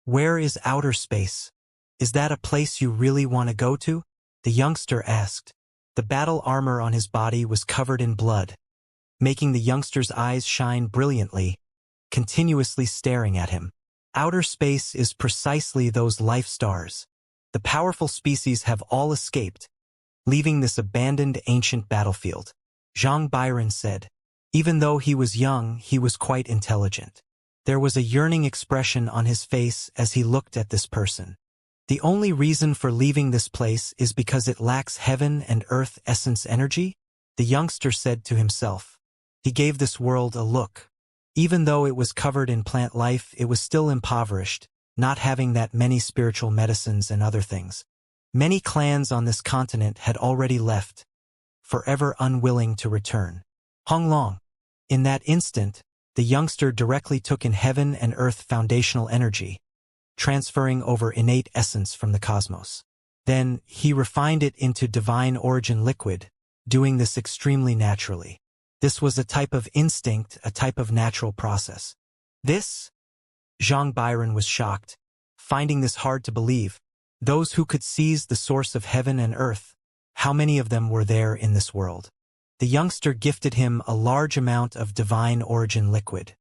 Where is outer space? Is that a place you really want to go to? The youngster asked. The battle armor on his body was covered in blood, making the youngster's eyes shine brilliantly, continuously staring at him. Outer space is precisely those life stars. The powerful species have all escaped, leaving this abandoned ancient battlefield. Zhang Byron said. Even though he was young, he was quite intelligent. There was a yearning expression on his face as he looked at this person. The only reason for leaving this place is because it lacks heaven and earth essence energy? The youngster said to himself. He gave this world a look. Even though it was covered in plant life, it was still impoverished, not having that many spiritual medicines and other things. Many clans on this continent had already left, forever unwilling to return. Honglong. In that instant, the youngster directly took in heaven and earth foundational energy, transferring over innate essence from the cosmos. Then, he refined it into divine origin liquid, doing this extremely naturally. This was a type of instinct, a type of natural process. This? Zhang Byron was shocked, finding this hard to believe. Those who could seize the source of heaven and earth, how many of them were there in this world? The youngster gifted him a large amount of divine origin liquid.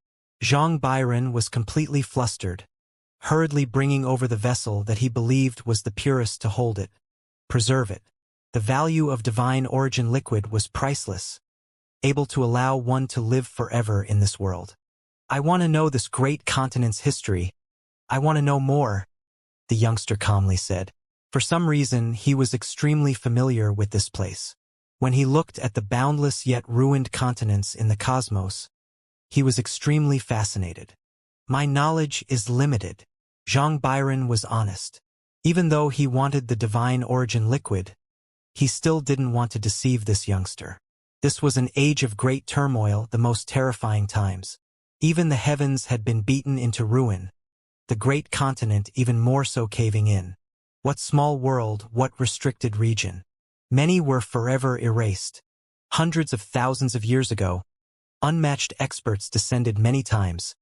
Zhang Byron was completely flustered, hurriedly bringing over the vessel that he believed was the purest to hold it, preserve it. The value of divine origin liquid was priceless, able to allow one to live forever in this world. I want to know this great continent's history. I want to know more, the youngster calmly said. For some reason, he was extremely familiar with this place. When he looked at the boundless yet ruined continents in the cosmos, he was extremely fascinated. My knowledge is limited. Zhang Byron was honest. Even though he wanted the divine origin liquid, he still didn't want to deceive this youngster. This was an age of great turmoil, the most terrifying times. Even the heavens had been beaten into ruin, the great continent even more so caving in. What small world, what restricted region. Many were forever erased. Hundreds of thousands of years ago, unmatched experts descended many times,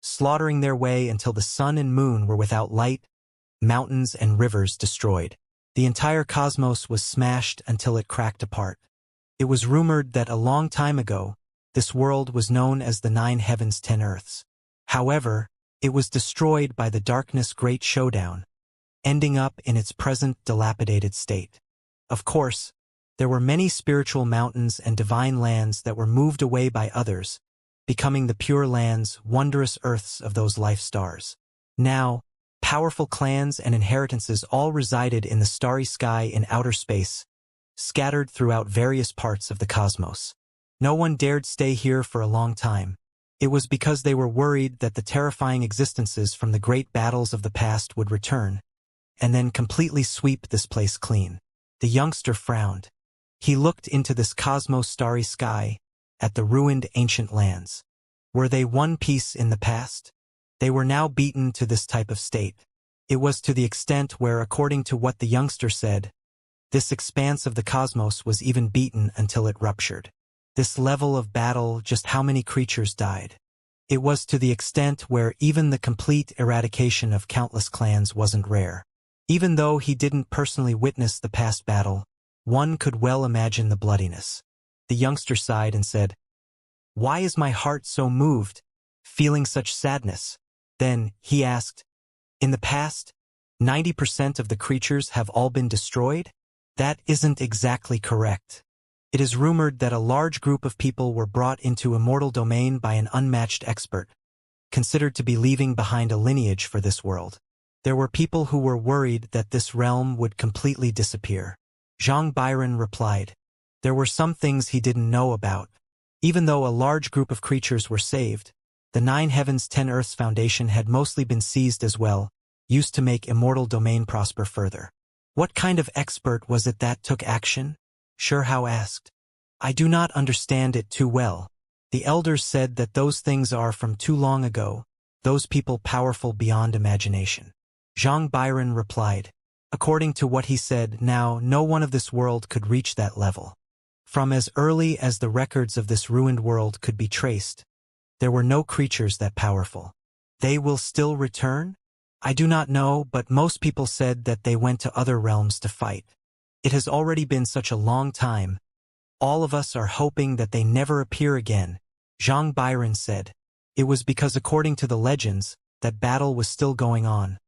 slaughtering their way until the sun and moon were without light, mountains and rivers destroyed. The entire cosmos was smashed until it cracked apart. It was rumored that a long time ago, this world was known as the 9 heavens 10 earths. However, it was destroyed by the darkness great showdown, ending up in its present dilapidated state. Of course, there were many spiritual mountains and divine lands that were moved away by others, becoming the pure lands, wondrous earths of those life stars. Now, powerful clans and inheritances all resided in the starry sky in outer space, scattered throughout various parts of the cosmos. No one dared stay here for a long time. It was because they were worried that the terrifying existences from the great battles of the past would return, and then completely sweep this place clean. The youngster frowned. He looked into this cosmos starry sky, at the ruined ancient lands. Were they one piece in the past? They were now beaten to this type of state. It was to the extent where, according to what the youngster said, this expanse of the cosmos was even beaten until it ruptured. This level of battle, just how many creatures died? It was to the extent where even the complete eradication of countless clans wasn't rare. Even though he didn't personally witness the past battle, one could well imagine the bloodiness. The youngster sighed and said, "Why is my heart so moved, feeling such sadness?" Then, he asked, "In the past, 90% of the creatures have all been destroyed?" That isn't exactly correct. It is rumored that a large group of people were brought into immortal domain by an unmatched expert, considered to be leaving behind a lineage for this world. There were people who were worried that this realm would completely disappear. Zhang Byron replied. There were some things he didn't know about. Even though a large group of creatures were saved, the 9 heavens 10 earths foundation had mostly been seized as well, used to make immortal domain prosper further. What kind of expert was it that took action? Shurhao asked. I do not understand it too well. The elders said that those things are from too long ago, those people powerful beyond imagination. Zhang Byron replied. According to what he said, now no one of this world could reach that level. From as early as the records of this ruined world could be traced, there were no creatures that powerful. They will still return? I do not know, but most people said that they went to other realms to fight. It has already been such a long time. All of us are hoping that they never appear again, Zhang Byron said. It was because according to the legends, that battle was still going on,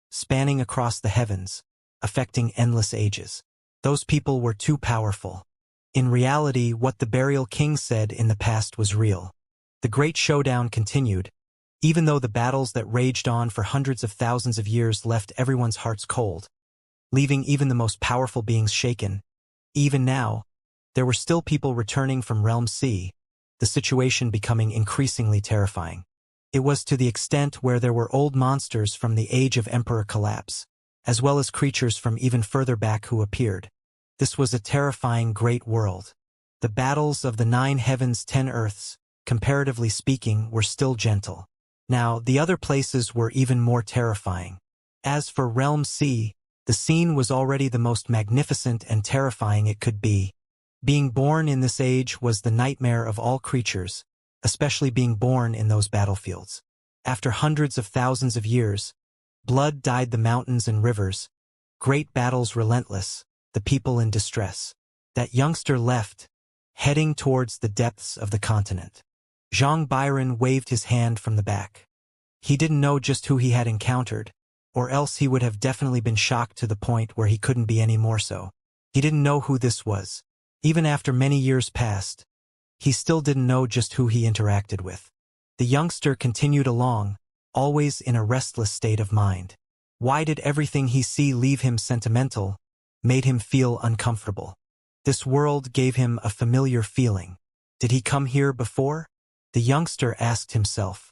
spanning across the heavens, affecting endless ages. Those people were too powerful. In reality, what the Burial King said in the past was real. The great showdown continued, even though the battles that raged on for hundreds of thousands of years left everyone's hearts cold, leaving even the most powerful beings shaken. Even now, there were still people returning from Realm C, the situation becoming increasingly terrifying. It was to the extent where there were old monsters from the age of Emperor Collapse, as well as creatures from even further back who appeared. This was a terrifying great world. The battles of the 9 heavens 10 earths, comparatively speaking, were still gentle. Now, the other places were even more terrifying. As for Realm C, the scene was already the most magnificent and terrifying it could be. Being born in this age was the nightmare of all creatures, especially being born in those battlefields. After hundreds of thousands of years, blood dyed the mountains and rivers, great battles relentless, the people in distress. That youngster left, heading towards the depths of the continent. Zhang Byron waved his hand from the back. He didn't know just who he had encountered, or else he would have definitely been shocked to the point where he couldn't be any more so. He didn't know who this was. Even after many years passed, he still didn't know just who he interacted with. The youngster continued along, always in a restless state of mind. Why did everything he see leave him sentimental, made him feel uncomfortable? This world gave him a familiar feeling. Did he come here before? The youngster asked himself.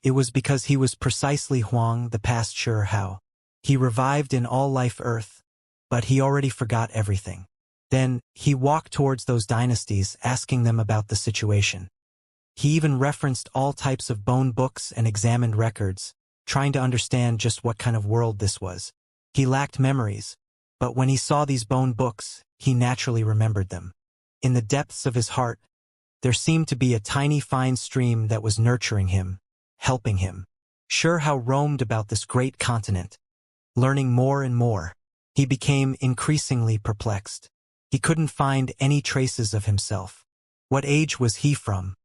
It was because he was precisely Huang the past sure how. He revived in all life earth, but he already forgot everything. Then, he walked towards those dynasties asking them about the situation. He even referenced all types of bone books and examined records, trying to understand just what kind of world this was. He lacked memories, but when he saw these bone books, he naturally remembered them. In the depths of his heart, there seemed to be a tiny fine stream that was nurturing him, helping him. Sure how roamed about this great continent. Learning more and more, he became increasingly perplexed. He couldn't find any traces of himself. What age was he from?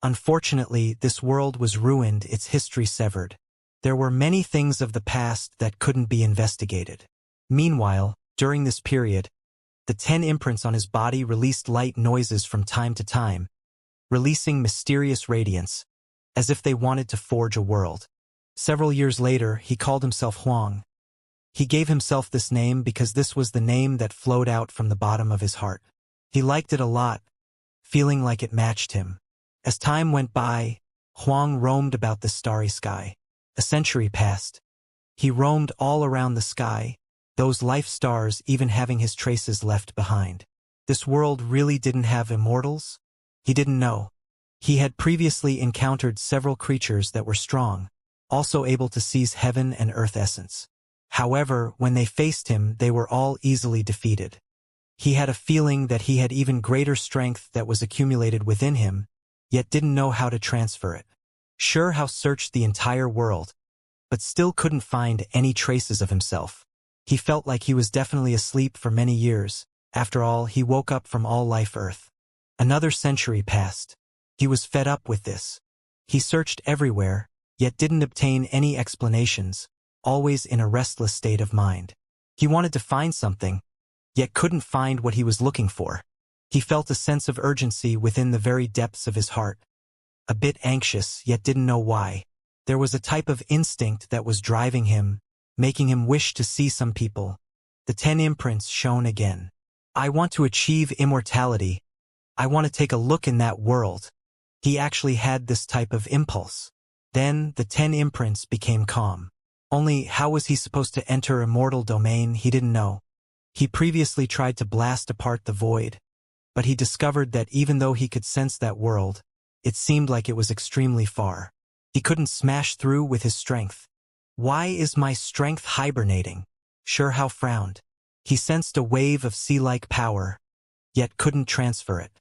Unfortunately, this world was ruined, its history severed. There were many things of the past that couldn't be investigated. Meanwhile, during this period, the 10 imprints on his body released light noises from time to time, releasing mysterious radiance, as if they wanted to forge a world. Several years later, he called himself Huang. He gave himself this name because this was the name that flowed out from the bottom of his heart. He liked it a lot, feeling like it matched him. As time went by, Huang roamed about the starry sky. A century passed. He roamed all around the sky, those life stars even having his traces left behind. This world really didn't have immortals? He didn't know. He had previously encountered several creatures that were strong, also able to seize heaven and earth essence. However, when they faced him, they were all easily defeated. He had a feeling that he had even greater strength that was accumulated within him, yet didn't know how to transfer it. Sure how searched the entire world, but still couldn't find any traces of himself. He felt like he was definitely asleep for many years. After all, he woke up from all life earth. Another century passed. He was fed up with this. He searched everywhere, yet didn't obtain any explanations, always in a restless state of mind. He wanted to find something, yet couldn't find what he was looking for. He felt a sense of urgency within the very depths of his heart. A bit anxious, yet didn't know why. There was a type of instinct that was driving him, making him wish to see some people. The 10 imprints shone again. I want to achieve immortality. I want to take a look in that world. He actually had this type of impulse. Then, the 10 imprints became calm. Only how was he supposed to enter immortal domain? He didn't know. He previously tried to blast apart the void, but he discovered that even though he could sense that world, it seemed like it was extremely far. He couldn't smash through with his strength. Why is my strength hibernating? Sure how frowned. He sensed a wave of sea-like power, yet couldn't transfer it.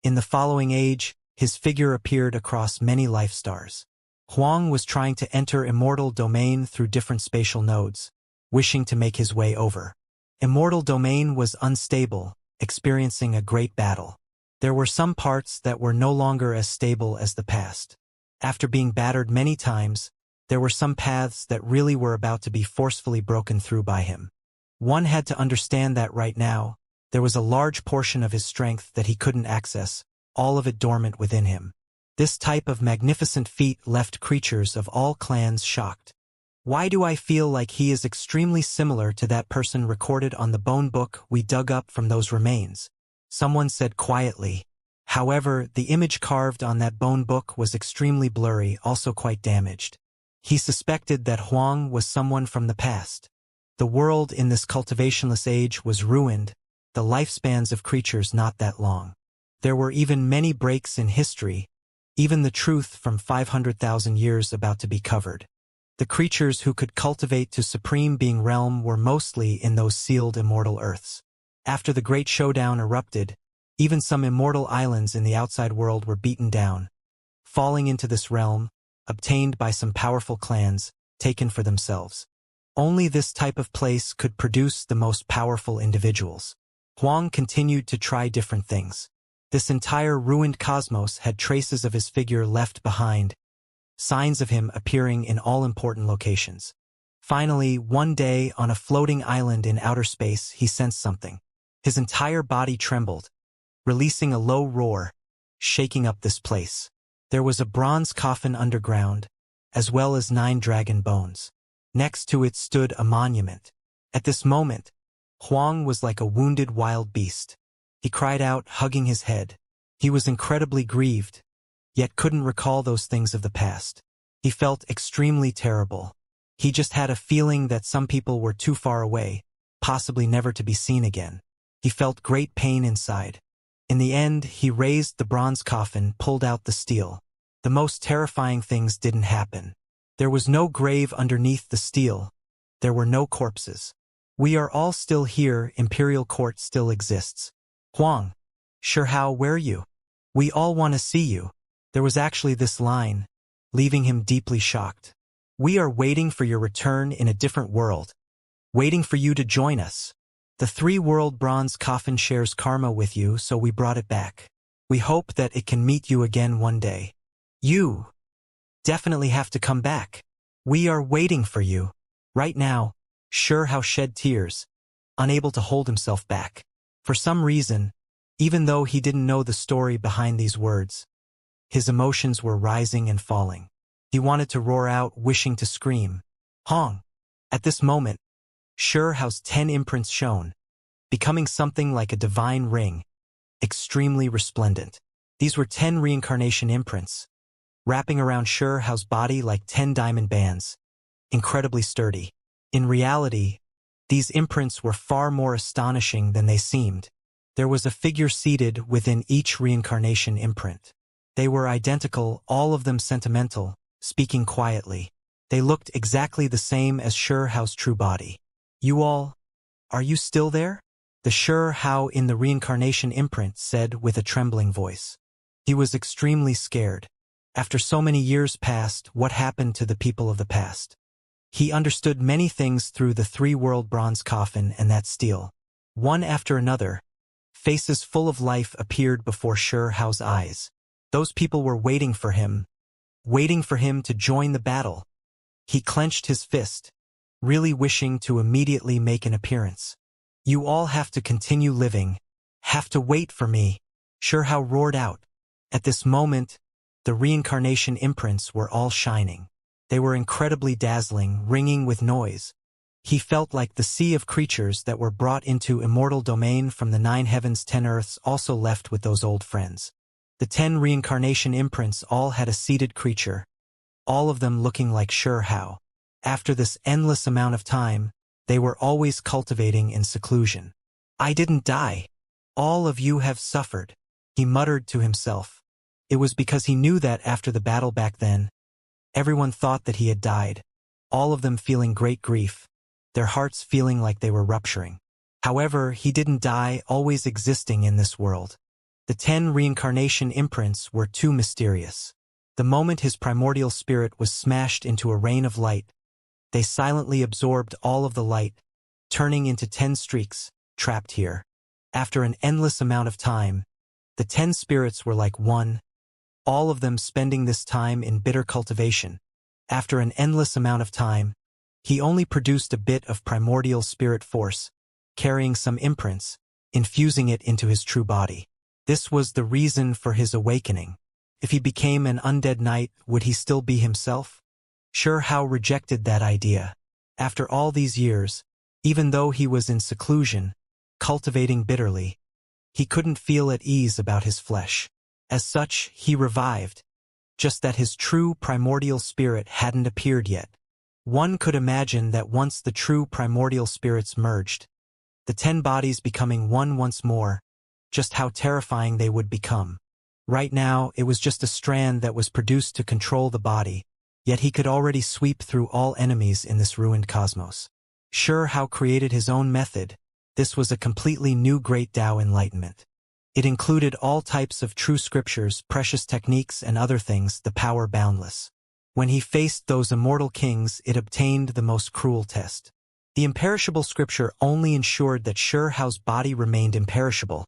In the following age, his figure appeared across many life stars. Huang was trying to enter Immortal Domain through different spatial nodes, wishing to make his way over. Immortal Domain was unstable, experiencing a great battle. There were some parts that were no longer as stable as the past. After being battered many times, there were some paths that really were about to be forcefully broken through by him. One had to understand that right now, there was a large portion of his strength that he couldn't access, all of it dormant within him. This type of magnificent feat left creatures of all clans shocked. Why do I feel like he is extremely similar to that person recorded on the bone book we dug up from those remains? Someone said quietly. However, the image carved on that bone book was extremely blurry, also quite damaged. He suspected that Huang was someone from the past. The world in this cultivationless age was ruined, the lifespans of creatures not that long. There were even many breaks in history, even the truth from 500,000 years about to be covered. The creatures who could cultivate to supreme being realm were mostly in those sealed immortal earths. After the great showdown erupted, even some immortal islands in the outside world were beaten down, falling into this realm, obtained by some powerful clans, taken for themselves. Only this type of place could produce the most powerful individuals. Huang continued to try different things. This entire ruined cosmos had traces of his figure left behind, signs of him appearing in all important locations. Finally, one day on a floating island in outer space, he sensed something. His entire body trembled, releasing a low roar, shaking up this place. There was a bronze coffin underground, as well as 9 dragon bones. Next to it stood a monument. At this moment, Huang was like a wounded wild beast. He cried out, hugging his head. He was incredibly grieved, yet couldn't recall those things of the past. He felt extremely terrible. He just had a feeling that some people were too far away, possibly never to be seen again. He felt great pain inside. In the end, he raised the bronze coffin, pulled out the steel. The most terrifying things didn't happen. There was no grave underneath the steel. There were no corpses. We are all still here, Imperial Court still exists. Huang, sure how, where are you? We all want to see you. There was actually this line, leaving him deeply shocked. We are waiting for your return in a different world. Waiting for you to join us. The 3-world bronze coffin shares karma with you, so we brought it back. We hope that it can meet you again one day. You definitely have to come back. We are waiting for you. Right now, sure how shed tears, unable to hold himself back. For some reason, even though he didn't know the story behind these words, his emotions were rising and falling. He wanted to roar out, wishing to scream. Hong! At this moment, Sure Hao's 10 imprints shone, becoming something like a divine ring, extremely resplendent. These were 10 reincarnation imprints, wrapping around Sure Hao's body like 10 diamond bands, incredibly sturdy. In reality, these imprints were far more astonishing than they seemed. There was a figure seated within each reincarnation imprint. They were identical, all of them sentimental, speaking quietly. They looked exactly the same as Sure Hao's true body. You all, are you still there? The Sure Hao in the reincarnation imprint said with a trembling voice. He was extremely scared. After so many years passed, what happened to the people of the past? He understood many things through the 3-world bronze coffin and that steel. One after another, faces full of life appeared before Sure Hao's eyes. Those people were waiting for him to join the battle. He clenched his fist, really wishing to immediately make an appearance. You all have to continue living, have to wait for me, Sure Hao roared out. At this moment, the reincarnation imprints were all shining. They were incredibly dazzling, ringing with noise. He felt like the sea of creatures that were brought into immortal domain from the 9 heavens 10 earths also left with those old friends. The 10 reincarnation imprints all had a seated creature, all of them looking like Sure Hao. After this endless amount of time, they were always cultivating in seclusion. I didn't die. All of you have suffered, he muttered to himself. It was because he knew that after the battle back then, everyone thought that he had died, all of them feeling great grief, their hearts feeling like they were rupturing. However, he didn't die, always existing in this world. The 10 reincarnation imprints were too mysterious. The moment his primordial spirit was smashed into a rain of light, they silently absorbed all of the light, turning into 10 streaks, trapped here. After an endless amount of time, the 10 spirits were like one, all of them spending this time in bitter cultivation. After an endless amount of time, he only produced a bit of primordial spirit force, carrying some imprints, infusing it into his true body. This was the reason for his awakening. If he became an undead knight, would he still be himself? Xianxia rejected that idea. After all these years, even though he was in seclusion, cultivating bitterly, he couldn't feel at ease about his flesh. As such, he revived, just that his true primordial spirit hadn't appeared yet. One could imagine that once the true primordial spirits merged, the 10 bodies becoming one once more, just how terrifying they would become. Right now, it was just a strand that was produced to control the body, yet he could already sweep through all enemies in this ruined cosmos. Xianxia created his own method. This was a completely new Great Tao enlightenment. It included all types of true scriptures, precious techniques, and other things, the power boundless. When he faced those immortal kings, it obtained the most cruel test. The imperishable scripture only ensured that Xianxia's body remained imperishable.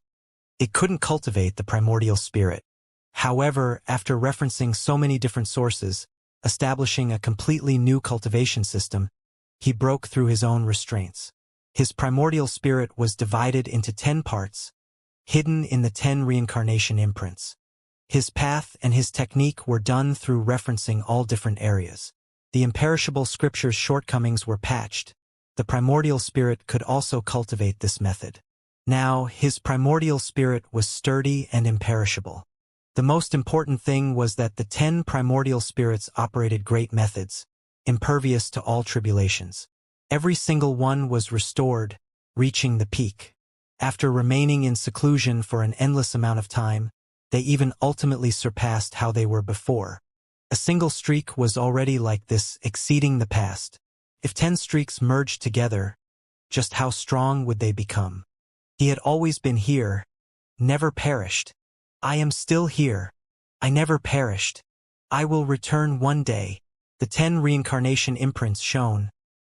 It couldn't cultivate the primordial spirit. However, after referencing so many different sources, establishing a completely new cultivation system, he broke through his own restraints. His primordial spirit was divided into 10 parts, hidden in the 10 reincarnation imprints. His path and his technique were done through referencing all different areas. The imperishable scripture's shortcomings were patched. The primordial spirit could also cultivate this method. Now, his primordial spirit was sturdy and imperishable. The most important thing was that the 10 primordial spirits operated great methods, impervious to all tribulations. Every single one was restored, reaching the peak. After remaining in seclusion for an endless amount of time, they even ultimately surpassed how they were before. A single streak was already like this, exceeding the past. If 10 streaks merged together, just how strong would they become? He had always been here, never perished. I am still here. I never perished. I will return one day. The 10 reincarnation imprints shone,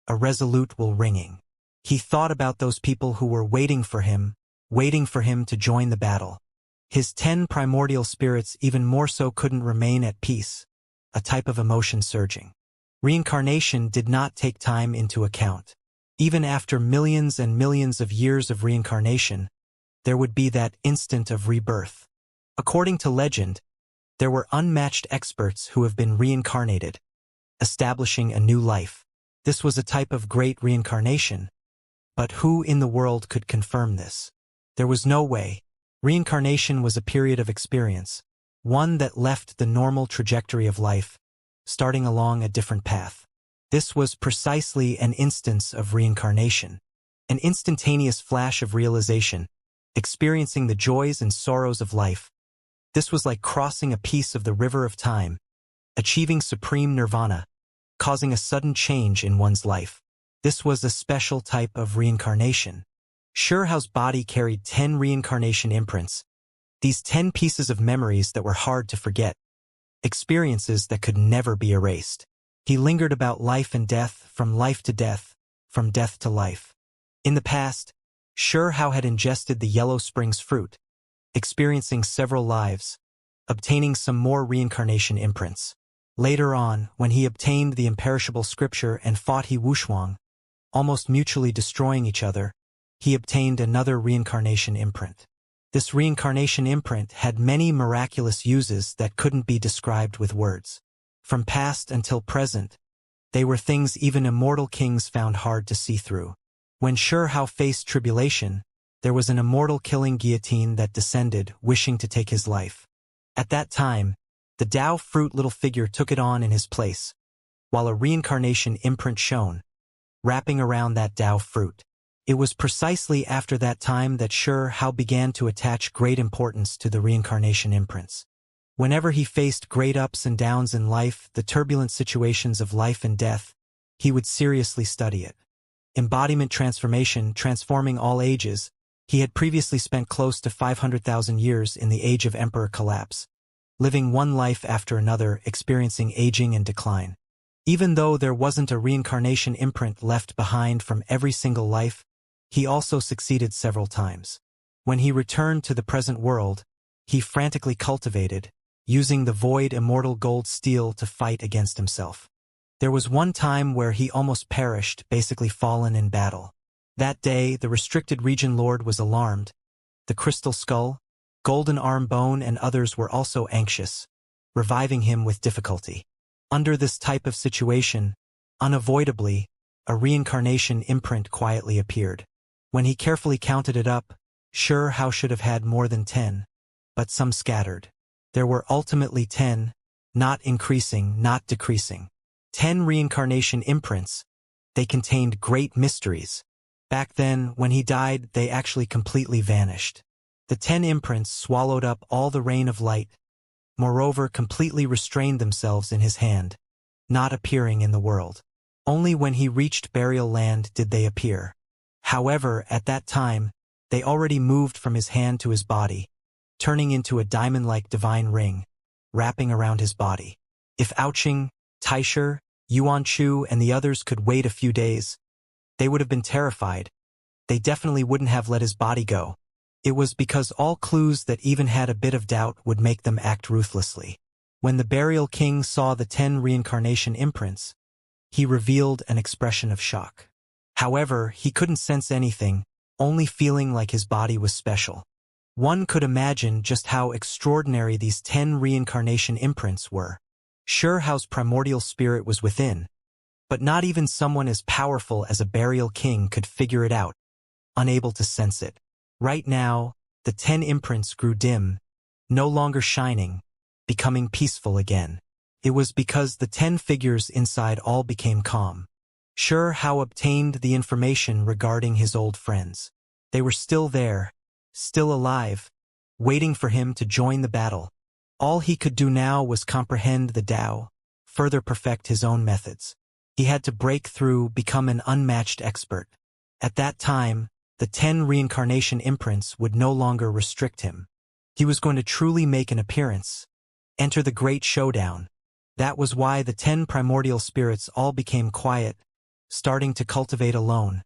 a resolute will ringing. He thought about those people who were waiting for him to join the battle. His 10 primordial spirits even more so couldn't remain at peace, a type of emotion surging. Reincarnation did not take time into account. Even after millions and millions of years of reincarnation, there would be that instant of rebirth. According to legend, there were unmatched experts who have been reincarnated, establishing a new life. This was a type of great reincarnation, but who in the world could confirm this? There was no way. Reincarnation was a period of experience, one that left the normal trajectory of life, starting along a different path. This was precisely an instance of reincarnation, an instantaneous flash of realization, experiencing the joys and sorrows of life. This was like crossing a piece of the river of time, achieving supreme nirvana, causing a sudden change in one's life. This was a special type of reincarnation. Xianxia's body carried 10 reincarnation imprints, these 10 pieces of memories that were hard to forget, experiences that could never be erased. He lingered about life and death, from life to death, from death to life. In the past, Xianxia had ingested the Yellow Springs fruit, experiencing several lives, obtaining some more reincarnation imprints. Later on, when he obtained the imperishable scripture and fought He Wushuang, almost mutually destroying each other, he obtained another reincarnation imprint. This reincarnation imprint had many miraculous uses that couldn't be described with words. From past until present, they were things even immortal kings found hard to see through. When Xianxia faced tribulation, there was an immortal killing guillotine that descended, wishing to take his life. At that time, the Tao fruit little figure took it on in his place, while a reincarnation imprint shone, wrapping around that Tao fruit. It was precisely after that time that Xianxia began to attach great importance to the reincarnation imprints. Whenever he faced great ups and downs in life, the turbulent situations of life and death, he would seriously study it. Embodiment transformation, transforming all ages. He had previously spent close to 500,000 years in the age of Emperor Collapse, living one life after another, experiencing aging and decline. Even though there wasn't a reincarnation imprint left behind from every single life, he also succeeded several times. When he returned to the present world, he frantically cultivated, using the void immortal gold steel to fight against himself. There was one time where he almost perished, basically fallen in battle. That day, the restricted region lord was alarmed. The crystal skull, golden arm bone and others were also anxious, reviving him with difficulty. Under this type of situation, unavoidably, a reincarnation imprint quietly appeared. When he carefully counted it up, sure how should have had more than 10, but some scattered. There were ultimately 10, not increasing, not decreasing. 10 reincarnation imprints. They contained great mysteries. Back then, when he died, they actually completely vanished. The 10 imprints swallowed up all the rain of light, moreover completely restrained themselves in his hand, not appearing in the world. Only when he reached burial land did they appear. However, at that time, they already moved from his hand to his body, turning into a diamond-like divine ring, wrapping around his body. If Ouching, Taisher, Yuanchu, and the others could wait a few days, they would have been terrified. They definitely wouldn't have let his body go. It was because all clues that even had a bit of doubt would make them act ruthlessly. When the burial king saw the 10 reincarnation imprints, he revealed an expression of shock. However, he couldn't sense anything, only feeling like his body was special. One could imagine just how extraordinary these 10 reincarnation imprints were. Sure how's primordial spirit was within, but not even someone as powerful as a burial king could figure it out, unable to sense it. Right now, the 10 imprints grew dim, no longer shining, becoming peaceful again. It was because the 10 figures inside all became calm. Sure how obtained the information regarding his old friends. They were still there, still alive, waiting for him to join the battle. All he could do now was comprehend the Tao, further perfect his own methods. He had to break through, become an unmatched expert. At that time, the 10 reincarnation imprints would no longer restrict him. He was going to truly make an appearance, enter the great showdown. That was why the 10 primordial spirits all became quiet, starting to cultivate alone,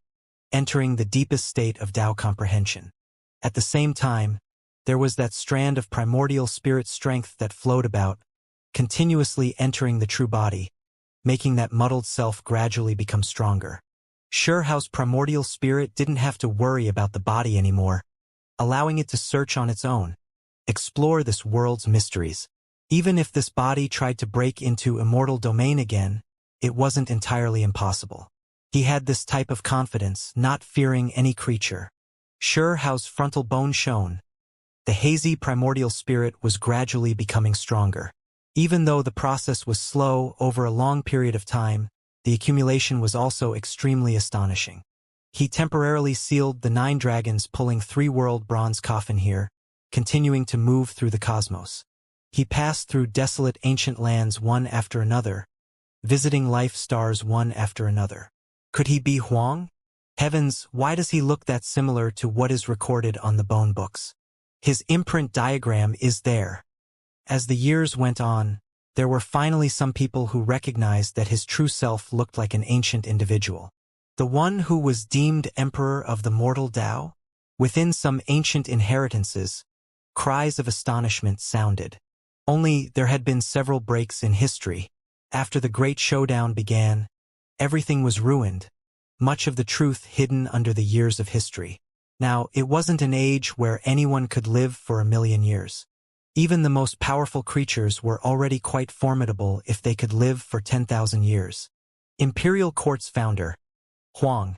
entering the deepest state of Tao comprehension. At the same time, there was that strand of primordial spirit strength that flowed about, continuously entering the true body, making that muddled self gradually become stronger. Sure how's primordial spirit didn't have to worry about the body anymore, allowing it to search on its own, explore this world's mysteries. Even if this body tried to break into immortal domain again, it wasn't entirely impossible. He had this type of confidence, not fearing any creature. Sure how's frontal bone shone. The hazy primordial spirit was gradually becoming stronger. Even though the process was slow over a long period of time, the accumulation was also extremely astonishing. He temporarily sealed the 9 dragons, pulling 3-world bronze coffin here, continuing to move through the cosmos. He passed through desolate ancient lands one after another, visiting life stars one after another. Could he be Huang? Heavens, why does he look that similar to what is recorded on the bone books? His imprint diagram is there. As the years went on, there were finally some people who recognized that his true self looked like an ancient individual. The one who was deemed emperor of the mortal Tao? Within some ancient inheritances, cries of astonishment sounded. Only there had been several breaks in history. After the great showdown began, everything was ruined, much of the truth hidden under the years of history. Now, it wasn't an age where anyone could live for 1,000,000 years. Even the most powerful creatures were already quite formidable if they could live for 10,000 years. Imperial Court's founder, Huang.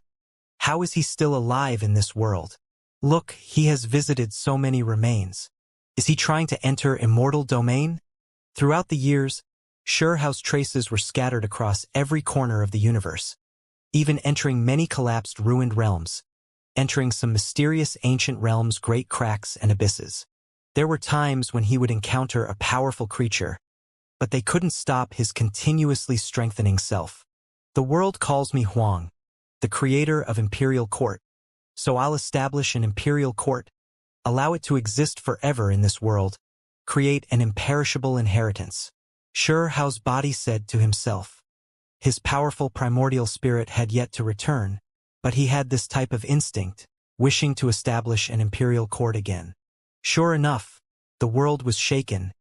How is he still alive in this world? Look, he has visited so many remains. Is he trying to enter immortal domain? Throughout the years, Surehouse traces were scattered across every corner of the universe, even entering many collapsed ruined realms, entering some mysterious ancient realms' great cracks and abysses. There were times when he would encounter a powerful creature, but they couldn't stop his continuously strengthening self. The world calls me Huang, the creator of Imperial Court, so I'll establish an Imperial Court, allow it to exist forever in this world, create an imperishable inheritance. Hao's body said to himself. His powerful primordial spirit had yet to return, but he had this type of instinct, wishing to establish an imperial court again. Sure enough, the world was shaken.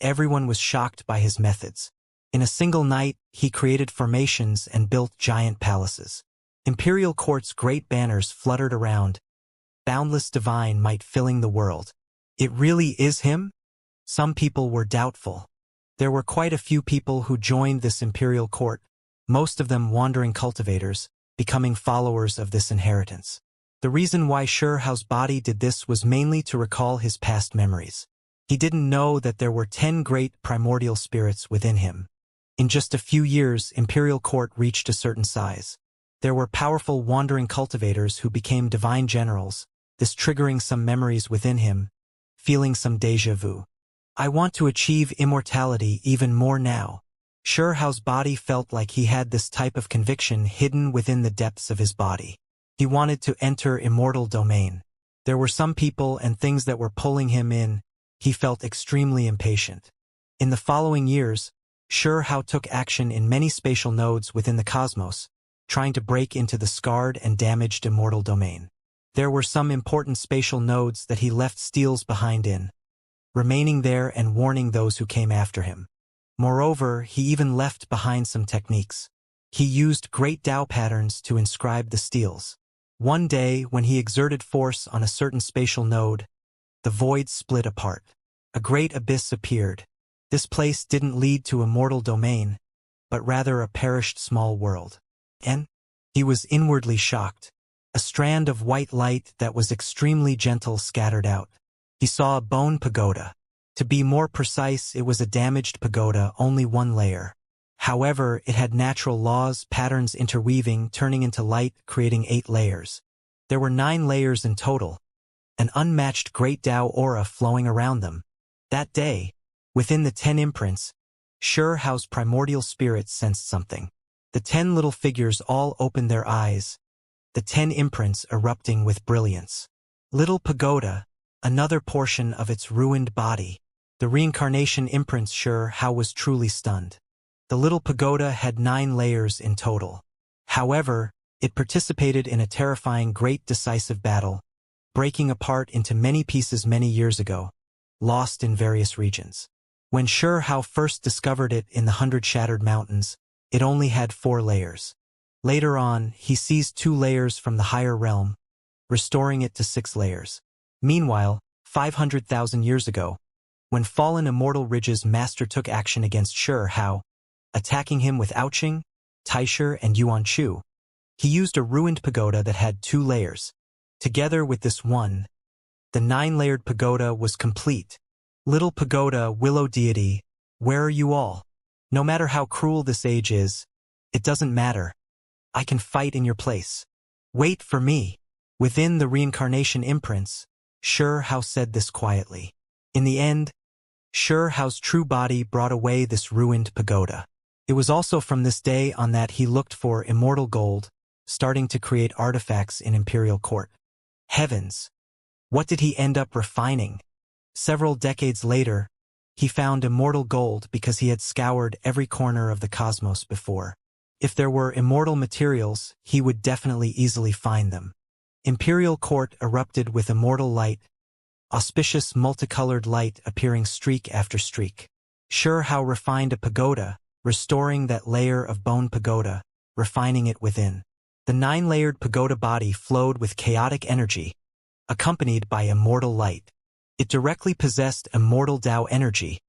Everyone was shocked by his methods. In a single night, he created formations and built giant palaces. Imperial court's great banners fluttered around, boundless divine might filling the world. It really is him? Some people were doubtful. There were quite a few people who joined this imperial court, most of them wandering cultivators, becoming followers of this inheritance. The reason why Hao's body did this was mainly to recall his past memories. He didn't know that there were 10 great primordial spirits within him. In just a few years, imperial court reached a certain size. There were powerful wandering cultivators who became divine generals, this triggering some memories within him, feeling some déjà vu. I want to achieve immortality even more now. Hao's body felt like he had this type of conviction hidden within the depths of his body. He wanted to enter immortal domain. There were some people and things that were pulling him in. He felt extremely impatient. In the following years, Hao took action in many spatial nodes within the cosmos, trying to break into the scarred and damaged immortal domain. There were some important spatial nodes that he left steals behind in, remaining there and warning those who came after him. Moreover, he even left behind some techniques. He used great Tao patterns to inscribe the steals. One day, when he exerted force on a certain spatial node, the void split apart. A great abyss appeared. This place didn't lead to immortal domain, but rather a perished small world. And he was inwardly shocked. A strand of white light that was extremely gentle scattered out. He saw a bone pagoda. To be more precise, it was a damaged pagoda, only one layer. However, it had natural laws, patterns interweaving, turning into light, creating 8 layers. There were 9 layers in total, an unmatched great Tao aura flowing around them. That day, within the 10 imprints, Hao's primordial spirit sensed something. The 10 little figures all opened their eyes, the 10 imprints erupting with brilliance. Little pagoda, another portion of its ruined body. The reincarnation imprints. Hao was truly stunned. The little pagoda had 9 layers in total. However, it participated in a terrifying great decisive battle, breaking apart into many pieces many years ago, lost in various regions. When Hao first discovered it in the 100 Shattered Mountains, it only had 4 layers. Later on, he seized 2 layers from the higher realm, restoring it to 6 layers. Meanwhile, 500,000 years ago, when fallen Immortal Ridge's master took action against Hao, attacking him with Ouching, Taisher, and Yuan Chu, he used a ruined pagoda that had 2 layers. Together with this one, the 9-layered pagoda was complete. Little pagoda, willow deity, where are you all? No matter how cruel this age is, it doesn't matter. I can fight in your place. Wait for me. Within the reincarnation imprints, Hao said this quietly. In the end, Hao's true body brought away this ruined pagoda. It was also from this day on that he looked for immortal gold, starting to create artifacts in imperial court. Heavens! What did he end up refining? Several decades later, he found immortal gold because he had scoured every corner of the cosmos before. If there were immortal materials, he would definitely easily find them. Imperial court erupted with immortal light, auspicious multicolored light appearing streak after streak. Hao refined a pagoda, restoring that layer of bone pagoda, refining it within. The 9-layered pagoda body flowed with chaotic energy, accompanied by immortal light. It directly possessed immortal Tao energy,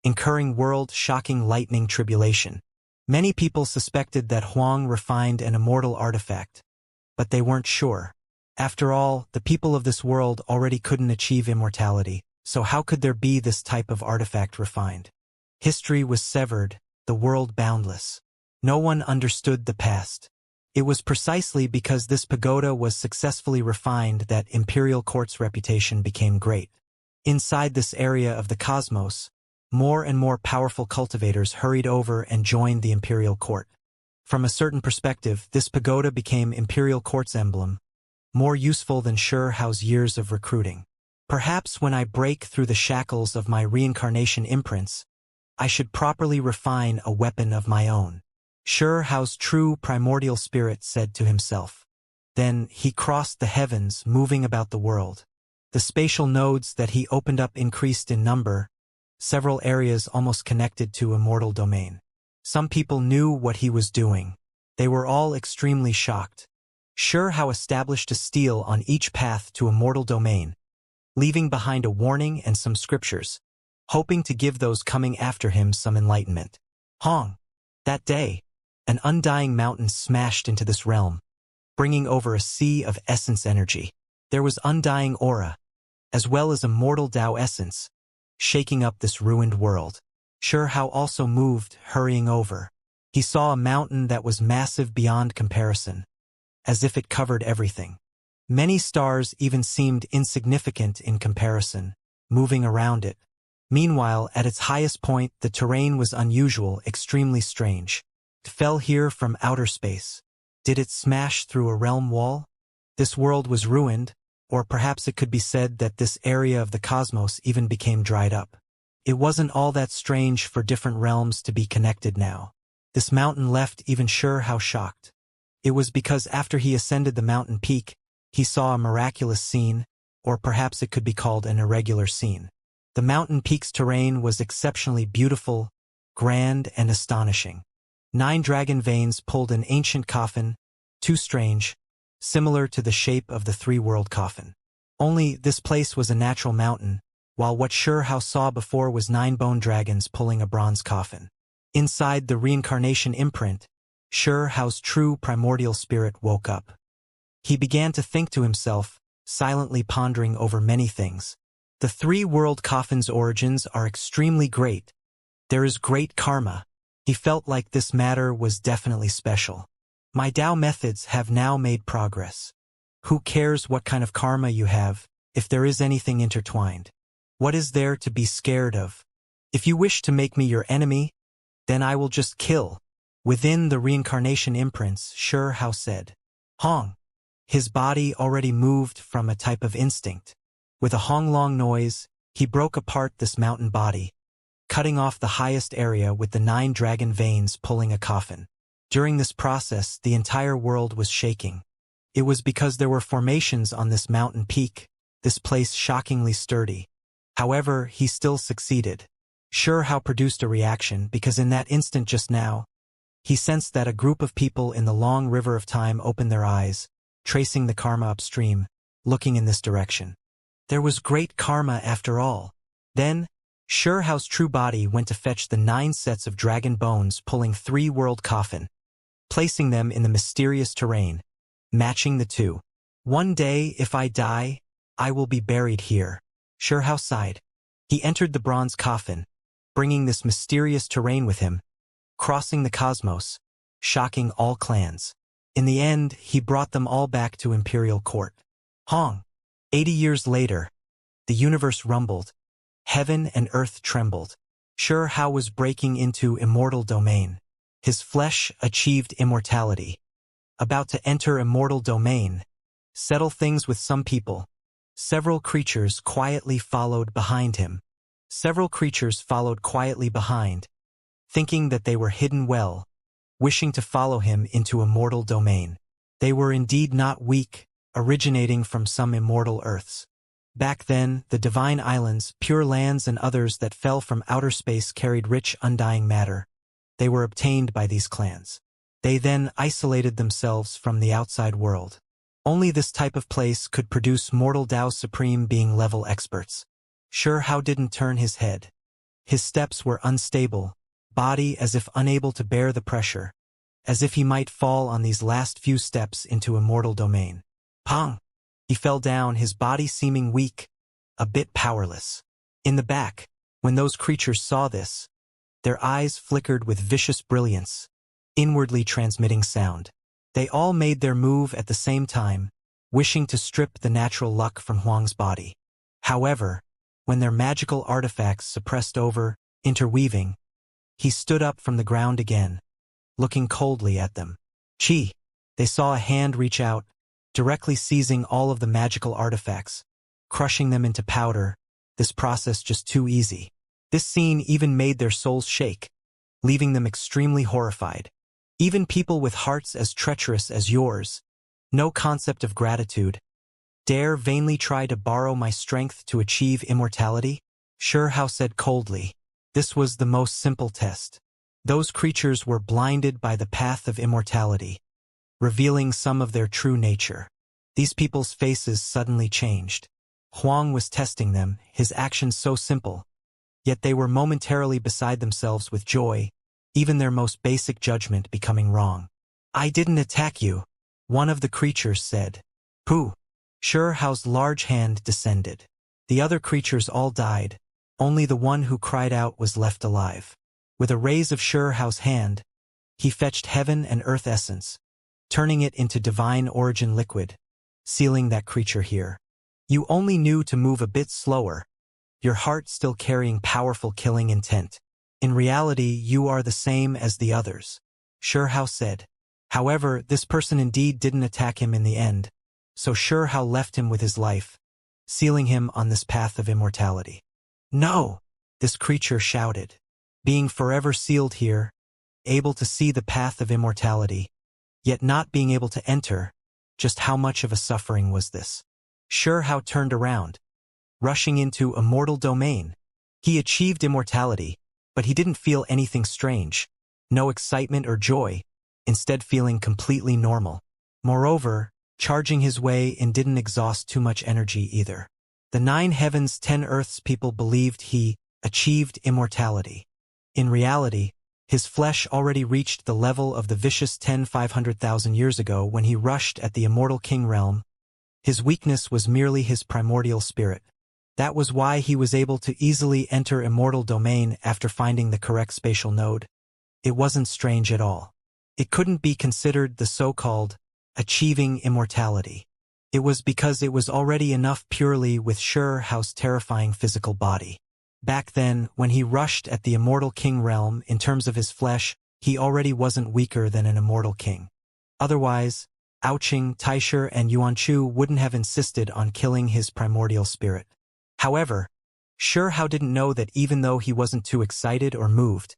incurring world-shocking lightning tribulation. Many people suspected that Huang refined an immortal artifact, but they weren't sure. After all, the people of this world already couldn't achieve immortality, so how could there be this type of artifact refined? History was severed, the world boundless. No one understood the past. It was precisely because this pagoda was successfully refined that imperial court's reputation became great. Inside this area of the cosmos, more and more powerful cultivators hurried over and joined the imperial court. From a certain perspective, this pagoda became imperial court's emblem, more useful than Hao's years of recruiting. Perhaps when I break through the shackles of my reincarnation imprints, I should properly refine a weapon of my own. Hao's true primordial spirit said to himself. Then he crossed the heavens, moving about the world. The spatial nodes that he opened up increased in number, several areas almost connected to Immortal domain. Some people knew what he was doing. They were all extremely shocked. Hao established a seal on each path to Immortal domain, leaving behind a warning and some scriptures, hoping to give those coming after him some enlightenment. That day, an undying mountain smashed into this realm, bringing over a sea of essence energy. There was undying aura, as well as immortal Tao essence, shaking up this ruined world. Hao also moved, hurrying over. He saw a mountain that was massive beyond comparison, as if it covered everything. Many stars even seemed insignificant in comparison, moving around it. Meanwhile, at its highest point, the terrain was unusual, extremely strange. It fell here from outer space. Did it smash through a realm wall? This world was ruined, or perhaps it could be said that this area of the cosmos even became dried up. It wasn't all that strange for different realms to be connected now. This mountain left even Hao shocked. It was because after he ascended the mountain peak, he saw a miraculous scene, or perhaps it could be called an irregular scene. The mountain peak's terrain was exceptionally beautiful, grand, and astonishing. 9 dragon veins pulled an ancient coffin, too strange, similar to the shape of the 3-world coffin. Only this place was a natural mountain, while what Hao saw before was 9 bone dragons pulling a bronze coffin. Inside the reincarnation imprint, Hao's true primordial spirit woke up. He began to think to himself, silently pondering over many things. The 3-world coffin's origins are extremely great. There is great karma. He felt like this matter was definitely special. My Tao methods have now made progress. Who cares what kind of karma you have, if there is anything intertwined? What is there to be scared of? If you wish to make me your enemy, then I will just kill. Within the reincarnation imprints, Hao said. His body already moved from a type of instinct. With a honglong noise, he broke apart this mountain body, cutting off the highest area with the 9 dragon veins pulling a coffin. During this process, the entire world was shaking. It was because there were formations on this mountain peak, this place shockingly sturdy. However, he still succeeded. Hao produced a reaction because in that instant just now, he sensed that a group of people in the long river of time opened their eyes, tracing the karma upstream, looking in this direction. There was great karma after all. Then, Hao's true body went to fetch the 9 sets of dragon bones pulling 3-world coffin, placing them in the mysterious terrain, matching the 2. One day, if I die, I will be buried here. Hao sighed. He entered the bronze coffin, bringing this mysterious terrain with him, crossing the cosmos, shocking all clans. In the end, he brought them all back to imperial court. 80 years later, the universe rumbled. Heaven and earth trembled. Hao was breaking into Immortal domain. His flesh achieved immortality. About to enter Immortal domain, settle things with some people. Several creatures quietly followed behind him. Thinking that they were hidden well, wishing to follow him into Immortal domain. They were indeed not weak, originating from some immortal earths. Back then, the divine islands, pure lands and others that fell from outer space carried rich undying matter. They were obtained by these clans. They then isolated themselves from the outside world. Only this type of place could produce mortal Tao Supreme being level experts. Hao didn't turn his head. His steps were unstable, body as if unable to bear the pressure, as if he might fall on these last few steps into Immortal domain. Pong! He fell down, his body seeming weak, a bit powerless. In the back, when those creatures saw this, their eyes flickered with vicious brilliance, inwardly transmitting sound. They all made their move at the same time, wishing to strip the natural luck from Huang's body. However, when their magical artifacts suppressed over, interweaving, he stood up from the ground again, looking coldly at them. Chi! They saw a hand reach out, directly seizing all of the magical artifacts, crushing them into powder, this process just too easy. This scene even made their souls shake, leaving them extremely horrified. Even people with hearts as treacherous as yours, no concept of gratitude, dare vainly try to borrow my strength to achieve immortality? Xianxia said coldly. This was the most simple test. Those creatures were blinded by the path of immortality, revealing some of their true nature. These people's faces suddenly changed. Huang was testing them, his actions so simple, yet they were momentarily beside themselves with joy, even their most basic judgment becoming wrong. I didn't attack you, one of the creatures said. Who? Xiao's large hand descended. The other creatures all died, only the one who cried out was left alive. With a raise of Xiao's hand, he fetched heaven and earth essence, turning it into divine origin liquid, sealing that creature here. You only knew to move a bit slower, your heart still carrying powerful killing intent. In reality, you are the same as the others, Xiao said. However, this person indeed didn't attack him in the end, so Xiao left him with his life, sealing him on this path of immortality. No! This creature shouted. Being forever sealed here, able to see the path of immortality, yet not being able to enter, just how much of a suffering was this? Xiao turned around, rushing into immortal domain. He achieved immortality, but he didn't feel anything strange, no excitement or joy, instead feeling completely normal. Moreover, charging his way in didn't exhaust too much energy either. The 9 heavens 10 earths people believed he achieved immortality. In reality, his flesh already reached the level of the vicious 500,000 years ago when he rushed at the immortal king realm. His weakness was merely his primordial spirit. That was why he was able to easily enter immortal domain after finding the correct spatial node. It wasn't strange at all. It couldn't be considered the so-called achieving immortality. It was because it was already enough purely with Xiao's terrifying physical body. Back then, when he rushed at the immortal king realm in terms of his flesh, he already wasn't weaker than an immortal king. Otherwise, Aoqing, Taisher, and Yuanchu wouldn't have insisted on killing his primordial spirit. However, Xiao didn't know that even though he wasn't too excited or moved,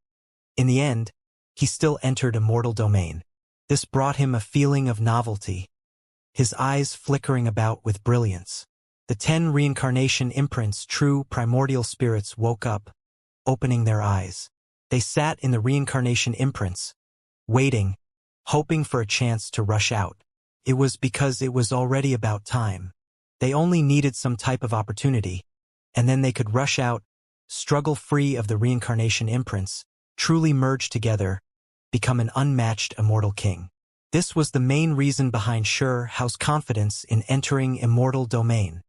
in the end, he still entered immortal domain. This brought him a feeling of novelty, his eyes flickering about with brilliance. The 10 reincarnation imprints, true primordial spirits, woke up, opening their eyes. They sat in the reincarnation imprints, waiting, hoping for a chance to rush out. It was because it was already about time. They only needed some type of opportunity, and then they could rush out, struggle free of the reincarnation imprints, truly merge together, become an unmatched immortal king. This was the main reason behind Xiao's confidence in entering immortal domain.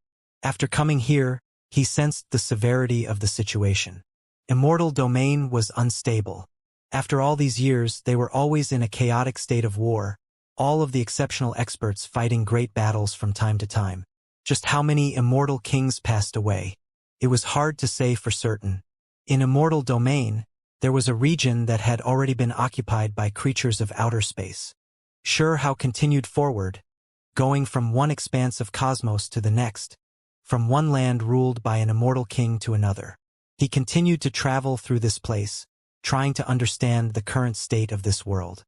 After coming here, he sensed the severity of the situation. Immortal domain was unstable. After all these years, they were always in a chaotic state of war, all of the exceptional experts fighting great battles from time to time. Just how many immortal kings passed away? It was hard to say for certain. In immortal domain, there was a region that had already been occupied by creatures of outer space. Xiao continued forward, going from one expanse of cosmos to the next, from one land ruled by an immortal king to another. He continued to travel through this place, trying to understand the current state of this world.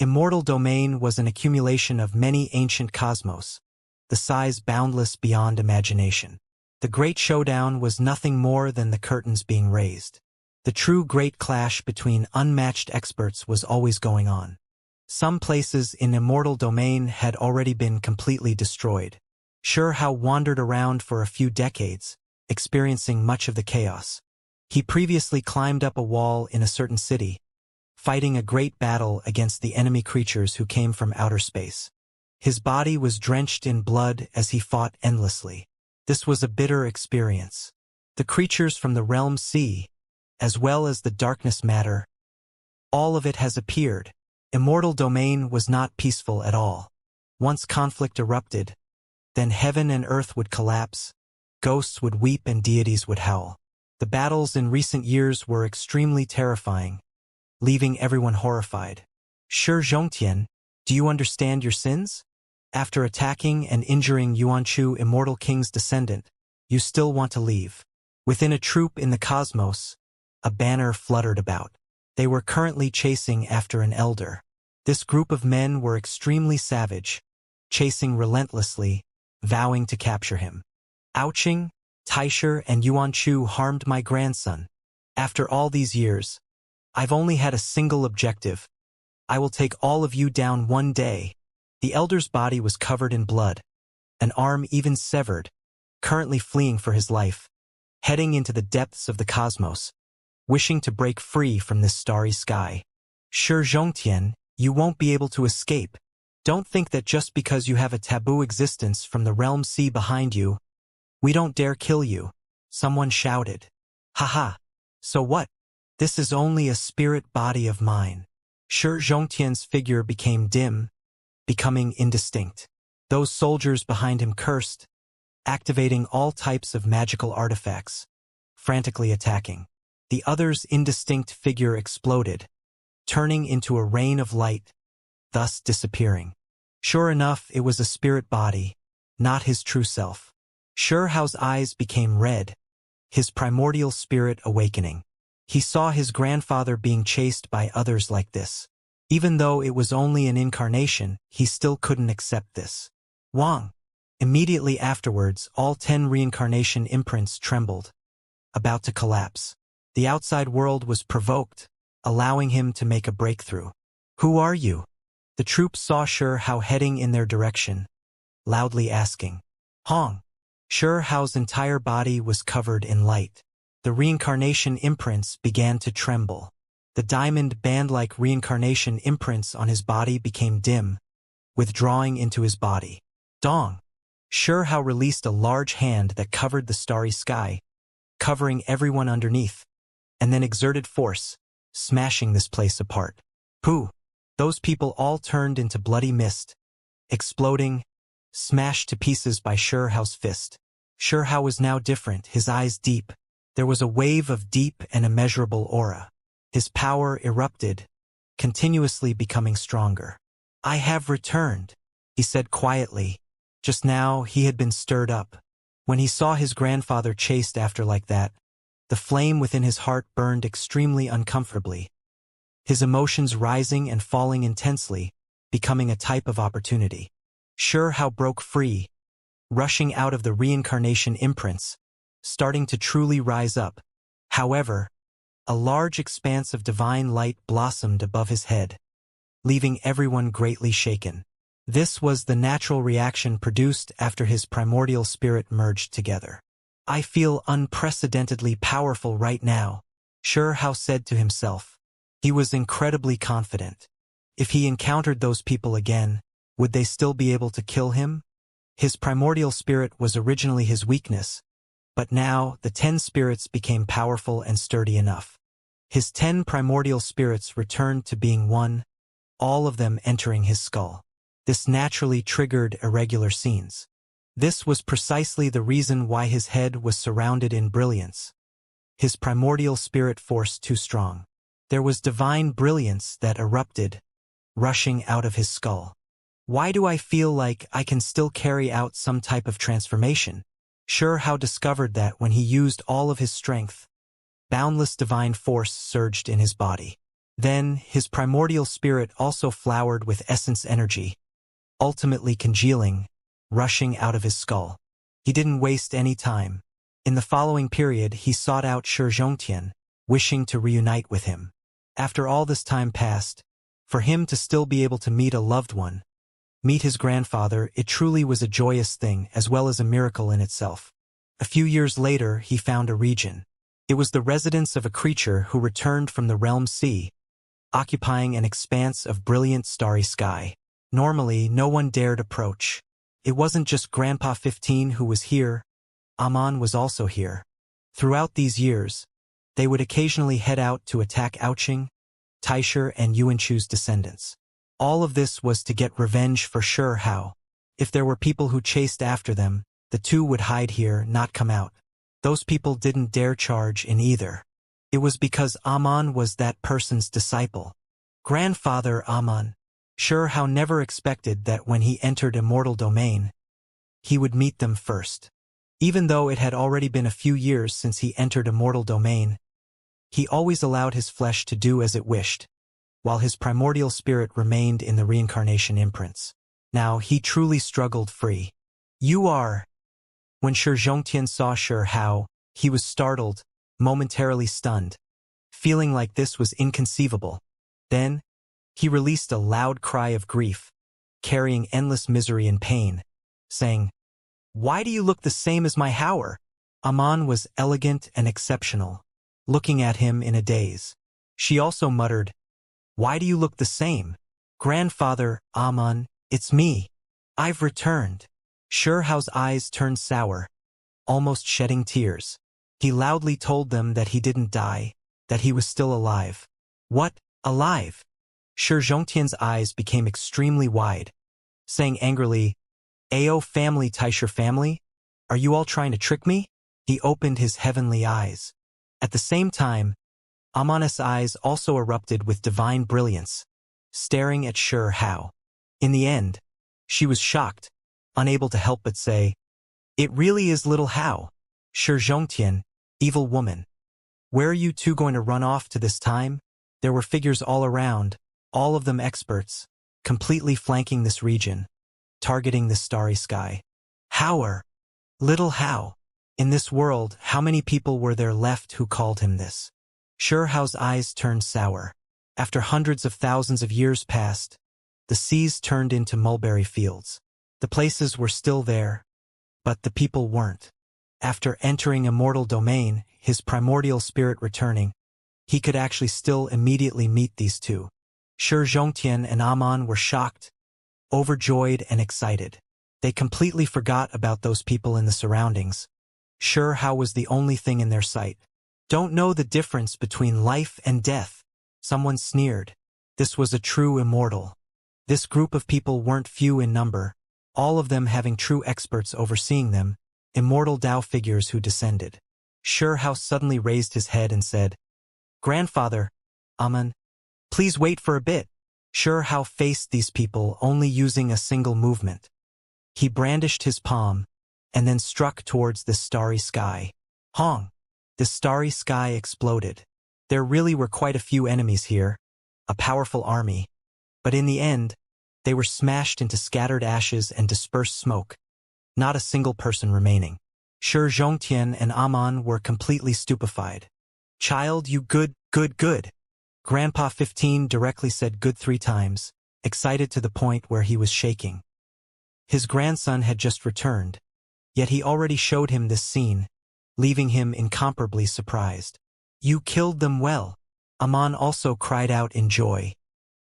Immortal domain was an accumulation of many ancient cosmos, the size boundless beyond imagination. The great showdown was nothing more than the curtains being raised. The true great clash between unmatched experts was always going on. Some places in immortal domain had already been completely destroyed. Xiao wandered around for a few decades, experiencing much of the chaos. He previously climbed up a wall in a certain city, fighting a great battle against the enemy creatures who came from outer space. His body was drenched in blood as he fought endlessly. This was a bitter experience. The creatures from the realm sea, as well as the darkness matter, all of it has appeared. Immortal domain was not peaceful at all. Once conflict erupted, then heaven and earth would collapse, ghosts would weep and deities would howl. The battles in recent years were extremely terrifying, leaving everyone horrified. Xianxia, do you understand your sins? After attacking and injuring Yuanchu, immortal king's descendant, You still want to leave. Within a troop in the cosmos, a banner fluttered about. They were currently chasing after an elder. This group of men were extremely savage, chasing relentlessly, vowing to capture him. Ouching, Taisher and Yuan Chu harmed my grandson. After all these years, I've only had a single objective. I will take all of you down one day. The elder's body was covered in blood, an arm even severed, currently fleeing for his life, heading into the depths of the cosmos, wishing to break free from this starry sky. Shi Zhongtian, you won't be able to escape. Don't think that just because you have a taboo existence from the realm sea behind you, we don't dare kill you. Someone shouted. Haha. So what? This is only a spirit body of mine. Shi Zhongtian's figure became dim, becoming indistinct. Those soldiers behind him cursed, activating all types of magical artifacts, frantically attacking. The other's indistinct figure exploded, turning into a rain of light, thus disappearing. Sure enough, it was a spirit body, not his true self. Shao's eyes became red, his primordial spirit awakening. He saw his grandfather being chased by others like this. Even though it was only an incarnation, he still couldn't accept this. Wang. Immediately afterwards, all 10 reincarnation imprints trembled, about to collapse. The outside world was provoked, allowing him to make a breakthrough. Who are you? The troops saw Shao heading in their direction, loudly asking. Hong. Shao's entire body was covered in light. The reincarnation imprints began to tremble. The diamond band-like reincarnation imprints on his body became dim, withdrawing into his body. Dong. Shao released a large hand that covered the starry sky, covering everyone underneath, and then exerted force, smashing this place apart. Pooh! Those people all turned into bloody mist, exploding, smashed to pieces by Shao's fist. Shao was now different, his eyes deep. There was a wave of deep and immeasurable aura. His power erupted, continuously becoming stronger. I have returned, he said quietly. Just now, he had been stirred up. When he saw his grandfather chased after like that, the flame within his heart burned extremely uncomfortably. His emotions rising and falling intensely, becoming a type of opportunity. Shao broke free, rushing out of the reincarnation imprints, starting to truly rise up. However, a large expanse of divine light blossomed above his head, leaving everyone greatly shaken. This was the natural reaction produced after his primordial spirit merged together. I feel unprecedentedly powerful right now, Shao said to himself. He was incredibly confident. If he encountered those people again, would they still be able to kill him? His primordial spirit was originally his weakness, but now the 10 spirits became powerful and sturdy enough. His 10 primordial spirits returned to being one, all of them entering his skull. This naturally triggered irregular scenes. This was precisely the reason why his head was surrounded in brilliance. His primordial spirit force too strong. There was divine brilliance that erupted, rushing out of his skull. Why do I feel like I can still carry out some type of transformation? Shao discovered that when he used all of his strength, boundless divine force surged in his body. Then, his primordial spirit also flowered with essence energy, ultimately congealing, rushing out of his skull. He didn't waste any time. In the following period, he sought out Shi Zhongtian, wishing to reunite with him. After all this time passed, for him to still be able to meet a loved one, meet his grandfather, it truly was a joyous thing as well as a miracle in itself. A few years later, he found a region. It was the residence of a creature who returned from the realm sea, occupying an expanse of brilliant starry sky. Normally, no one dared approach. It wasn't just Grandpa 15 who was here, Amon was also here. Throughout these years, they would occasionally head out to attack Ouching, Taisher and Yuanchu's descendants. All of this was to get revenge for Shao. If there were people who chased after them, the two would hide here, not come out. Those people didn't dare charge in either. It was because Amon was that person's disciple. Grandfather Amon. Shao never expected that when he entered Immortal domain, he would meet them first. Even though it had already been a few years since he entered immortal domain, he always allowed his flesh to do as it wished, while his primordial spirit remained in the reincarnation imprints. Now he truly struggled free. You are. When Shi Zhongtian saw Shi Hao, he was startled, momentarily stunned, feeling like this was inconceivable. Then, he released a loud cry of grief, carrying endless misery and pain, saying, "Why do you look the same as my Hauer?" Aman was elegant and exceptional, looking at him in a daze. She also muttered, "Why do you look the same?" "Grandfather, Aman, it's me. I've returned." Shi Hao's eyes turned sour, almost shedding tears. He loudly told them that he didn't die, that he was still alive. "What? Alive?" Shi Zhongtian's eyes became extremely wide, saying angrily, "Ao family Taisher family? Are you all trying to trick me?" He opened his heavenly eyes. At the same time, Aman's eyes also erupted with divine brilliance, staring at Shi Hao. In the end, she was shocked, unable to help but say, "It really is little Hao. Shi Zhongtian, evil woman. Where are you two going to run off to this time?" There were figures all around, all of them experts, completely flanking this region, targeting the starry sky. Hauer, little Hao. In this world, how many people were there left who called him this? Shi Hao's eyes turned sour. After hundreds of thousands of years passed, the seas turned into mulberry fields. The places were still there, but the people weren't. After entering immortal domain, his primordial spirit returning, he could actually still immediately meet these two. Shi Zhongtian and Aman were shocked, overjoyed and excited. They completely forgot about those people in the surroundings. Shi Hao was the only thing in their sight. "Don't know the difference between life and death," someone sneered. This was a true immortal. This group of people weren't few in number, all of them having true experts overseeing them, immortal Tao figures who descended. Shi Hao suddenly raised his head and said, "Grandfather, Aman, please wait for a bit." Shi Hao faced these people only using a single movement. He brandished his palm, and then struck towards the starry sky. Hong! The starry sky exploded. There really were quite a few enemies here, a powerful army. But in the end, they were smashed into scattered ashes and dispersed smoke. Not a single person remaining. Shi Zhongtian and Aman were completely stupefied. "Child, you good. Grandpa 15 directly said good 3 times, excited to the point where he was shaking. His grandson had just returned, yet he already showed him this scene, leaving him incomparably surprised. "You killed them well." Aman also cried out in joy.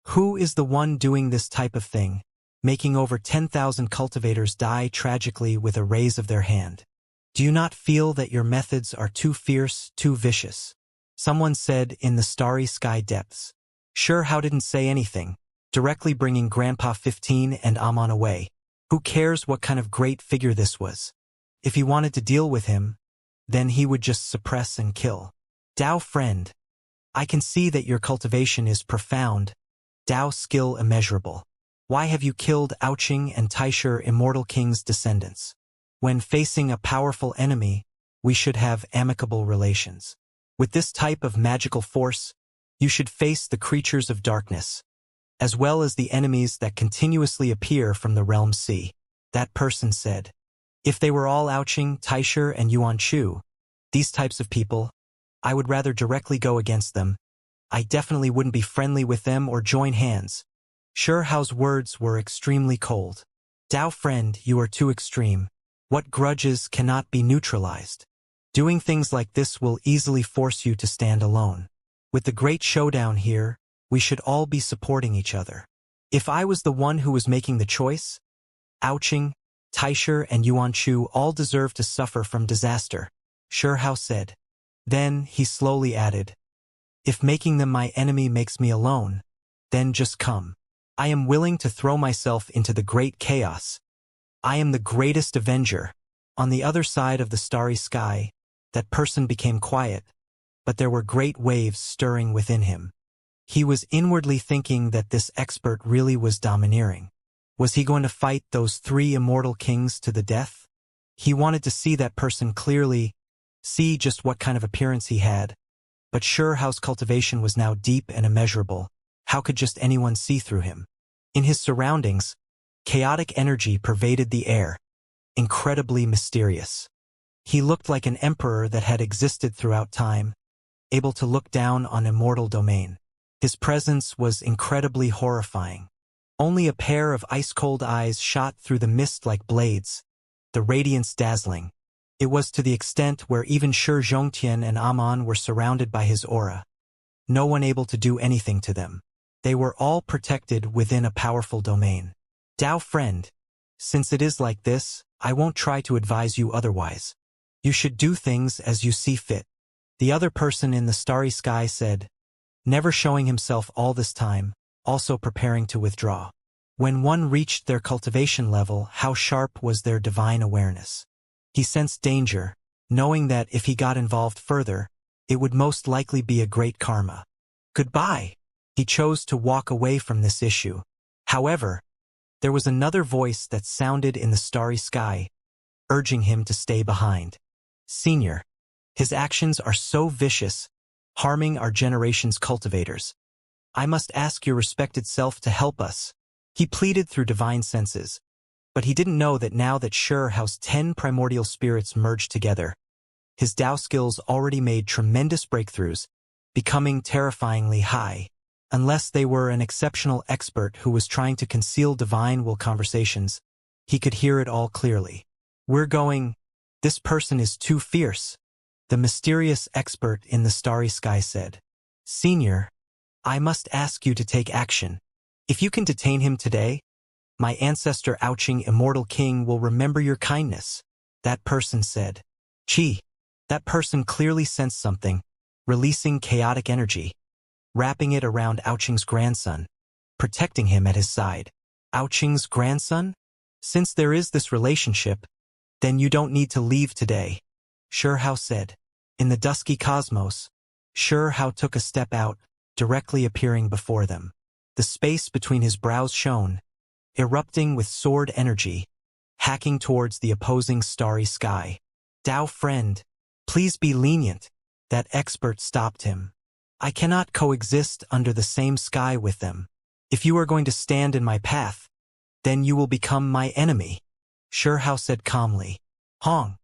"Who is the one doing this type of thing, making over 10,000 cultivators die tragically with a raise of their hand? Do you not feel that your methods are too fierce, too vicious?" Someone said in the starry sky depths. Shi Hao didn't say anything, directly bringing Grandpa 15 and Aman away. Who cares what kind of great figure this was? If he wanted to deal with him, then he would just suppress and kill. "Tao friend, I can see that your cultivation is profound, Tao skill immeasurable. Why have you killed Ouching and Taisher immortal king's descendants? When facing a powerful enemy, we should have amicable relations. With this type of magical force, you should face the creatures of darkness, as well as the enemies that continuously appear from the realm sea." That person said. "If they were all Ouching, Taisher, and Yuan Chu, these types of people, I would rather directly go against them. I definitely wouldn't be friendly with them or join hands." Shi Hao's words were extremely cold. "Tao friend, you are too extreme. What grudges cannot be neutralized? Doing things like this will easily force you to stand alone. With the great showdown here, we should all be supporting each other. If I was the one who was making the choice, Ouching, Taisher, and Yuan Chu all deserve to suffer from disaster," Shi Hao said. Then he slowly added, "If making them my enemy makes me alone, then just come. I am willing to throw myself into the great chaos. I am the greatest avenger." On the other side of the starry sky, that person became quiet, but there were great waves stirring within him. He was inwardly thinking that this expert really was domineering. Was he going to fight those 3 immortal kings to the death? He wanted to see that person clearly, see just what kind of appearance he had. But Hao's cultivation was now deep and immeasurable. How could just anyone see through him? In his surroundings, chaotic energy pervaded the air, incredibly mysterious. He looked like an emperor that had existed throughout time, able to look down on immortal domain. His presence was incredibly horrifying. Only a pair of ice-cold eyes shot through the mist like blades, the radiance dazzling. It was to the extent where even Shi Zhongtian and Amon were surrounded by his aura. No one able to do anything to them. They were all protected within a powerful domain. Dao friend, since it is like this, I won't try to advise you otherwise. You should do things as you see fit. The other person in the starry sky said, never showing himself all this time, also preparing to withdraw. When one reached their cultivation level, how sharp was their divine awareness. He sensed danger, knowing that if he got involved further, it would most likely be a great karma. Goodbye. He chose to walk away from this issue. However, there was another voice that sounded in the starry sky, urging him to stay behind. Senior, his actions are so vicious, harming our generation's cultivators. I must ask your respected self to help us. He pleaded through divine senses. But he didn't know that now that Hao's 10 primordial spirits merged together, his Dao skills already made tremendous breakthroughs, becoming terrifyingly high. Unless they were an exceptional expert who was trying to conceal divine will conversations, he could hear it all clearly. We're going, this person is too fierce, the mysterious expert in the starry sky said. Senior, I must ask you to take action. If you can detain him today, my ancestor Ouching Immortal King will remember your kindness, that person said. Chi, that person clearly sensed something, releasing chaotic energy, wrapping it around Ouching's grandson, protecting him at his side. Ouching's grandson? Since there is this relationship, then you don't need to leave today, Hao said. In the dusky cosmos, Hao took a step out, directly appearing before them. The space between his brows shone, erupting with sword energy, hacking towards the opposing starry sky. Dao friend, please be lenient, that expert stopped him. I cannot coexist under the same sky with them. If you are going to stand in my path, then you will become my enemy, Hao said calmly. Hong.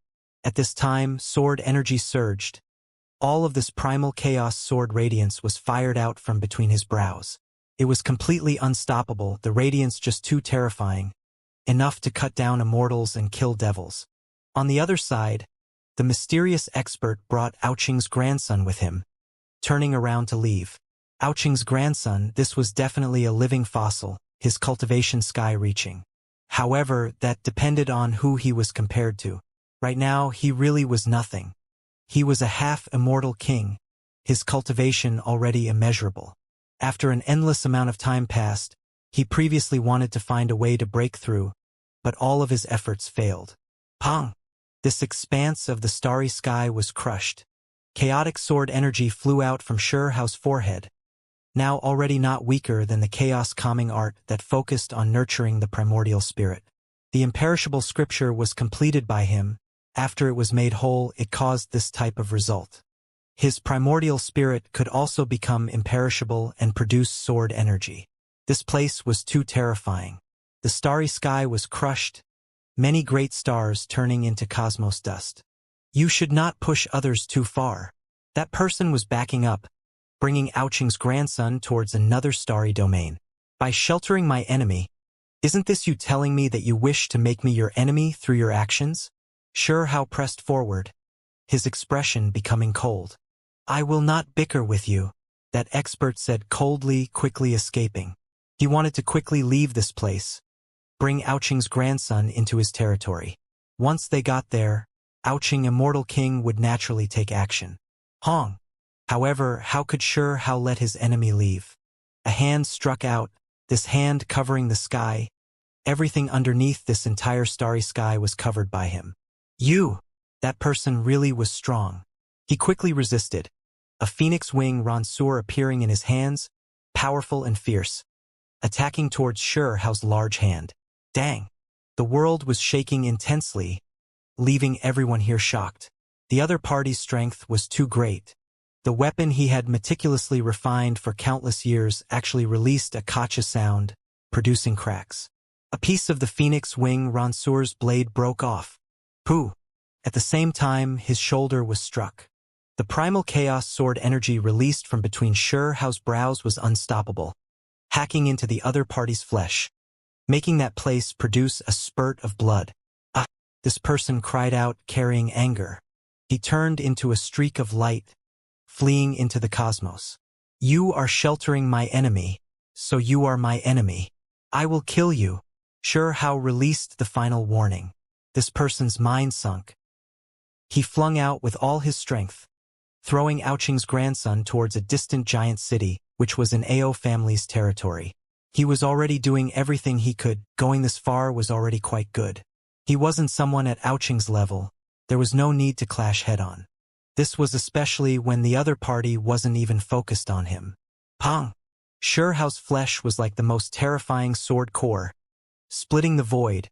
At this time, sword energy surged. All of this primal chaos sword radiance was fired out from between his brows. It was completely unstoppable, the radiance just too terrifying, enough to cut down immortals and kill devils. On the other side, the mysterious expert brought Ouching's grandson with him, turning around to leave. Ouching's grandson, this was definitely a living fossil, his cultivation sky-reaching. However, that depended on who he was compared to. Right now, he really was nothing. He was a half-immortal king, his cultivation already immeasurable. After an endless amount of time passed, he previously wanted to find a way to break through, but all of his efforts failed. Pong! This expanse of the starry sky was crushed. Chaotic sword energy flew out from Hao's forehead, now already not weaker than the chaos calming art that focused on nurturing the primordial spirit. The imperishable scripture was completed by him. After it was made whole, it caused this type of result. His primordial spirit could also become imperishable and produce sword energy. This place was too terrifying. The starry sky was crushed, many great stars turning into cosmos dust. You should not push others too far. That person was backing up, bringing Ouching's grandson towards another starry domain. By sheltering my enemy, isn't this you telling me that you wish to make me your enemy through your actions? Hao pressed forward, his expression becoming cold. I will not bicker with you, that expert said coldly, quickly escaping. He wanted to quickly leave this place, bring Ouching's grandson into his territory. Once they got there, Ouching Immortal King would naturally take action. Hong. However, how could Hao let his enemy leave? A hand struck out, this hand covering the sky. Everything underneath this entire starry sky was covered by him. You! That person really was strong. He quickly resisted, a phoenix wing Ransur appearing in his hands, powerful and fierce, attacking towards Hao's large hand. Dang! The world was shaking intensely. leaving everyone here shocked. The other party's strength was too great. The weapon he had meticulously refined for countless years actually released a kacha sound, producing cracks. A piece of the phoenix wing Ronsur's blade broke off. Pooh! At the same time, his shoulder was struck. The primal chaos sword energy released from between Hao's brows was unstoppable, hacking into the other party's flesh, making that place produce a spurt of blood. Ah! This person cried out, carrying anger. He turned into a streak of light, fleeing into the cosmos. You are sheltering my enemy, so you are my enemy. I will kill you. Hao released the final warning. This person's mind sunk. He flung out with all his strength, throwing Aoqing's grandson towards a distant giant city, which was in Ao family's territory. He was already doing everything he could. Going this far was already quite good. He wasn't someone at Aoqing's level. There was no need to clash head-on. This was especially when the other party wasn't even focused on him. Pong! Hao's flesh was like the most terrifying sword core, splitting the void,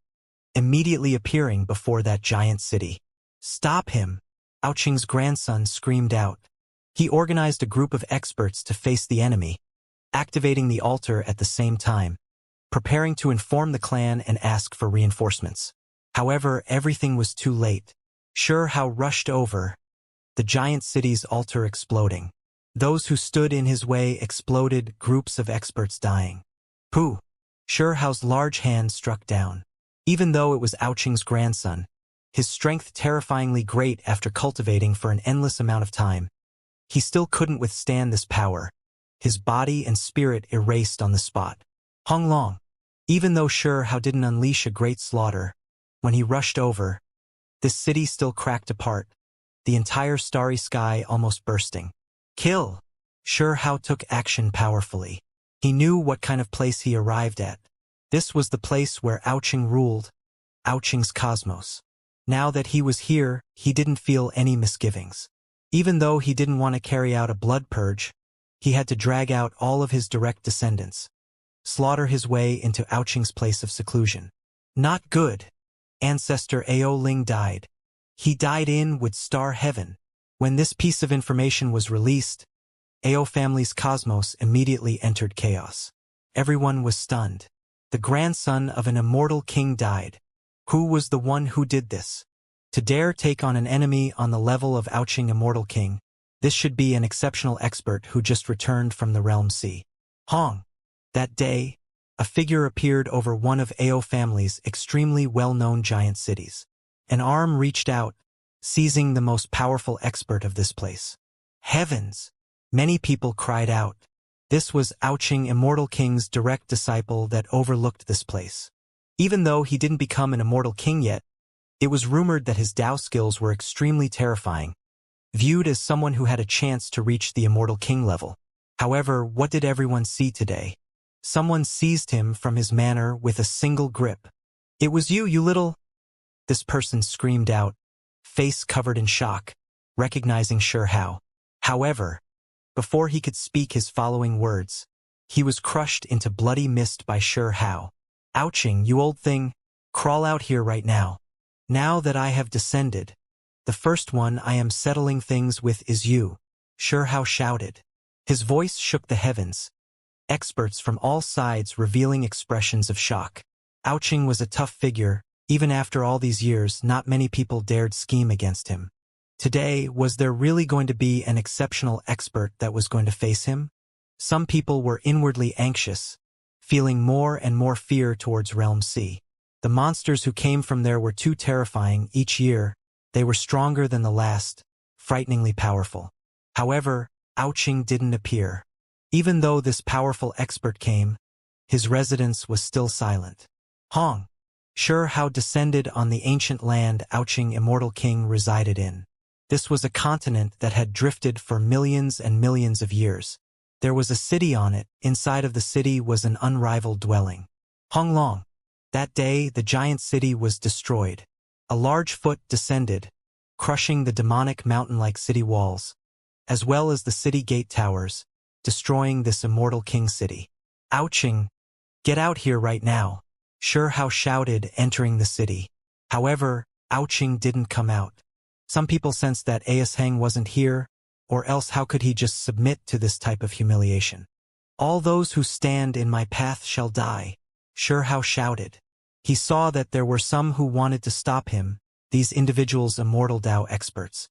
immediately appearing before that giant city. Stop him! Aoqing's grandson screamed out. He organized a group of experts to face the enemy, activating the altar at the same time, preparing to inform the clan and ask for reinforcements. However, everything was too late. Hao rushed over, the giant city's altar exploding. Those who stood in his way exploded, groups of experts dying. Pooh! Hao's large hand struck down. Even though it was Aoqing's grandson, his strength terrifyingly great after cultivating for an endless amount of time, he still couldn't withstand this power. His body and spirit erased on the spot. Honglong! Even though Hao didn't unleash a great slaughter, when he rushed over, this city still cracked apart, the entire starry sky almost bursting. Kill! Hao took action powerfully. He knew what kind of place he arrived at. This was the place where Aoqing ruled, Aoqing's cosmos. Now that he was here, he didn't feel any misgivings. Even though he didn't want to carry out a blood purge, he had to drag out all of his direct descendants, slaughter his way into Aoqing's place of seclusion. Not good. Ancestor Ao Ling died. He died in with star heaven. When this piece of information was released, Ao family's cosmos immediately entered chaos. Everyone was stunned. The grandson of an immortal king died. Who was the one who did this? To dare take on an enemy on the level of Aoqing Immortal King, this should be an exceptional expert who just returned from the Realm Sea. Hong! That day, a figure appeared over one of Ao family's extremely well-known giant cities. An arm reached out, seizing the most powerful expert of this place. Heavens! Many people cried out. This was Aoqing Immortal King's direct disciple that overlooked this place. Even though he didn't become an Immortal King yet, it was rumored that his Dao skills were extremely terrifying, viewed as someone who had a chance to reach the Immortal King level. However, what did everyone see today? Someone seized him from his manor with a single grip. It was you, you little... This person screamed out, face covered in shock, recognizing Hao. However, before he could speak his following words, he was crushed into bloody mist by Hao. Aoqing, you old thing, crawl out here right now. Now that I have descended, the first one I am settling things with is you, Hao shouted. His voice shook the heavens, experts from all sides revealing expressions of shock. Aoqing was a tough figure. Even after all these years, not many people dared scheme against him. Today, was there really going to be an exceptional expert that was going to face him? Some people were inwardly anxious, feeling more and more fear towards Realm C. The monsters who came from there were too terrifying. Each year, they were stronger than the last, frighteningly powerful. However, Aoqing didn't appear. Even though this powerful expert came, his residence was still silent. Hong! Hao descended on the ancient land Aoqing Immortal King resided in. This was a continent that had drifted for millions and millions of years. There was a city on it. Inside of the city was an unrivaled dwelling. Honglong! That day, the giant city was destroyed. A large foot descended, crushing the demonic mountain-like city walls, as well as the city gate towers, destroying this Immortal King city. Aoqing! Get out here right now! Hao shouted, entering the city. However, Ouching didn't come out. Some people sensed that Aisheng wasn't here, or else how could he just submit to this type of humiliation? All those who stand in my path shall die, Shihao shouted. He saw that there were some who wanted to stop him, these individuals immortal Dao experts.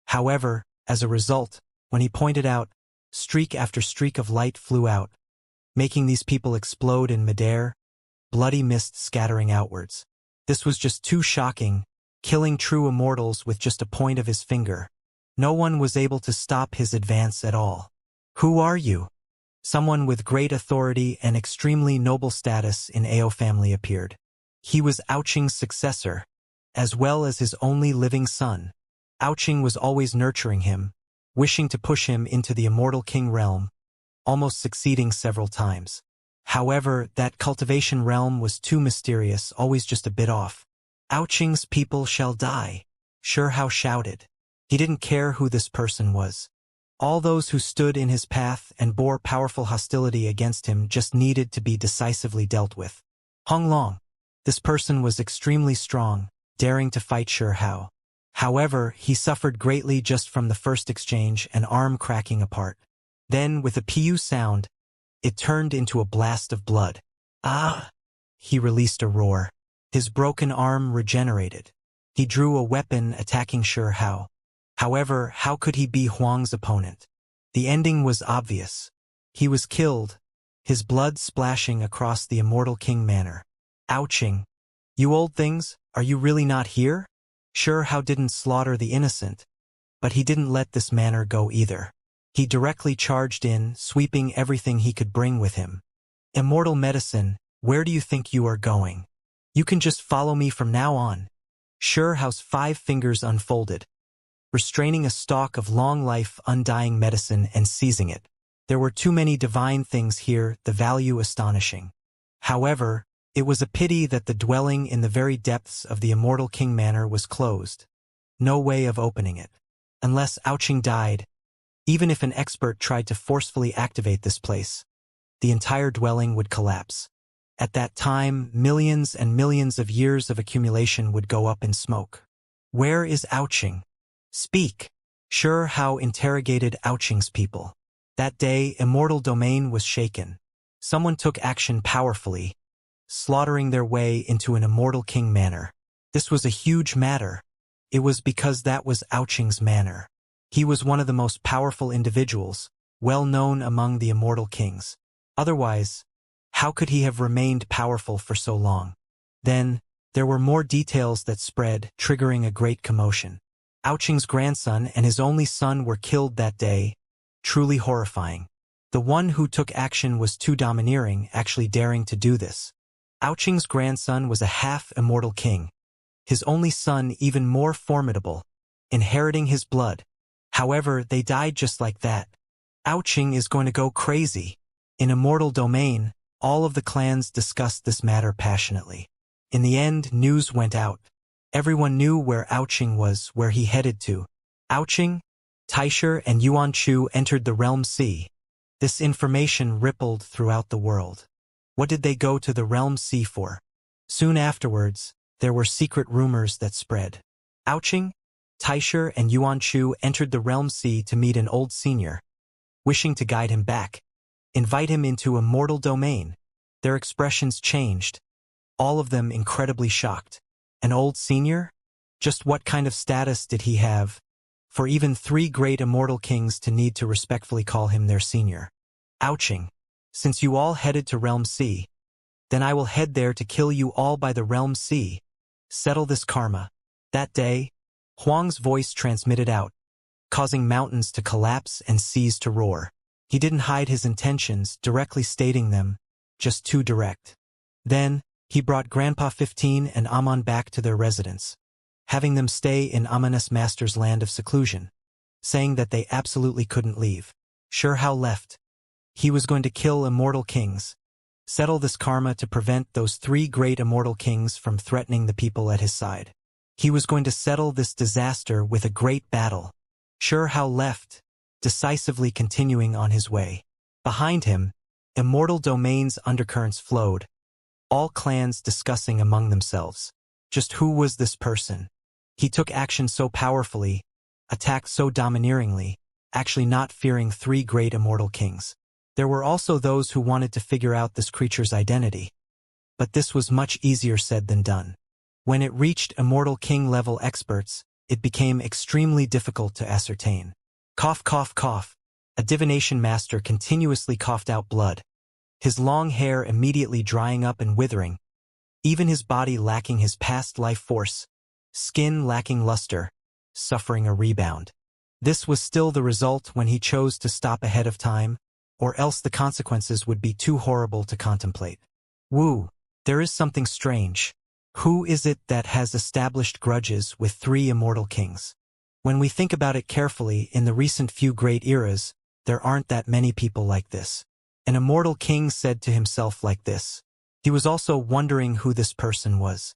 However, as a result, when he pointed out, streak after streak of light flew out, making these people explode in midair, bloody mist scattering outwards. This was just too shocking, killing true immortals with just a point of his finger. No one was able to stop his advance at all. Who are you? Someone with great authority and extremely noble status in Ao family appeared. He was Ouching's successor, as well as his only living son. Ouching was always nurturing him, wishing to push him into the immortal king realm, almost succeeding several times. However, that cultivation realm was too mysterious, always just a bit off. Ouching's people shall die, Shihao shouted. He didn't care who this person was. All those who stood in his path and bore powerful hostility against him just needed to be decisively dealt with. Hong Long. This person was extremely strong, daring to fight Shihao. However, he suffered greatly just from the first exchange, an arm cracking apart. Then, with a pu sound, it turned into a blast of blood. Ah! He released a roar. His broken arm regenerated. He drew a weapon attacking Shihao. However, how could he be Huang's opponent? The ending was obvious. He was killed, his blood splashing across the immortal king manor. Ouching! You old things, are you really not here? Shihao didn't slaughter the innocent, but he didn't let this manor go either. He directly charged in, sweeping everything he could bring with him. Immortal medicine, where do you think you are going? You can just follow me from now on. Shihao's 5 fingers unfolded, restraining a stalk of long-life, undying medicine and seizing it. There were too many divine things here, the value astonishing. However, it was a pity that the dwelling in the very depths of the immortal king manor was closed. No way of opening it. Unless Ouching died, even if an expert tried to forcefully activate this place, the entire dwelling would collapse. At that time, millions and millions of years of accumulation would go up in smoke. Where is Ouching? Speak! Shihao interrogated Ouching's people. That day, immortal domain was shaken. Someone took action powerfully, slaughtering their way into an immortal king manor. This was a huge matter. It was because that was Ouching's manor. He was one of the most powerful individuals, well known among the immortal kings. Otherwise, how could he have remained powerful for so long? Then, there were more details that spread, triggering a great commotion. Ouching's grandson and his only son were killed that day, truly horrifying. The one who took action was too domineering, actually daring to do this. Ouching's grandson was a half-immortal king. His only son even more formidable, inheriting his blood. However, they died just like that. Ouching is going to go crazy. In immortal domain, all of the clans discussed this matter passionately. In the end, news went out. Everyone knew where Ouching was, where he headed to. Ouching, Taisher, and Yuan Chu entered the Realm Sea. This information rippled throughout the world. What did they go to the Realm Sea for? Soon afterwards, there were secret rumors that spread. Ouching, Taisher, and Yuan Chu entered the Realm Sea to meet an old senior, wishing to guide him back, invite him into immortal domain. Their expressions changed, all of them incredibly shocked. An old senior? Just what kind of status did he have for even 3 great immortal kings to need to respectfully call him their senior? Ouching, since you all headed to Realm Sea, then I will head there to kill you all by the Realm Sea. Settle this karma. That day, Huang's voice transmitted out, causing mountains to collapse and seas to roar. He didn't hide his intentions, directly stating them, just too direct. Then, he brought Grandpa 15 and Amon back to their residence, having them stay in Amon's master's land of seclusion, saying that they absolutely couldn't leave. Shihao left. He was going to kill immortal kings, settle this karma to prevent those 3 great immortal kings from threatening the people at his side. He was going to settle this disaster with a great battle. Shihao left, decisively continuing on his way. Behind him, immortal domain's undercurrents flowed, all clans discussing among themselves. Just who was this person? He took action so powerfully, attacked so domineeringly, actually not fearing three great immortal kings. There were also those who wanted to figure out this creature's identity. But this was much easier said than done. When it reached immortal king-level experts, it became extremely difficult to ascertain. Cough, cough, cough. A divination master continuously coughed out blood, his long hair immediately drying up and withering, even his body lacking his past life force, skin lacking luster, suffering a rebound. This was still the result when he chose to stop ahead of time, or else the consequences would be too horrible to contemplate. Woo, there is something strange. Who is it that has established grudges with three immortal kings? When we think about it carefully, in the recent few great eras, there aren't that many people like this. An immortal king said to himself like this. He was also wondering who this person was.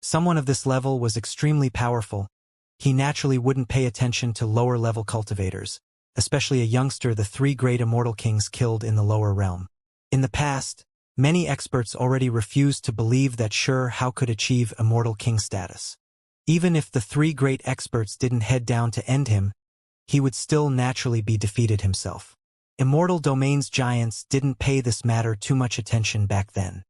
Someone of this level was extremely powerful. He naturally wouldn't pay attention to lower-level cultivators, especially a youngster the three great immortal kings killed in the lower realm. In the past, many experts already refused to believe that how could achieve immortal king status. Even if the three great experts didn't head down to end him, he would still naturally be defeated himself. Immortal domains giants didn't pay this matter too much attention back then.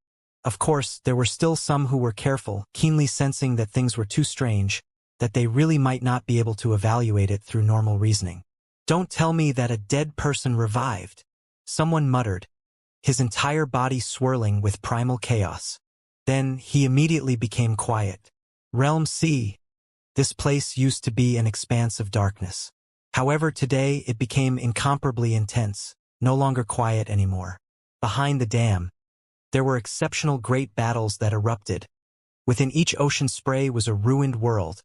Of course, there were still some who were careful, keenly sensing that things were too strange, that they really might not be able to evaluate it through normal reasoning. Don't tell me that a dead person revived, someone muttered, his entire body swirling with primal chaos. Then he immediately became quiet. Realm C. This place used to be an expanse of darkness. However, today it became incomparably intense, no longer quiet anymore. Behind the dam, there were exceptional great battles that erupted. Within each ocean spray was a ruined world.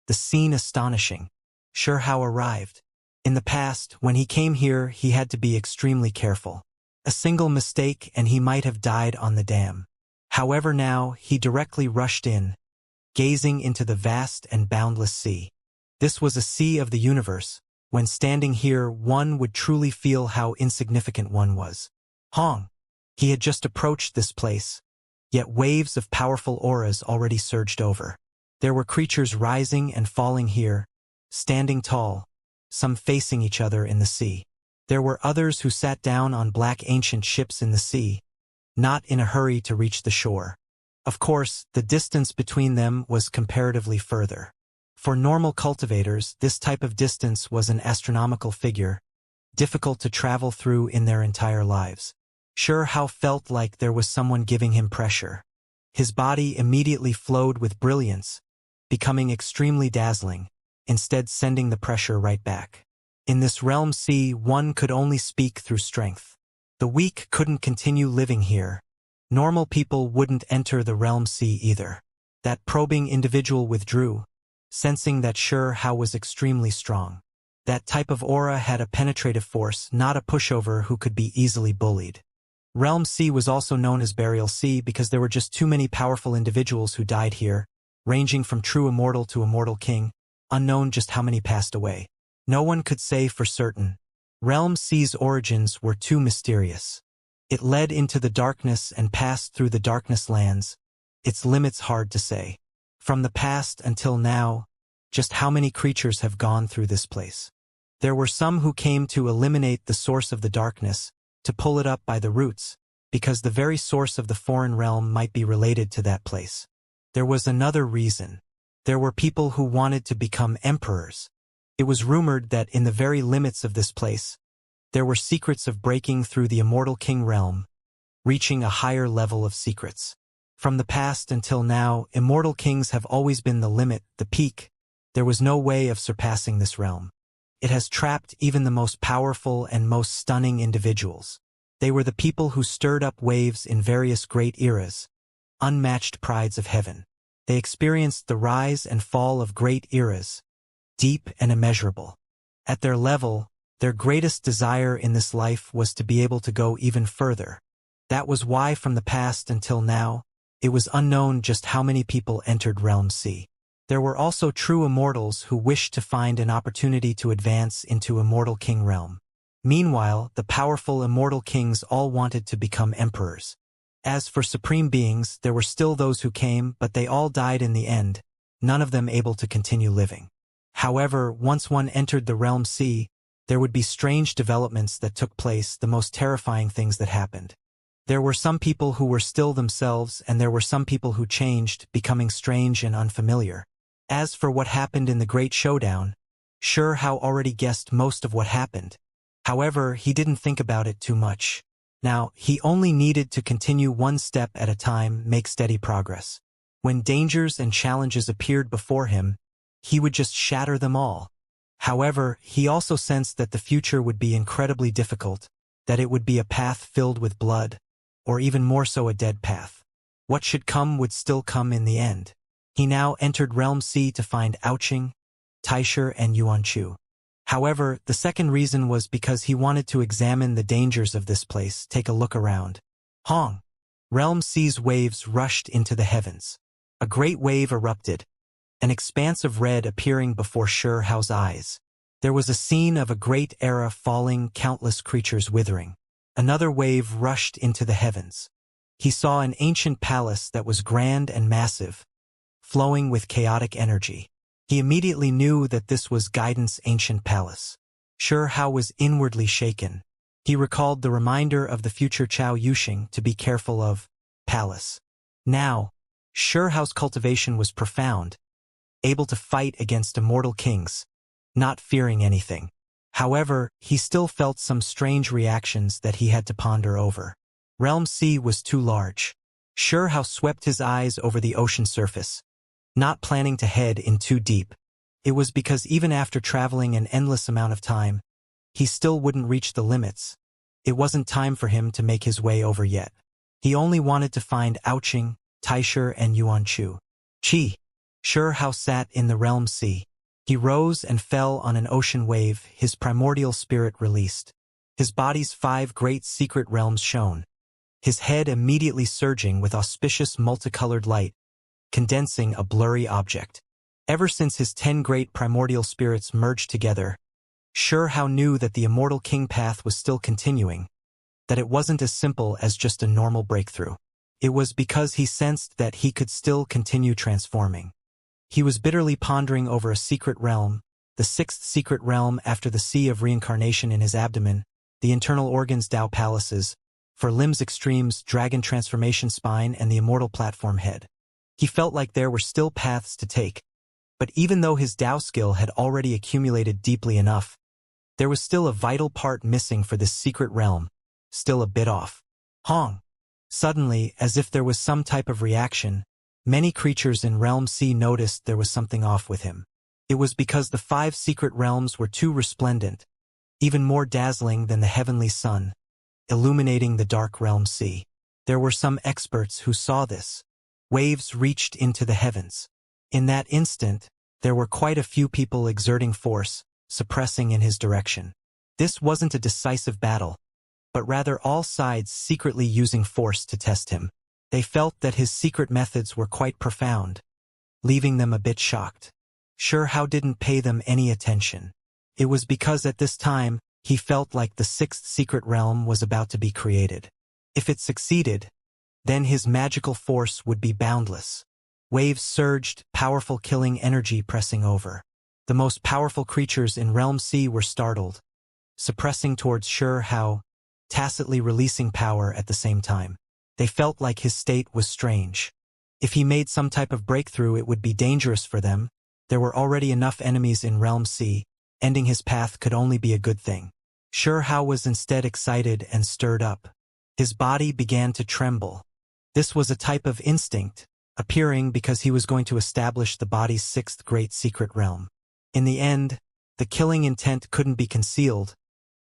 The scene astonishing. How arrived. In the past, when he came here, he had to be extremely careful. A single mistake and he might have died on the dam. However, now he directly rushed in, gazing into the vast and boundless sea. This was a sea of the universe. When standing here, one would truly feel how insignificant one was. Hong. He had just approached this place, yet waves of powerful auras already surged over. There were creatures rising and falling here, standing tall, some facing each other in the sea. There were others who sat down on black ancient ships in the sea, not in a hurry to reach the shore. Of course, the distance between them was comparatively further. For normal cultivators, this type of distance was an astronomical figure, difficult to travel through in their entire lives. How felt like there was someone giving him pressure. His body immediately flowed with brilliance, becoming extremely dazzling, instead sending the pressure right back. In this realm C, one could only speak through strength. The weak couldn't continue living here. Normal people wouldn't enter the realm C either. That probing individual withdrew, sensing that how was extremely strong. That type of aura had a penetrative force, not a pushover who could be easily bullied. Realm C was also known as Burial C because there were just too many powerful individuals who died here, ranging from true immortal to immortal king, unknown just how many passed away. No one could say for certain. Realm C's origins were too mysterious. It led into the darkness and passed through the darkness lands, its limits hard to say. From the past until now, just how many creatures have gone through this place? There were some who came to eliminate the source of the darkness, to pull it up by the roots, because the very source of the foreign realm might be related to that place. There was another reason. There were people who wanted to become emperors. It was rumored that in the very limits of this place, there were secrets of breaking through the immortal king realm, reaching a higher level of secrets. From the past until now, immortal kings have always been the limit, the peak. There was no way of surpassing this realm. It has trapped even the most powerful and most stunning individuals. They were the people who stirred up waves in various great eras, unmatched prides of heaven. They experienced the rise and fall of great eras, deep and immeasurable. At their level, their greatest desire in this life was to be able to go even further. That was why from the past until now, it was unknown just how many people entered Realm C. There were also true immortals who wished to find an opportunity to advance into Immortal King Realm. Meanwhile, the powerful immortal kings all wanted to become emperors. As for supreme beings, there were still those who came, but they all died in the end, none of them able to continue living. However, once one entered the realm C, there would be strange developments that took place, the most terrifying things that happened. There were some people who were still themselves, and there were some people who changed, becoming strange and unfamiliar. As for what happened in the Great Showdown, Xianxia already guessed most of what happened. However, he didn't think about it too much. Now, he only needed to continue one step at a time, make steady progress. When dangers and challenges appeared before him, he would just shatter them all. However, he also sensed that the future would be incredibly difficult, that it would be a path filled with blood, or even more so a dead path. What should come would still come in the end. He now entered Realm C to find Ouching, Taisher, and Yuanchu. However, the second reason was because he wanted to examine the dangers of this place, take a look around. Hong! Realm C's waves rushed into the heavens. A great wave erupted, an expanse of red appearing before Xiao's eyes. There was a scene of a great era falling, countless creatures withering. Another wave rushed into the heavens. He saw an ancient palace that was grand and massive, flowing with chaotic energy. He immediately knew that this was Guidance Ancient Palace. Xiao was inwardly shaken. He recalled the reminder of the future Chao Yuxing to be careful of palace. Now, Xiao's cultivation was profound, able to fight against immortal kings, not fearing anything. However, he still felt some strange reactions that he had to ponder over. Realm C was too large. Xiao swept his eyes over the ocean surface, not planning to head in too deep. It was because even after traveling an endless amount of time, he still wouldn't reach the limits. It wasn't time for him to make his way over yet. He only wanted to find Ouching, Taisher, and Yuanchu. Xiao sat in the Realm C. He rose and fell on an ocean wave, his primordial spirit released. His body's 5 great secret realms shone, his head immediately surging with auspicious multicolored light, condensing a blurry object. Ever since his 10 great primordial spirits merged together, Xiao knew that the immortal king path was still continuing, that it wasn't as simple as just a normal breakthrough. It was because he sensed that he could still continue transforming. He was bitterly pondering over a secret realm, the 6th secret realm after the sea of reincarnation in his abdomen, the internal organs Dao palaces, for limbs extremes, dragon transformation spine, and the immortal platform head. He felt like there were still paths to take, but even though his Dao skill had already accumulated deeply enough, there was still a vital part missing for this secret realm, still a bit off. Hong! Suddenly, as if there was some type of reaction, many creatures in Realm C noticed there was something off with him. It was because the 5 secret realms were too resplendent, even more dazzling than the heavenly sun, illuminating the dark Realm C. There were some experts who saw this. Waves reached into the heavens. In that instant, there were quite a few people exerting force, suppressing in his direction. This wasn't a decisive battle, but rather all sides secretly using force to test him. They felt that his secret methods were quite profound, leaving them a bit shocked. Xiao didn't pay them any attention. It was because at this time, he felt like the 6th secret realm was about to be created. If it succeeded, then his magical force would be boundless. Waves surged, powerful killing energy pressing over. The most powerful creatures in Realm C were startled, suppressing towards Xiao, tacitly releasing power at the same time. They felt like his state was strange. If he made some type of breakthrough, it would be dangerous for them. There were already enough enemies in Realm C. Ending his path could only be a good thing. Xiao was instead excited and stirred up. His body began to tremble. This was a type of instinct, appearing because he was going to establish the body's 6th great secret realm. In the end, the killing intent couldn't be concealed,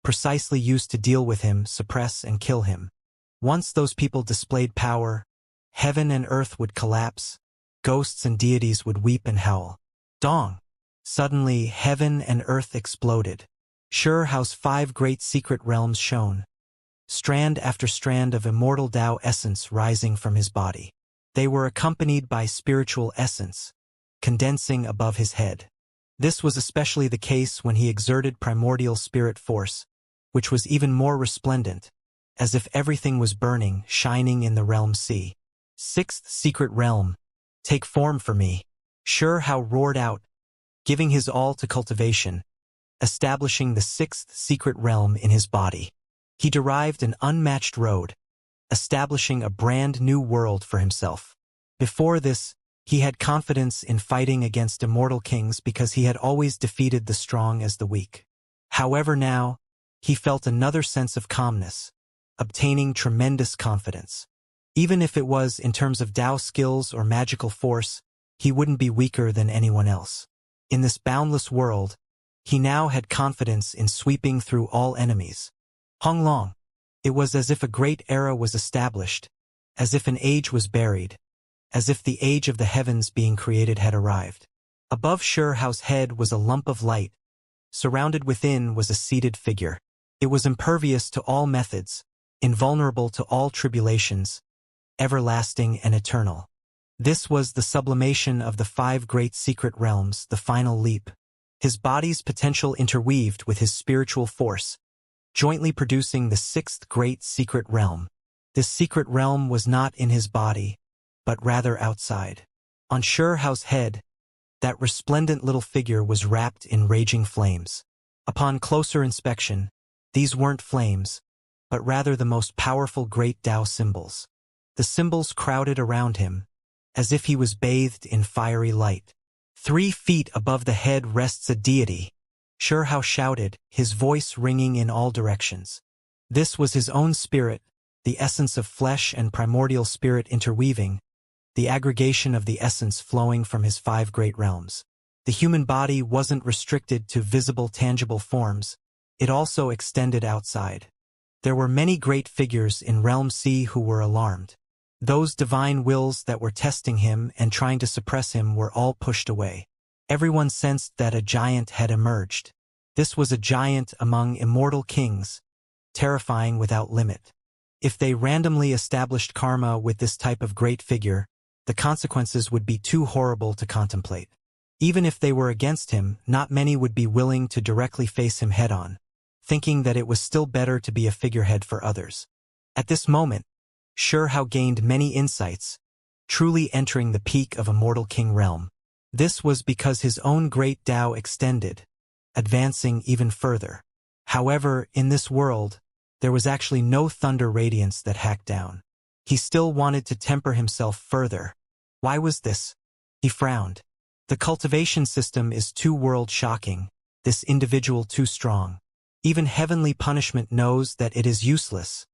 precisely used to deal with him, suppress and kill him. Once those people displayed power, heaven and earth would collapse, ghosts and deities would weep and howl. Dong! Suddenly, heaven and earth exploded. Xiao's 5 great secret realms shone, strand after strand of immortal Dao essence rising from his body. They were accompanied by spiritual essence, condensing above his head. This was especially the case when he exerted primordial spirit force, which was even more resplendent, as if everything was burning, shining in the Realm C. 6th secret realm, take form for me. Hao roared out, giving his all to cultivation, establishing the sixth secret realm in his body. He derived an unmatched road, establishing a brand new world for himself. Before this, he had confidence in fighting against immortal kings because he had always defeated the strong as the weak. However now, he felt another sense of calmness, obtaining tremendous confidence. Even if it was in terms of Tao skills or magical force, he wouldn't be weaker than anyone else. In this boundless world, he now had confidence in sweeping through all enemies. Honglong. It was as if a great era was established, as if an age was buried, as if the age of the heavens being created had arrived. Above Hao's head was a lump of light. Surrounded within was a seated figure. It was impervious to all methods, invulnerable to all tribulations, everlasting and eternal. This was the sublimation of the 5 great secret realms, the final leap. His body's potential interweaved with his spiritual force, jointly producing the 6th great secret realm. This secret realm was not in his body, but rather outside. On Hao's head, that resplendent little figure was wrapped in raging flames. Upon closer inspection, these weren't flames, but rather the most powerful great Tao symbols. The symbols crowded around him, as if he was bathed in fiery light. 3 feet above the head rests a deity. Hao shouted, his voice ringing in all directions. This was his own spirit, the essence of flesh and primordial spirit interweaving, the aggregation of the essence flowing from his 5 great realms. The human body wasn't restricted to visible tangible forms, it also extended outside. There were many great figures in Realm C who were alarmed. Those divine wills that were testing him and trying to suppress him were all pushed away. Everyone sensed that a giant had emerged. This was a giant among immortal kings, terrifying without limit. If they randomly established karma with this type of great figure, the consequences would be too horrible to contemplate. Even if they were against him, not many would be willing to directly face him head-on, thinking that it was still better to be a figurehead for others. At this moment, Hao gained many insights, truly entering the peak of Immortal King realm. This was because his own great Tao extended, advancing even further. However, in this world, there was actually no thunder radiance that hacked down. He still wanted to temper himself further. Why was this? He frowned. The cultivation system is too world-shocking, this individual too strong. Even heavenly punishment knows that it is useless,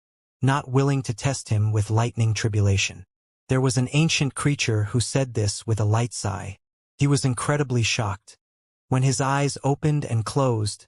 not willing to test him with lightning tribulation. There was an ancient creature who said this with a light sigh. He was incredibly shocked. When his eyes opened and closed,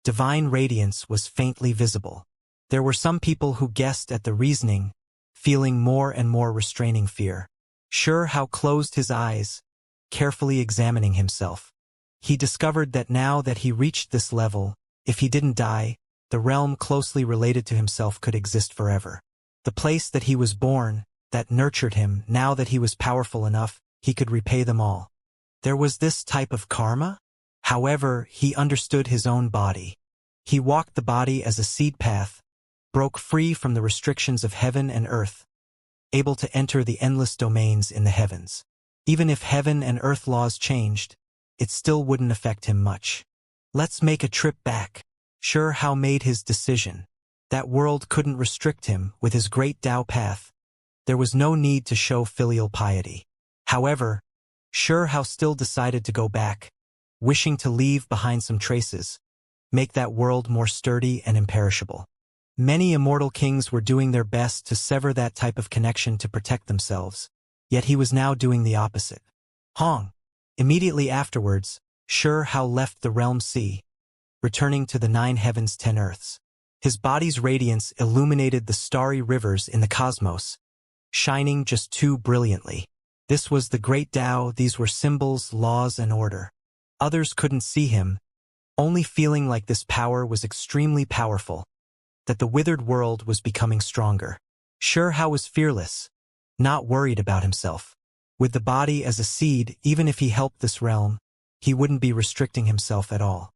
divine radiance was faintly visible. There were some people who guessed at the reasoning, feeling more and more restraining fear. Hao closed his eyes, carefully examining himself. He discovered that now that he reached this level, if he didn't die, the realm closely related to himself could exist forever. The place that he was born, that nurtured him, now that he was powerful enough, he could repay them all. There was this type of karma? However, he understood his own body. He walked the body as a seed path, broke free from the restrictions of heaven and earth, able to enter the endless domains in the heavens. Even if heaven and earth laws changed, it still wouldn't affect him much. Let's make a trip back. Hao made his decision. That world couldn't restrict him with his great Tao path. There was no need to show filial piety. However, Hao still decided to go back, wishing to leave behind some traces, make that world more sturdy and imperishable. Many immortal kings were doing their best to sever that type of connection to protect themselves, yet he was now doing the opposite. Immediately afterwards, Hao left the Realm C, returning to the 9 heavens 10 earths. His body's radiance illuminated the starry rivers in the cosmos, shining just too brilliantly. This was the great Tao, these were symbols, laws, and order. Others couldn't see him, only feeling like this power was extremely powerful, that the withered world was becoming stronger. Hao was fearless, not worried about himself. With the body as a seed, even if he helped this realm, he wouldn't be restricting himself at all.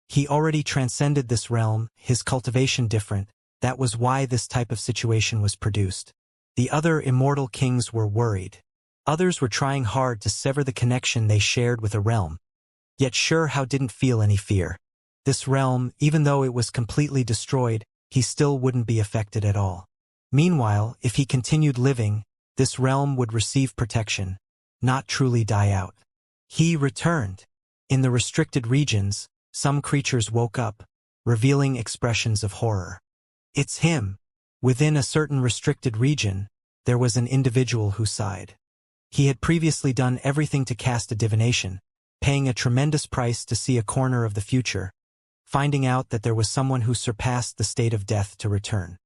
He already transcended this realm, his cultivation different, that was why this type of situation was produced. The other immortal kings were worried. Others were trying hard to sever the connection they shared with a realm. Yet Hao didn't feel any fear. This realm, even though it was completely destroyed, he still wouldn't be affected at all. Meanwhile, if he continued living, this realm would receive protection, not truly die out. He returned. In the restricted regions, some creatures woke up, revealing expressions of horror. It's him. Within a certain restricted region, there was an individual who sighed. He had previously done everything to cast a divination, paying a tremendous price to see a corner of the future, finding out that there was someone who surpassed the state of death to return.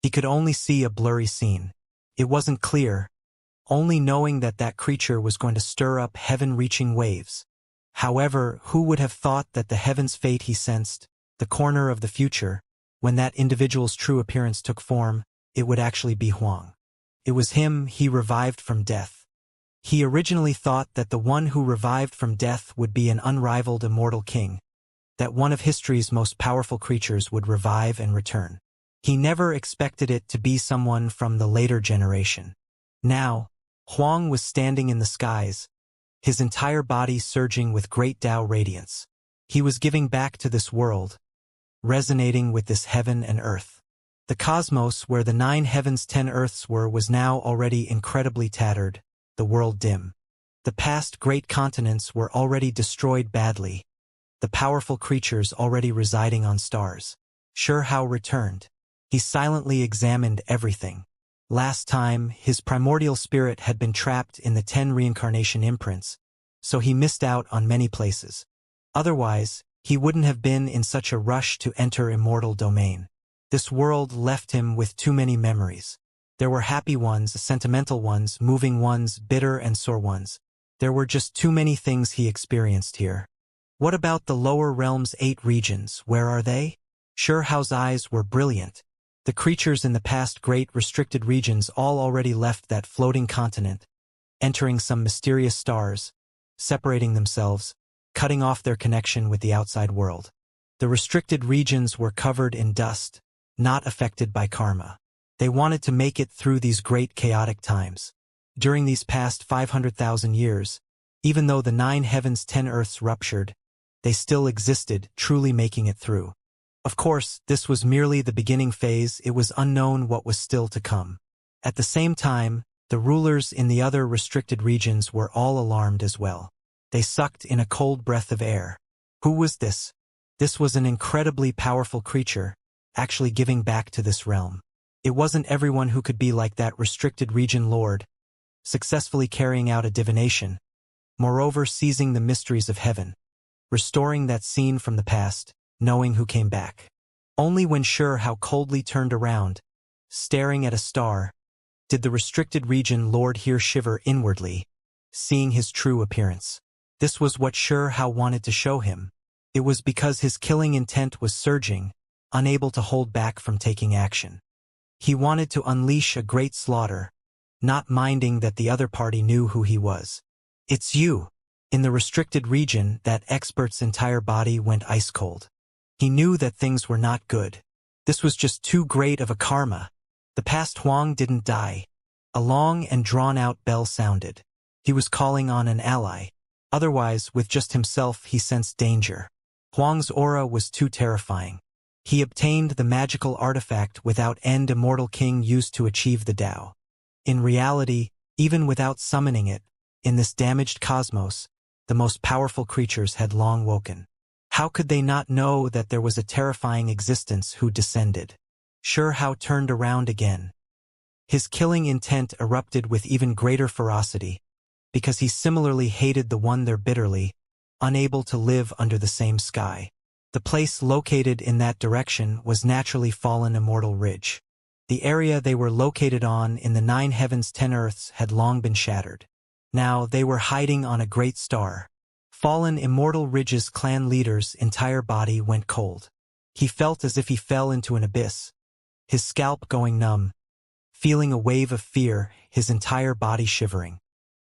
He could only see a blurry scene. It wasn't clear, only knowing that that creature was going to stir up heaven-reaching waves. However, who would have thought that the heaven's fate he sensed, the corner of the future, when that individual's true appearance took form, it would actually be Huang. It was him he revived from death. He originally thought that the one who revived from death would be an unrivaled immortal king, that one of history's most powerful creatures would revive and return. He never expected it to be someone from the later generation. Now, Huang was standing in the skies, his entire body surging with great Tao radiance. He was giving back to this world, resonating with this heaven and earth. The cosmos where the 9 heavens 10 earths were was now already incredibly tattered, the world dim. The past great continents were already destroyed badly, the powerful creatures already residing on stars. Hao returned. He silently examined everything. Last time, his primordial spirit had been trapped in the 10 reincarnation imprints, so he missed out on many places. Otherwise, he wouldn't have been in such a rush to enter immortal domain. This world left him with too many memories. There were happy ones, sentimental ones, moving ones, bitter and sore ones. There were just too many things he experienced here. What about the lower realm's 8 regions? Where are they? Hao's eyes were brilliant. The creatures in the past great restricted regions all already left that floating continent, entering some mysterious stars, separating themselves, cutting off their connection with the outside world. The restricted regions were covered in dust, not affected by karma. They wanted to make it through these great chaotic times. During these past 500,000 years, even though the 9 heavens 10 earths ruptured, they still existed, truly making it through. Of course, this was merely the beginning phase. It was unknown what was still to come. At the same time, the rulers in the other restricted regions were all alarmed as well. They sucked in a cold breath of air. Who was this? This was an incredibly powerful creature, actually giving back to this realm. It wasn't everyone who could be like that restricted region lord, successfully carrying out a divination, moreover seizing the mysteries of heaven, restoring that scene from the past, knowing who came back. Only when Hao coldly turned around, staring at a star, did the restricted region lord here shiver inwardly, seeing his true appearance. This was what Hao wanted to show him. It was because his killing intent was surging, unable to hold back from taking action. He wanted to unleash a great slaughter, not minding that the other party knew who he was. It's you. In the restricted region, that expert's entire body went ice cold. He knew that things were not good. This was just too great of a karma. The past Huang didn't die. A long and drawn-out bell sounded. He was calling on an ally. Otherwise, with just himself, he sensed danger. Huang's aura was too terrifying. He obtained the magical artifact without end immortal king used to achieve the Tao. In reality, even without summoning it, in this damaged cosmos, the most powerful creatures had long woken. How could they not know that there was a terrifying existence who descended? Hao turned around again. His killing intent erupted with even greater ferocity, because he similarly hated the one there bitterly, unable to live under the same sky. The place located in that direction was naturally fallen Immortal Ridge. The area they were located on in the 9 heavens 10 earths had long been shattered. Now they were hiding on a great star. Fallen Immortal Ridge's clan leader's entire body went cold. He felt as if he fell into an abyss, his scalp going numb, feeling a wave of fear, his entire body shivering.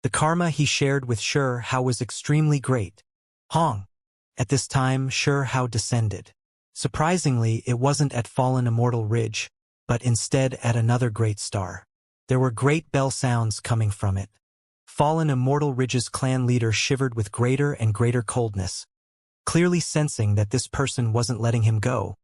The karma he shared with Hao was extremely great. Hong. At this time, Hao descended. Surprisingly, it wasn't at fallen Immortal Ridge, but instead at another great star. There were great bell sounds coming from it. fallen Immortal Ridge's clan leader shivered with greater and greater coldness, clearly sensing that this person wasn't letting him go,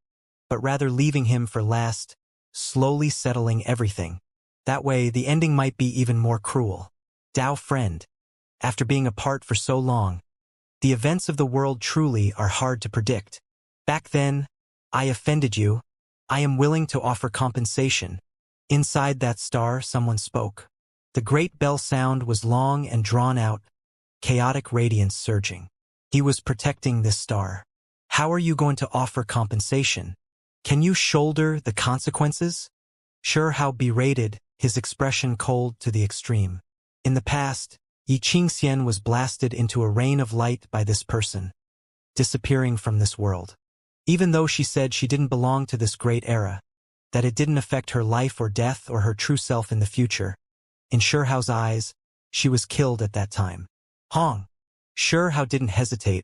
but rather leaving him for last, slowly settling everything. That way, the ending might be even more cruel. Dao friend, after being apart for so long, the events of the world truly are hard to predict. Back then, I offended you. I am willing to offer compensation. Inside that star, someone spoke. The great bell sound was long and drawn out, chaotic radiance surging. He was protecting this star. How are you going to offer compensation? Can you shoulder the consequences? Sure, how berated, his expression cold to the extreme. In the past, Xianxia was blasted into a rain of light by this person, disappearing from this world. Even though she said she didn't belong to this great era, that it didn't affect her life or death or her true self in the future. In Shurehao's eyes, she was killed at that time. Hong. Shureha didn't hesitate,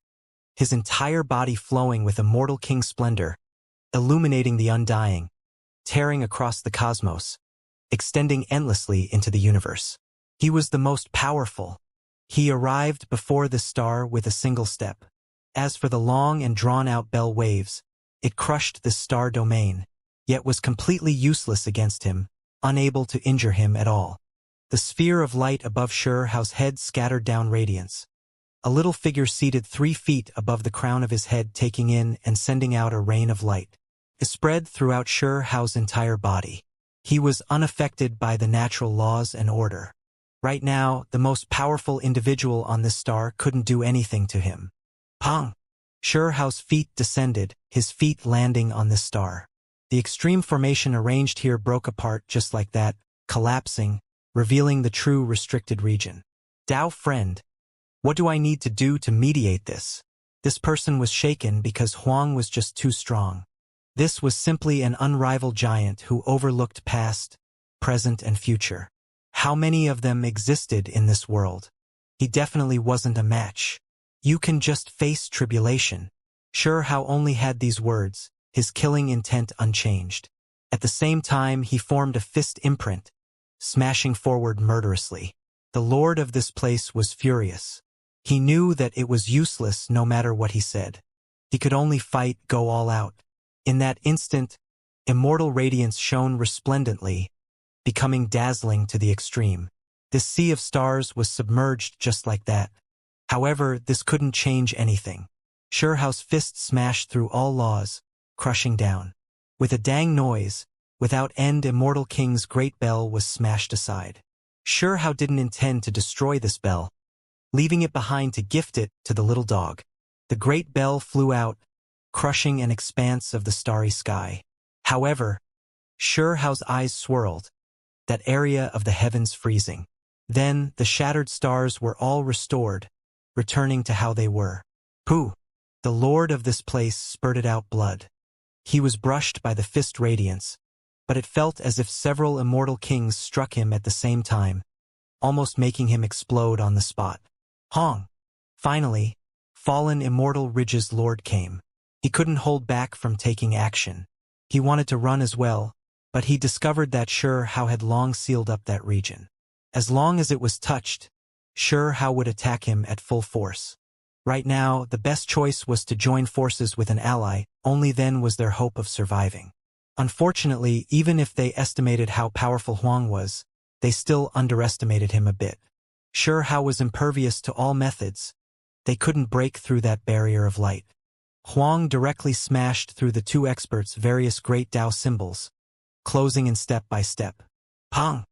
his entire body flowing with immortal king splendor, illuminating the undying, tearing across the cosmos, extending endlessly into the universe. He was the most powerful. He arrived before the star with a single step. As for the long and drawn-out bell waves, it crushed the star domain, yet was completely useless against him, unable to injure him at all. The sphere of light above Shurehao's head scattered down radiance. A little figure seated 3 feet above the crown of his head, taking in and sending out a rain of light. It spread throughout Shurehao's entire body. He was unaffected by the natural laws and order. Right now, the most powerful individual on this star couldn't do anything to him. Pong! Shurehao's feet descended, his feet landing on this star. The extreme formation arranged here broke apart just like that, collapsing, revealing the true restricted region. Dao friend, what do I need to do to mediate this? This person was shaken because Huang was just too strong. This was simply an unrivaled giant who overlooked past, present, and future. How many of them existed in this world? He definitely wasn't a match. You can just face tribulation. Shureha only had these words, his killing intent unchanged. At the same time, he formed a fist imprint, smashing forward murderously. The lord of this place was furious. He knew that it was useless no matter what he said. He could only fight, go all out. In that instant, immortal radiance shone resplendently, becoming dazzling to the extreme. This sea of stars was submerged just like that. However, this couldn't change anything. Shurehao's fist smashed through all laws, crushing down. With a dang noise, without end, Immortal King's great bell was smashed aside. Shurehao didn't intend to destroy this bell, leaving it behind to gift it to the little dog. The great bell flew out, crushing an expanse of the starry sky. However, Shurehao's eyes swirled, that area of the heavens freezing. Then, the shattered stars were all restored, returning to how they were. Pooh! The lord of this place spurted out blood. He was brushed by the fist radiance, but it felt as if several immortal kings struck him at the same time, almost making him explode on the spot. Hong! Finally, fallen Immortal Ridge's lord came. He couldn't hold back from taking action. He wanted to run as well, but he discovered that Shureha had long sealed up that region. As long as it was touched, Shureha would attack him at full force. Right now, the best choice was to join forces with an ally, only then was there hope of surviving. Unfortunately, even if they estimated how powerful Huang was, they still underestimated him a bit. Shureha was impervious to all methods. They couldn't break through that barrier of light. Huang directly smashed through the two experts' various great Dao symbols, closing in step by step. Pong!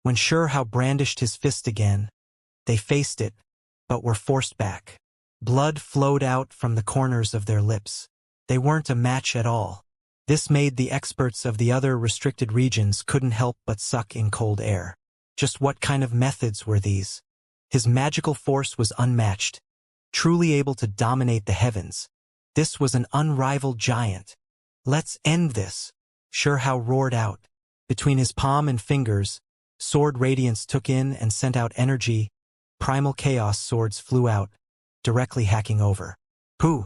When Shureha brandished his fist again, they faced it, but were forced back. Blood flowed out from the corners of their lips. They weren't a match at all. This made the experts of the other restricted regions couldn't help but suck in cold air. Just what kind of methods were these? His magical force was unmatched, truly able to dominate the heavens. This was an unrivaled giant. Let's end this, Shureha roared out. Between his palm and fingers, sword radiance took in and sent out energy. Primal chaos swords flew out, directly hacking over. Pooh!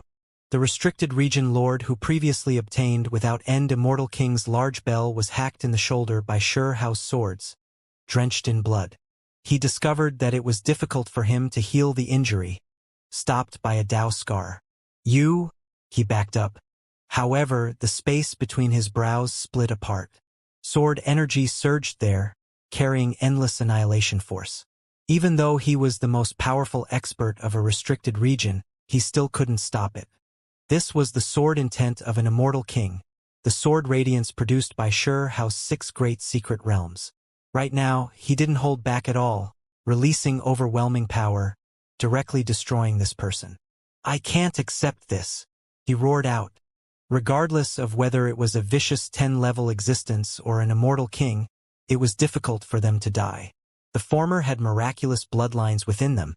The restricted region lord who previously obtained without end Immortal King's large bell was hacked in the shoulder by Shurehao's swords, drenched in blood. He discovered that it was difficult for him to heal the injury, stopped by a Dao scar. He backed up. However, the space between his brows split apart. Sword energy surged there, carrying endless annihilation force. Even though he was the most powerful expert of a restricted region, he still couldn't stop it. This was the sword intent of an immortal king, the sword radiance produced by Xianxia's 6 great secret realms. Right now, he didn't hold back at all, releasing overwhelming power, directly destroying this person. "I can't accept this," he roared out. Regardless of whether it was a vicious 10-level existence or an immortal king, it was difficult for them to die. The former had miraculous bloodlines within them,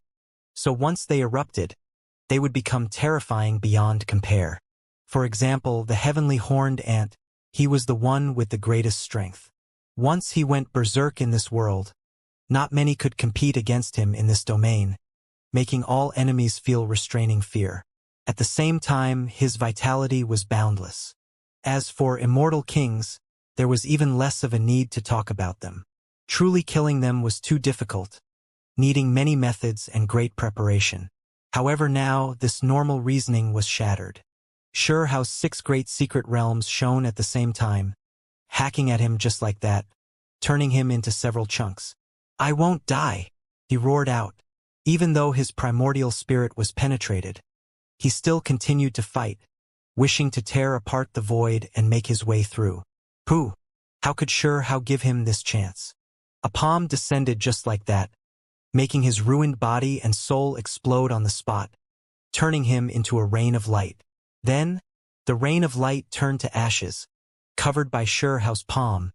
so once they erupted, they would become terrifying beyond compare. For example, the heavenly horned ant, he was the one with the greatest strength. Once he went berserk in this world, not many could compete against him in this domain, making all enemies feel restraining fear. At the same time, his vitality was boundless. As for immortal kings, there was even less of a need to talk about them. Truly killing them was too difficult, needing many methods and great preparation. However, now, this normal reasoning was shattered. Xianxia's 6 great secret realms shone at the same time, hacking at him just like that, turning him into several chunks. "I won't die," he roared out. Even though his primordial spirit was penetrated, he still continued to fight, wishing to tear apart the void and make his way through. How could Xianxia give him this chance? A palm descended just like that, making his ruined body and soul explode on the spot, turning him into a rain of light. Then, the rain of light turned to ashes, covered by Xianxia's palm,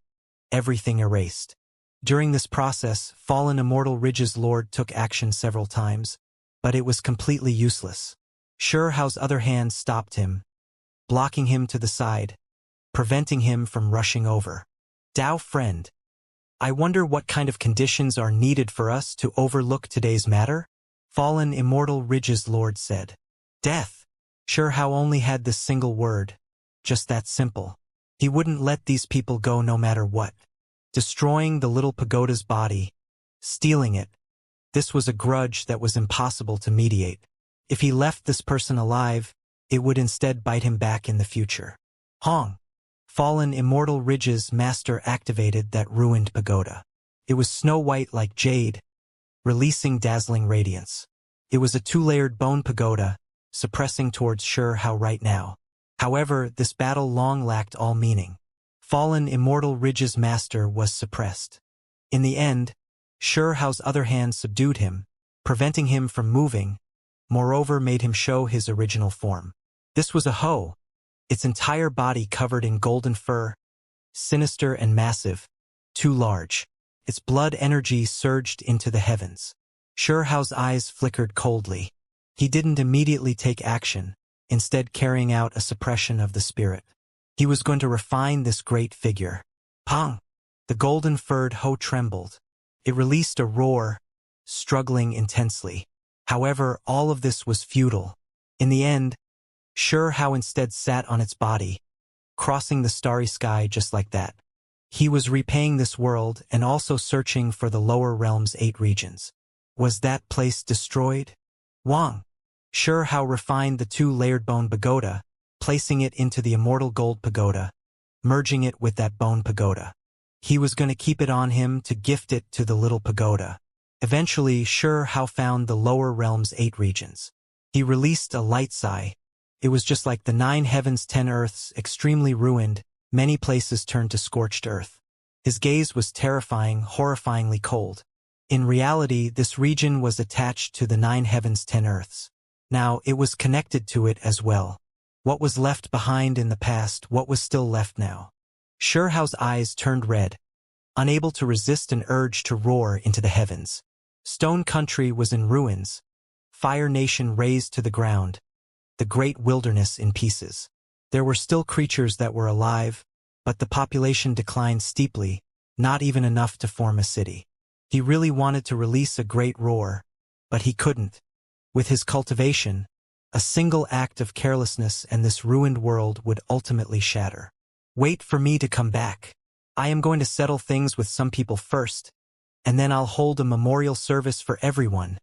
everything erased. During this process, fallen Immortal Ridge's lord took action several times, but it was completely useless. Xianxia's other hand stopped him, blocking him to the side, preventing him from rushing over. "Dao friend, I wonder what kind of conditions are needed for us to overlook today's matter?" Fallen Immortal Ridge's lord said. "Death." Xianxia only had this single word, just that simple. He wouldn't let these people go no matter what. Destroying the little pagoda's body, stealing it, this was a grudge that was impossible to mediate. If he left this person alive, it would instead bite him back in the future. Hong. Fallen Immortal Ridge's master activated that ruined pagoda. It was snow-white like jade, releasing dazzling radiance. It was a 2-layered bone pagoda, suppressing towards Xianxia right now. However, this battle long lacked all meaning. Fallen Immortal Ridge's master was suppressed. In the end, Xianxia's other hand subdued him, preventing him from moving, moreover made him show his original form. This was a hoe, its entire body covered in golden fur, sinister and massive, too large. Its blood energy surged into the heavens. Xianxia's eyes flickered coldly. He didn't immediately take action, instead carrying out a suppression of the spirit. He was going to refine this great figure. Pong! The golden-furred hoe trembled. It released a roar, struggling intensely. However, all of this was futile. In the end, Xianxia instead sat on its body, crossing the starry sky just like that. He was repaying this world and also searching for the lower realm's 8 regions. Was that place destroyed? Wang. Xianxia refined the 2-layered bone pagoda, placing it into the immortal gold pagoda, merging it with that bone pagoda. He was going to keep it on him to gift it to the little pagoda. Eventually, Xianxia found the lower realm's 8 regions. He released a light sigh. It was just like the 9 heavens 10 earths, extremely ruined, many places turned to scorched earth. His gaze was terrifying, horrifyingly cold. In reality, this region was attached to the 9 heavens 10 earths. Now, it was connected to it as well. What was left behind in the past, what was still left now? Xianxia's eyes turned red, unable to resist an urge to roar into the heavens. Stone Country was in ruins, Fire Nation razed to the ground, the great wilderness in pieces. There were still creatures that were alive, but the population declined steeply, not even enough to form a city. He really wanted to release a great roar, but he couldn't. With his cultivation, a single act of carelessness and this ruined world would ultimately shatter. Wait for me to come back. I am going to settle things with some people first, and then I'll hold a memorial service for everyone,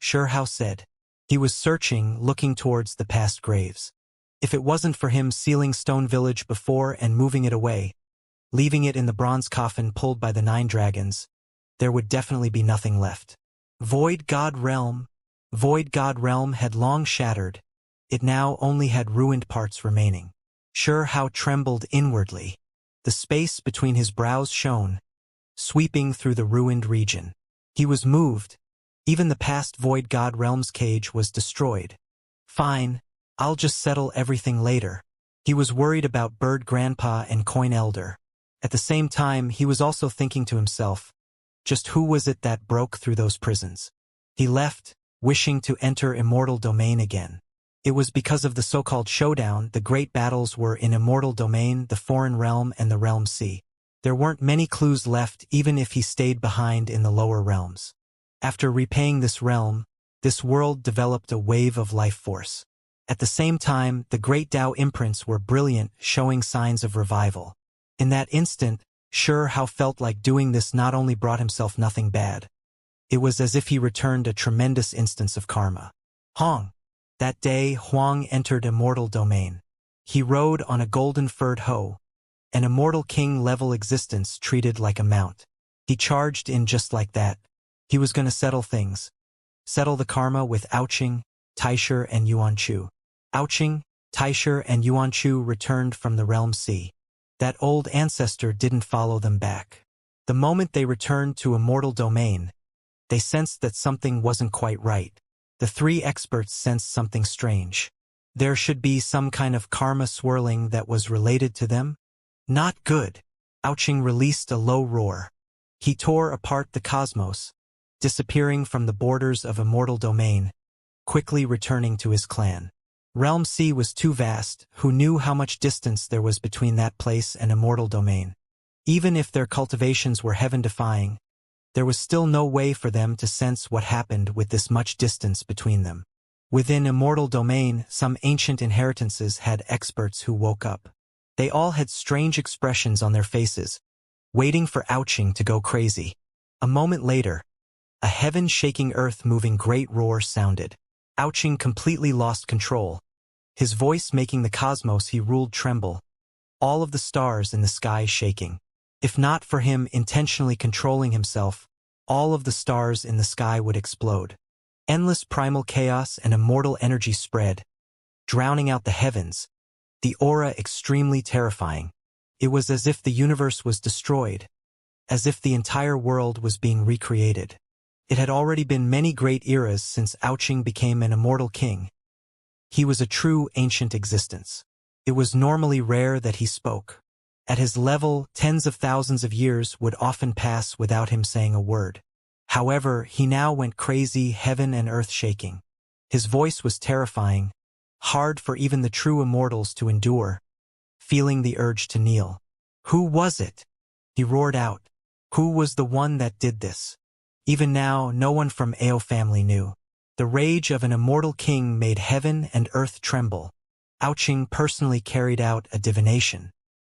Xianxia said. He was searching, looking towards the past graves. If it wasn't for him sealing Stone Village before and moving it away, leaving it in the bronze coffin pulled by the 9 dragons, there would definitely be nothing left. Void God Realm had long shattered. It now only had ruined parts remaining. Xianxia trembled inwardly. The space between his brows shone, sweeping through the ruined region. He was moved. Even the past Void God Realm's cage was destroyed. Fine, I'll just settle everything later. He was worried about Bird Grandpa and Coin Elder. At the same time, he was also thinking to himself, just who was it that broke through those prisons? He left, wishing to enter Immortal Domain again. It was because of the so-called showdown. The great battles were in Immortal Domain, the Foreign Realm, and the Realm Sea. There weren't many clues left even if he stayed behind in the lower realms. After repaying this realm, this world developed a wave of life force. At the same time, the great Tao imprints were brilliant, showing signs of revival. In that instant, Xianxia felt like doing this not only brought himself nothing bad. It was as if he returned a tremendous instance of karma. Hong. That day, Huang entered Immortal Domain. He rode on a golden-furred hoe, an immortal king-level existence treated like a mount. He charged in just like that. He was going to settle things. Settle the karma with Ouching, Taisher, and Yuanchu. Ouching, Taisher, and Yuanchu returned from the Realm Sea. That old ancestor didn't follow them back. The moment they returned to Immortal Domain, they sensed that something wasn't quite right. The 3 experts sensed something strange. There should be some kind of karma swirling that was related to them. Not good. Ouching released a low roar. He tore apart the cosmos, disappearing from the borders of Immortal Domain, quickly returning to his clan. Realm Sea was too vast. Who knew how much distance there was between that place and Immortal Domain? Even if their cultivations were heaven-defying, there was still no way for them to sense what happened with this much distance between them. Within Immortal Domain, some ancient inheritances had experts who woke up. They all had strange expressions on their faces, waiting for Ouching to go crazy. A moment later, a heaven-shaking earth-moving great roar sounded. Ouching completely lost control, his voice making the cosmos he ruled tremble, all of the stars in the sky shaking. If not for him intentionally controlling himself, all of the stars in the sky would explode. Endless primal chaos and immortal energy spread, drowning out the heavens, the aura extremely terrifying. It was as if the universe was destroyed, as if the entire world was being recreated. It had already been many great eras since Ouching became an immortal king. He was a true ancient existence. It was normally rare that he spoke. At his level, tens of thousands of years would often pass without him saying a word. However, he now went crazy, heaven and earth shaking. His voice was terrifying, hard for even the true immortals to endure, feeling the urge to kneel. Who was it? He roared out. Who was the one that did this? Even now, no one from Ao family knew. The rage of an immortal king made heaven and earth tremble. Ouching personally carried out a divination.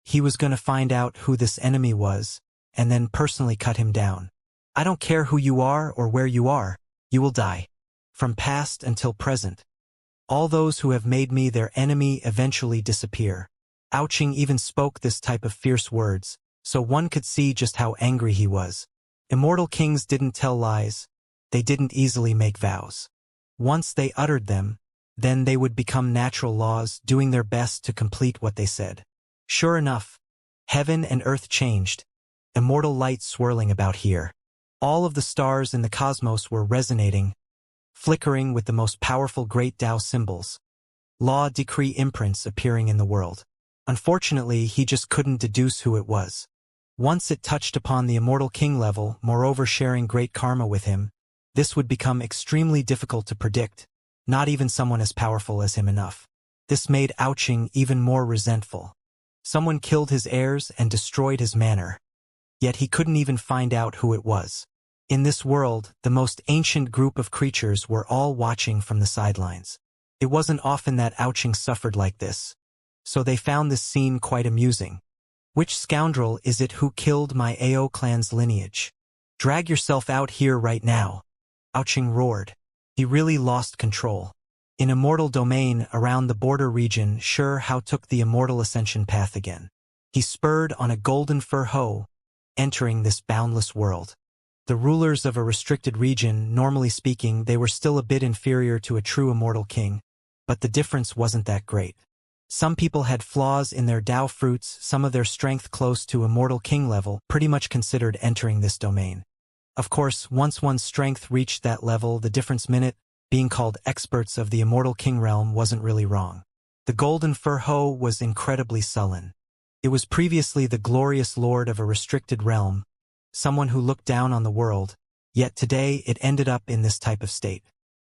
He was going to find out who this enemy was, and then personally cut him down. I don't care who you are or where you are, you will die. From past until present. All those who have made me their enemy eventually disappear. Ouching even spoke this type of fierce words, so one could see just how angry he was. Immortal kings didn't tell lies. They didn't easily make vows. Once they uttered them, then they would become natural laws, doing their best to complete what they said. Sure enough, heaven and earth changed, immortal light swirling about here. All of the stars in the cosmos were resonating, flickering with the most powerful great Tao symbols. Law decree imprints appearing in the world. Unfortunately, he just couldn't deduce who it was. Once it touched upon the immortal king level, moreover sharing great karma with him, this would become extremely difficult to predict, not even someone as powerful as him enough. This made Ouching even more resentful. Someone killed his heirs and destroyed his manor. Yet he couldn't even find out who it was. In this world, the most ancient group of creatures were all watching from the sidelines. It wasn't often that Ouching suffered like this, so they found this scene quite amusing. Which scoundrel is it who killed my Ao clan's lineage? Drag yourself out here right now. Ouching roared. He really lost control. In Immortal domain, around the border region, Xianxia took the immortal ascension path again. He spurred on a golden fur hoe, entering this boundless world. The rulers of a restricted region, normally speaking, they were still a bit inferior to a true immortal king, but the difference wasn't that great. Some people had flaws in their Dao fruits, some of their strength close to immortal king level, pretty much considered entering this domain. Of course, once one's strength reached that level, the difference minute, being called experts of the immortal king realm, wasn't really wrong. The golden fur hoe was incredibly sullen. It was previously the glorious lord of a restricted realm, someone who looked down on the world, yet today it ended up in this type of state.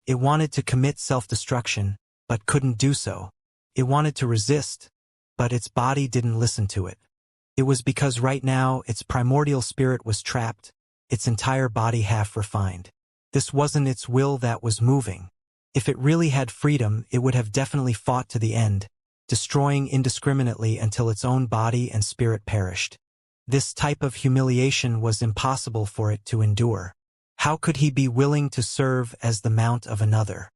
It wanted to commit self-destruction, but couldn't do so. It wanted to resist, but its body didn't listen to it. It was because right now its primordial spirit was trapped, its entire body half refined. This wasn't its will that was moving. If it really had freedom, it would have definitely fought to the end, destroying indiscriminately until its own body and spirit perished. This type of humiliation was impossible for it to endure. How could he be willing to serve as the mount of another?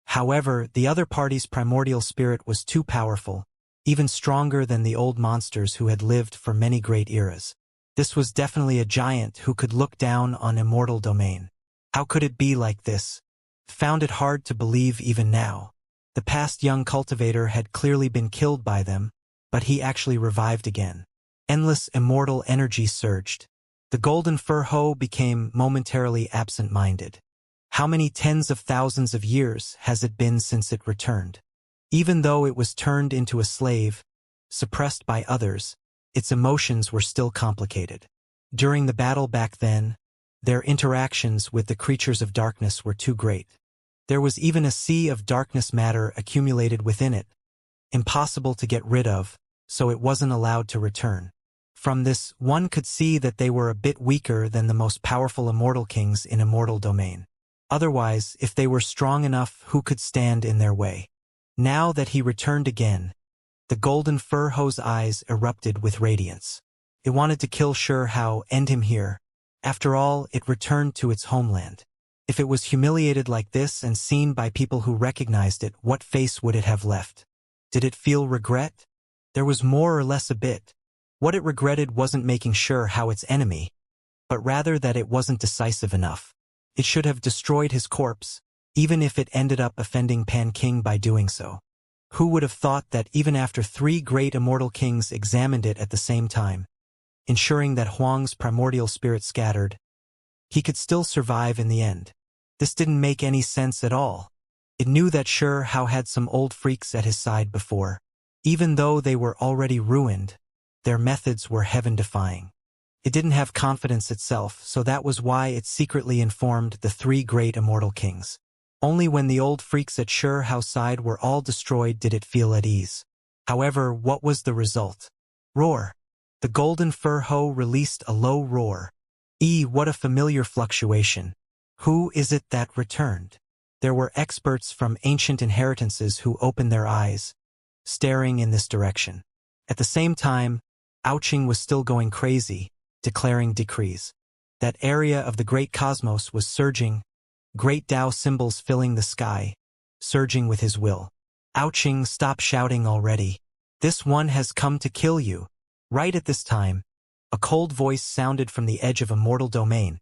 However, the other party's primordial spirit was too powerful, even stronger than the old monsters who had lived for many great eras. This was definitely a giant who could look down on immortal domain. How could it be like this? Found it hard to believe even now. The past young cultivator had clearly been killed by them, but he actually revived again. Endless immortal energy surged. The golden fur hoe became momentarily absent-minded. How many tens of thousands of years has it been since it returned? Even though it was turned into a slave, suppressed by others, its emotions were still complicated. During the battle back then, their interactions with the creatures of darkness were too great. There was even a sea of darkness matter accumulated within it, impossible to get rid of, so it wasn't allowed to return. From this, one could see that they were a bit weaker than the most powerful immortal kings in immortal domain. Otherwise, if they were strong enough, who could stand in their way? Now that he returned again, the golden fur hoe's eyes erupted with radiance. It wanted to kill Xianxia, end him here. After all, it returned to its homeland. If it was humiliated like this and seen by people who recognized it, what face would it have left? Did it feel regret? There was more or less a bit. What it regretted wasn't making Xianxia its enemy, but rather that it wasn't decisive enough. It should have destroyed his corpse, even if it ended up offending Pan King by doing so. Who would have thought that even after 3 great immortal kings examined it at the same time, ensuring that Huang's primordial spirit scattered, he could still survive in the end? This didn't make any sense at all. It knew that Xianxia had some old freaks at his side before. Even though they were already ruined, their methods were heaven-defying. It didn't have confidence itself, so that was why it secretly informed the 3 great immortal kings. Only when the old freaks at Xianxia's side were all destroyed did it feel at ease. However, what was the result? Roar. The golden fur hoe released a low roar. What a familiar fluctuation. Who is it that returned? There were experts from ancient inheritances who opened their eyes, staring in this direction. At the same time, Ouching was still going crazy, declaring decrees. That area of the great cosmos was surging, great Tao symbols filling the sky, surging with his will. Ouching, stop shouting already. This one has come to kill you. Right at this time, a cold voice sounded from the edge of Immortal domain,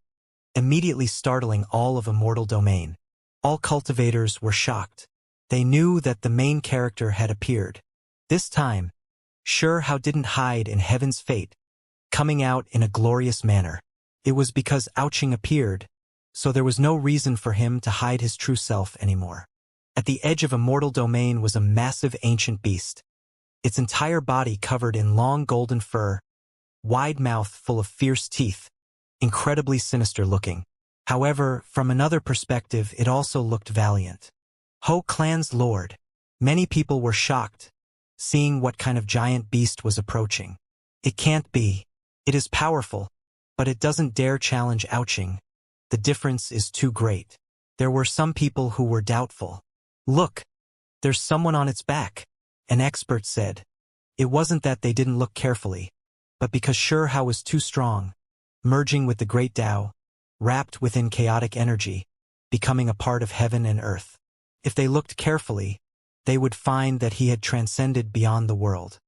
immediately startling all of Immortal domain. All cultivators were shocked. They knew that the main character had appeared. This time, Xianxia didn't hide in heaven's fate, coming out in a glorious manner. It was because Ouching appeared, so there was no reason for him to hide his true self anymore. At the edge of Immortal domain was a massive ancient beast, its entire body covered in long golden fur, wide mouth full of fierce teeth, incredibly sinister looking. However, from another perspective, it also looked valiant. Ho Clan's lord. Many people were shocked, seeing what kind of giant beast was approaching. It can't be. It is powerful, but it doesn't dare challenge Ouching. The difference is too great. There were some people who were doubtful. Look, there's someone on its back, an expert said. It wasn't that they didn't look carefully, but because Xianxia was too strong, merging with the great Tao, wrapped within chaotic energy, becoming a part of heaven and earth. If they looked carefully, they would find that he had transcended beyond the world.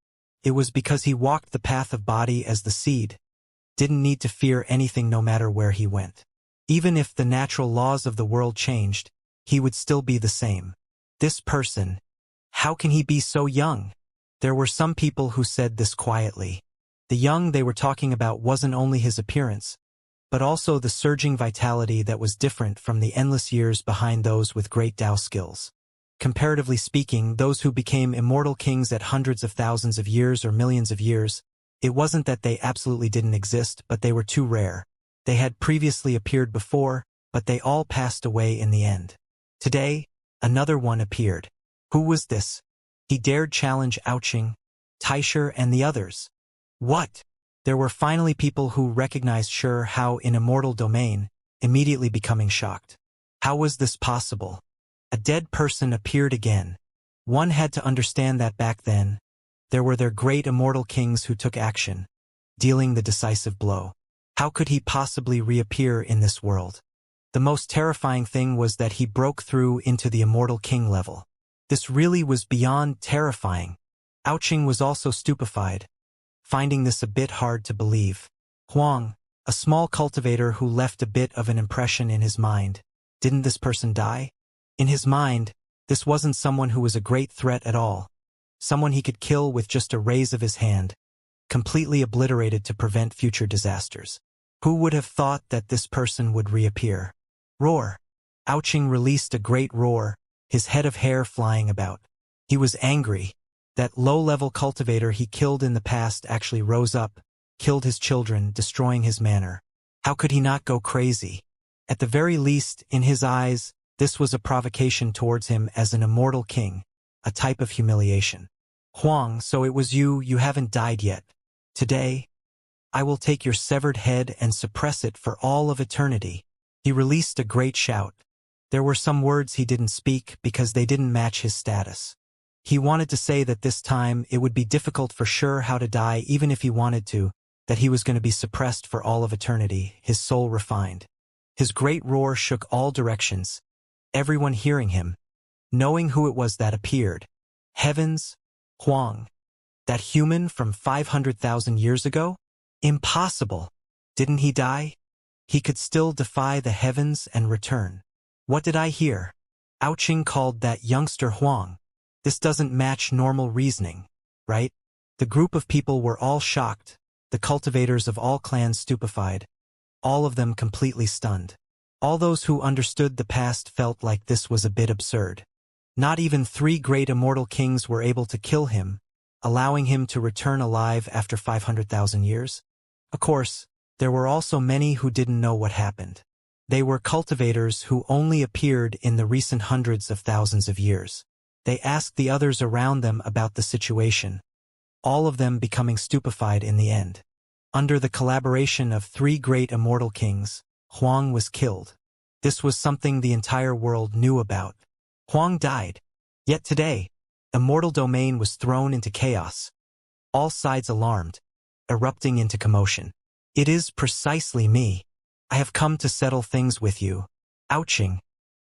It was because he walked the path of body as the seed, didn't need to fear anything no matter where he went. Even if the natural laws of the world changed, he would still be the same. This person, how can he be so young? There were some people who said this quietly. The young they were talking about wasn't only his appearance, but also the surging vitality that was different from the endless years behind those with great Tao skills. Comparatively speaking, those who became immortal kings at hundreds of thousands of years or millions of years, it wasn't that they absolutely didn't exist, but they were too rare. They had previously appeared before, but they all passed away in the end. Today, another one appeared. Who was this? He dared challenge Ouching, Taisher, and the others. What? There were finally people who recognized Sure how in immortal domain, immediately becoming shocked. How was this possible? A dead person appeared again. One had to understand that back then, there were their great immortal kings who took action, dealing the decisive blow. How could he possibly reappear in this world? The most terrifying thing was that he broke through into the immortal king level. This really was beyond terrifying. Ouching was also stupefied, finding this a bit hard to believe. Huang, a small cultivator who left a bit of an impression in his mind. Didn't this person die? In his mind, this wasn't someone who was a great threat at all. Someone he could kill with just a raise of his hand, completely obliterated to prevent future disasters. Who would have thought that this person would reappear? Roar. Ouching released a great roar, his head of hair flying about. He was angry. That low-level cultivator he killed in the past actually rose up, killed his children, destroying his manor. How could he not go crazy? At the very least, in his eyes, this was a provocation towards him as an immortal king, a type of humiliation. Huang, so it was you haven't died yet. Today, I will take your severed head and suppress it for all of eternity. He released a great shout. There were some words he didn't speak because they didn't match his status. He wanted to say that this time it would be difficult for Sure how to die even if he wanted to, that he was going to be suppressed for all of eternity, his soul refined. His great roar shook all directions, everyone hearing him, knowing who it was that appeared. Heavens, Huang, that human from 500,000 years ago? Impossible. Didn't he die? He could still defy the heavens and return. What did I hear? Ouching called that youngster Huang. This doesn't match normal reasoning, right? The group of people were all shocked, the cultivators of all clans stupefied, all of them completely stunned. All those who understood the past felt like this was a bit absurd. Not even 3 great immortal kings were able to kill him, allowing him to return alive after 500,000 years. Of course, there were also many who didn't know what happened. They were cultivators who only appeared in the recent hundreds of thousands of years. They asked the others around them about the situation, all of them becoming stupefied in the end. Under the collaboration of 3 great immortal kings, Huang was killed. This was something the entire world knew about. Huang died. Yet today, immortal domain was thrown into chaos. All sides alarmed, erupting into commotion. It is precisely me. I have come to settle things with you. Ouching.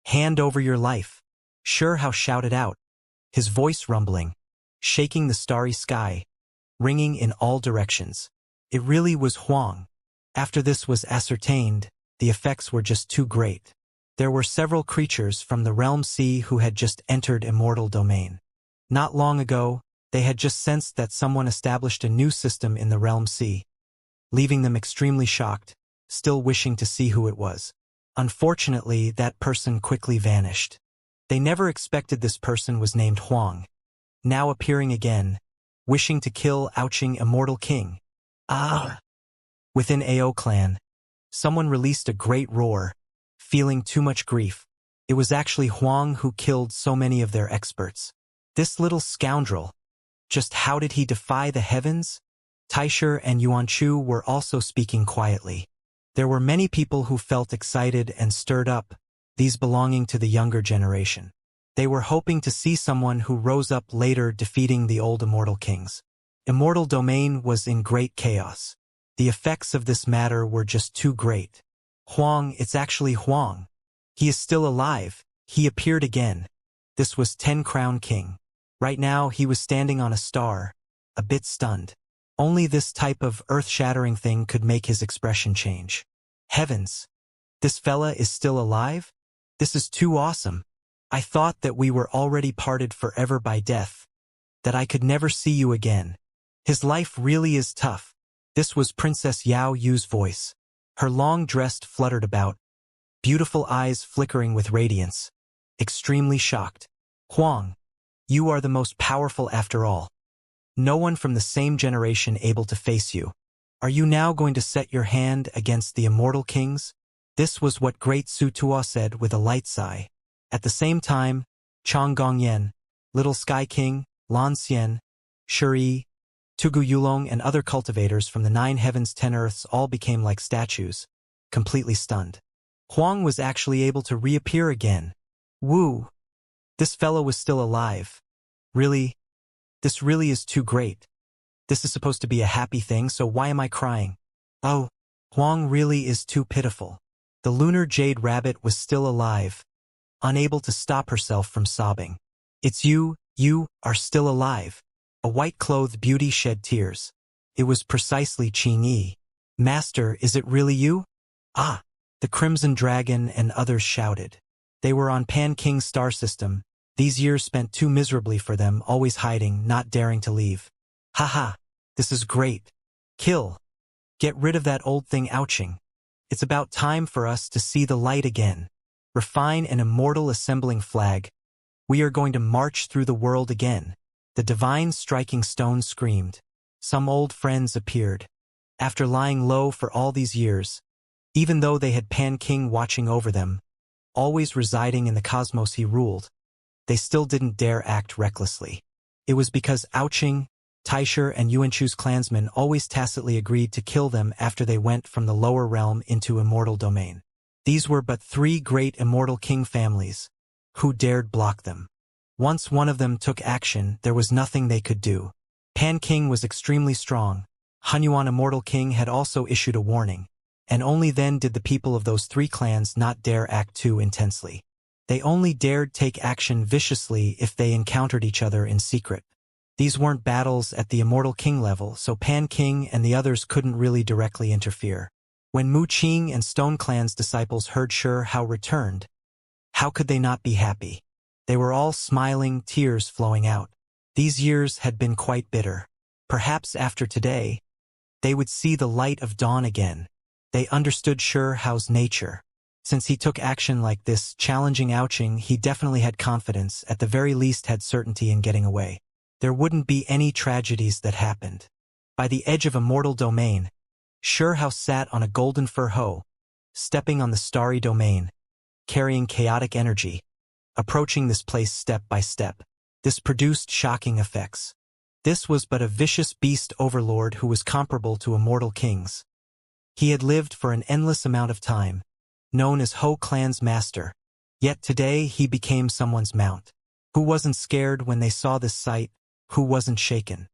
Hand over your life. Sure how shouted out, his voice rumbling, shaking the starry sky, ringing in all directions. It really was Huang. After this was ascertained, the effects were just too great. There were several creatures from the realm sea who had just entered immortal domain. Not long ago, they had just sensed that someone established a new system in the realm sea, leaving them extremely shocked, still wishing to see who it was. Unfortunately, that person quickly vanished. They never expected this person was named Huang, now appearing again, wishing to kill Ouching Immortal King. Ah! Within AO clan, someone released a great roar, feeling too much grief. It was actually Huang who killed so many of their experts. This little scoundrel. Just how did he defy the heavens? Taisher and Yuanchu were also speaking quietly. There were many people who felt excited and stirred up, these belonging to the younger generation. They were hoping to see someone who rose up later defeating the old immortal kings. Immortal domain was in great chaos. The effects of this matter were just too great. Huang, it's actually Huang. He is still alive. He appeared again. This was 10 Crown King. Right now he was standing on a star, a bit stunned. Only this type of earth-shattering thing could make his expression change. Heavens! This fella is still alive? This is too awesome. I thought that we were already parted forever by death, that I could never see you again. His life really is tough. This was Princess Yao Yu's voice. Her long dress fluttered about, beautiful eyes flickering with radiance. Extremely shocked. Huang, you are the most powerful after all. No one from the same generation able to face you. Are you now going to set your hand against the immortal kings? This was what Great Su Tuo said with a light sigh. At the same time, Chang Gongyan, Little Sky King, Lan Xian, Shuri, Tugu Yulong and other cultivators from the 9 heavens 10 earths all became like statues, completely stunned. Huang was actually able to reappear again. Woo! This fellow was still alive. Really? This really is too great. This is supposed to be a happy thing, so why am I crying? Oh, Huang really is too pitiful. The lunar jade rabbit was still alive, unable to stop herself from sobbing. It's you are still alive. A white-clothed beauty shed tears. It was precisely Qing Yi. Master, is it really you? Ah! The Crimson Dragon and others shouted. They were on Pan King's star system. These years spent too miserably for them, always hiding, not daring to leave. Haha! This is great. Kill. Get rid of that old thing ouching. It's about time for us to see the light again. Refine an immortal assembling flag. We are going to march through the world again. The divine striking stone screamed. Some old friends appeared. After lying low for all these years, even though they had Pan King watching over them, always residing in the cosmos he ruled, they still didn't dare act recklessly. It was because Ouching, Taisher and Yuanchu's clansmen always tacitly agreed to kill them after they went from the lower realm into immortal domain. These were but 3 great immortal king families. Who dared block them? Once one of them took action, there was nothing they could do. Pan King was extremely strong. Hunyuan Immortal King had also issued a warning, and only then did the people of those 3 clans not dare act too intensely. They only dared take action viciously if they encountered each other in secret. These weren't battles at the Immortal King level, so Pan King and the others couldn't really directly interfere. When Mu Qing and Stone Clan's disciples heard Shi Hao returned, how could they not be happy? They were all smiling, tears flowing out. These years had been quite bitter. Perhaps after today, they would see the light of dawn again. They understood Shi Hao's nature. Since he took action like this, challenging Ouching, he definitely had confidence, at the very least had certainty in getting away. There wouldn't be any tragedies that happened. By the edge of immortal domain, Shi Hao sat on a golden fur hoe, stepping on the starry domain, carrying chaotic energy, approaching this place step by step. This produced shocking effects. This was but a vicious beast overlord who was comparable to immortal kings. He had lived for an endless amount of time, known as Ho Clan's master. Yet today he became someone's mount. Who wasn't scared when they saw this sight? Who wasn't shaken?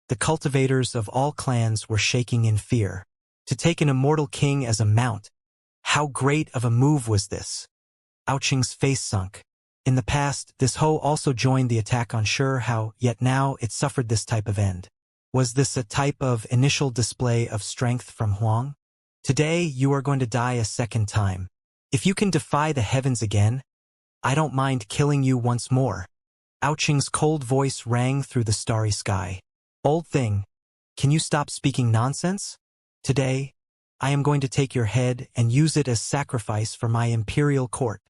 The cultivators of all clans were shaking in fear. To take an immortal king as a mount, how great of a move was this? Ouching's face sunk. In the past, this Ho also joined the attack on Shi Hao, yet now it suffered this type of end. Was this a type of initial display of strength from Huang? Today you are going to die a second time. If you can defy the heavens again, I don't mind killing you once more. Ouching's cold voice rang through the starry sky. Old thing, can you stop speaking nonsense? Today, I am going to take your head and use it as sacrifice for my imperial court.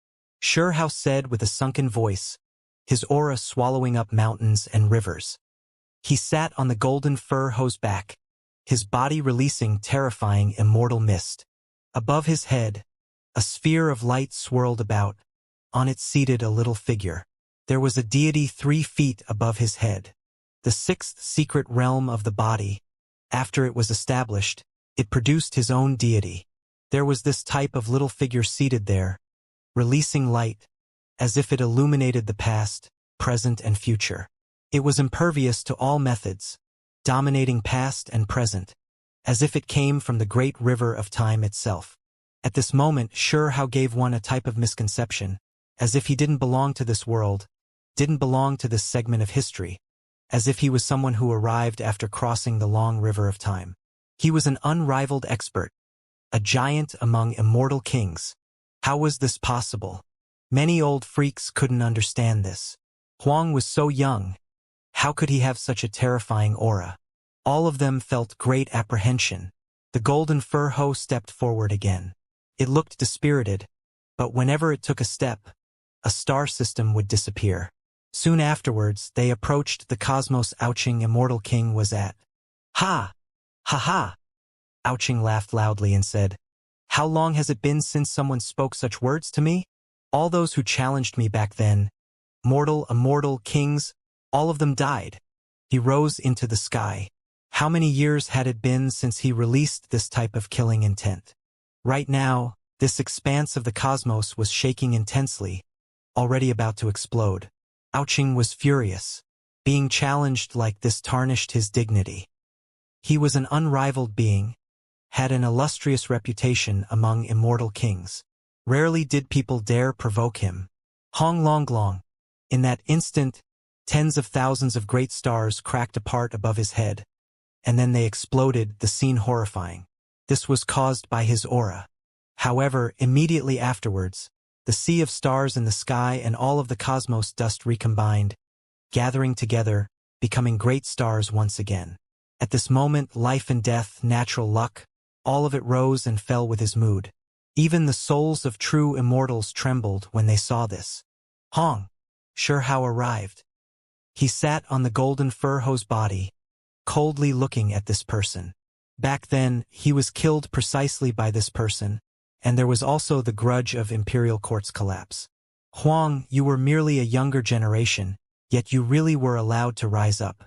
Shi Hao said with a sunken voice, his aura swallowing up mountains and rivers. He sat on the golden fur hoe's back, his body releasing terrifying immortal mist. Above his head, a sphere of light swirled about. On it seated a little figure. There was a deity 3 feet above his head. The 6th secret realm of the body. After it was established, it produced his own deity. There was this type of little figure seated there, releasing light, as if it illuminated the past, present and future. It was impervious to all methods, dominating past and present, as if it came from the great river of time itself. At this moment, Hao gave one a type of misconception, as if he didn't belong to this world, didn't belong to this segment of history, as if he was someone who arrived after crossing the long river of time. He was an unrivaled expert, a giant among immortal kings. How was this possible? Many old freaks couldn't understand this. Huang was so young. How could he have such a terrifying aura? All of them felt great apprehension. The golden fur hoe stepped forward again. It looked dispirited, but whenever it took a step, a star system would disappear. Soon afterwards, they approached the cosmos Ouching Immortal King was at. Ha! Ha ha! Ouching laughed loudly and said, "How long has it been since someone spoke such words to me? All those who challenged me back then, immortal kings, all of them died." He rose into the sky. How many years had it been since he released this type of killing intent? Right now, this expanse of the cosmos was shaking intensely, already about to explode. Ouching was furious. Being challenged like this tarnished his dignity. He was an unrivaled being, had an illustrious reputation among immortal kings. Rarely did people dare provoke him. Hong Long Long. In that instant, tens of thousands of great stars cracked apart above his head, and then they exploded, the scene horrifying. This was caused by his aura. However, immediately afterwards, the sea of stars in the sky and all of the cosmos dust recombined, gathering together, becoming great stars once again. At this moment, life and death, natural luck, all of it rose and fell with his mood. Even the souls of true immortals trembled when they saw this. Hong Hao arrived. He sat on the golden fur hoe's body, coldly looking at this person. Back then, he was killed precisely by this person, and there was also the grudge of Imperial Court's collapse. Huang, you were merely a younger generation, yet you really were allowed to rise up.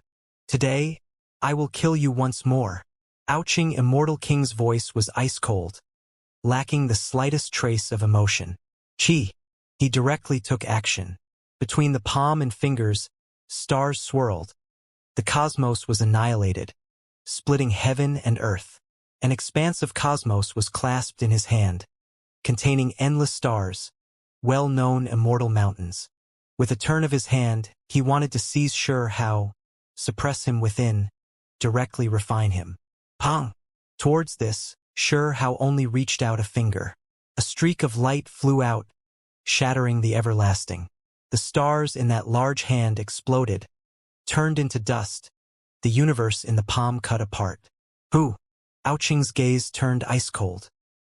Today, I will kill you once more. Ouching Immortal King's voice was ice-cold, lacking the slightest trace of emotion. Chi. He directly took action. Between the palm and fingers, stars swirled. The cosmos was annihilated, splitting heaven and earth. An expanse of cosmos was clasped in his hand, containing endless stars, well-known immortal mountains. With a turn of his hand, he wanted to seize Hao, suppress him within, directly refine him. Pong! Towards this, Hao only reached out a finger. A streak of light flew out, shattering the everlasting. The stars in that large hand exploded, turned into dust. The universe in the palm cut apart. Who? Ouching's gaze turned ice-cold.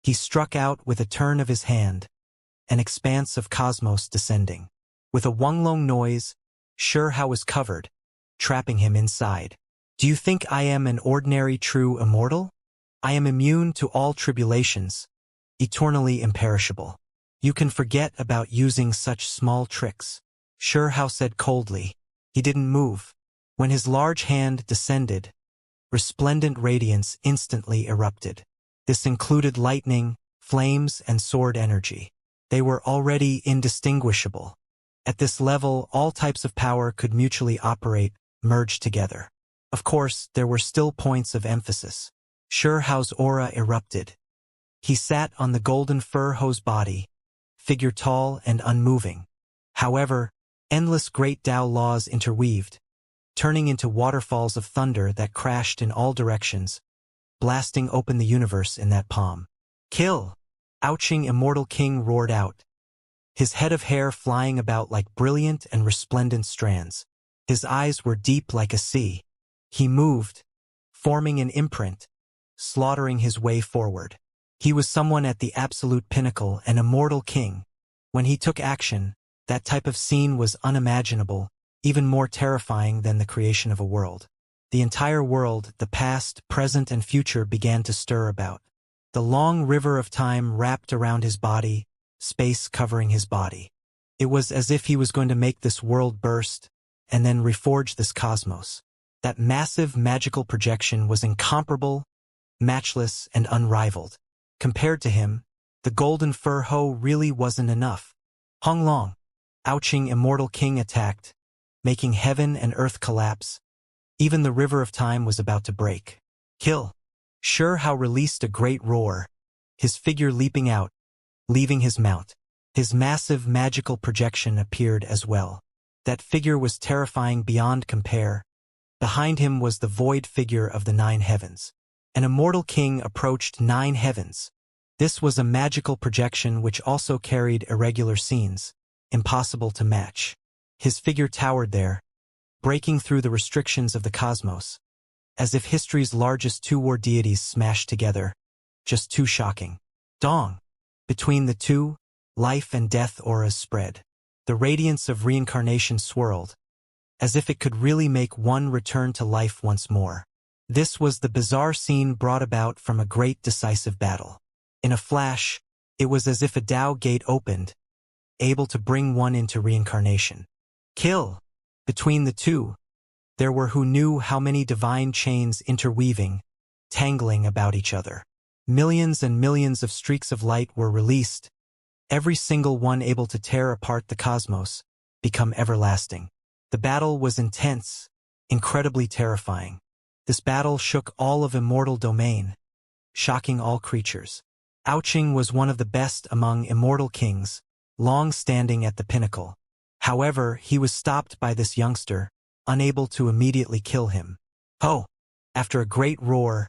He struck out with a turn of his hand, an expanse of cosmos descending. With a wonglong noise, Hao was covered, trapping him inside. Do you think I am an ordinary true immortal? I am immune to all tribulations, eternally imperishable. You can forget about using such small tricks. Hao said coldly. He didn't move. When his large hand descended, resplendent radiance instantly erupted. This included lightning, flames, and sword energy. They were already indistinguishable. At this level, all types of power could mutually operate, merge together. Of course, there were still points of emphasis. Hao's aura erupted. He sat on the golden fur hoe's body, figure tall and unmoving. However, endless great Tao laws interweaved, turning into waterfalls of thunder that crashed in all directions, blasting open the universe in that palm. Kill! Ouching Immortal King roared out, his head of hair flying about like brilliant and resplendent strands. His eyes were deep like a sea. He moved, forming an imprint, slaughtering his way forward. He was someone at the absolute pinnacle, an immortal king. When he took action, that type of scene was unimaginable, even more terrifying than the creation of a world. The entire world, the past, present, and future began to stir about. The long river of time wrapped around his body, space covering his body. It was as if he was going to make this world burst, and then reforge this cosmos. That massive magical projection was incomparable, matchless, and unrivaled. Compared to him, the golden fur hoe really wasn't enough. Hong Long, Ouching Immortal King attacked, making heaven and earth collapse. Even the river of time was about to break. Kill! Hao released a great roar. his figure leaping out, leaving his mount. His massive magical projection appeared as well. That figure was terrifying beyond compare. Behind him was the void figure of the 9 heavens. An immortal king approached 9 heavens. This was a magical projection which also carried irregular scenes, impossible to match. His figure towered there, breaking through the restrictions of the cosmos, as if history's largest 2 war deities smashed together. Just too shocking. Dong! Between the two, life and death auras spread. The radiance of reincarnation swirled, as if it could really make one return to life once more. This was the bizarre scene brought about from a great decisive battle. In a flash, it was as if a Tao gate opened, able to bring one into reincarnation. Kill! Between the two, there were who knew how many divine chains interweaving, tangling about each other. Millions and millions of streaks of light were released, every single one able to tear apart the cosmos, become everlasting. The battle was intense, incredibly terrifying. This battle shook all of immortal domain, shocking all creatures. Ouching was one of the best among immortal kings, long standing at the pinnacle. However, he was stopped by this youngster, unable to immediately kill him. Oh! After a great roar,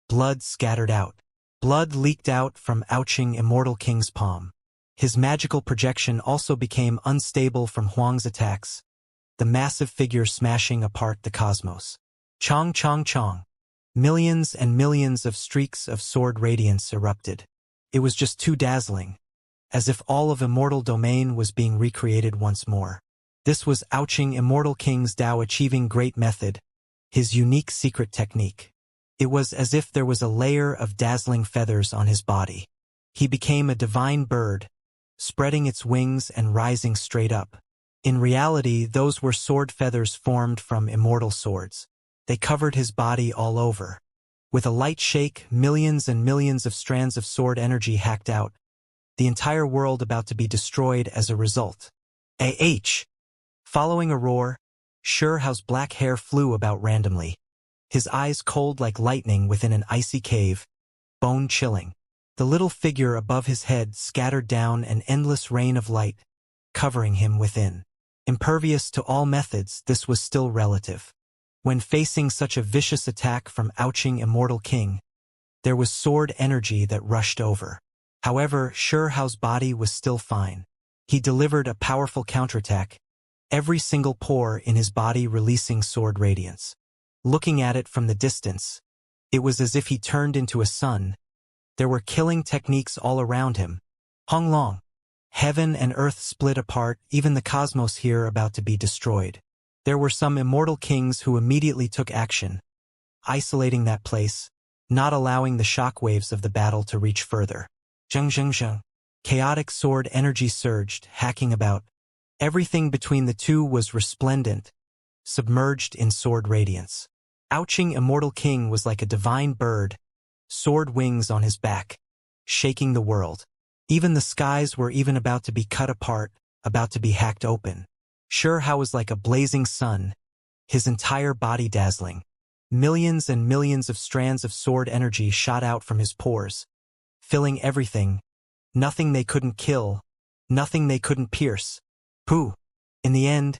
blood scattered out. Blood leaked out from Ouching Immortal King's palm. His magical projection also became unstable from Huang's attacks, the massive figure smashing apart the cosmos. Chong chong chong. Millions and millions of streaks of sword radiance erupted. It was just too dazzling, as if all of immortal domain was being recreated once more. This was Ouching Immortal King's Tao achieving great method, his unique secret technique. It was as if there was a layer of dazzling feathers on his body. He became a divine bird, spreading its wings and rising straight up. In reality, those were sword feathers formed from immortal swords. They covered his body all over. With a light shake, millions and millions of strands of sword energy hacked out, the entire world about to be destroyed as a result. Following a roar, Shurehao's black hair flew about randomly. His eyes cold like lightning within an icy cave, bone-chilling. The little figure above his head scattered down an endless rain of light, covering him within. Impervious to all methods, this was still relative. When facing such a vicious attack from Ouching Immortal King, there was sword energy that rushed over. However, Shurehao's body was still fine. He delivered a powerful counterattack, every single pore in his body releasing sword radiance. Looking at it from the distance, it was as if he turned into a sun. There were killing techniques all around him. Hong Long. Heaven and earth split apart, even the cosmos here about to be destroyed. There were some immortal kings who immediately took action, isolating that place, not allowing the shockwaves of the battle to reach further. Zheng. Chaotic sword energy surged, hacking about. Everything between the two was resplendent, submerged in sword radiance. Ouching Immortal King was like a divine bird, sword wings on his back, shaking the world. Even the skies were even about to be cut apart, about to be hacked open. Shuhao was like a blazing sun, his entire body dazzling. Millions and millions of strands of sword energy shot out from his pores, filling everything. Nothing they couldn't kill, nothing they couldn't pierce. Pooh! In the end,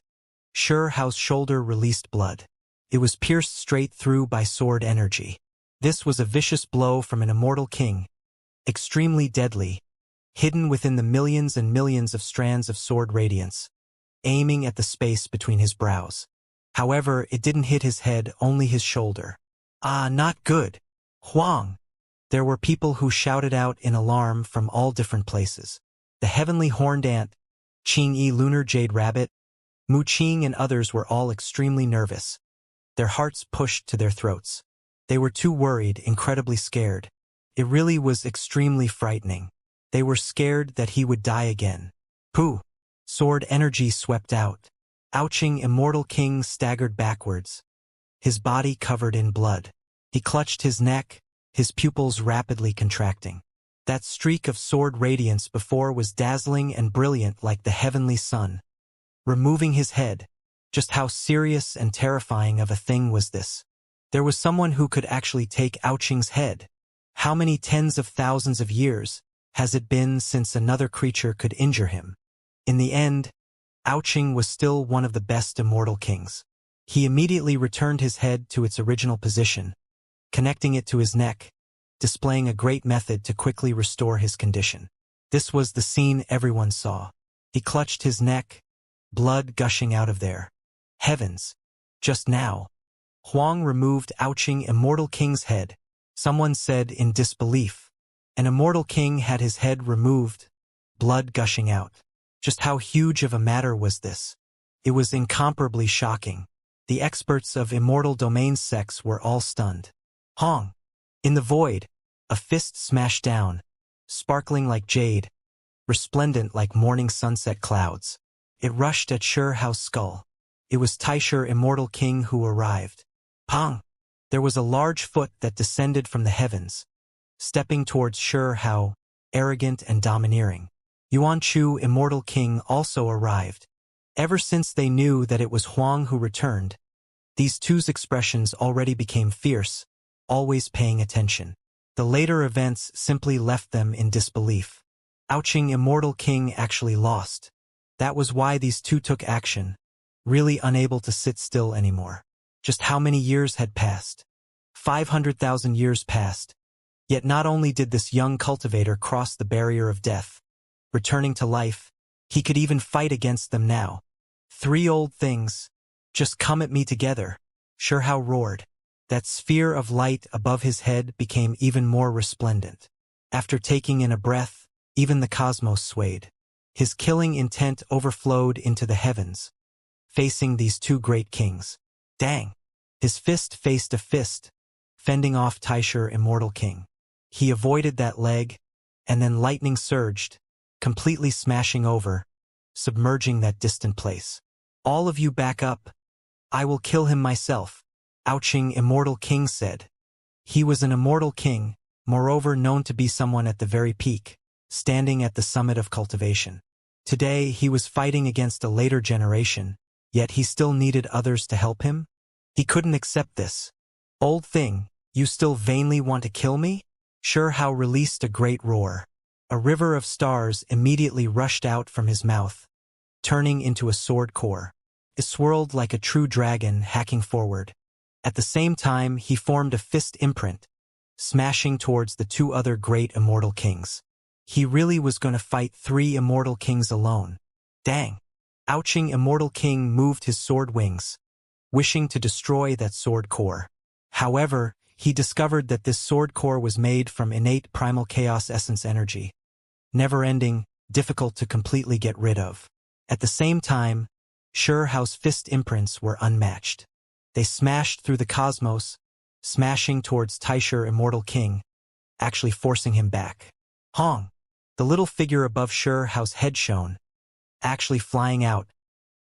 Shuhao's shoulder released blood. It was pierced straight through by sword energy. This was a vicious blow from an immortal king, extremely deadly, hidden within the millions and millions of strands of sword radiance, aiming at the space between his brows. However, it didn't hit his head, only his shoulder. Ah, not good! Huang! There were people who shouted out in alarm from all different places. The heavenly horned ant, Qingyi lunar jade rabbit, Mu Qing and others were all extremely nervous. Their hearts pushed to their throats. They were too worried, incredibly scared. It really was extremely frightening. They were scared that he would die again. Pooh! Sword energy swept out. Ouching Immortal King staggered backwards, his body covered in blood. He clutched his neck, his pupils rapidly contracting. That streak of sword radiance before was dazzling and brilliant like the heavenly sun. Removing his head, just how serious and terrifying of a thing was this? There was someone who could actually take Ouching's head. How many tens of thousands of years has it been since another creature could injure him? In the end, Ouching was still one of the best immortal kings. He immediately returned his head to its original position, connecting it to his neck, displaying a great method to quickly restore his condition. This was the scene everyone saw. He clutched his neck, blood gushing out of there. Heavens! Just now, Huang removed Ouching Immortal King's head. Someone said in disbelief. An immortal king had his head removed, blood gushing out. Just how huge of a matter was this? It was incomparably shocking. The experts of immortal domain sects were all stunned. Hong! In the void, a fist smashed down, sparkling like jade, resplendent like morning sunset clouds. It rushed at Hao's skull. It was Taisher Immortal King who arrived. Pong! There was a large foot that descended from the heavens, stepping towards Hao, arrogant and domineering. Yuan Chu Immortal King also arrived. Ever since they knew that it was Huang who returned, these two's expressions already became fierce, always paying attention. The later events simply left them in disbelief. Ouching Immortal King actually lost. That was why these two took action, really unable to sit still anymore. Just how many years had passed? 500,000 years passed. Yet not only did this young cultivator cross the barrier of death, returning to life, he could even fight against them now. Three old things. Just come at me together. Hao roared. That sphere of light above his head became even more resplendent. After taking in a breath, even the cosmos swayed. His killing intent overflowed into the heavens, facing these two great kings. Dang! His fist faced a fist, fending off Taisher Immortal King. He avoided that leg, and then lightning surged, completely smashing over, submerging that distant place. All of you back up. I will kill him myself, Ouching Immortal King said. He was an immortal king, moreover known to be someone at the very peak, standing at the summit of cultivation. Today he was fighting against a later generation, yet he still needed others to help him? He couldn't accept this. Old thing, you still vainly want to kill me? Hao released a great roar. A river of stars immediately rushed out from his mouth, turning into a sword core. It swirled like a true dragon hacking forward. At the same time, he formed a fist imprint, smashing towards the two other great immortal kings. He really was going to fight three immortal kings alone. Dang! Ouching Immortal King moved his sword wings, wishing to destroy that sword core. However, he discovered that this sword core was made from innate primal chaos essence energy, never-ending, difficult to completely get rid of. At the same time, Hao's fist imprints were unmatched. They smashed through the cosmos, smashing towards Taisher Immortal King, actually forcing him back. Hong! The little figure above Hao's head shone, actually flying out,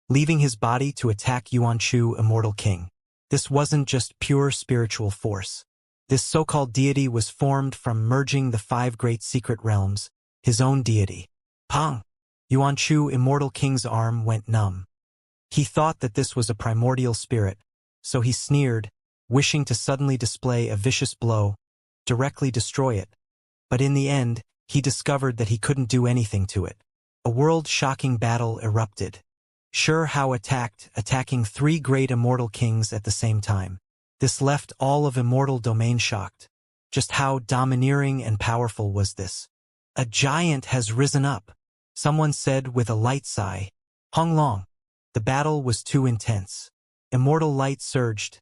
leaving his body to attack Yuan Chu Immortal King. This wasn't just pure spiritual force. This so-called deity was formed from merging the five great secret realms, his own deity. Pong! Yuan Chu Immortal King's arm went numb. He thought that this was a primordial spirit, so he sneered, wishing to suddenly display a vicious blow, directly destroy it. But in the end, he discovered that he couldn't do anything to it. A world-shocking battle erupted. Hao attacked, attacking three great immortal kings at the same time. This left all of immortal domain shocked. Just how domineering and powerful was this? A giant has risen up, someone said with a light sigh. Hong Long. The battle was too intense. Immortal light surged,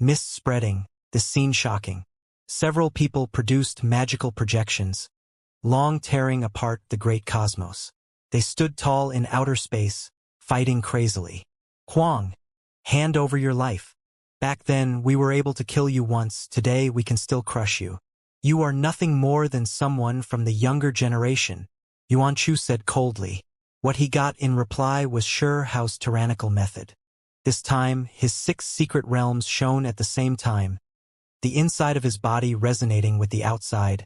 mist spreading, the scene shocking. Several people produced magical projections, long tearing apart the great cosmos. They stood tall in outer space, fighting crazily. Huang, hand over your life. Back then, we were able to kill you once. Today, we can still crush you. You are nothing more than someone from the younger generation, Yuan Chu said coldly. What he got in reply was Hao's tyrannical method. This time, his 6 secret realms shone at the same time, the inside of his body resonating with the outside,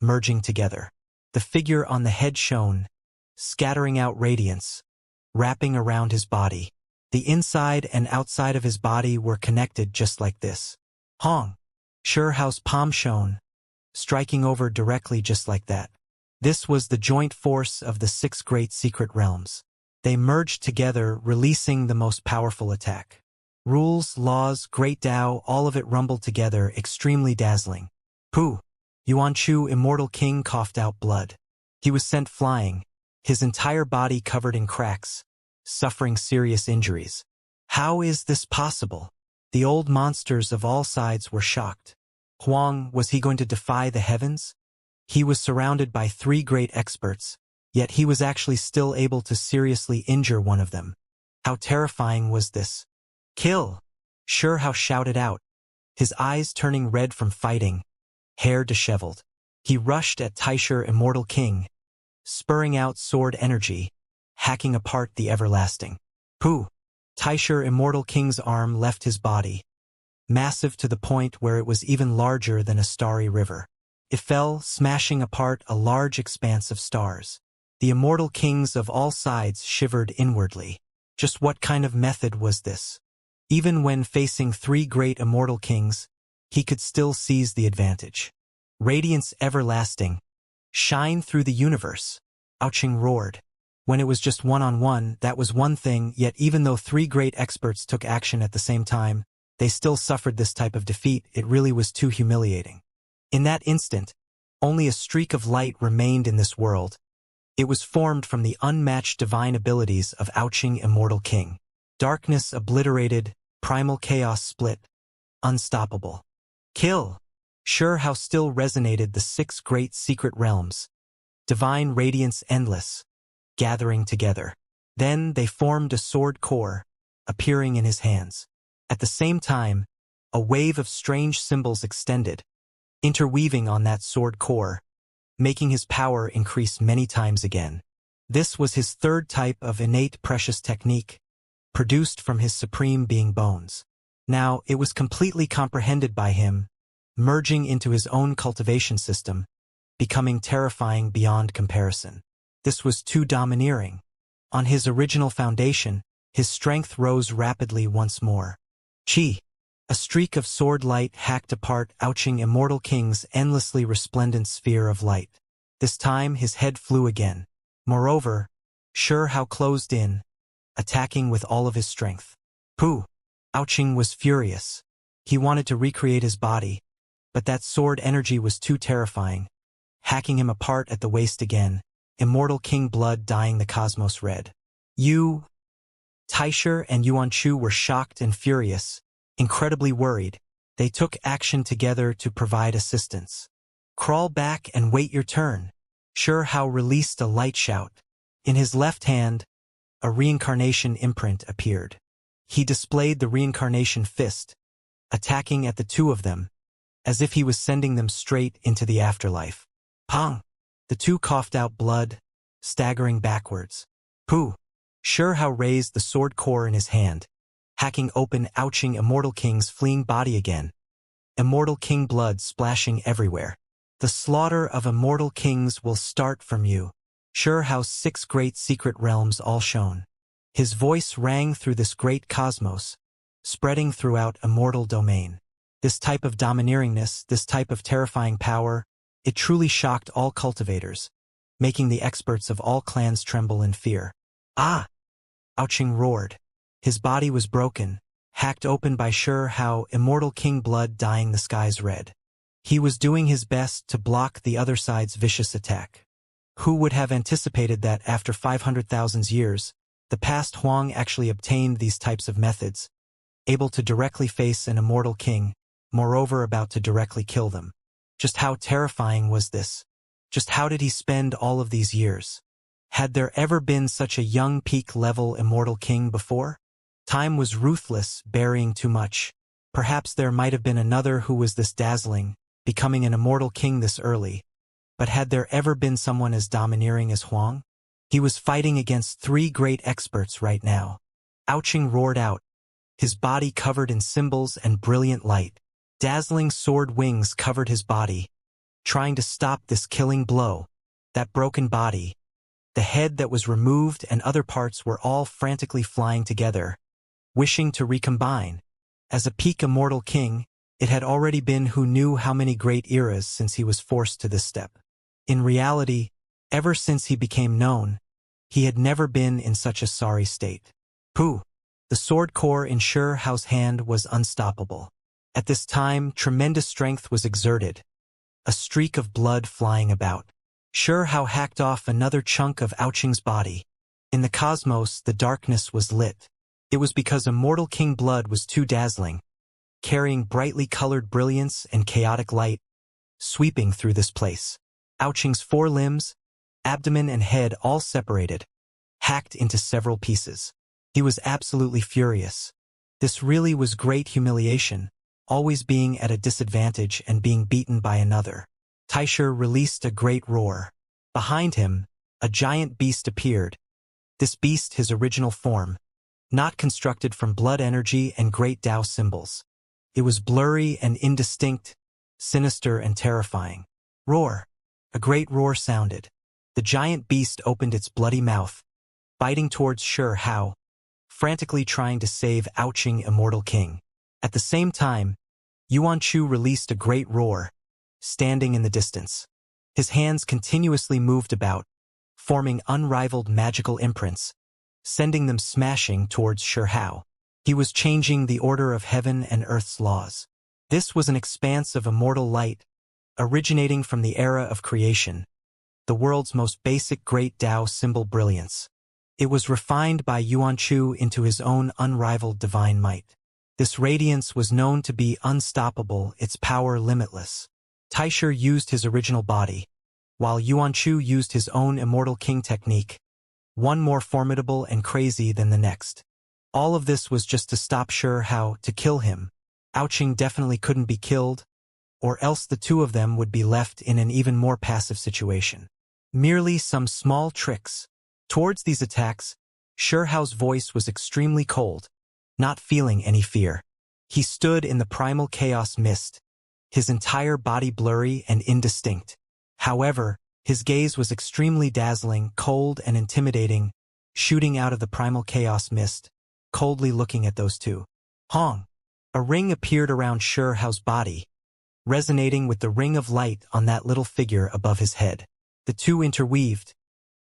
merging together. The figure on the head shone, scattering out radiance, wrapping around his body. The inside and outside of his body were connected just like this. Hong! Hao's palm shone, striking over directly just like that. This was the joint force of the 6 great secret realms. They merged together, releasing the most powerful attack. Rules, laws, great Tao, all of it rumbled together, extremely dazzling. Pooh! Yuanchu, Immortal King, coughed out blood. He was sent flying, his entire body covered in cracks, suffering serious injuries. How is this possible? The old monsters of all sides were shocked. Huang, was he going to defy the heavens? He was surrounded by 3 great experts, yet he was actually still able to seriously injure one of them. How terrifying was this? Kill! Sure Hao shouted out, his eyes turning red from fighting, hair disheveled. He rushed at Taisher, Immortal King, spurring out sword energy, hacking apart the everlasting. Pooh! Taisher, Immortal King's arm left his body, massive to the point where it was even larger than a starry river. It fell, smashing apart a large expanse of stars. The Immortal Kings of all sides shivered inwardly. Just what kind of method was this? Even when facing 3 great Immortal Kings, he could still seize the advantage. Radiance everlasting. Shine through the universe. Ouching roared. When it was just one-on-one, that was one thing, yet even though 3 great experts took action at the same time, they still suffered this type of defeat. It really was too humiliating. In that instant, only a streak of light remained in this world. It was formed from the unmatched divine abilities of Ouching, Immortal King. Darkness obliterated, primal chaos split, unstoppable. Kill! Sure How still resonated the 6 great secret realms. Divine radiance endless, gathering together. Then they formed a sword core, appearing in his hands. At the same time, a wave of strange symbols extended, interweaving on that sword core, making his power increase many times again. This was his 3rd type of innate precious technique, produced from his supreme being bones. Now, it was completely comprehended by him, merging into his own cultivation system, becoming terrifying beyond comparison. This was too domineering. On his original foundation, his strength rose rapidly once more. Chi! A streak of sword light hacked apart Ouching, Immortal King's endlessly resplendent sphere of light. This time his head flew again. Moreover, Sure How closed in, attacking with all of his strength. Pooh! Ouching was furious. He wanted to recreate his body, but that sword energy was too terrifying, hacking him apart at the waist again, Immortal King blood dyeing the cosmos red. Taisher and Yuanchu were shocked and furious, incredibly worried. They took action together to provide assistance. Crawl back and wait your turn. Sure How released a light shout. In his left hand, a reincarnation imprint appeared. He displayed the reincarnation fist, attacking at the 2 of them, as if he was sending them straight into the afterlife. Pong! The 2 coughed out blood, staggering backwards. Pooh! Sure How raised the sword core in his hand, hacking open Ouching, Immortal King's fleeing body again. Immortal King blood splashing everywhere. The slaughter of Immortal Kings will start from you. Sure How's 6 great secret realms all shone. His voice rang through this great cosmos, spreading throughout immortal domain. This type of domineeringness, this type of terrifying power, it truly shocked all cultivators, making the experts of all clans tremble in fear. Ah! Ouching roared. His body was broken, hacked open by Sure How, Immortal King blood dyeing the skies red. He was doing his best to block the other side's vicious attack. Who would have anticipated that after 500,000 years, the past Huang actually obtained these types of methods, able to directly face an Immortal King, moreover about to directly kill them. Just how terrifying was this? Just how did he spend all of these years? Had there ever been such a young peak-level Immortal King before? Time was ruthless, burying too much. Perhaps there might have been another who was this dazzling, becoming an Immortal King this early. But had there ever been someone as domineering as Huang? He was fighting against 3 great experts right now. Ouching roared out, his body covered in symbols and brilliant light. Dazzling sword wings covered his body, trying to stop this killing blow. That broken body, the head that was removed and other parts were all frantically flying together, wishing to recombine. As a peak Immortal King, It had already been who knew how many great eras since he was forced to this step. In reality, ever since he became known, he had never been in such a sorry state. Pooh! The sword core in Xiao's hand was unstoppable. At this time, tremendous strength was exerted, a streak of blood flying about. Xiao hacked off another chunk of Ouching's body. In the cosmos, the darkness was lit. It was because Immortal King blood was too dazzling, carrying brightly colored brilliance and chaotic light, sweeping through this place. Ouching's 4 limbs, abdomen and head all separated, hacked into several pieces. He was absolutely furious. This really was great humiliation, always being at a disadvantage and being beaten by another. Taisher released a great roar. Behind him, a giant beast appeared. This beast his original form, not constructed from blood energy and great Tao symbols. It was blurry and indistinct, sinister and terrifying. Roar! A great roar sounded. The giant beast opened its bloody mouth, biting towards Xiao, frantically trying to save Ouching Immortal King. At the same time, Yuanchu released a great roar, standing in the distance. His hands continuously moved about, forming unrivaled magical imprints, sending them smashing towards Xiao. He was changing the order of heaven and earth's laws. This was an expanse of immortal light, originating from the era of creation, the world's most basic great Tao symbol brilliance. It was refined by Yuanchu into his own unrivaled divine might. This radiance was known to be unstoppable, its power limitless. Taisher used his original body, while Yuanchu used his own Immortal King technique, one more formidable and crazy than the next. All of this was just to stop Xiao, to kill him. Ouching definitely couldn't be killed, or else the two of them would be left in an even more passive situation. Merely some small tricks. Towards these attacks, Xiao's voice was extremely cold, not feeling any fear. He stood in the primal chaos mist, his entire body blurry and indistinct. However, his gaze was extremely dazzling, cold and intimidating, shooting out of the primal chaos mist, coldly looking at those two. Hong! A ring appeared around Xiao's body, resonating with the ring of light on that little figure above his head. The two interweaved,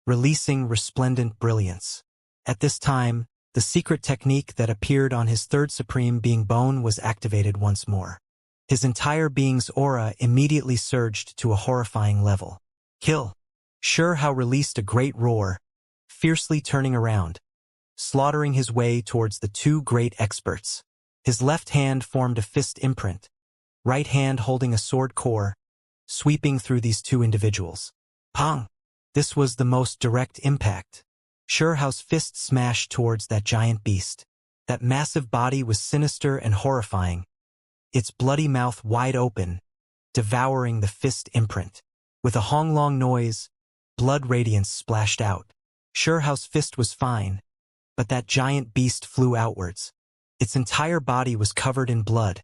releasing resplendent brilliance. At this time, the secret technique that appeared on his third supreme being bone was activated once more. His entire being's aura immediately surged to a horrifying level. Kill! Xiao released a great roar, fiercely turning around, slaughtering his way towards the two great experts. His left hand formed a fist imprint, right hand holding a sword core, sweeping through these two individuals. Pong! This was the most direct impact. Xiao's fist smashed towards that giant beast. That massive body was sinister and horrifying, its bloody mouth wide open, devouring the fist imprint. With a honglong noise, blood radiance splashed out. Xiao's fist was fine, but that giant beast flew outwards. Its entire body was covered in blood,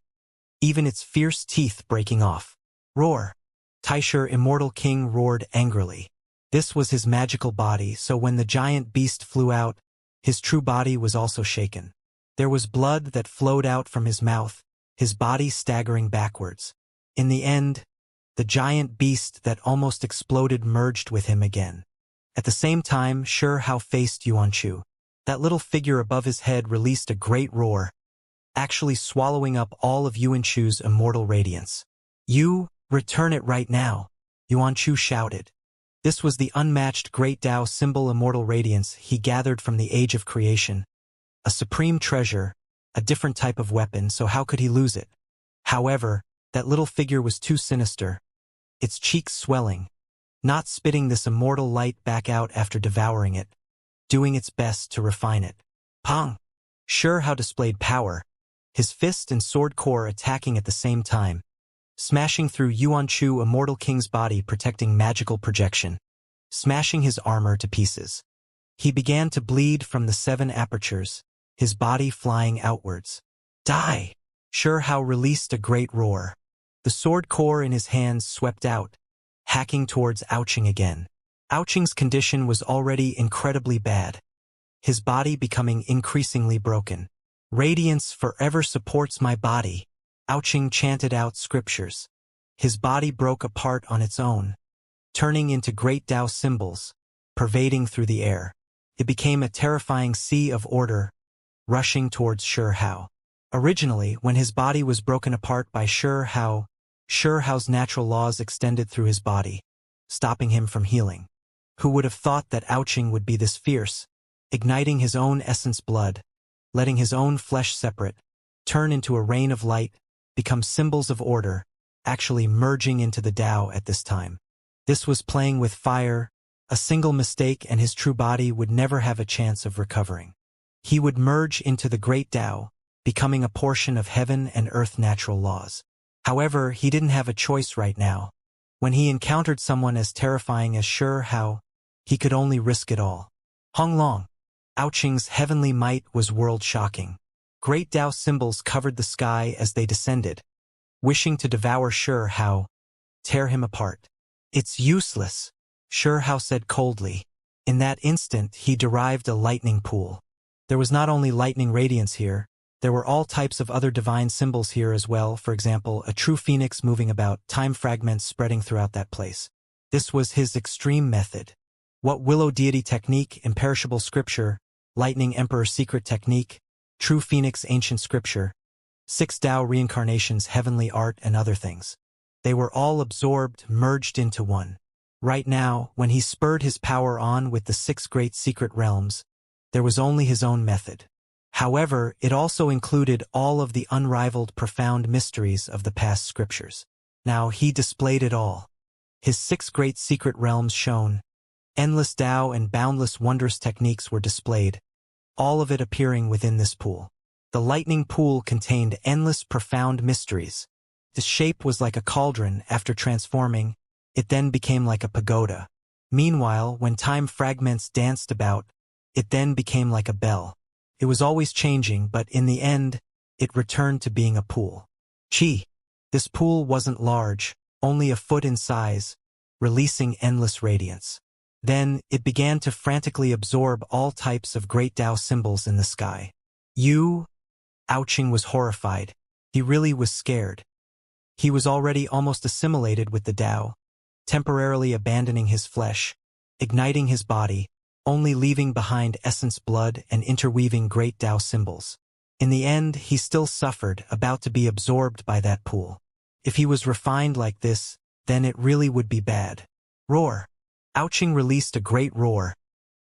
even its fierce teeth breaking off. Roar! Taisher Immortal King roared angrily. This was his magical body, so when the giant beast flew out, his true body was also shaken. There was blood that flowed out from his mouth, his body staggering backwards. In the end, the giant beast that almost exploded merged with him again. At the same time, Xiao faced Yuanchu. That little figure above his head released a great roar, actually swallowing up all of Yuanchu's immortal radiance. "You, return it right now," Yuanchu shouted. This was the unmatched great Tao symbol immortal radiance he gathered from the age of creation. A supreme treasure, a different type of weapon, so how could he lose it? However, that little figure was too sinister, its cheeks swelling, not spitting this immortal light back out after devouring it, doing its best to refine it. Pong! Xiao displayed power, his fist and sword core attacking at the same time, smashing through Yuanchu Immortal King's body, protecting magical projection, smashing his armor to pieces. He began to bleed from the 7 apertures, his body flying outwards. Die! Xiao released a great roar. The sword core in his hands swept out, hacking towards Ouching again. Ouching's condition was already incredibly bad, his body becoming increasingly broken. Radiance forever supports my body. Ouching chanted out scriptures. His body broke apart on its own, turning into great Tao symbols, pervading through the air. It became a terrifying sea of order, rushing towards Hao. Originally, when his body was broken apart by Hao's natural laws extended through his body, stopping him from healing. Who would have thought that Ouching would be this fierce, igniting his own essence blood, letting his own flesh separate, turn into a rain of light, become symbols of order, actually merging into the Tao at this time. This was playing with fire. A single mistake and his true body would never have a chance of recovering. He would merge into the great Tao, becoming a portion of heaven and earth natural laws. However, he didn't have a choice right now. When he encountered someone as terrifying as Hao, he could only risk it all. Honglong. Ouching's heavenly might was world-shocking. Great Tao symbols covered the sky as they descended, wishing to devour Hao, tear him apart. It's useless, Hao said coldly. In that instant, he derived a lightning pool. There was not only lightning radiance here, there were all types of other divine symbols here as well, for example, a true phoenix moving about, time fragments spreading throughout that place. This was his extreme method. What Willow deity technique, imperishable scripture, lightning emperor secret technique, true phoenix ancient scripture, 6 Tao reincarnations heavenly art and other things. They were all absorbed, merged into one. Right now, when he spurred his power on with the 6 great secret realms, there was only his own method. However, it also included all of the unrivaled profound mysteries of the past scriptures. Now he displayed it all. His 6 great secret realms shone. Endless Tao and boundless wondrous techniques were displayed, all of it appearing within this pool. The lightning pool contained endless profound mysteries. The shape was like a cauldron. After transforming, it then became like a pagoda. Meanwhile, when time fragments danced about, it then became like a bell. It was always changing, but in the end, it returned to being a pool. Chi. This pool wasn't large, only a foot in size, releasing endless radiance. Then, it began to frantically absorb all types of great Tao symbols in the sky. Ouching was horrified. He really was scared. He was already almost assimilated with the Tao, temporarily abandoning his flesh, igniting his body, only leaving behind essence blood and interweaving great Tao symbols. In the end, he still suffered, about to be absorbed by that pool. If he was refined like this, then it really would be bad. Roar. Ouching released a great roar,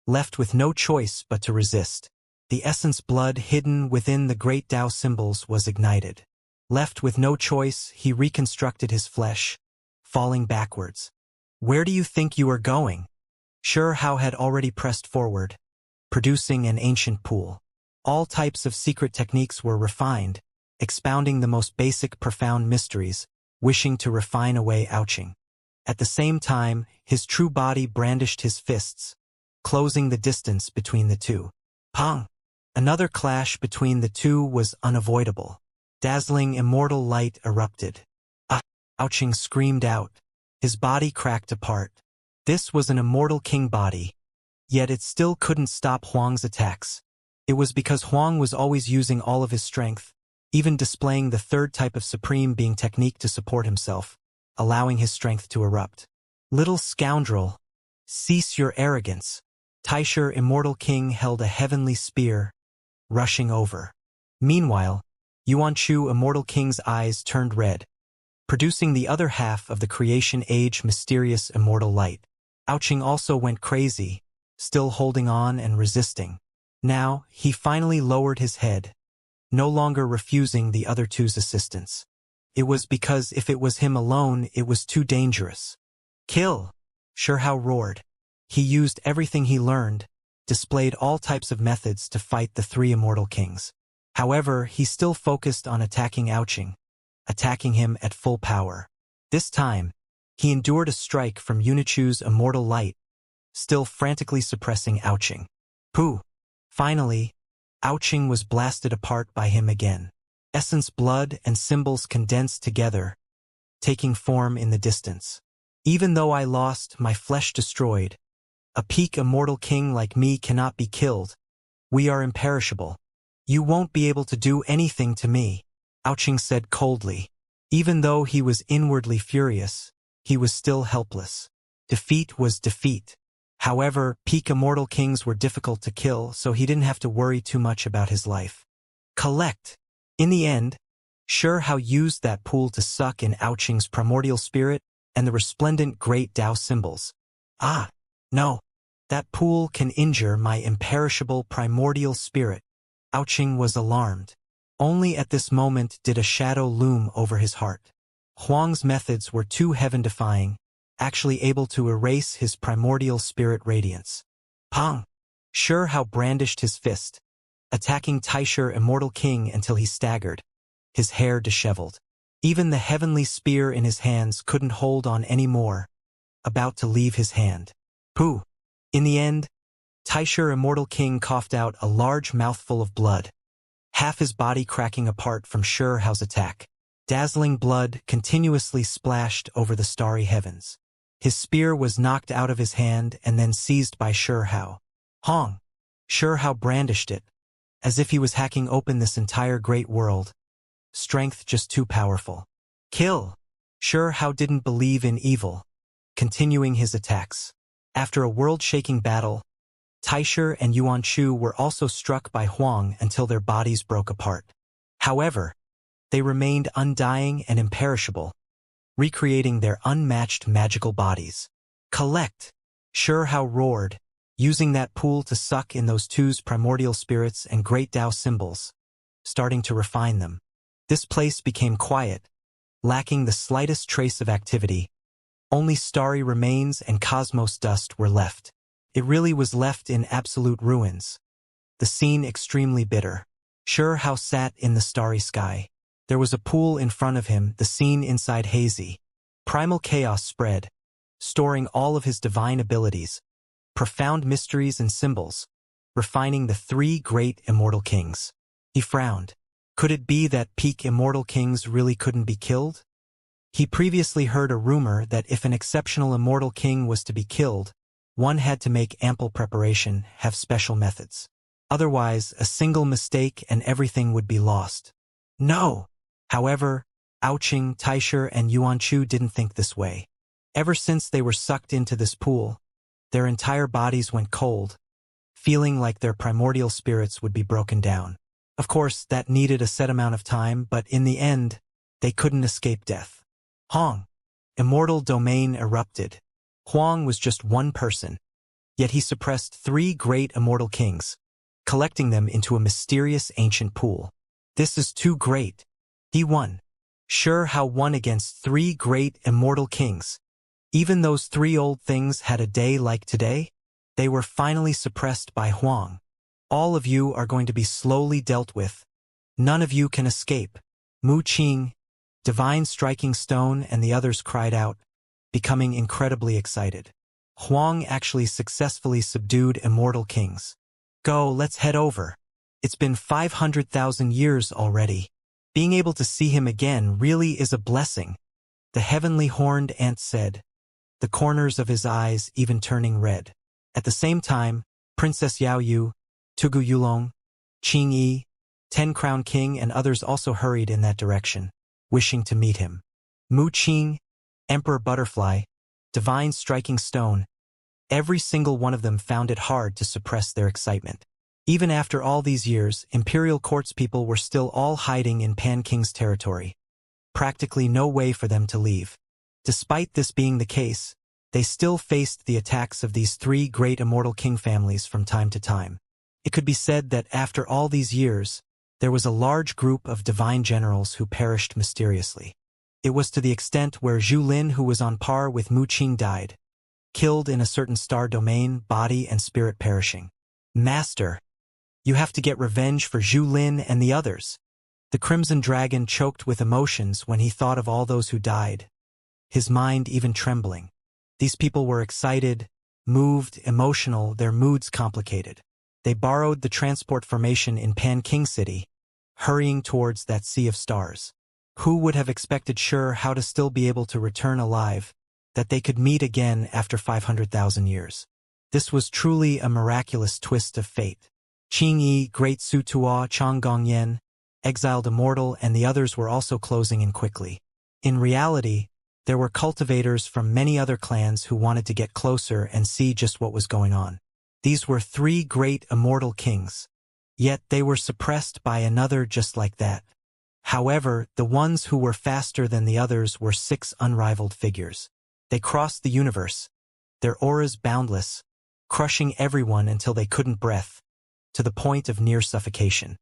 left with no choice but to resist. The essence blood hidden within the great Tao symbols was ignited. Left with no choice, he reconstructed his flesh, falling backwards. Where do you think you are going? Hao had already pressed forward, producing an ancient pool. All types of secret techniques were refined, expounding the most basic profound mysteries, wishing to refine away Ouching. At the same time, his true body brandished his fists, closing the distance between the two. Pong! Another clash between the two was unavoidable. Dazzling immortal light erupted. Ouching screamed out. His body cracked apart. This was an immortal king body, yet it still couldn't stop Huang's attacks. It was because Huang was always using all of his strength, even displaying the 3rd type of supreme being technique to support himself, allowing his strength to erupt. Little scoundrel, cease your arrogance. Taisher Immortal King held a heavenly spear, rushing over. Meanwhile, Yuanchu Immortal King's eyes turned red, producing the other half of the creation age mysterious immortal light. Ouching also went crazy, still holding on and resisting. Now, he finally lowered his head, no longer refusing the other two's assistance. It was because if it was him alone, it was too dangerous. Kill! Hao roared. He used everything he learned, displayed all types of methods to fight the 3 immortal kings. However, he still focused on attacking Ouching, attacking him at full power. This time, he endured a strike from Unichu's immortal light, still frantically suppressing Ouching. Pooh! Finally, Ouching was blasted apart by him again. Essence blood and symbols condensed together, taking form in the distance. Even though I lost, my flesh destroyed. A peak immortal king like me cannot be killed. We are imperishable. You won't be able to do anything to me. Ouching said coldly. Even though he was inwardly furious, he was still helpless. Defeat was defeat. However, peak immortal kings were difficult to kill, so he didn't have to worry too much about his life. Collect. In the end, Sure Hao used that pool to suck in Ouching's primordial spirit and the resplendent great Tao symbols. Ah, no. That pool can injure my imperishable primordial spirit. Ouching was alarmed. Only at this moment did a shadow loom over his heart. Huang's methods were too heaven-defying, actually able to erase his primordial spirit radiance. Pong! Sure Hao brandished his fist, attacking Taisher Immortal King until he staggered, his hair disheveled. Even the heavenly spear in his hands couldn't hold on any more, about to leave his hand. Pooh! In the end, Taisher Immortal King coughed out a large mouthful of blood, half his body cracking apart from Sure Hao's attack. Dazzling blood continuously splashed over the starry heavens. His spear was knocked out of his hand and then seized by Sure Hao. Hong! Sure Hao brandished it, as if he was hacking open this entire great world. Strength just too powerful. Kill! Sure Hao didn't believe in evil, continuing his attacks. After a world-shaking battle, Taisher and Yuanchu were also struck by Huang until their bodies broke apart. However, they remained undying and imperishable, recreating their unmatched magical bodies. Collect! Sure Hao roared, using that pool to suck in those two's primordial spirits and great Tao symbols, starting to refine them. This place became quiet, lacking the slightest trace of activity. Only starry remains and cosmos dust were left. It really was left in absolute ruins. The scene extremely bitter. Sure Hao sat in the starry sky. There was a pool in front of him, the scene inside hazy. Primal chaos spread, storing all of his divine abilities, profound mysteries and symbols, refining the three great immortal kings. He frowned. Could it be that peak immortal kings really couldn't be killed? He previously heard a rumor that if an exceptional immortal king was to be killed, one had to make ample preparation, have special methods. Otherwise, a single mistake and everything would be lost. No! However, Ouching, Taisher, and Yuanchu didn't think this way. Ever since they were sucked into this pool, their entire bodies went cold, feeling like their primordial spirits would be broken down. Of course, that needed a set amount of time, but in the end, they couldn't escape death. Hong! Immortal domain erupted. Huang was just one person, yet he suppressed three great immortal kings, collecting them into a mysterious ancient pool. This is too great. He won. Sure Hao won against three great immortal kings. Even those three old things had a day like today. They were finally suppressed by Huang. All of you are going to be slowly dealt with. None of you can escape. Mu Qing, Divine Striking Stone, and the others cried out, becoming incredibly excited. Huang actually successfully subdued immortal kings. Go, let's head over. It's been 500,000 years already. Being able to see him again really is a blessing, the heavenly horned ant said, the corners of his eyes even turning red. At the same time, Princess Yao Yu, Tugu Yulong, Qing Yi, Ten Crown King, and others also hurried in that direction, wishing to meet him. Mu Qing, Emperor Butterfly, Divine Striking Stone, every single one of them found it hard to suppress their excitement. Even after all these years, Imperial Court's people were still all hiding in Pan King's territory. Practically no way for them to leave. Despite this being the case, they still faced the attacks of these three great immortal king families from time to time. It could be said that after all these years, there was a large group of divine generals who perished mysteriously. It was to the extent where Zhu Lin, who was on par with Mu Qing, died, killed in a certain star domain, body and spirit perishing. Master, you have to get revenge for Zhu Lin and the others. The Crimson Dragon choked with emotions when he thought of all those who died, his mind even trembling. These people were excited, moved, emotional, their moods complicated. They borrowed the transport formation in Pan King City, hurrying towards that sea of stars. Who would have expected Sure Hao to still be able to return alive, that they could meet again after 500,000 years? This was truly a miraculous twist of fate. Qing Yi, Great Su Tuo, Chang Gongyan, exiled Immortal, and the others were also closing in quickly. In reality, there were cultivators from many other clans who wanted to get closer and see just what was going on. These were 3 great immortal kings. Yet they were suppressed by another just like that. However, the ones who were faster than the others were 6 unrivaled figures. They crossed the universe, their auras boundless, crushing everyone until they couldn't breathe, to the point of near suffocation.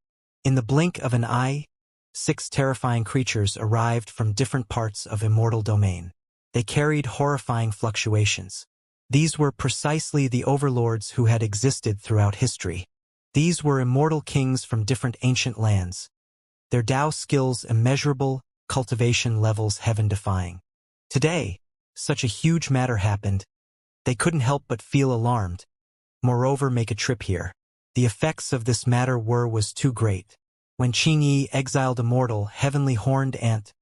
In the blink of an eye, 6 terrifying creatures arrived from different parts of Immortal domain. They carried horrifying fluctuations. These were precisely the overlords who had existed throughout history. These were immortal kings from different ancient lands. Their Tao skills immeasurable, cultivation levels heaven-defying. Today, such a huge matter happened. They couldn't help but feel alarmed. Moreover, make a trip here. The effects of this matter was too great. When Qingyi exiled Immortal, heavenly horned ant,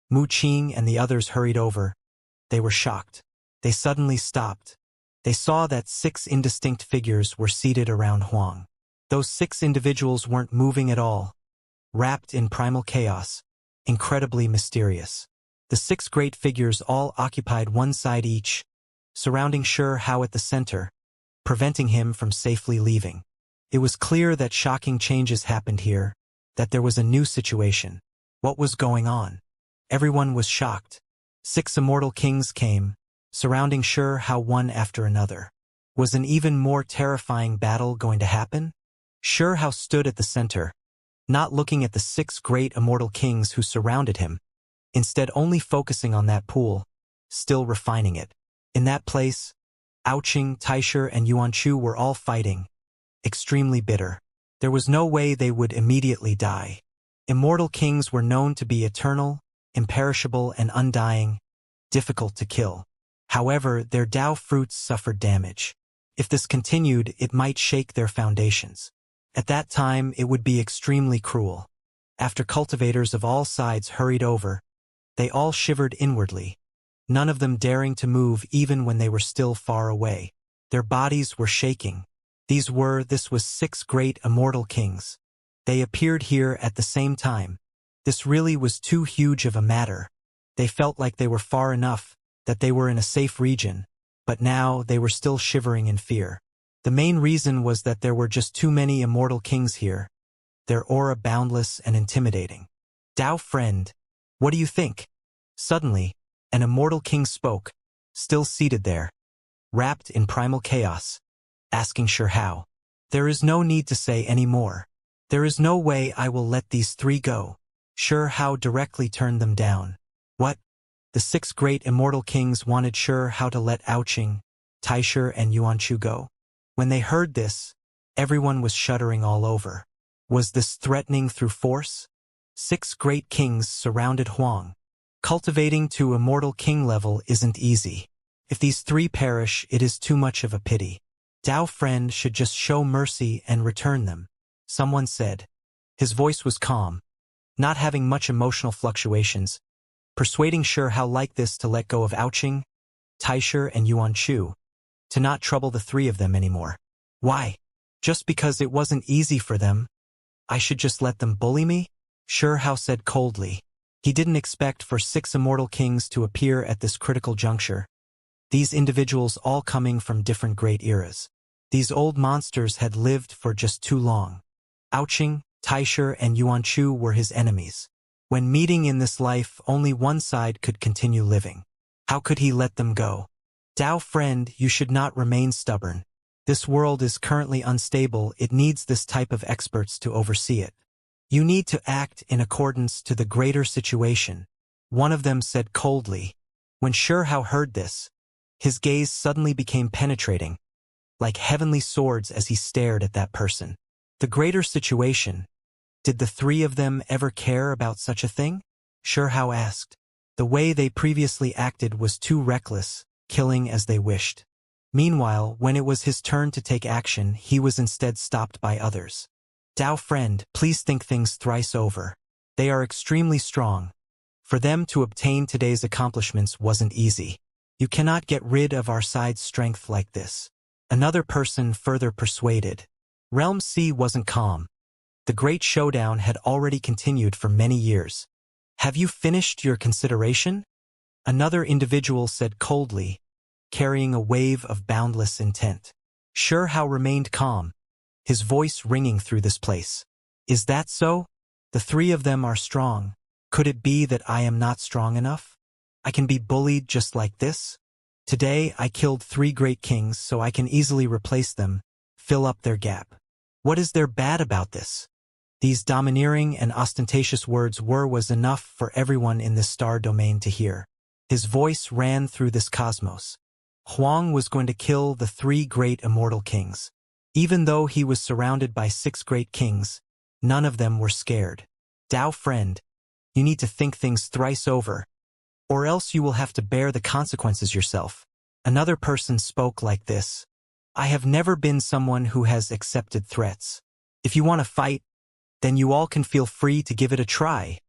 Mu Qing and the others hurried over. They were shocked. They suddenly stopped. They saw that 6 indistinct figures were seated around Huang. Those 6 individuals weren't moving at all, wrapped in primal chaos, incredibly mysterious. The 6 great figures all occupied one side each, surrounding Shi Hao at the center, preventing him from safely leaving. It was clear that shocking changes happened here, that there was a new situation. What was going on? Everyone was shocked. 6 immortal kings came, surrounding Shi Hao one after another. Was an even more terrifying battle going to happen? Shi Hao stood at the center, not looking at the 6 great immortal kings who surrounded him, instead only focusing on that pool, still refining it. In that place, Aoqing, Taisher, and Yuanchu were all fighting, extremely bitter. There was no way they would immediately die. Immortal kings were known to be eternal, imperishable, and undying, difficult to kill. However, their Tao fruits suffered damage. If this continued, it might shake their foundations. At that time, it would be extremely cruel. After cultivators of all sides hurried over, they all shivered inwardly, none of them daring to move even when they were still far away. Their bodies were shaking. This was 6 great immortal kings. They appeared here at the same time. This really was too huge of a matter. They felt like they were far enough, that they were in a safe region, but now they were still shivering in fear. The main reason was that there were just too many immortal kings here, their aura boundless and intimidating. Tao friend, what do you think? Suddenly, an immortal king spoke, still seated there, wrapped in primal chaos, asking Shi Hao. There is no need to say any more. There is no way I will let these 3 go. Shi Hao directly turned them down. What? The 6 great immortal kings wanted Shi Hao to let Aoqing, Taisher, and Yuanchu go. When they heard this, everyone was shuddering all over. Was this threatening through force? 6 great kings surrounded Huang. Cultivating to immortal king level isn't easy. If these 3 perish, it is too much of a pity. Tao friend should just show mercy and return them, someone said. His voice was calm, not having much emotional fluctuations, persuading Shi Hao like this to let go of Aoqing, Taisher, and Yuanchu, to not trouble the 3 of them anymore. Why? Just because it wasn't easy for them, I should just let them bully me? Shi Hao said coldly. He didn't expect for 6 immortal kings to appear at this critical juncture. These individuals all coming from different great eras. These old monsters had lived for just too long. Aoqing, Taisher, and Yuanchu were his enemies. When meeting in this life, only one side could continue living. How could he let them go? Tao friend, you should not remain stubborn. This world is currently unstable, it needs this type of experts to oversee it. You need to act in accordance to the greater situation, one of them said coldly. When Shi Hao heard this, his gaze suddenly became penetrating, like heavenly swords as he stared at that person. The greater situation. Did the 3 of them ever care about such a thing? Shi Hao asked. The way they previously acted was too reckless, killing as they wished. Meanwhile, when it was his turn to take action, he was instead stopped by others. Tao friend, please think things thrice over. They are extremely strong. For them to obtain today's accomplishments wasn't easy. You cannot get rid of our side's strength like this. Another person further persuaded. Realm C wasn't calm. The great showdown had already continued for many years. "Have you finished your consideration?" Another individual said coldly, carrying a wave of boundless intent. Shurhao remained calm, his voice ringing through this place. "Is that so? The three of them are strong. Could it be that I am not strong enough? I can be bullied just like this? Today I killed 3 great kings so I can easily replace them, fill up their gap. What is there bad about this?" These domineering and ostentatious words was enough for everyone in this star domain to hear. His voice ran through this cosmos. Huang was going to kill the 3 great immortal kings. Even though he was surrounded by 6 great kings, none of them were scared. "Dao friend, you need to think things thrice over, or else you will have to bear the consequences yourself." Another person spoke like this. "I have never been someone who has accepted threats. If you want to fight, then you all can feel free to give it a try,"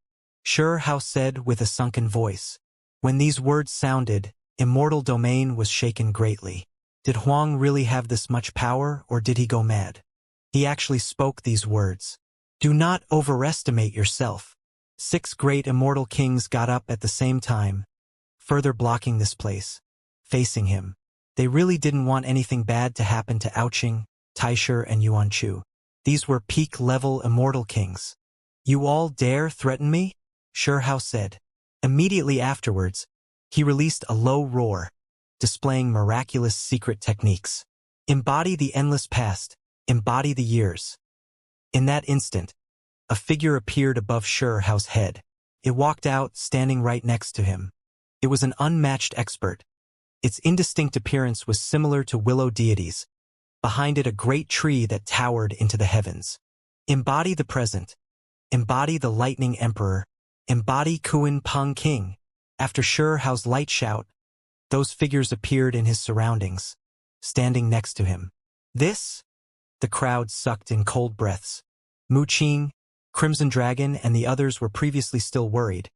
Shurhao said with a sunken voice. When these words sounded, Immortal Domain was shaken greatly. Did Huang really have this much power, or did he go mad? He actually spoke these words. "Do not overestimate yourself." 6 great immortal kings got up at the same time, further blocking this place, facing him. They really didn't want anything bad to happen to Ouching, Taisher, and Yuanchu. These were peak-level immortal kings. "You all dare threaten me?" Shurhao said. Immediately afterwards, he released a low roar, displaying miraculous secret techniques. "Embody the endless past, embody the years." In that instant, a figure appeared above Shurhao's head. It walked out, standing right next to him. It was an unmatched expert. Its indistinct appearance was similar to willow deities. Behind it a great tree that towered into the heavens. "Embody the present. Embody the lightning emperor. Embody Kuan Peng King." After Shurhao's light shout, those figures appeared in his surroundings, standing next to him. "This?" The crowd sucked in cold breaths. Mu Qing, Crimson Dragon, and the others were previously still worried.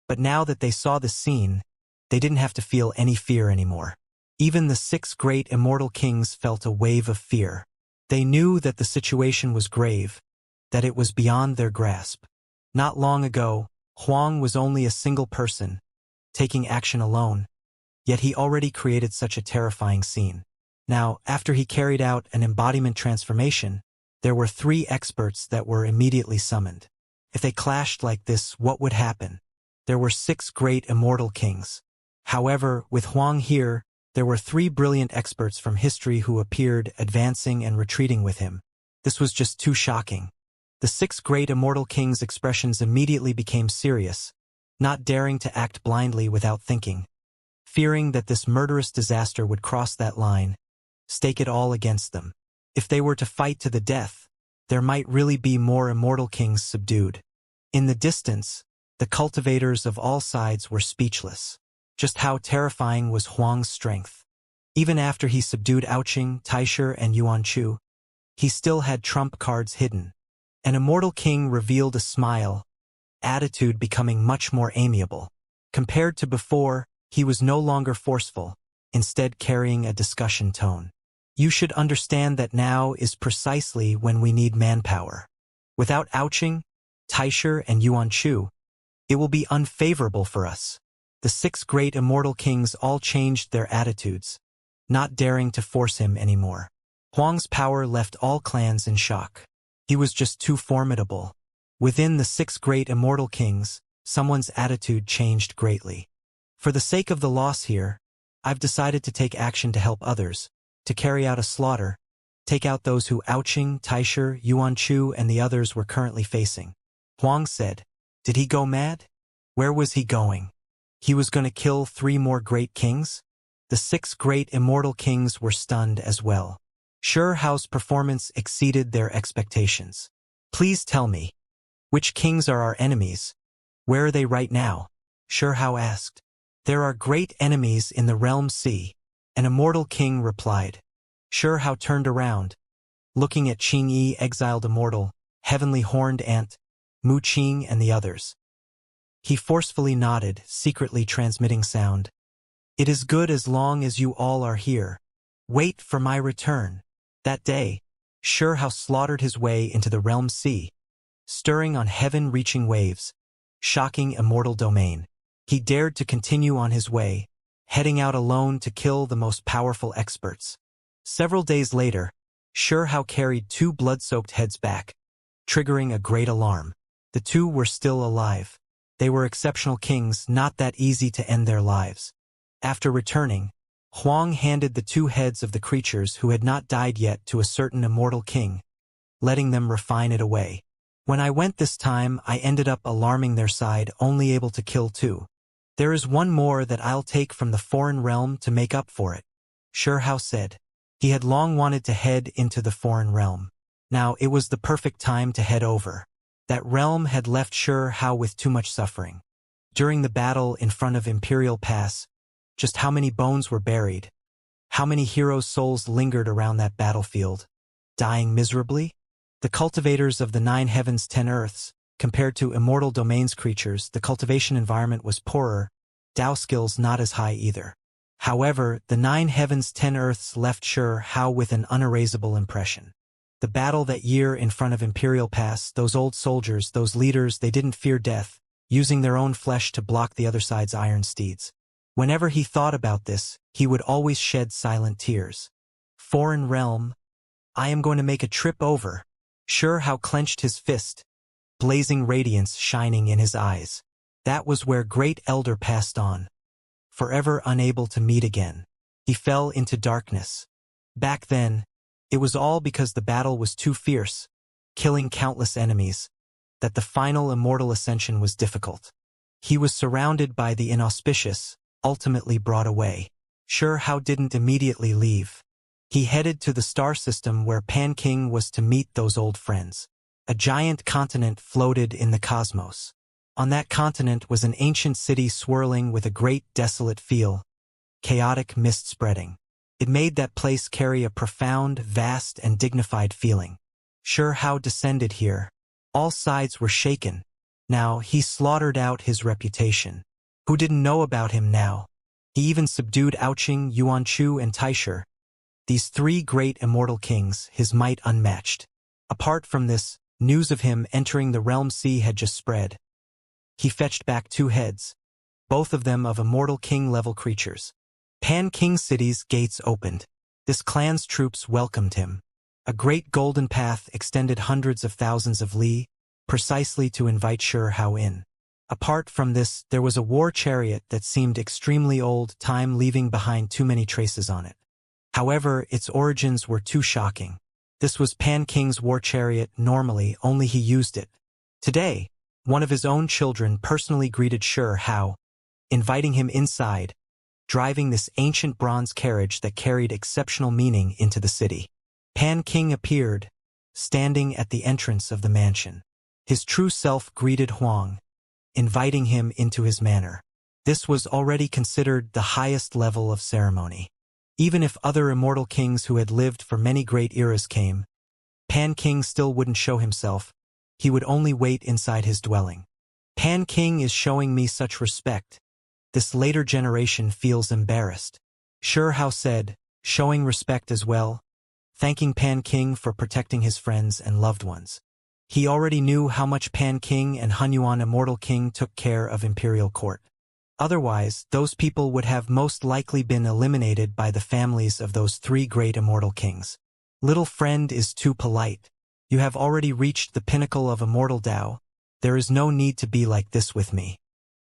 But now that they saw the scene, they didn't have to feel any fear anymore. Even the 6 great immortal kings felt a wave of fear. They knew that the situation was grave, that it was beyond their grasp. Not long ago, Huang was only a single person, taking action alone, yet he already created such a terrifying scene. Now, after he carried out an embodiment transformation, there were 3 experts that were immediately summoned. If they clashed like this, what would happen? There were 6 great immortal kings. However, with Huang here, there were 3 brilliant experts from history who appeared, advancing and retreating with him. This was just too shocking. The 6 great immortal kings' expressions immediately became serious, not daring to act blindly without thinking, fearing that this murderous disaster would cross that line, stake it all against them. If they were to fight to the death, there might really be more immortal kings subdued. In the distance, the cultivators of all sides were speechless. Just how terrifying was Huang's strength. Even after he subdued Ouching, Taisher, and Yuanchu, he still had trump cards hidden. An immortal king revealed a smile, attitude becoming much more amiable. Compared to before, he was no longer forceful, instead carrying a discussion tone. "You should understand that now is precisely when we need manpower. Without Ouching, Taisher, and Yuanchu, it will be unfavorable for us." The 6 great immortal kings all changed their attitudes, not daring to force him anymore. Huang's power left all clans in shock. He was just too formidable. Within the 6 great immortal kings, someone's attitude changed greatly. "For the sake of the loss here, I've decided to take action to help others, to carry out a slaughter, take out those who Ouching, Taisher, Yuanchu, and the others were currently facing." Huang said. Did he go mad? Where was he going? He was going to kill 3 more great kings? The 6 great immortal kings were stunned as well. Shurhao's performance exceeded their expectations. "Please tell me, which kings are our enemies? Where are they right now?" Shurhao asked. "There are great enemies in the realm sea," an immortal king replied. Shurhao turned around, looking at Qingyi, exiled immortal, heavenly horned ant, Mu Qing, and the others. He forcefully nodded, secretly transmitting sound. "It is good as long as you all are here. Wait for my return." That day, Shurhao slaughtered his way into the realm sea, stirring on heaven-reaching waves, shocking immortal domain. He dared to continue on his way, heading out alone to kill the most powerful experts. Several days later, Sure How carried 2 blood-soaked heads back, triggering a great alarm. The 2 were still alive. They were exceptional kings, not that easy to end their lives. After returning, Huang handed the 2 heads of the creatures who had not died yet to a certain immortal king, letting them refine it away. When I went this time, I ended up alarming their side, only able to kill 2. There is 1 more that I'll take from the foreign realm to make up for it, Sure How said. He had long wanted to head into the foreign realm. Now it was the perfect time to head over. That realm had left Sure How with too much suffering. During the battle in front of Imperial Pass, just how many bones were buried? How many heroes' souls lingered around that battlefield, dying miserably? The cultivators of the 9 heavens 10 earths, compared to immortal domains creatures, the cultivation environment was poorer, Dao skills not as high either. However, the 9 heavens 10 earths left Sure How with an unerasable impression. The battle that year in front of Imperial Pass, those old soldiers, those leaders, they didn't fear death, using their own flesh to block the other side's iron steeds. Whenever he thought about this, he would always shed silent tears. Foreign realm, I am going to make a trip over. Sure How clenched his fist, blazing radiance shining in his eyes. That was where Great Elder passed on. Forever unable to meet again. He fell into darkness. Back then, it was all because the battle was too fierce, killing countless enemies, that the final immortal ascension was difficult. He was surrounded by the inauspicious, ultimately brought away. Sure How didn't immediately leave. He headed to the star system where Pan King was to meet those old friends. A giant continent floated in the cosmos. On that continent was an ancient city swirling with a great desolate feel, chaotic mist spreading. It made that place carry a profound, vast, and dignified feeling. Sure How descended here. All sides were shaken. Now he slaughtered out his reputation. Who didn't know about him now? He even subdued Ouching, Yuanchu, and Taisher. These 3 great immortal kings, his might unmatched. Apart from this, news of him entering the realm sea had just spread. He fetched back 2 heads, both of them of immortal king-level creatures. Pan King City's gates opened. This clan's troops welcomed him. A great golden path extended hundreds of thousands of li, precisely to invite Sure How in. Apart from this, there was a war chariot that seemed extremely old, time leaving behind too many traces on it. However, its origins were too shocking. This was Pan King's war chariot. Normally, only he used it. Today, one of his own children personally greeted Sure How, inviting him inside, driving this ancient bronze carriage that carried exceptional meaning into the city. Pan King appeared, standing at the entrance of the mansion. His true self greeted Huang, inviting him into his manor. This was already considered the highest level of ceremony. Even if other immortal kings who had lived for many great eras came, Pan King still wouldn't show himself. He would only wait inside his dwelling. Pan King is showing me such respect. This later generation feels embarrassed. Sure How said, showing respect as well, thanking Pan King for protecting his friends and loved ones. He already knew how much Pan King and Hunyuan Immortal King took care of Imperial Court. Otherwise, those people would have most likely been eliminated by the families of those 3 great immortal kings. Little friend is too polite. You have already reached the pinnacle of immortal Dao. There is no need to be like this with me.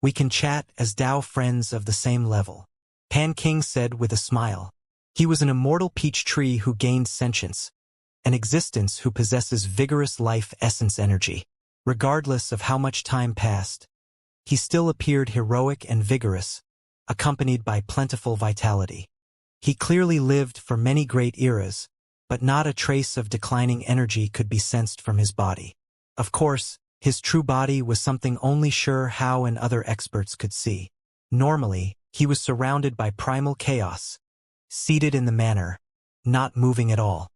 We can chat as Dao friends of the same level. Pan King said with a smile. He was an immortal peach tree who gained sentience, an existence who possesses vigorous life essence energy. Regardless of how much time passed, he still appeared heroic and vigorous, accompanied by plentiful vitality. He clearly lived for many great eras, but not a trace of declining energy could be sensed from his body. Of course, his true body was something only Sure How and other experts could see. Normally, he was surrounded by primal chaos, seated in the manor, not moving at all.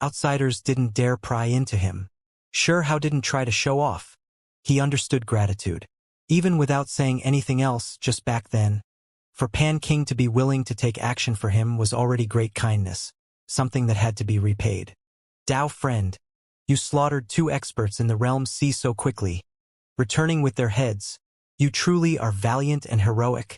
Outsiders didn't dare pry into him. Sure How didn't try to show off. He understood gratitude. Even without saying anything else just back then, for Pan King to be willing to take action for him was already great kindness, something that had to be repaid. Dao friend, You slaughtered 2 experts in the realm C so quickly, returning with their heads. You truly are valiant and heroic,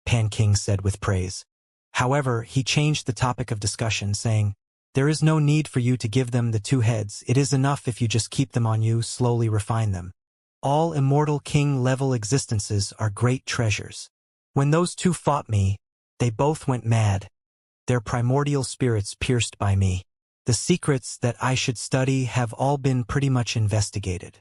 Pan King said with praise. However, he changed the topic of discussion, saying, there is no need for you to give them the 2 heads. It is enough if you just keep them on you, slowly refine them. All Immortal King-level existences are great treasures. When those 2 fought me, they both went mad, their primordial spirits pierced by me. The secrets that I should study have all been pretty much investigated.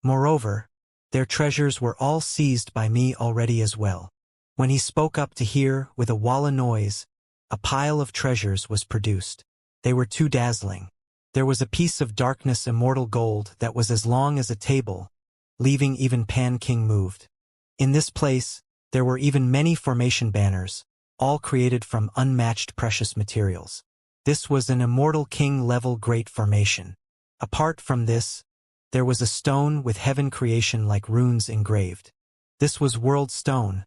Moreover, their treasures were all seized by me already as well. When he spoke up to hear, with a walla noise, a pile of treasures was produced. They were too dazzling. There was a piece of darkness immortal gold that was as long as a table, leaving even Pan King moved. In this place, there were even many formation banners, all created from unmatched precious materials. This was an Immortal King-level great formation. Apart from this, there was a stone with heaven creation like runes engraved. This was World Stone,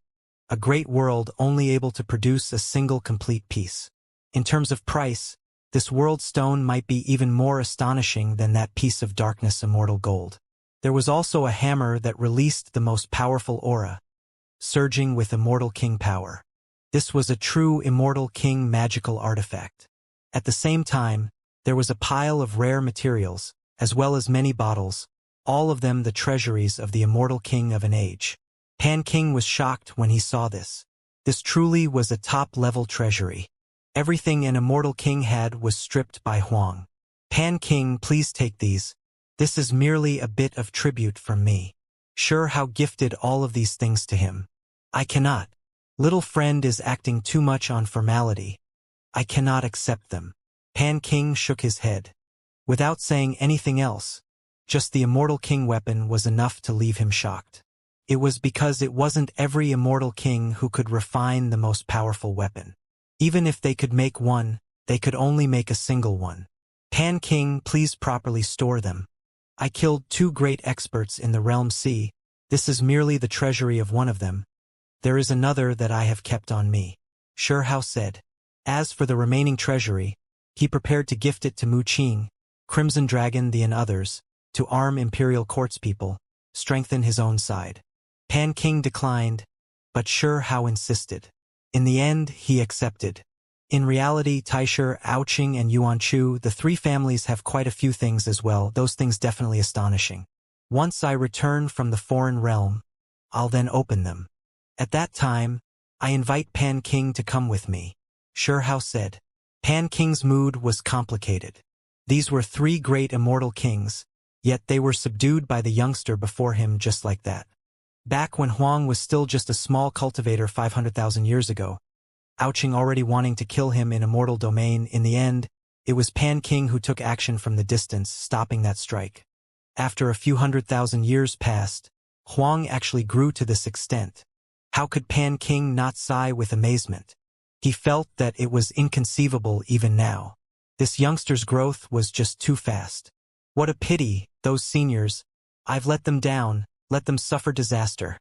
a great world only able to produce a single complete piece. In terms of price, this World Stone might be even more astonishing than that piece of darkness immortal gold. There was also a hammer that released the most powerful aura, surging with Immortal King power. This was a true Immortal King magical artifact. At the same time, there was a pile of rare materials, as well as many bottles, all of them the treasuries of the Immortal King of an age. Pan King was shocked when he saw this. This truly was a top-level treasury. Everything an Immortal King had was stripped by Huang. Pan King, please take these. This is merely a bit of tribute from me. Sure, how gifted all of these things to him. I cannot. Little friend is acting too much on formality. I cannot accept them. Pan King shook his head. Without saying anything else, just the Immortal King weapon was enough to leave him shocked. It was because it wasn't every Immortal King who could refine the most powerful weapon. Even if they could make one, they could only make a single one. Pan King, please properly store them. I killed 2 great experts in the Realm C. This is merely the treasury of one of them. There is another that I have kept on me. Sure, how said. As for the remaining treasury, he prepared to gift it to Mu Qing, Crimson Dragon and others, to arm Imperial Court's people, strengthen his own side. Pan King declined, but Sure Hao insisted. In the end, he accepted. In reality, Taisher, Aoqing, and Yuanchu, the 3 families have quite a few things as well, those things definitely astonishing. Once I return from the foreign realm, I'll then open them. At that time, I invite Pan King to come with me. Sure Hao said. Pan King's mood was complicated. These were 3 great immortal kings, yet they were subdued by the youngster before him just like that. Back when Huang was still just a small cultivator 500,000 years ago, Aoqing already wanting to kill him in immortal domain, in the end, it was Pan King who took action from the distance, stopping that strike. After a few 100,000 years passed, Huang actually grew to this extent. How could Pan King not sigh with amazement? He felt that it was inconceivable even now. This youngster's growth was just too fast. What a pity, those seniors. I've let them down, let them suffer disaster.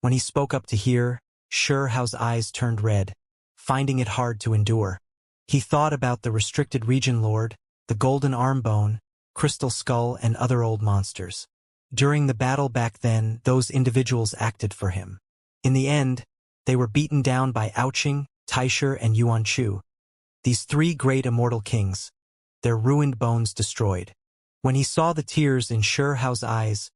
When he spoke up to hear, Sure Hao's eyes turned red, finding it hard to endure. He thought about the restricted region lord, the golden arm bone, crystal skull, and other old monsters. During the battle back then, those individuals acted for him. In the end, they were beaten down by Aoqing, Taisher, and Yuanchu. These 3 great immortal kings, their ruined bones destroyed. When he saw the tears in Sure Hao's eyes,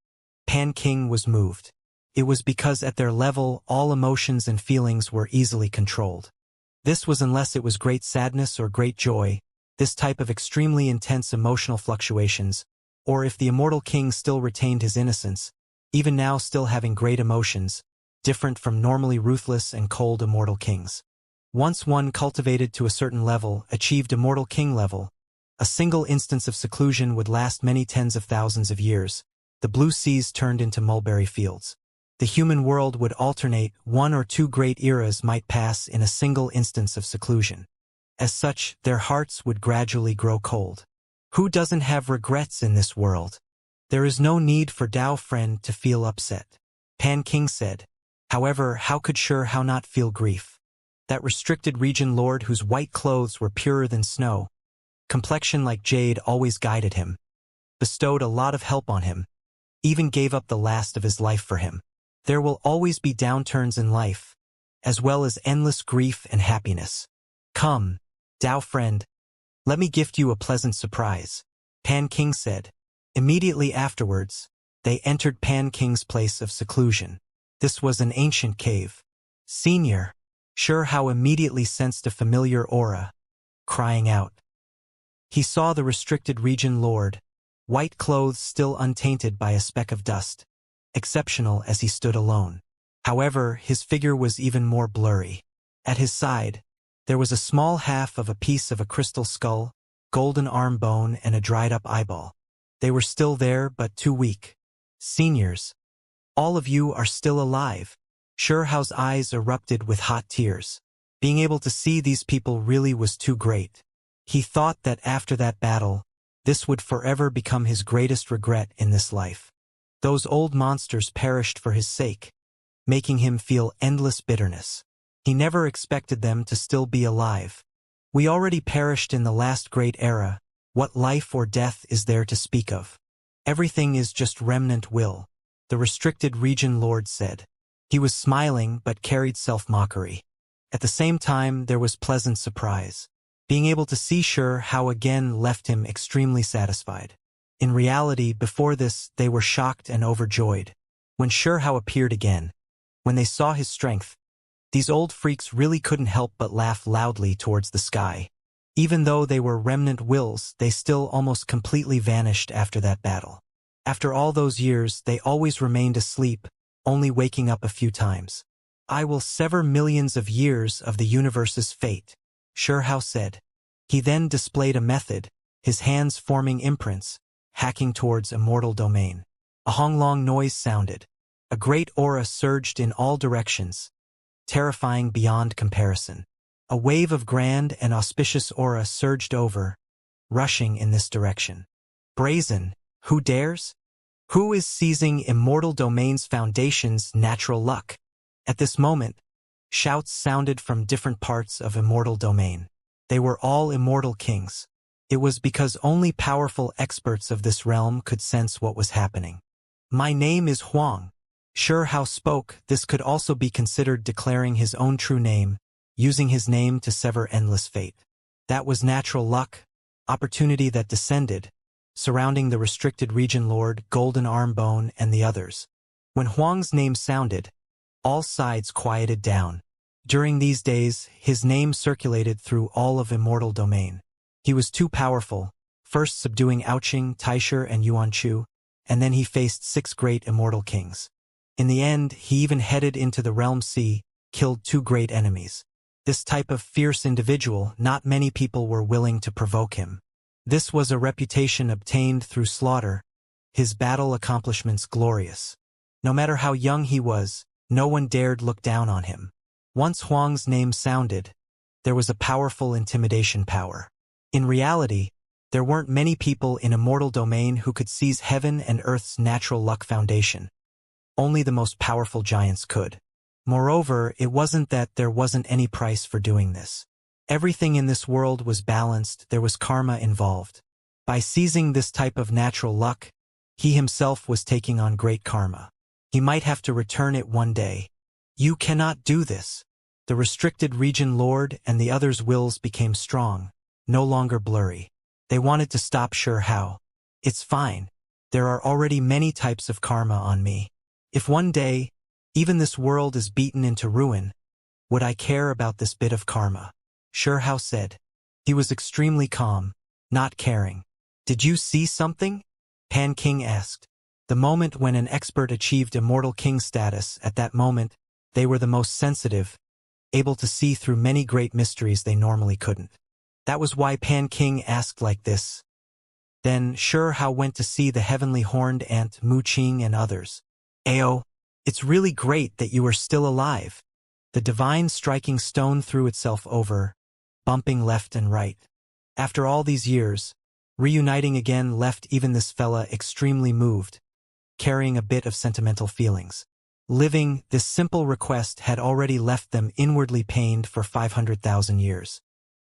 Pan King was moved. It was because at their level, all emotions and feelings were easily controlled. This was unless it was great sadness or great joy, this type of extremely intense emotional fluctuations, or if the immortal king still retained his innocence, even now still having great emotions, different from normally ruthless and cold immortal kings. Once one cultivated to a certain level, achieved immortal king level, a single instance of seclusion would last many tens of thousands of years. The blue seas turned into mulberry fields. The human world would alternate, 1 or 2 great eras might pass in a single instance of seclusion. As such, their hearts would gradually grow cold. Who doesn't have regrets in this world? There is no need for Dao friend to feel upset. Pan King said. However, how could Sure Hao not feel grief? That restricted region lord whose white clothes were purer than snow, complexion like jade always guided him. bestowed a lot of help on him, even gave up the last of his life for him. There will always be downturns in life, as well as endless grief and happiness. Come, Dao friend, let me gift you a pleasant surprise, Pan King said. Immediately afterwards, they entered Pan King's place of seclusion. This was an ancient cave. Senior, Sure Hao immediately sensed a familiar aura, crying out. He saw the restricted region lord, white clothes still untainted by a speck of dust, exceptional as he stood alone. However, his figure was even more blurry. At his side, there was a small half of a piece of a crystal skull, golden arm bone, and a dried-up eyeball. They were still there, but too weak. Seniors, all of you are still alive. Sure Hao's eyes erupted with hot tears. Being able to see these people really was too great. He thought that after that battle, this would forever become his greatest regret in this life. Those old monsters perished for his sake, making him feel endless bitterness. He never expected them to still be alive. We already perished in the last great era. What life or death is there to speak of? Everything is just remnant will, the restricted region lord said. He was smiling but carried self-mockery. At the same time, there was pleasant surprise. Being able to see Sure Hao again left him extremely satisfied. In reality, before this, they were shocked and overjoyed. When Sure Hao appeared again, when they saw his strength, these old freaks really couldn't help but laugh loudly towards the sky. Even though they were remnant wills, they still almost completely vanished after that battle. After all those years, they always remained asleep, only waking up a few times. I will sever millions of years of the universe's fate, Sure Hao said. He then displayed a method, his hands forming imprints, hacking towards immortal domain. A honglong noise sounded. A great aura surged in all directions, terrifying beyond comparison. A wave of grand and auspicious aura surged over, rushing in this direction. Brazen, who dares? Who is seizing immortal domain's foundation's natural luck? At this moment, shouts sounded from different parts of immortal domain. They were all immortal kings. It was because only powerful experts of this realm could sense what was happening. My name is Huang. Sure Hao spoke. This could also be considered declaring his own true name, using his name to sever endless fate. That was natural luck, opportunity that descended, surrounding the restricted region lord, golden arm bone, and the others. When Huang's name sounded, all sides quieted down. During these days, his name circulated through all of immortal domain. He was too powerful, first subduing Aoqing, Taisher, and Yuanchu, and then he faced 6 great immortal kings. In the end, he even headed into the realm sea, killed 2 great enemies. This type of fierce individual, not many people were willing to provoke him. This was a reputation obtained through slaughter, his battle accomplishments glorious. No matter how young he was, no one dared look down on him. Once Huang's name sounded, there was a powerful intimidation power. In reality, there weren't many people in immortal domain who could seize heaven and earth's natural luck foundation. Only the most powerful giants could. Moreover, it wasn't that there wasn't any price for doing this. Everything in this world was balanced, there was karma involved. By seizing this type of natural luck, he himself was taking on great karma. He might have to return it one day. You cannot do this. The restricted region lord and the others' wills became strong, no longer blurry. They wanted to stop Sure Hao. It's fine. There are already many types of karma on me. If one day, even this world is beaten into ruin, would I care about this bit of karma? Sure Hao said. He was extremely calm, not caring. Did you see something? Pan King asked. The moment when an expert achieved immortal king status, at that moment, they were the most sensitive, able to see through many great mysteries they normally couldn't. That was why Pan King asked like this. Then Sure Hao went to see the heavenly horned ant Mu Qing and others. Ao, it's really great that you are still alive. The divine striking stone threw itself over, bumping left and right. After all these years, reuniting again left even this fella extremely moved, carrying a bit of sentimental feelings. Living, this simple request had already left them inwardly pained for 500,000 years.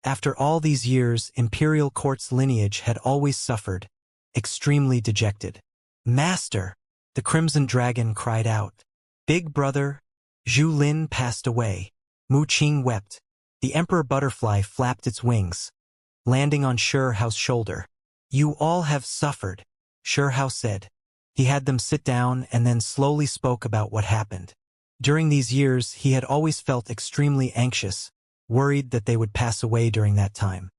After all these years, imperial court's lineage had always suffered, extremely dejected. "Master!" the Crimson Dragon cried out. "Big brother, Zhu Lin passed away." Mu Qing wept. The Emperor Butterfly flapped its wings, landing on Hao's shoulder. "You all have suffered," Hao said. He had them sit down and then slowly spoke about what happened. During these years, he had always felt extremely anxious, worried that they would pass away during that time.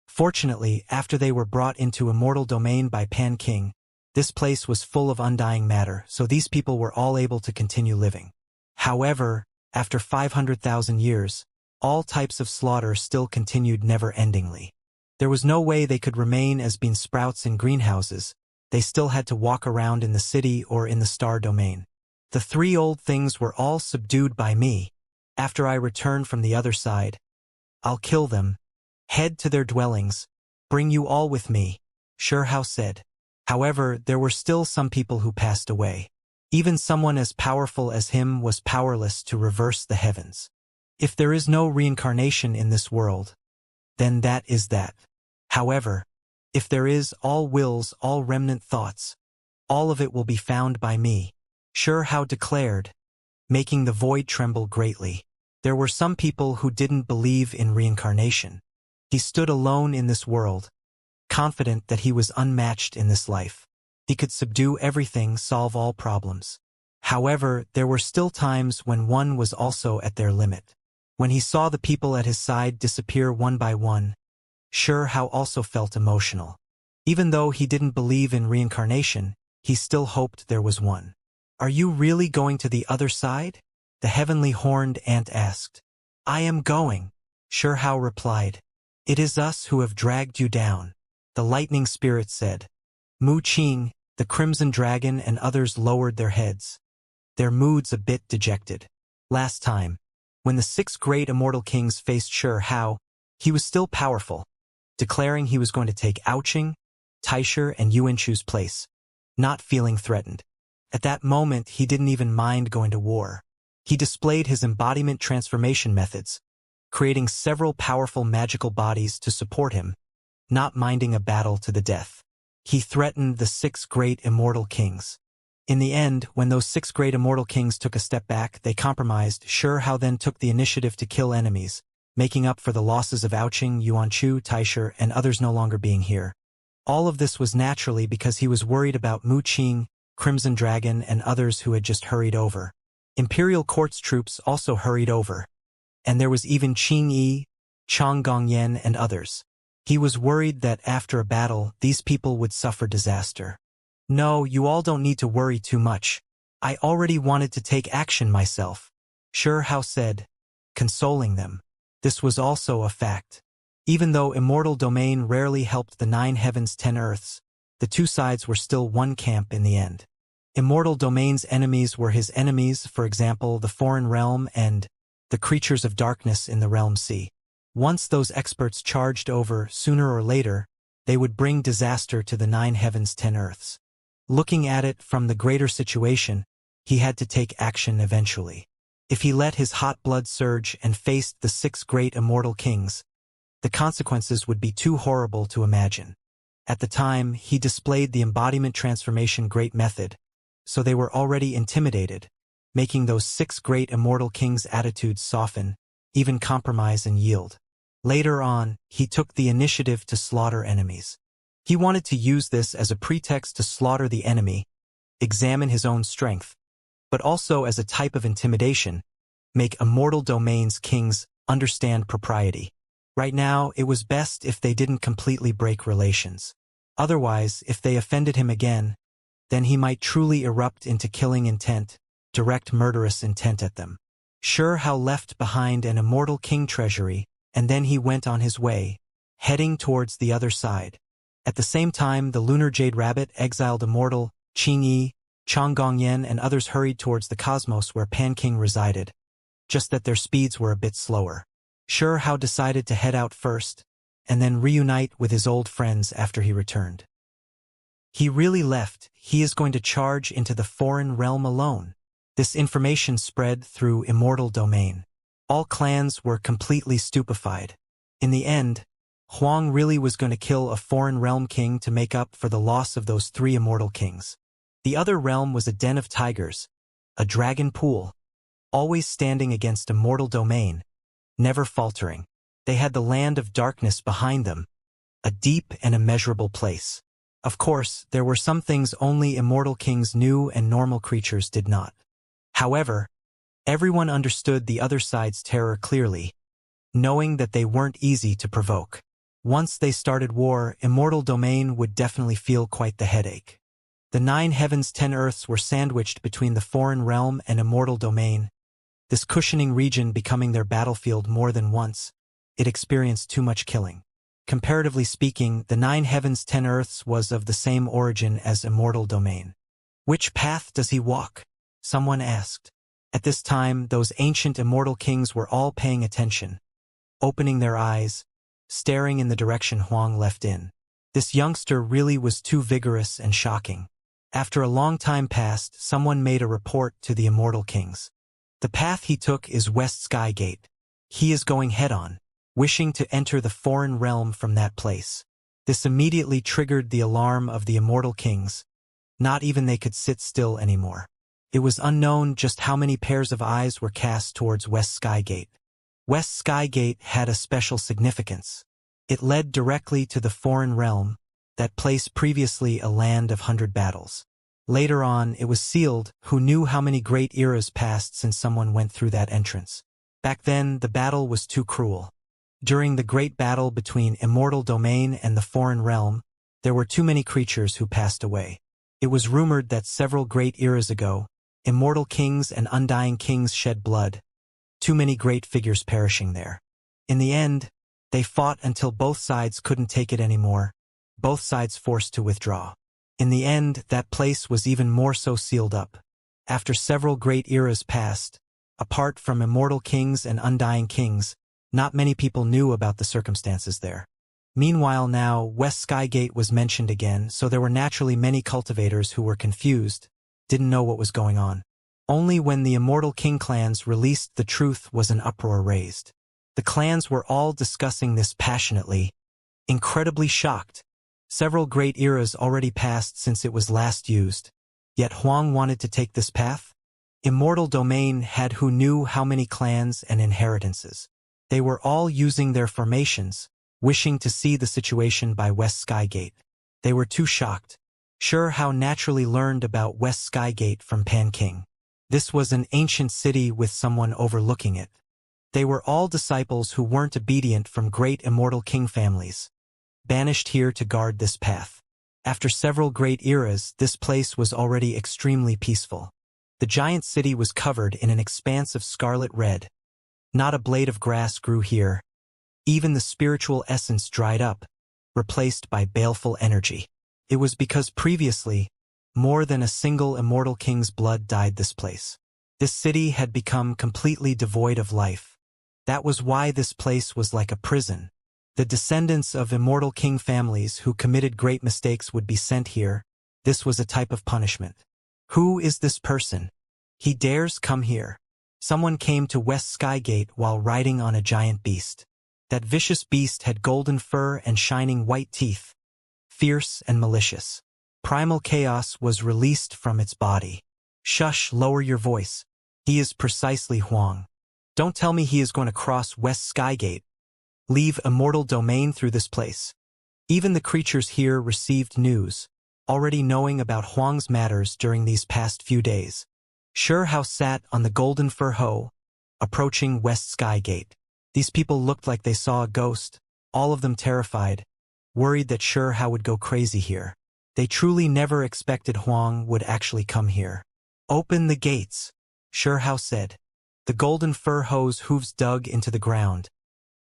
Fortunately, after they were brought into Immortal Domain by Pan King, this place was full of undying matter, so these people were all able to continue living. However, after 500,000 years, all types of slaughter still continued never-endingly. There was no way they could remain as bean sprouts in greenhouses. They still had to walk around in the city or in the star domain. "The three old things were all subdued by me. After I return from the other side, I'll kill them, head to their dwellings, bring you all with me," Hao said. However, there were still some people who passed away. Even someone as powerful as him was powerless to reverse the heavens. If there is no reincarnation in this world, then that is that. However, if there is all wills, all remnant thoughts, all of it will be found by me, Hao declared, making the void tremble greatly. There were some people who didn't believe in reincarnation. He stood alone in this world, confident that he was unmatched in this life. He could subdue everything, solve all problems. However, there were still times when one was also at their limit. When he saw the people at his side disappear one by one, Hao also felt emotional. Even though he didn't believe in reincarnation, he still hoped there was one. "Are you really going to the other side?" the heavenly horned ant asked. "I am going," Hao replied. "It is us who have dragged you down," the lightning spirit said. Mu Qing, the Crimson Dragon, and others lowered their heads, their moods a bit dejected. Last time, when the 6 great immortal kings faced Hao, he was still powerful, declaring he was going to take Ouching, Taisher, and Yuanchu's place, not feeling threatened. At that moment, he didn't even mind going to war. He displayed his embodiment transformation methods, creating several powerful magical bodies to support him, not minding a battle to the death. He threatened the 6 great immortal kings. In the end, when those 6 great immortal kings took a step back, they compromised. Hao then took the initiative to kill enemies, making up for the losses of Ouching, Yuanchu, Taisher, and others no longer being here. All of this was naturally because he was worried about Mu Qing, Crimson Dragon, and others who had just hurried over. Imperial Court's troops also hurried over, and there was even Qing Yi, Chang Gongyan, and others. He was worried that after a battle, these people would suffer disaster. "No, you all don't need to worry too much. I already wanted to take action myself," Hao said, consoling them. This was also a fact. Even though Immortal Domain rarely helped the 9 heavens 10 earths, the 2 sides were still one camp in the end. Immortal Domain's enemies were his enemies, for example, the Foreign Realm and the creatures of darkness in the Realm Sea. Once those experts charged over, sooner or later, they would bring disaster to the 9 heavens 10 earths. Looking at it from the greater situation, he had to take action eventually. If he let his hot blood surge and faced the 6 great immortal kings, the consequences would be too horrible to imagine. At the time, he displayed the embodiment transformation great method, so they were already intimidated, making those 6 great immortal kings' attitudes soften, even compromise and yield. Later on, he took the initiative to slaughter enemies. He wanted to use this as a pretext to slaughter the enemy, examine his own strength, but also as a type of intimidation, make Immortal Domain's kings understand propriety. Right now, it was best if they didn't completely break relations. Otherwise, if they offended him again, then he might truly erupt into killing intent, direct murderous intent at them. Hao left behind an immortal king treasury, and then he went on his way, heading towards the other side. At the same time, the Lunar Jade Rabbit, exiled immortal, Qing Yi, Chang Gongyan, and others hurried towards the cosmos where Pan King resided, just that their speeds were a bit slower. Hao decided to head out first, and then reunite with his old friends after he returned. He really left. He is going to charge into the Foreign Realm alone. This information spread through Immortal Domain. All clans were completely stupefied. In the end, Huang really was going to kill a foreign realm king to make up for the loss of those 3 immortal kings. The other realm was a den of tigers, a dragon pool, always standing against a mortal domain, never faltering. They had the land of darkness behind them, a deep and immeasurable place. Of course, there were some things only immortal kings knew and normal creatures did not. However, everyone understood the other side's terror clearly, knowing that they weren't easy to provoke. Once they started war, immortal domain would definitely feel quite the headache. The 9 heavens 10 earths were sandwiched between the foreign realm and immortal domain, this cushioning region becoming their battlefield more than once. It experienced too much killing. Comparatively speaking, the 9 heavens 10 earths was of the same origin as immortal domain. Which path does he walk? Someone asked. At this time, those ancient immortal kings were all paying attention, opening their eyes, staring in the direction Huang left in. This youngster really was too vigorous and shocking. After a long time passed, someone made a report to the immortal kings. The path he took is West Sky Gate. He is going head-on, wishing to enter the foreign realm from that place. This immediately triggered the alarm of the immortal kings. Not even they could sit still anymore. It was unknown just how many pairs of eyes were cast towards West Sky Gate. West Sky Gate had a special significance. It led directly to the foreign realm, that place previously a land of 100 battles. Later on, it was sealed. Who knew how many great eras passed since someone went through that entrance? Back then, the battle was too cruel. During the great battle between immortal domain and the foreign realm, there were too many creatures who passed away. It was rumored that several great eras ago, immortal kings and undying kings shed blood, too many great figures perishing there. In the end, they fought until both sides couldn't take it anymore, both sides forced to withdraw. In the end, that place was even more so sealed up. After several great eras passed, apart from immortal kings and undying kings, not many people knew about the circumstances there. Meanwhile now, West Skygate was mentioned again, so there were naturally many cultivators who were confused, didn't know what was going on. Only when the immortal king clans released the truth was an uproar raised. The clans were all discussing this passionately, incredibly shocked. Several great eras already passed since it was last used, yet Huang wanted to take this path? Immortal domain had who knew how many clans and inheritances. They were all using their formations, wishing to see the situation by West Skygate. They were too shocked. Sure how naturally learned about West Skygate from Pan King. This was an ancient city with someone overlooking it. They were all disciples who weren't obedient from great immortal king families, banished here to guard this path. After several great eras, this place was already extremely peaceful. The giant city was covered in an expanse of scarlet red. Not a blade of grass grew here. Even the spiritual essence dried up, replaced by baleful energy. It was because previously, more than a single immortal king's blood dyed this place. This city had become completely devoid of life. That was why this place was like a prison. The descendants of immortal king families who committed great mistakes would be sent here. This was a type of punishment. Who is this person? He dares come here. Someone came to West Skygate while riding on a giant beast. That vicious beast had golden fur and shining white teeth, fierce and malicious. Primal chaos was released from its body. Shush, lower your voice. He is precisely Huang. Don't tell me he is going to cross West Skygate, leave immortal domain through this place. Even the creatures here received news, already knowing about Huang's matters during these past few days. Sure how sat on the golden fur hoe, approaching West Skygate. These people looked like they saw a ghost, all of them terrified, worried that Sure how would go crazy here. They truly never expected Huang would actually come here. Open the gates, Sure how said. The golden fur hoe's hooves dug into the ground.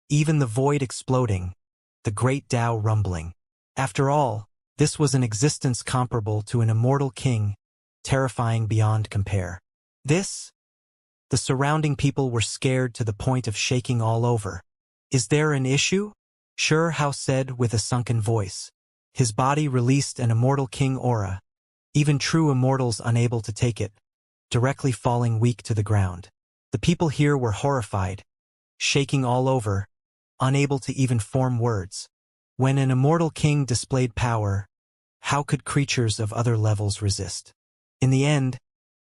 Even the void exploding, the great Tao rumbling. After all, this was an existence comparable to an immortal king, terrifying beyond compare. The surrounding people were scared to the point of shaking all over. Is there an issue? Sure how said with a sunken voice. His body released an immortal king aura, even true immortals unable to take it, directly falling weak to the ground. The people here were horrified, shaking all over, unable to even form words. When an immortal king displayed power, how could creatures of other levels resist? In the end,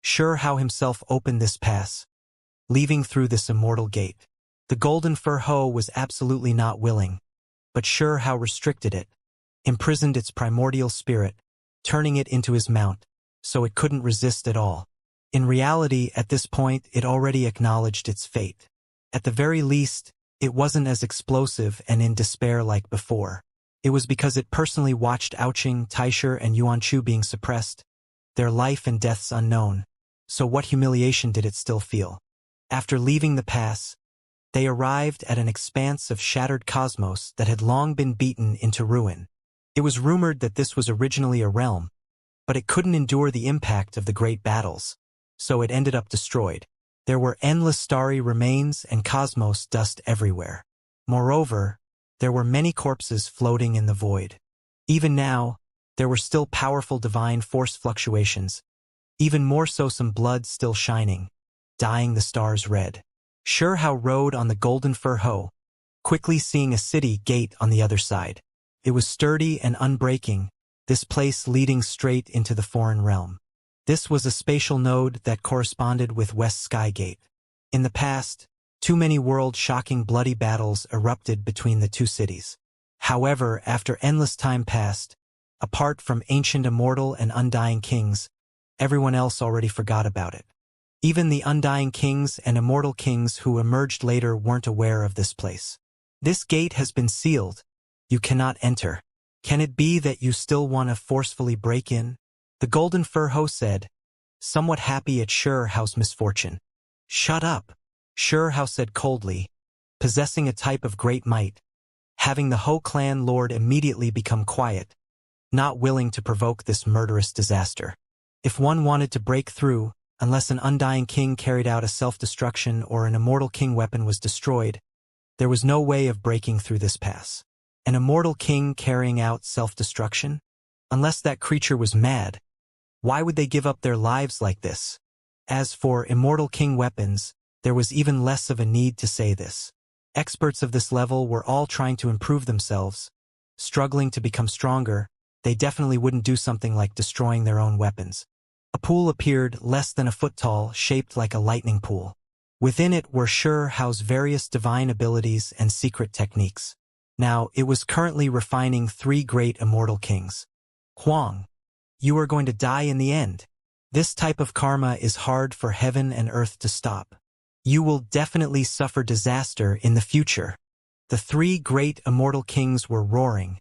Xianxia himself opened this pass, leaving through this immortal gate. The golden fur hoe was absolutely not willing, but Xianxia restricted it, imprisoned its primordial spirit, turning it into his mount, so it couldn't resist at all. In reality, at this point, it already acknowledged its fate. At the very least, it wasn't as explosive and in despair like before. It was because it personally watched Ouching, Taisher, and Yuanchu being suppressed, their life and deaths unknown. So what humiliation did it still feel? After leaving the pass, they arrived at an expanse of shattered cosmos that had long been beaten into ruin. It was rumored that this was originally a realm, but it couldn't endure the impact of the great battles, so it ended up destroyed. There were endless starry remains and cosmos dust everywhere. Moreover, there were many corpses floating in the void. Even now, there were still powerful divine force fluctuations, even more so some blood still shining, dyeing the stars red. Xianxia rode on the golden fur hoe, quickly seeing a city gate on the other side. It was sturdy and unbreaking, this place leading straight into the foreign realm. This was a spatial node that corresponded with West Sky Gate. In the past, too many world-shocking bloody battles erupted between the two cities. However, after endless time passed, apart from ancient immortal and undying kings, everyone else already forgot about it. Even the undying kings and immortal kings who emerged later weren't aware of this place. This gate has been sealed. You cannot enter. Can it be that you still want to forcefully break in? The golden fur hoe said, somewhat happy at Xianxia's misfortune. Shut up, Xianxia said coldly, possessing a type of great might, having the Ho clan lord immediately become quiet, not willing to provoke this murderous disaster. If one wanted to break through, unless an undying king carried out a self-destruction or an immortal king weapon was destroyed, there was no way of breaking through this pass. An immortal king carrying out self-destruction? Unless that creature was mad, why would they give up their lives like this? As for immortal king weapons, there was even less of a need to say this. Experts of this level were all trying to improve themselves, struggling to become stronger. They definitely wouldn't do something like destroying their own weapons. A pool appeared less than a foot tall, shaped like a lightning pool. Within it were Xianxia's various divine abilities and secret techniques. Now, it was currently refining 3 great immortal kings. Huang, you are going to die in the end. This type of karma is hard for heaven and earth to stop. You will definitely suffer disaster in the future. The 3 great immortal kings were roaring,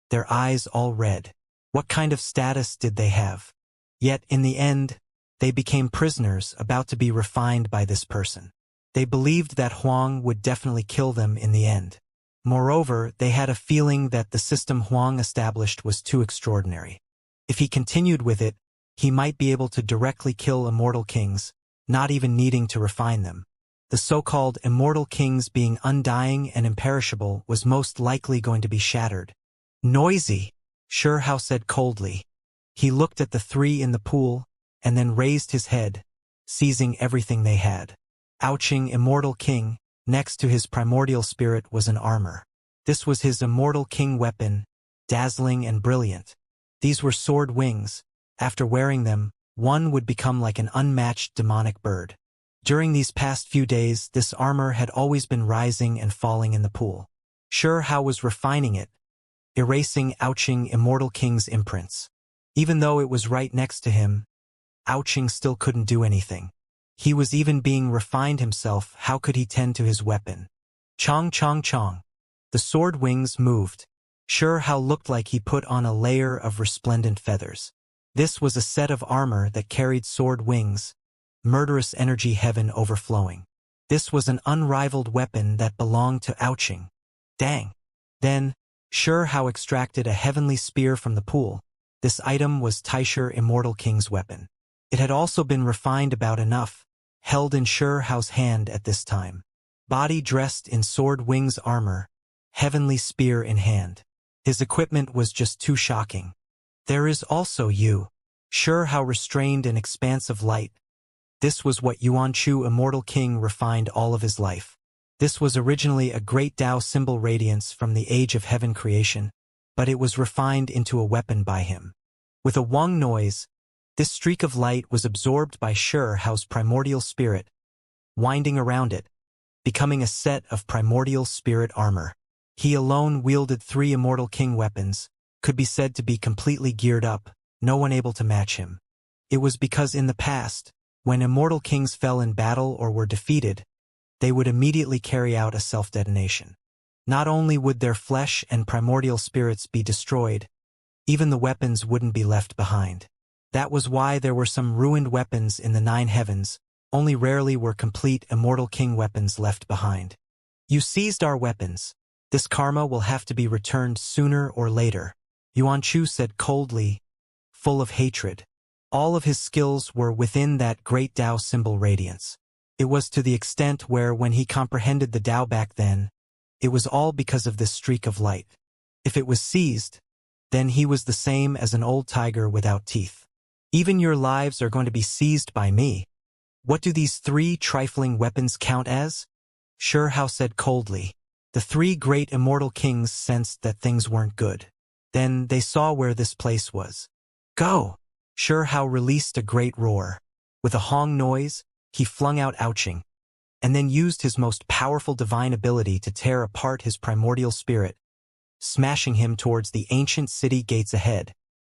their eyes all red. What kind of status did they have? Yet, in the end, they became prisoners about to be refined by this person. They believed that Huang would definitely kill them in the end. Moreover, they had a feeling that the system Huang established was too extraordinary. If he continued with it, he might be able to directly kill immortal kings, not even needing to refine them. The so-called immortal kings being undying and imperishable was most likely going to be shattered. Noisy, Xianxia said coldly. He looked at the 3 in the pool, and then raised his head, seizing everything they had. Ouching immortal king, next to his primordial spirit was an armor. This was his immortal king weapon, dazzling and brilliant. These were sword wings. After wearing them, one would become like an unmatched demonic bird. During these past few days, this armor had always been rising and falling in the pool. Xianxia was refining it, erasing Ouching immortal king's imprints. Even though it was right next to him, Ouching still couldn't do anything. He was even being refined himself. How could he tend to his weapon? Chong chong chong. The sword wings moved. Xianxia looked like he put on a layer of resplendent feathers. This was a set of armor that carried sword wings, murderous energy heaven overflowing. This was an unrivaled weapon that belonged to Ouching. Dang. Then, Xianxia extracted a heavenly spear from the pool. This item was Taisher immortal king's weapon. It had also been refined about enough, held in Xianxia's hand at this time. Body dressed in sword wings armor, heavenly spear in hand. His equipment was just too shocking. There is also you. Xianxia restrained an expanse of light. This was what Yuanchu immortal king refined all of his life. This was originally a great Tao symbol radiance from the age of heaven creation, but it was refined into a weapon by him. With a Wang noise, this streak of light was absorbed by Hao's primordial spirit, winding around it, becoming a set of primordial spirit armor. He alone wielded 3 Immortal King weapons, could be said to be completely geared up, no one able to match him. It was because in the past, when Immortal Kings fell in battle or were defeated, they would immediately carry out a self-detonation. Not only would their flesh and primordial spirits be destroyed, even the weapons wouldn't be left behind. That was why there were some ruined weapons in the 9 heavens, only rarely were complete Immortal King weapons left behind. You seized our weapons. This karma will have to be returned sooner or later, Yuan Chu said coldly, full of hatred. All of his skills were within that great Tao symbol radiance. It was to the extent where when he comprehended the Tao back then, it was all because of this streak of light. If it was seized, then he was the same as an old tiger without teeth. Even your lives are going to be seized by me. What do these 3 trifling weapons count as? Hao said coldly. The 3 great Immortal Kings sensed that things weren't good. Then they saw where this place was. Go! Hao released a great roar. With a Hong noise, he flung out Ouching, and then used his most powerful divine ability to tear apart his primordial spirit, smashing him towards the ancient city gates ahead.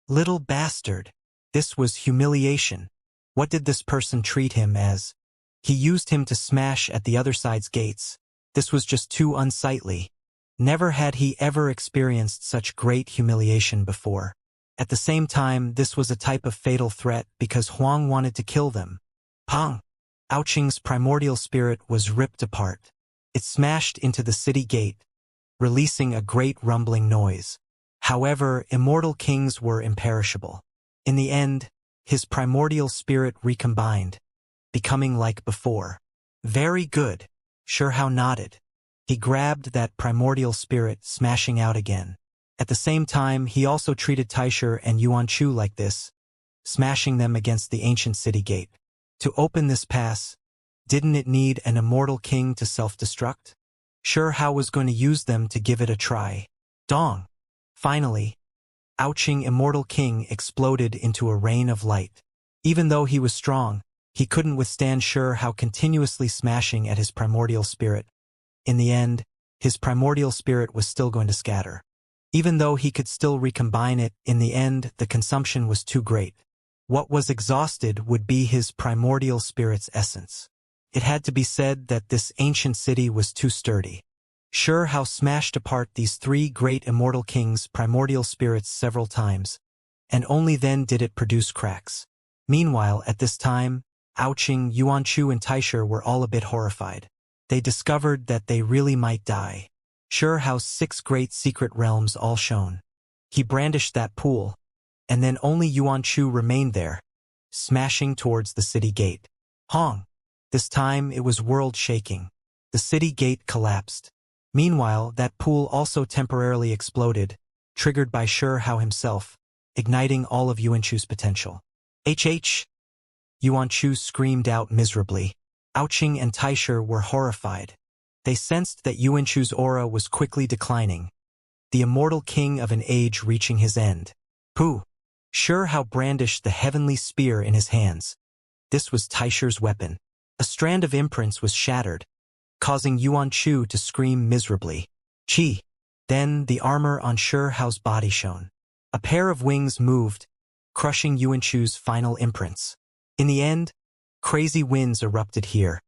Little bastard! This was humiliation. What did this person treat him as? He used him to smash at the other side's gates. This was just too unsightly. Never had he ever experienced such great humiliation before. At the same time, this was a type of fatal threat because Huang wanted to kill them. Pong! Ouching's primordial spirit was ripped apart. It smashed into the city gate, releasing a great rumbling noise. However, Immortal Kings were imperishable. In the end, his primordial spirit recombined, becoming like before. Very good. Hao nodded. He grabbed that primordial spirit, smashing out again. At the same time, he also treated Taisher and Yuan Chu like this, smashing them against the ancient city gate. To open this pass, didn't it need an Immortal King to self-destruct? Hao was going to use them to give it a try. Dong! Finally, Ouching Immortal King exploded into a rain of light. Even though he was strong, he couldn't withstand Hao continuously smashing at his primordial spirit. In the end, his primordial spirit was still going to scatter. Even though he could still recombine it, in the end, the consumption was too great. What was exhausted would be his primordial spirit's essence. It had to be said that this ancient city was too sturdy. Hao smashed apart these 3 great Immortal Kings' primordial spirits several times, and only then did it produce cracks. Meanwhile, at this time, Ouching, Yuan Chu and Taisher were all a bit horrified. They discovered that they really might die. Hao's 6 great secret realms all shone. He brandished that pool, and then only Yuan Chu remained there, smashing towards the city gate. Hong! This time it was world-shaking. The city gate collapsed. Meanwhile, that pool also temporarily exploded, triggered by Hao himself, igniting all of Yuan Chu's potential. HH! Yuan Chu screamed out miserably. Ouching and Taisher were horrified. They sensed that Yuan Chu's aura was quickly declining, the Immortal King of an age reaching his end. Pooh! Hao brandished the heavenly spear in his hands. This was Taisher's weapon. A strand of imprints was shattered, causing Yuan Chu to scream miserably. Chi! Then the armor on Hao's body shone. A pair of wings moved, crushing Yuan Chu's final imprints. In the end, crazy winds erupted here,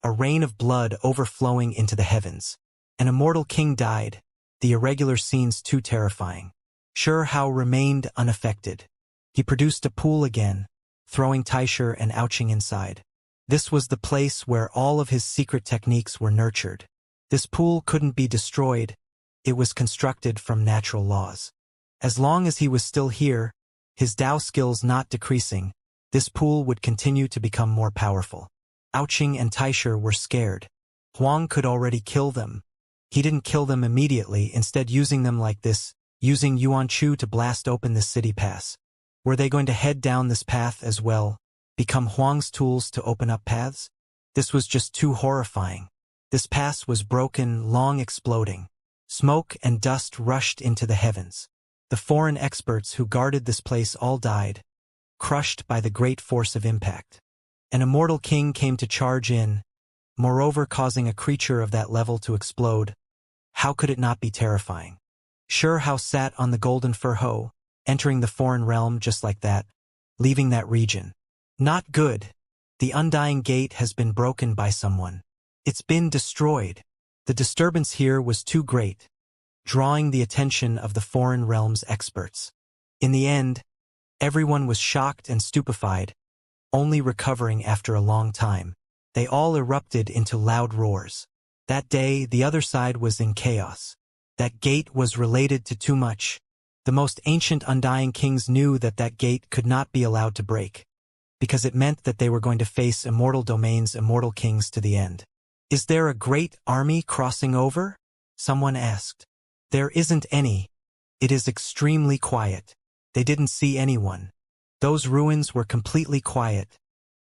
a rain of blood overflowing into the heavens. An Immortal King died, the irregular scenes too terrifying. Hao remained unaffected. He produced a pool again, throwing Taisher and Ouching inside. This was the place where all of his secret techniques were nurtured. This pool couldn't be destroyed. It was constructed from natural laws. As long as he was still here, his Tao skills not decreasing, this pool would continue to become more powerful. Ouching and Taisher were scared. Huang could already kill them. He didn't kill them immediately, instead using them like this, using Yuan Chu to blast open the city pass. Were they going to head down this path as well, become Huang's tools to open up paths? This was just too horrifying. This pass was broken, long exploding. Smoke and dust rushed into the heavens. The foreign experts who guarded this place all died, crushed by the great force of impact. An immortal king came to charge in, moreover causing a creature of that level to explode. How could it not be terrifying? Xianxia sat on the golden fur hoe, entering the foreign realm just like that, leaving that region. Not good. The undying gate has been broken by someone. It's been destroyed. The disturbance here was too great, drawing the attention of the foreign realm's experts. In the end, everyone was shocked and stupefied, only recovering after a long time. They all erupted into loud roars. That day, the other side was in chaos. That gate was related to too much. The most ancient undying kings knew that that gate could not be allowed to break, because it meant that they were going to face immortal domains, immortal kings to the end. Is there a great army crossing over? Someone asked. There isn't any. It is extremely quiet. They didn't see anyone. Those ruins were completely quiet,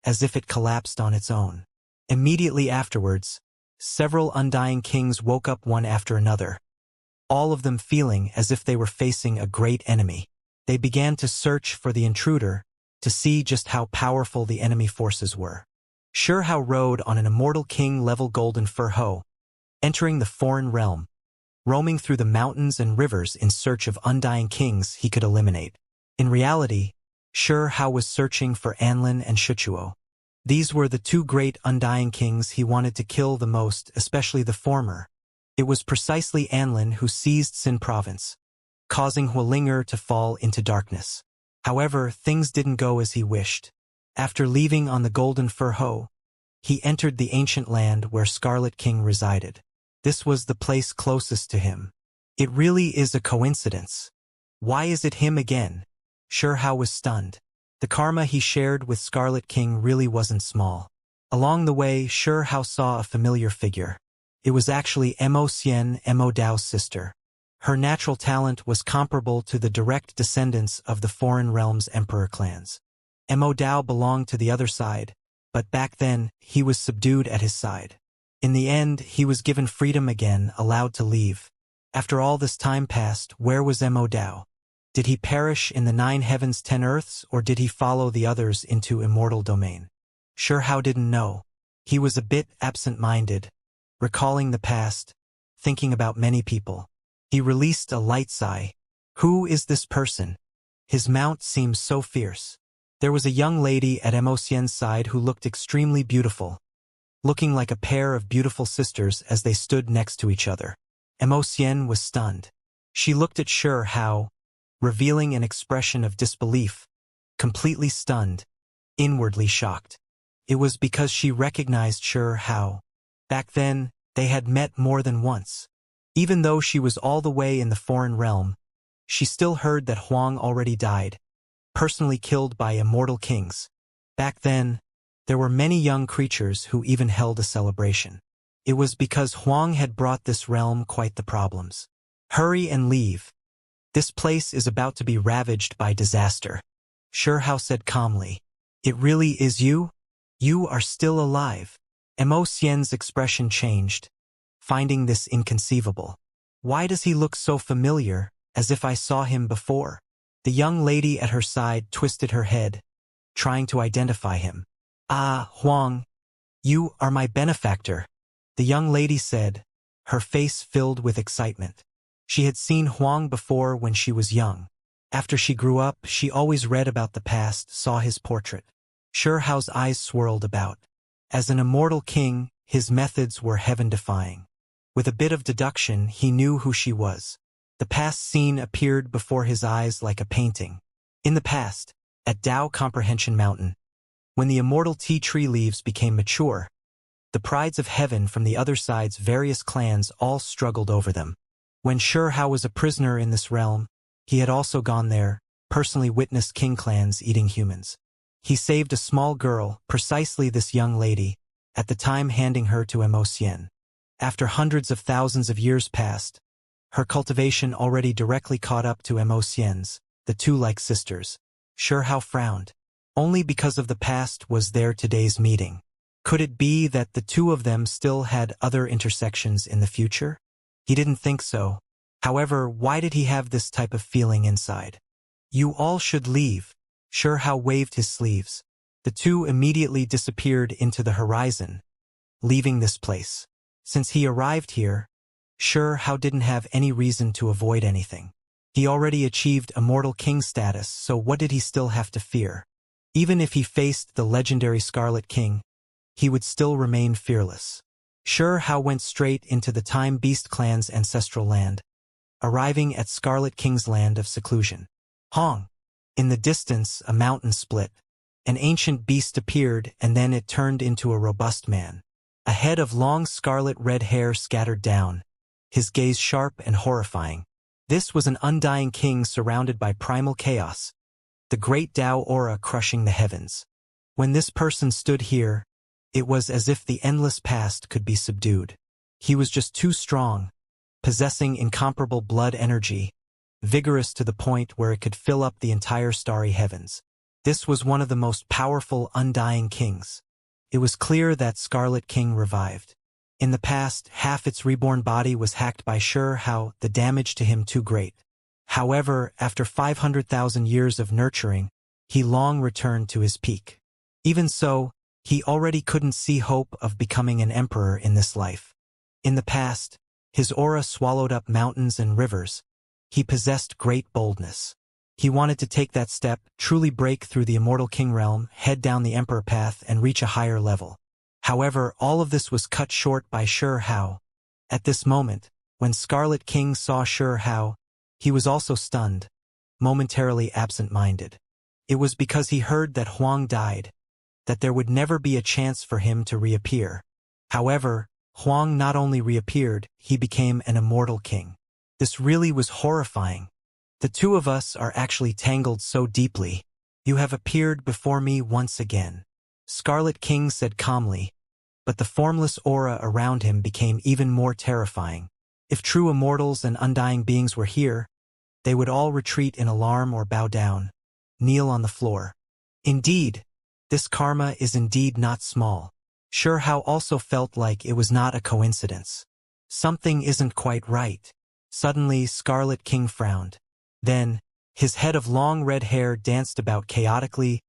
as if it collapsed on its own. Immediately afterwards, several undying kings woke up one after another, all of them feeling as if they were facing a great enemy. They began to search for the intruder, to see just how powerful the enemy forces were. Xianxia rode on an immortal king-level golden fur hoe, entering the foreign realm, roaming through the mountains and rivers in search of undying kings he could eliminate. In reality, Xianxia was searching for Anlin and Shuchuo. These were the two great undying kings he wanted to kill the most, especially the former. It was precisely Anlin who seized Xin province, causing Hualinger to fall into darkness. However, things didn't go as he wished. After leaving on the golden fur hoe, he entered the ancient land where Scarlet King resided. This was the place closest to him. It really is a coincidence. Why is it him again? Xianxia was stunned. The karma he shared with Scarlet King really wasn't small. Along the way, Xianxia saw a familiar figure. It was actually Mo Xian, Mo Dao's sister. Her natural talent was comparable to the direct descendants of the foreign realm's emperor clans. Mo Dao belonged to the other side, but back then, he was subdued at his side. In the end, he was given freedom again, allowed to leave. After all this time passed, where was Mo Dao? Did he perish in the 9 heavens 10 earths, or did he follow the others into immortal domain? Xianxia didn't know. He was a bit absent-minded, recalling the past, thinking about many people. He released a light sigh. Who is this person? His mount seems so fierce. There was a young lady at Mo Xian's side who looked extremely beautiful, looking like a pair of beautiful sisters as they stood next to each other. Mo Xian was stunned. She looked at Xianxia, revealing an expression of disbelief, completely stunned, inwardly shocked. It was because she recognized Xianxia. Back then, they had met more than once. Even though she was all the way in the foreign realm, she still heard that Huang already died, personally killed by immortal kings. Back then, there were many young creatures who even held a celebration. It was because Huang had brought this realm quite the problems. Hurry and leave. This place is about to be ravaged by disaster. Xianxia said calmly. It really is you? You are still alive. Mo Xian's expression changed, finding this inconceivable. Why does he look so familiar, as if I saw him before? The young lady at her side twisted her head, trying to identify him. Ah, Huang, you are my benefactor, the young lady said, her face filled with excitement. She had seen Huang before when she was young. After she grew up, she always read about the past, saw his portrait. Xianxia's eyes swirled about. As an immortal king, his methods were heaven-defying. With a bit of deduction, he knew who she was. The past scene appeared before his eyes like a painting. In the past, at Dao Comprehension Mountain, when the immortal tea tree leaves became mature, the prides of heaven from the other side's various clans all struggled over them. When Xianxia was a prisoner in this realm, he had also gone there, personally witnessed king clans eating humans. He saved a small girl, precisely this young lady, at the time handing her to Mo Xian. After hundreds of thousands of years passed, her cultivation already directly caught up to Mo Xian's, the two like sisters. Xianxia frowned. Only because of the past was there today's meeting. Could it be that the two of them still had other intersections in the future? He didn't think so. However, why did he have this type of feeling inside? You all should leave. Xianxia waved his sleeves. The two immediately disappeared into the horizon, leaving this place. Since he arrived here, Xianxia didn't have any reason to avoid anything. He already achieved Immortal King status, so what did he still have to fear? Even if he faced the legendary Scarlet King, he would still remain fearless. Xianxia went straight into the Time Beast clan's ancestral land, arriving at Scarlet King's land of seclusion. Hong! In the distance, a mountain split. An ancient beast appeared, and then it turned into a robust man. A head of long scarlet-red hair scattered down, his gaze sharp and horrifying. This was an undying king surrounded by primal chaos, the great Tao aura crushing the heavens. When this person stood here, it was as if the endless past could be subdued. He was just too strong, possessing incomparable blood energy, vigorous to the point where it could fill up the entire starry heavens. This was one of the most powerful undying kings. It was clear that Scarlet King revived. In the past, half its reborn body was hacked by Xianxia, the damage to him too great. However, after 500,000 years of nurturing, he long returned to his peak. Even so, he already couldn't see hope of becoming an emperor in this life. In the past, his aura swallowed up mountains and rivers. He possessed great boldness. He wanted to take that step, truly break through the Immortal King realm, head down the Emperor path, and reach a higher level. However, all of this was cut short by Xianxia. At this moment, when Scarlet King saw Xianxia, he was also stunned, momentarily absent-minded. It was because he heard that Huang died, that there would never be a chance for him to reappear. However, Huang not only reappeared, he became an immortal king. This really was horrifying. The two of us are actually tangled so deeply. You have appeared before me once again. Scarlet King said calmly, but the formless aura around him became even more terrifying. If true immortals and undying beings were here, they would all retreat in alarm or bow down, kneel on the floor. Indeed, this karma is indeed not small. Xianxia also felt like it was not a coincidence. Something isn't quite right. Suddenly, Scarlet King frowned. Then, his head of long red hair danced about chaotically,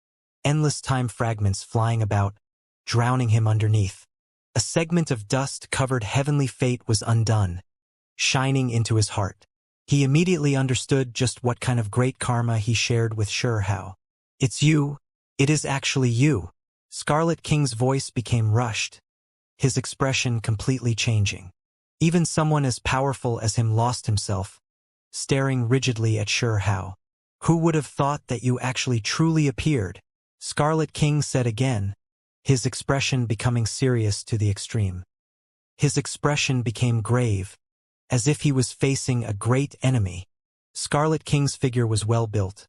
endless time fragments flying about, drowning him underneath. A segment of dust-covered heavenly fate was undone, shining into his heart. He immediately understood just what kind of great karma he shared with Xianxia. It's you. It is actually you. Scarlet King's voice became rushed, his expression completely changing. Even someone as powerful as him lost himself, staring rigidly at Xianxia. Who would have thought that you actually truly appeared? Scarlet King said again, his expression becoming serious to the extreme. His expression became grave, as if he was facing a great enemy. Scarlet King's figure was well built.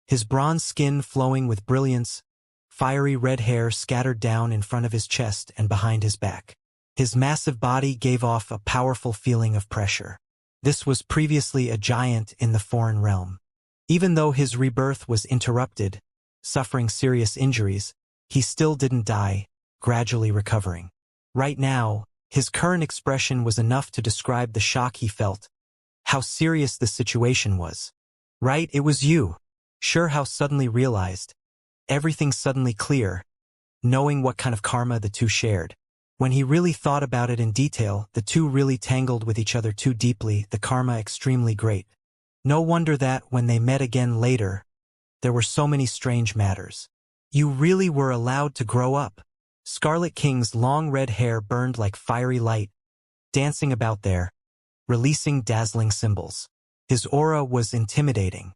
His bronze skin flowing with brilliance, fiery red hair scattered down in front of his chest and behind his back. His massive body gave off a powerful feeling of pressure. This was previously a giant in the foreign realm. Even though his rebirth was interrupted, suffering serious injuries, he still didn't die, gradually recovering. Right now, his current expression was enough to describe the shock he felt, how serious the situation was. Right, it was you. Xianxia suddenly realized. Everything suddenly clear, knowing what kind of karma the two shared. When he really thought about it in detail, the two really tangled with each other too deeply, the karma extremely great. No wonder that, when they met again later, there were so many strange matters. You really were allowed to grow up. Scarlet King's long red hair burned like fiery light, dancing about there, releasing dazzling symbols. His aura was intimidating.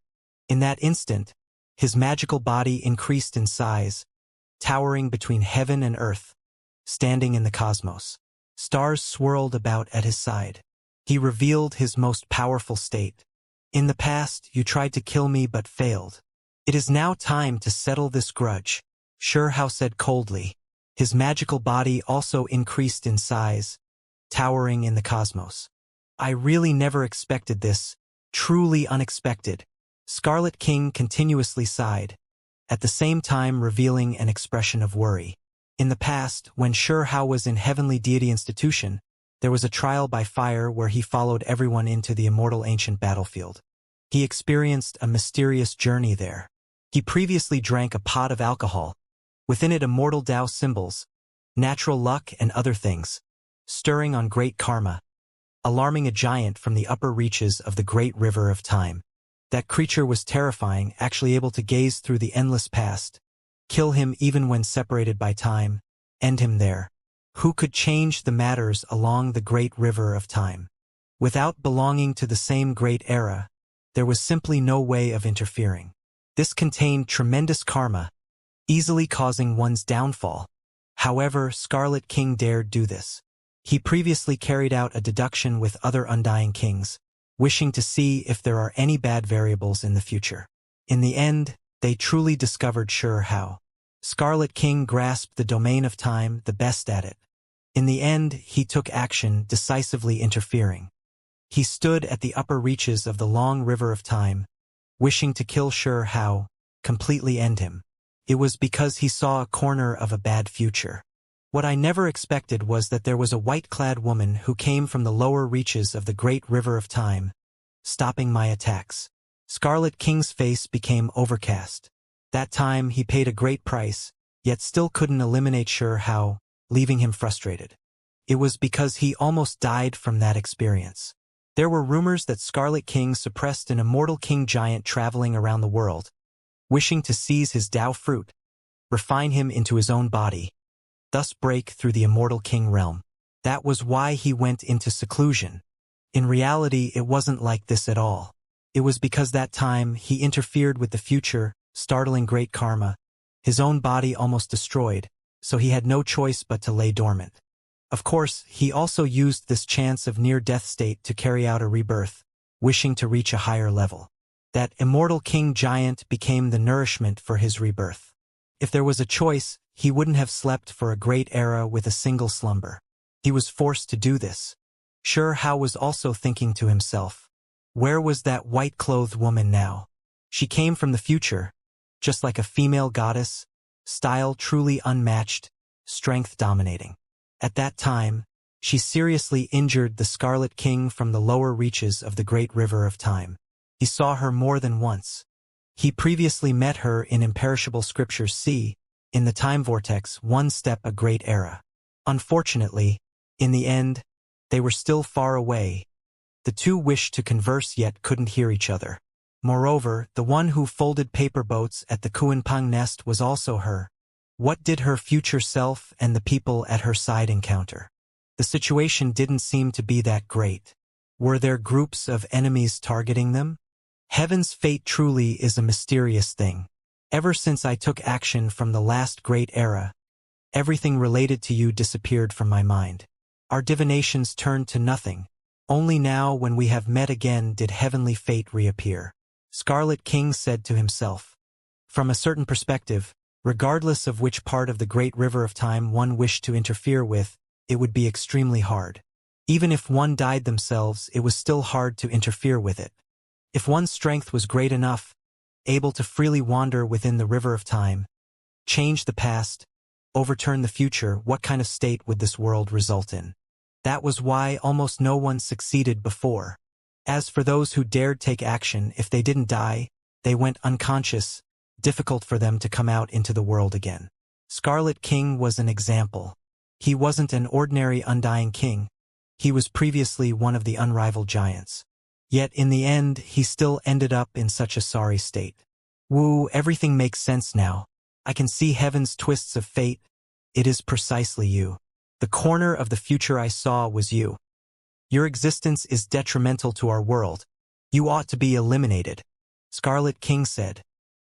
In that instant, his magical body increased in size, towering between heaven and earth, standing in the cosmos. Stars swirled about at his side. He revealed his most powerful state. In the past, you tried to kill me but failed. It is now time to settle this grudge, Xianxia said coldly. His magical body also increased in size, towering in the cosmos. I really never expected this, truly unexpected. Scarlet King continuously sighed, at the same time revealing an expression of worry. In the past, when Sure Hao was in Heavenly Deity Institution, there was a trial by fire where he followed everyone into the immortal ancient battlefield. He experienced a mysterious journey there. He previously drank a pot of alcohol, within it immortal Tao symbols, natural luck and other things, stirring on great karma, alarming a giant from the upper reaches of the great river of time. That creature was terrifying, actually able to gaze through the endless past, kill him even when separated by time, end him there. Who could change the matters along the great river of time? Without belonging to the same great era, there was simply no way of interfering. This contained tremendous karma, easily causing one's downfall. However, Scarlet King dared do this. He previously carried out a deduction with other Undying Kings, wishing to see if there are any bad variables in the future. In the end, they truly discovered Sure Hao. Scarlet King grasped the domain of time, the best at it. In the end, he took action, decisively interfering. He stood at the upper reaches of the long river of time, wishing to kill Sure Hao, completely end him. It was because he saw a corner of a bad future. What I never expected was that there was a white-clad woman who came from the lower reaches of the great river of time, stopping my attacks. Scarlet King's face became overcast. That time he paid a great price, yet still couldn't eliminate Sure Hao, leaving him frustrated. It was because he almost died from that experience. There were rumors that Scarlet King suppressed an immortal king giant traveling around the world, wishing to seize his Tao fruit, refine him into his own body, thus break through the immortal king realm. That was why he went into seclusion. In reality, it wasn't like this at all. It was because that time he interfered with the future, startling great karma, his own body almost destroyed, so he had no choice but to lay dormant. Of course, he also used this chance of near-death state to carry out a rebirth, wishing to reach a higher level. That immortal king giant became the nourishment for his rebirth. If there was a choice, he wouldn't have slept for a great era with a single slumber. He was forced to do this. Sure Hao was also thinking to himself, where was that white-clothed woman now? She came from the future, just like a female goddess, style truly unmatched, strength dominating. At that time, she seriously injured the Scarlet King from the lower reaches of the great river of time. He saw her more than once. He previously met her in imperishable scriptures C, in the time vortex, one step a great era. Unfortunately, in the end, they were still far away. The two wished to converse yet couldn't hear each other. Moreover, the one who folded paper boats at the Kuanpang nest was also her. What did her future self and the people at her side encounter? The situation didn't seem to be that great. Were there groups of enemies targeting them? Heaven's fate truly is a mysterious thing. Ever since I took action from the last great era, everything related to you disappeared from my mind. Our divinations turned to nothing. Only now when we have met again did heavenly fate reappear. Scarlet King said to himself. From a certain perspective, regardless of which part of the great river of time one wished to interfere with, it would be extremely hard. Even if one died themselves, it was still hard to interfere with it. If one's strength was great enough, able to freely wander within the river of time, change the past, overturn the future, what kind of state would this world result in? That was why almost no one succeeded before. As for those who dared take action, if they didn't die, they went unconscious, difficult for them to come out into the world again. Scarlet King was an example. He wasn't an ordinary Undying King. He was previously one of the unrivaled giants. Yet in the end, he still ended up in such a sorry state. Woo, everything makes sense now. I can see heaven's twists of fate. It is precisely you. The corner of the future I saw was you. Your existence is detrimental to our world. You ought to be eliminated, Scarlet King said.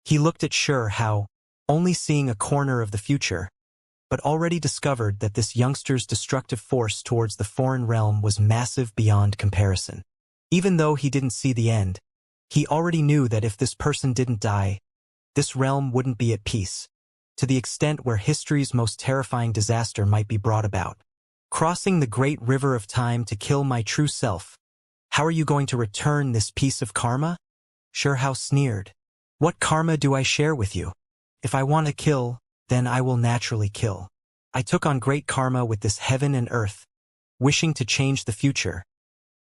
He looked at Sure Hao, only seeing a corner of the future, but already discovered that this youngster's destructive force towards the foreign realm was massive beyond comparison. Even though he didn't see the end, he already knew that if this person didn't die, this realm wouldn't be at peace, to the extent where history's most terrifying disaster might be brought about. Crossing the great river of time to kill my true self. How are you going to return this piece of karma? Sure Hao sneered. What karma do I share with you? If I want to kill, then I will naturally kill. I took on great karma with this heaven and earth, wishing to change the future,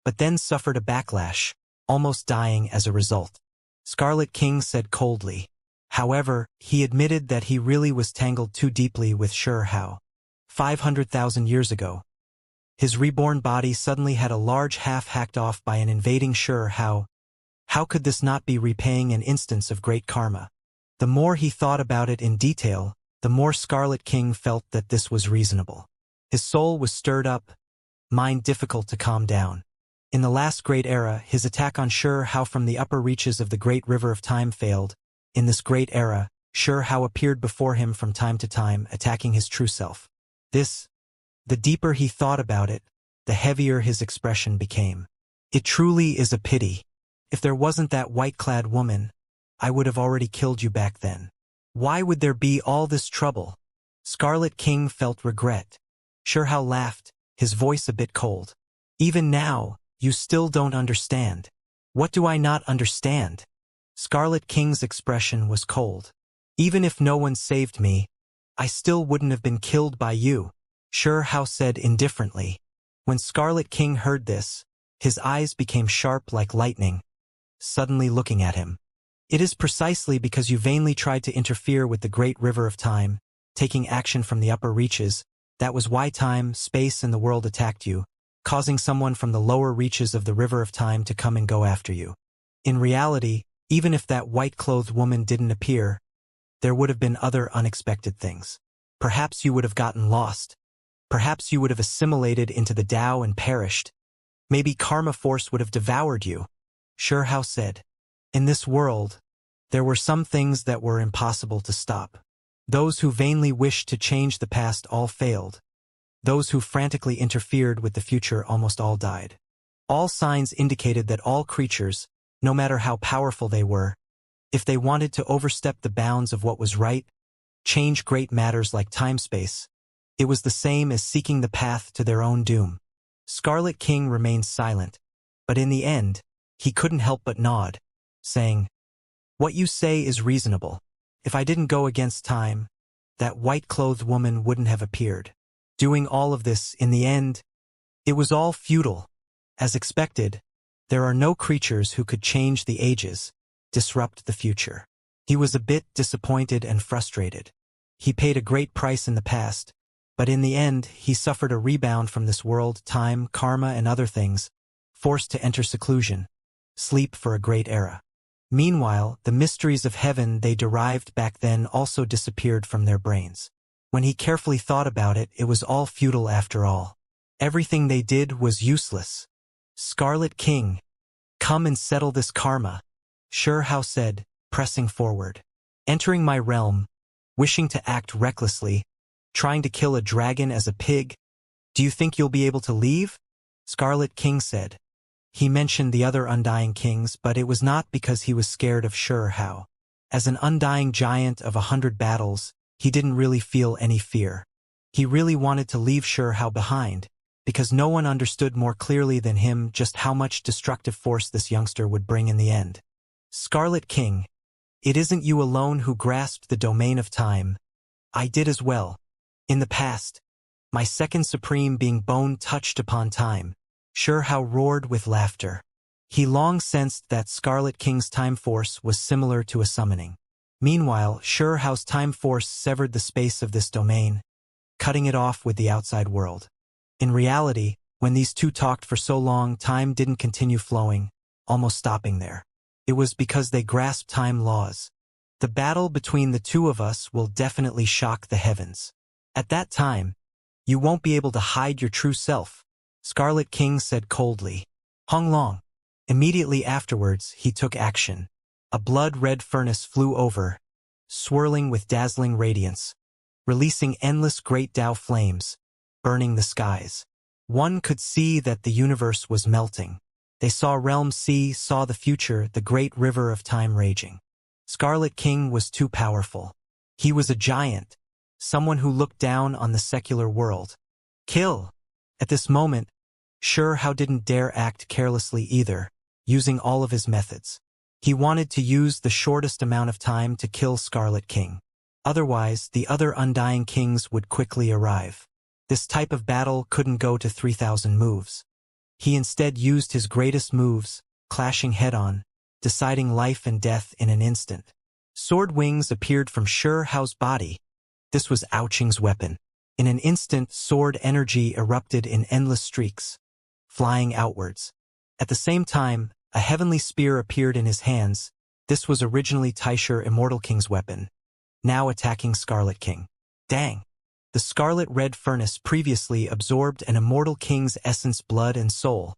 but then suffered a backlash, almost dying as a result. Scarlet King said coldly. However, he admitted that he really was tangled too deeply with Hao. 500,000 years ago, his reborn body suddenly had a large half hacked off by an invading Hao. How could this not be repaying an instance of great karma? The more he thought about it in detail, the more Scarlet King felt that this was reasonable. His soul was stirred up, mind difficult to calm down. In the last great era, his attack on Hao from the upper reaches of the great river of time failed. In this great era, Hao appeared before him from time to time, attacking his true self. The deeper he thought about it, the heavier his expression became. It truly is a pity. If there wasn't that white-clad woman, I would have already killed you back then. Why would there be all this trouble? Scarlet King felt regret. Hao laughed, his voice a bit cold. Even now, you still don't understand. What do I not understand? Scarlet King's expression was cold. Even if no one saved me, I still wouldn't have been killed by you, Hao said indifferently. When Scarlet King heard this, his eyes became sharp like lightning, suddenly looking at him. It is precisely because you vainly tried to interfere with the great river of time, taking action from the upper reaches, that was why time, space, and the world attacked you, causing someone from the lower reaches of the river of time to come and go after you. In reality, even if that white-clothed woman didn't appear, there would have been other unexpected things. Perhaps you would have gotten lost. Perhaps you would have assimilated into the Tao and perished. Maybe karma force would have devoured you, Hao said. In this world, there were some things that were impossible to stop. Those who vainly wished to change the past all failed. Those who frantically interfered with the future almost all died. All signs indicated that all creatures, no matter how powerful they were, if they wanted to overstep the bounds of what was right, change great matters like time-space, it was the same as seeking the path to their own doom. Scarlet King remained silent, but in the end, he couldn't help but nod, saying, "What you say is reasonable. If I didn't go against time, that white-clothed woman wouldn't have appeared. Doing all of this, in the end, it was all futile. As expected, there are no creatures who could change the ages, disrupt the future." He was a bit disappointed and frustrated. He paid a great price in the past, but in the end, he suffered a rebound from this world, time, karma, and other things, forced to enter seclusion, sleep for a great era. Meanwhile, the mysteries of heaven they derived back then also disappeared from their brains. When he carefully thought about it, it was all futile after all. Everything they did was useless. Scarlet King, come and settle this karma, Hao said, pressing forward. Entering my realm, wishing to act recklessly, trying to kill a dragon as a pig, do you think you'll be able to leave? Scarlet King said. He mentioned the other Undying Kings, but it was not because he was scared of Hao. As an undying giant of 100 battles, he didn't really feel any fear. He really wanted to leave Hao behind, because no one understood more clearly than him just how much destructive force this youngster would bring in the end. Scarlet King, it isn't you alone who grasped the domain of time. I did as well. In the past, my second supreme being bone touched upon time. Hao roared with laughter. He long sensed that Scarlet King's time force was similar to a summoning. Meanwhile, Hao's time force severed the space of this domain, cutting it off with the outside world. In reality, when these two talked for so long, time didn't continue flowing, almost stopping there. It was because they grasped time laws. The battle between the two of us will definitely shock the heavens. At that time, you won't be able to hide your true self, Scarlet King said coldly. Hong Long. Immediately afterwards, he took action. A blood-red furnace flew over, swirling with dazzling radiance, releasing endless great Tao flames, burning the skies. One could see that the universe was melting. They saw Realm C, saw the future, the great river of time raging. Scarlet King was too powerful. He was a giant, someone who looked down on the secular world. Kill! At this moment, Hao didn't dare act carelessly either, using all of his methods. He wanted to use the shortest amount of time to kill Scarlet King. Otherwise, the other Undying Kings would quickly arrive. This type of battle couldn't go to 3,000 moves. He instead used his greatest moves, clashing head-on, deciding life and death in an instant. Sword wings appeared from Hao's body. This was Ouching's weapon. In an instant, sword energy erupted in endless streaks, flying outwards. At the same time, a heavenly spear appeared in his hands. This was originally Immortal King's weapon, now attacking Scarlet King. Dang! The Scarlet Red Furnace previously absorbed an Immortal King's essence, blood and soul,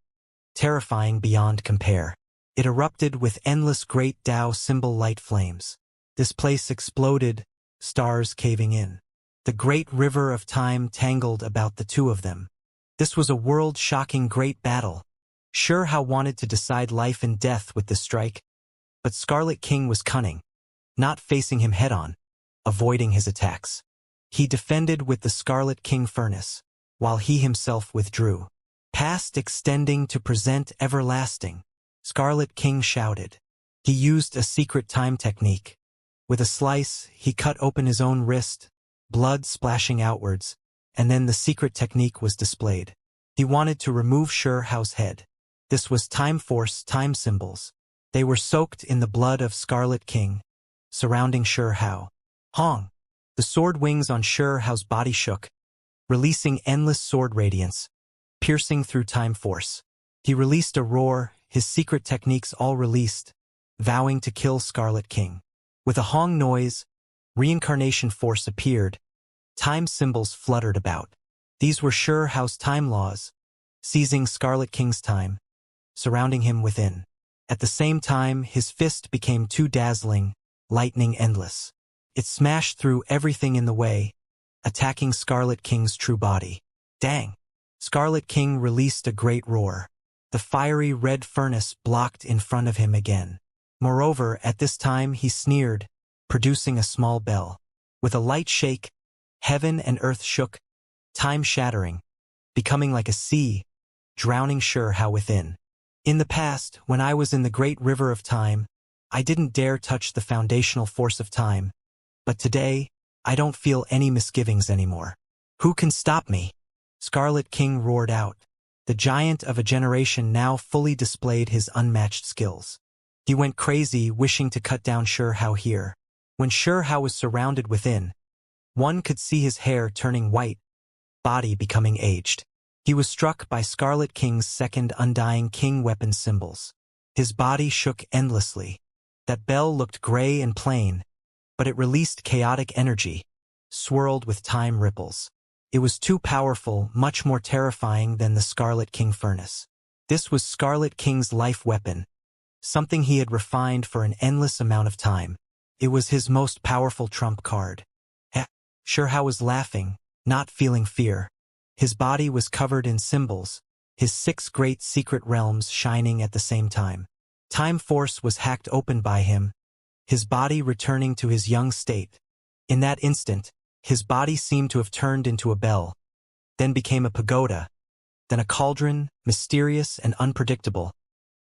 terrifying beyond compare. It erupted with endless great Tao symbol light flames. This place exploded, stars caving in. The great river of time tangled about the two of them. This was a world-shocking great battle. Hao wanted to decide life and death with this strike, but Scarlet King was cunning, not facing him head-on, avoiding his attacks. He defended with the Scarlet King Furnace, while he himself withdrew. Past extending to present everlasting, Scarlet King shouted. He used a secret time technique. With a slice, he cut open his own wrist, blood splashing outwards, and then the secret technique was displayed. He wanted to remove Hao's head. This was Time Force time symbols. They were soaked in the blood of Scarlet King, surrounding Hao. Hong! The sword wings on Hao's body shook, releasing endless sword radiance, piercing through Time Force. He released a roar, his secret techniques all released, vowing to kill Scarlet King. With a Hong noise, Reincarnation force appeared. Time symbols fluttered about. These were Hao's time laws, seizing Scarlet King's time, surrounding him within. At the same time, his fist became too dazzling, lightning endless. It smashed through everything in the way, attacking Scarlet King's true body. Dang! Scarlet King released a great roar. The fiery red furnace blocked in front of him again. Moreover, at this time he sneered, producing a small bell. With a light shake, heaven and earth shook, time shattering, becoming like a sea, drowning Hao within. In the past, when I was in the great river of time, I didn't dare touch the foundational force of time. But today, I don't feel any misgivings anymore. Who can stop me? Scarlet King roared out. The giant of a generation now fully displayed his unmatched skills. He went crazy, wishing to cut down Hao here. When Hao was surrounded within, one could see his hair turning white, body becoming aged. He was struck by Scarlet King's second Undying King weapon symbols. His body shook endlessly. That bell looked gray and plain, but it released chaotic energy, swirled with time ripples. It was too powerful, much more terrifying than the Scarlet King Furnace. This was Scarlet King's life weapon, something he had refined for an endless amount of time. It was his most powerful trump card. Hao was laughing, not feeling fear. His body was covered in symbols, his 6 great secret realms shining at the same time. Time Force was hacked open by him, his body returning to his young state. In that instant, his body seemed to have turned into a bell, then became a pagoda, then a cauldron, mysterious and unpredictable,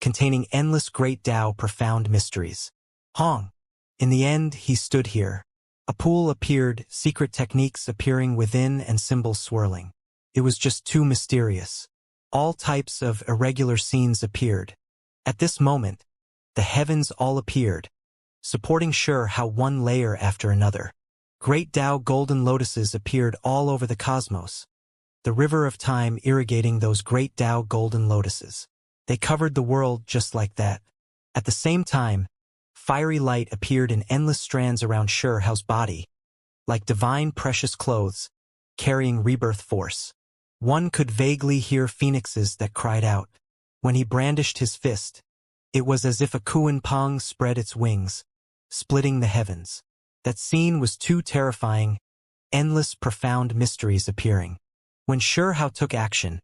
containing endless great Tao profound mysteries. Hong! In the end, he stood here. A pool appeared, secret techniques appearing within and symbols swirling. It was just too mysterious. All types of irregular scenes appeared. At this moment, the heavens all appeared, supporting Hao one layer after another. Great Tao golden lotuses appeared all over the cosmos, the river of time irrigating those great Tao golden lotuses. They covered the world just like that. At the same time, fiery light appeared in endless strands around Hao's body, like divine precious clothes, carrying rebirth force. One could vaguely hear phoenixes that cried out. When he brandished his fist, it was as if a Kuan Pong spread its wings, splitting the heavens. That scene was too terrifying, endless profound mysteries appearing. When Hao took action,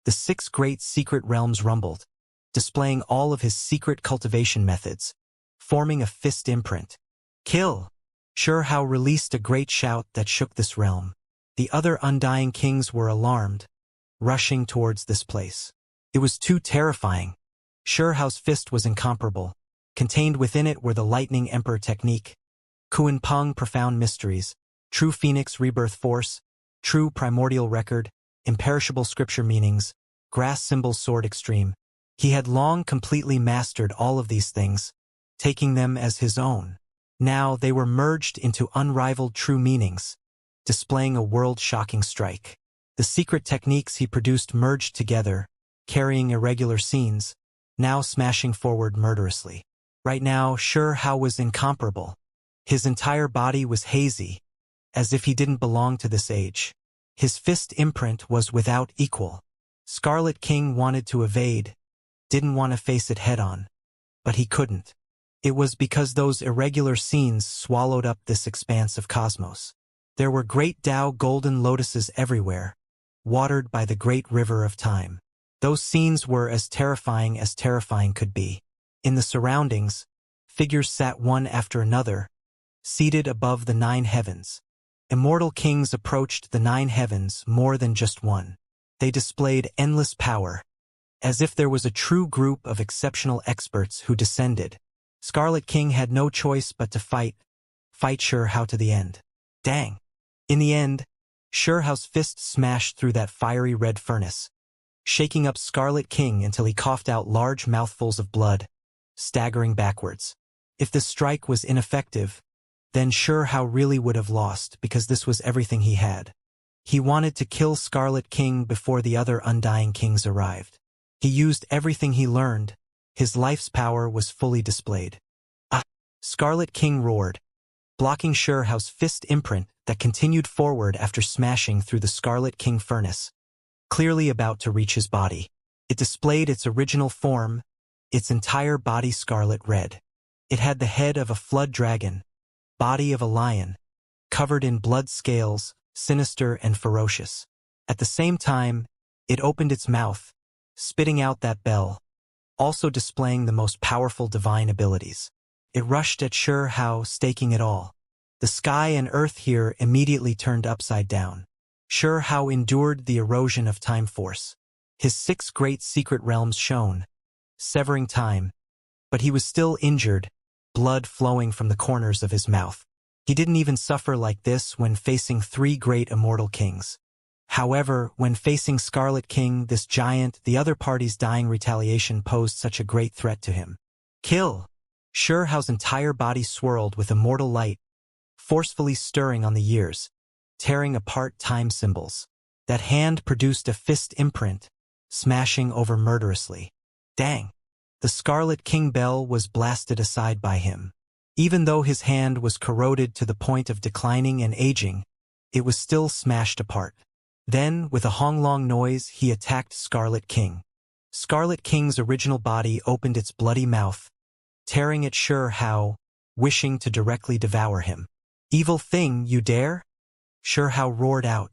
the 6 great secret realms rumbled, displaying all of his secret cultivation methods, forming a fist imprint. Kill! Hao released a great shout that shook this realm. The other Undying Kings were alarmed, rushing towards this place. It was too terrifying. Hao's fist was incomparable. Contained within it were the Lightning Emperor technique, Kuan Peng profound mysteries, true phoenix rebirth force, true primordial record, imperishable scripture meanings, grass symbol sword extreme. He had long completely mastered all of these things, taking them as his own. Now they were merged into unrivaled true meanings, displaying a world-shocking strike. The secret techniques he produced merged together, carrying irregular scenes, now smashing forward murderously. Right now, Hao was incomparable. His entire body was hazy, as if he didn't belong to this age. His fist imprint was without equal. Scarlet King wanted to evade, didn't want to face it head-on, but he couldn't. It was because those irregular scenes swallowed up this expanse of cosmos. There were great Tao golden lotuses everywhere, watered by the great river of time. Those scenes were as terrifying could be. In the surroundings, figures sat one after another, seated above the 9 heavens. Immortal kings approached the 9 heavens more than just one. They displayed endless power, as if there was a true group of exceptional experts who descended. Scarlet King had no choice but to fight Hao to the end. Dang! In the end, Hao's fist smashed through that fiery red furnace, shaking up Scarlet King until he coughed out large mouthfuls of blood, staggering backwards. If the strike was ineffective, then Hao really would have lost because this was everything he had. He wanted to kill Scarlet King before the other Undying Kings arrived. He used everything he learned. His life's power was fully displayed. Ah! Scarlet King roared, blocking Hao's fist imprint that continued forward after smashing through the Scarlet King furnace, clearly about to reach his body. It displayed its original form, its entire body scarlet red. It had the head of a flood dragon, body of a lion, covered in blood scales, sinister and ferocious. At the same time, it opened its mouth, spitting out that bell, also displaying the most powerful divine abilities. It rushed at Hao, staking it all. The sky and earth here immediately turned upside down. Hao endured the erosion of time force. His 6 great secret realms shone, severing time, but he was still injured, blood flowing from the corners of his mouth. He didn't even suffer like this when facing 3 great immortal kings. However, when facing Scarlet King, this giant, the other party's dying retaliation posed such a great threat to him. Kill! Hao's entire body swirled with immortal light, forcefully stirring on the years, tearing apart time symbols. That hand produced a fist imprint, smashing over murderously. Dang! The Scarlet King bell was blasted aside by him. Even though his hand was corroded to the point of declining and aging, it was still smashed apart. Then, with a honglong noise, he attacked Scarlet King. Scarlet King's original body opened its bloody mouth, tearing at Hao, wishing to directly devour him. Evil thing, you dare? Hao roared out.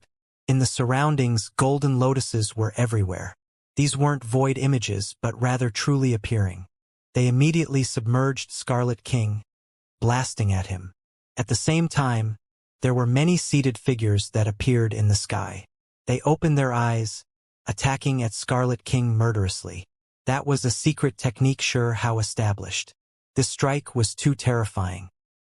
In the surroundings, golden lotuses were everywhere. These weren't void images, but rather truly appearing. They immediately submerged Scarlet King, blasting at him. At the same time, there were many seated figures that appeared in the sky. They opened their eyes, attacking at Scarlet King murderously. That was a secret technique Hao established. This strike was too terrifying.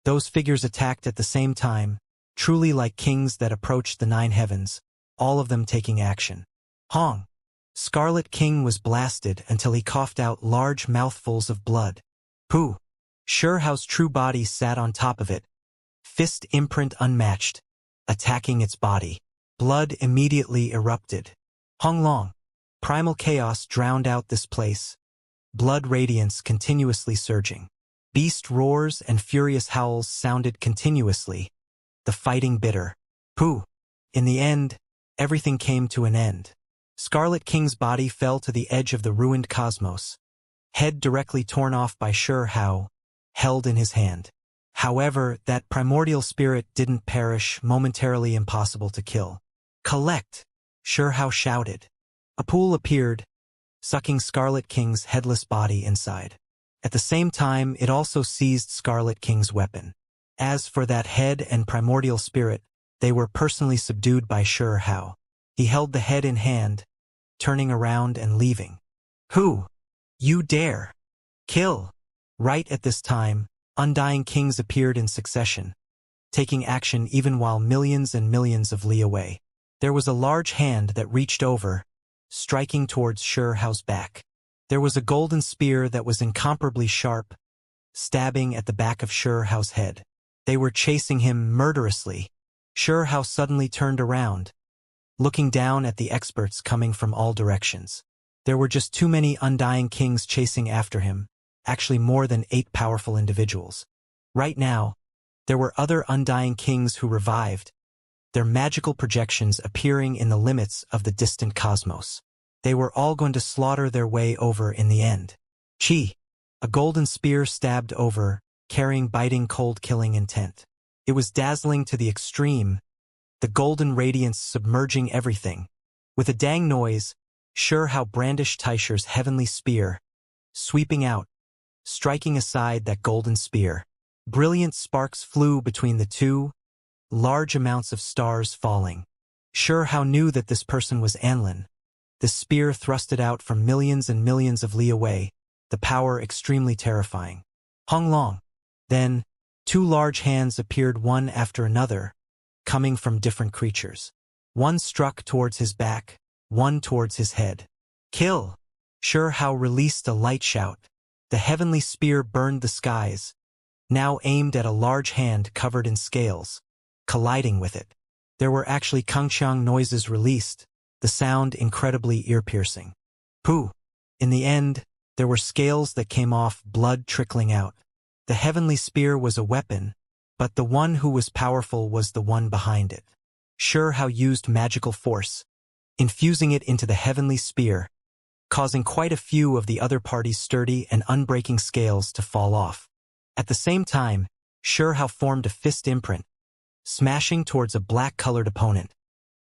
Those figures attacked at the same time, truly like kings that approached the 9 heavens, all of them taking action. Hong! Scarlet King was blasted until he coughed out large mouthfuls of blood. Pooh! Hao's true body sat on top of it, fist imprint unmatched, attacking its body. Blood immediately erupted. Honglong! Primal chaos drowned out this place, blood radiance continuously surging. Beast roars and furious howls sounded continuously, the fighting bitter. Pooh! In the end, everything came to an end. Scarlet King's body fell to the edge of the ruined cosmos, head directly torn off by Hao, held in his hand. However, that primordial spirit didn't perish, momentarily impossible to kill. Collect! Hao shouted. A pool appeared, sucking Scarlet King's headless body inside. At the same time, it also seized Scarlet King's weapon. As for that head and primordial spirit, they were personally subdued by Hao. He held the head in hand, turning around and leaving. Who? You dare? Kill! Right at this time, undying kings appeared in succession, taking action even while millions and millions of li away. There was a large hand that reached over, striking towards Xiao's back. There was a golden spear that was incomparably sharp, stabbing at the back of Xiao's head. They were chasing him murderously. Xiao suddenly turned around, looking down at the experts coming from all directions. There were just too many undying kings chasing after him, actually more than 8 powerful individuals. Right now, there were other undying kings who revived, their magical projections appearing in the limits of the distant cosmos. They were all going to slaughter their way over in the end. Chi! A golden spear stabbed over, carrying biting cold-killing intent. It was dazzling to the extreme, the golden radiance submerging everything. With a dang noise, Xiao brandished Taisher's heavenly spear, sweeping out, striking aside that golden spear. Brilliant sparks flew between the two, large amounts of stars falling. Xiao knew that this person was Anlin. The spear thrusted out from millions and millions of li away, the power extremely terrifying. Hong Long. Then, 2 large hands appeared one after another, coming from different creatures. One struck towards his back, one towards his head. Kill! Xiao released a light shout. The heavenly spear burned the skies, now aimed at a large hand covered in scales, colliding with it. There were actually kangxiang noises released, the sound incredibly ear-piercing. Pooh! In the end, there were scales that came off, blood trickling out. The heavenly spear was a weapon, but the one who was powerful was the one behind it. Xiao used magical force, infusing it into the heavenly spear, causing quite a few of the other party's sturdy and unbreaking scales to fall off. At the same time, Xiao formed a fist imprint, smashing towards a black-colored opponent,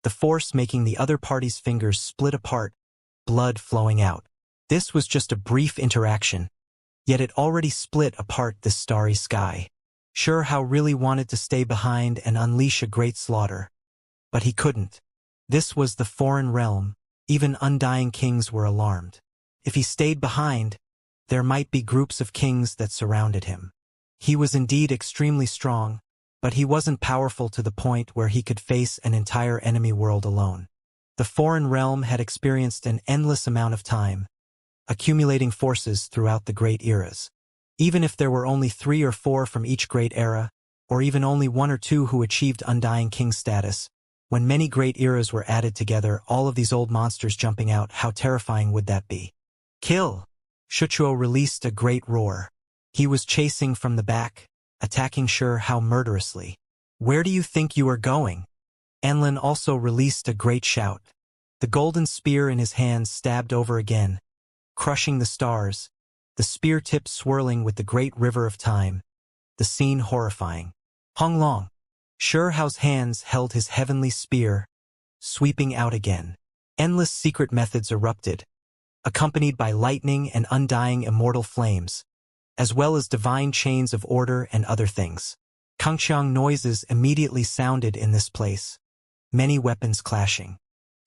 the force making the other party's fingers split apart, blood flowing out. This was just a brief interaction, yet it already split apart the starry sky. Xiao really wanted to stay behind and unleash a great slaughter, but he couldn't. This was the foreign realm. Even undying kings were alarmed. If he stayed behind, there might be groups of kings that surrounded him. He was indeed extremely strong, but he wasn't powerful to the point where he could face an entire enemy world alone. The foreign realm had experienced an endless amount of time, accumulating forces throughout the great eras. Even if there were only 3 or 4 from each great era, or even only 1 or 2 who achieved undying king status, when many great eras were added together, all of these old monsters jumping out, how terrifying would that be? Kill! Shuchuo released a great roar. He was chasing from the back, attacking Xiao murderously. Where do you think you are going? Anlin also released a great shout. The golden spear in his hands stabbed over again, crushing the stars, the spear tip swirling with the great river of time, the scene horrifying. Hong Long. Xiao's hands held his heavenly spear, sweeping out again. Endless secret methods erupted, accompanied by lightning and undying immortal flames, as well as divine chains of order and other things. Kangxiang noises immediately sounded in this place, many weapons clashing.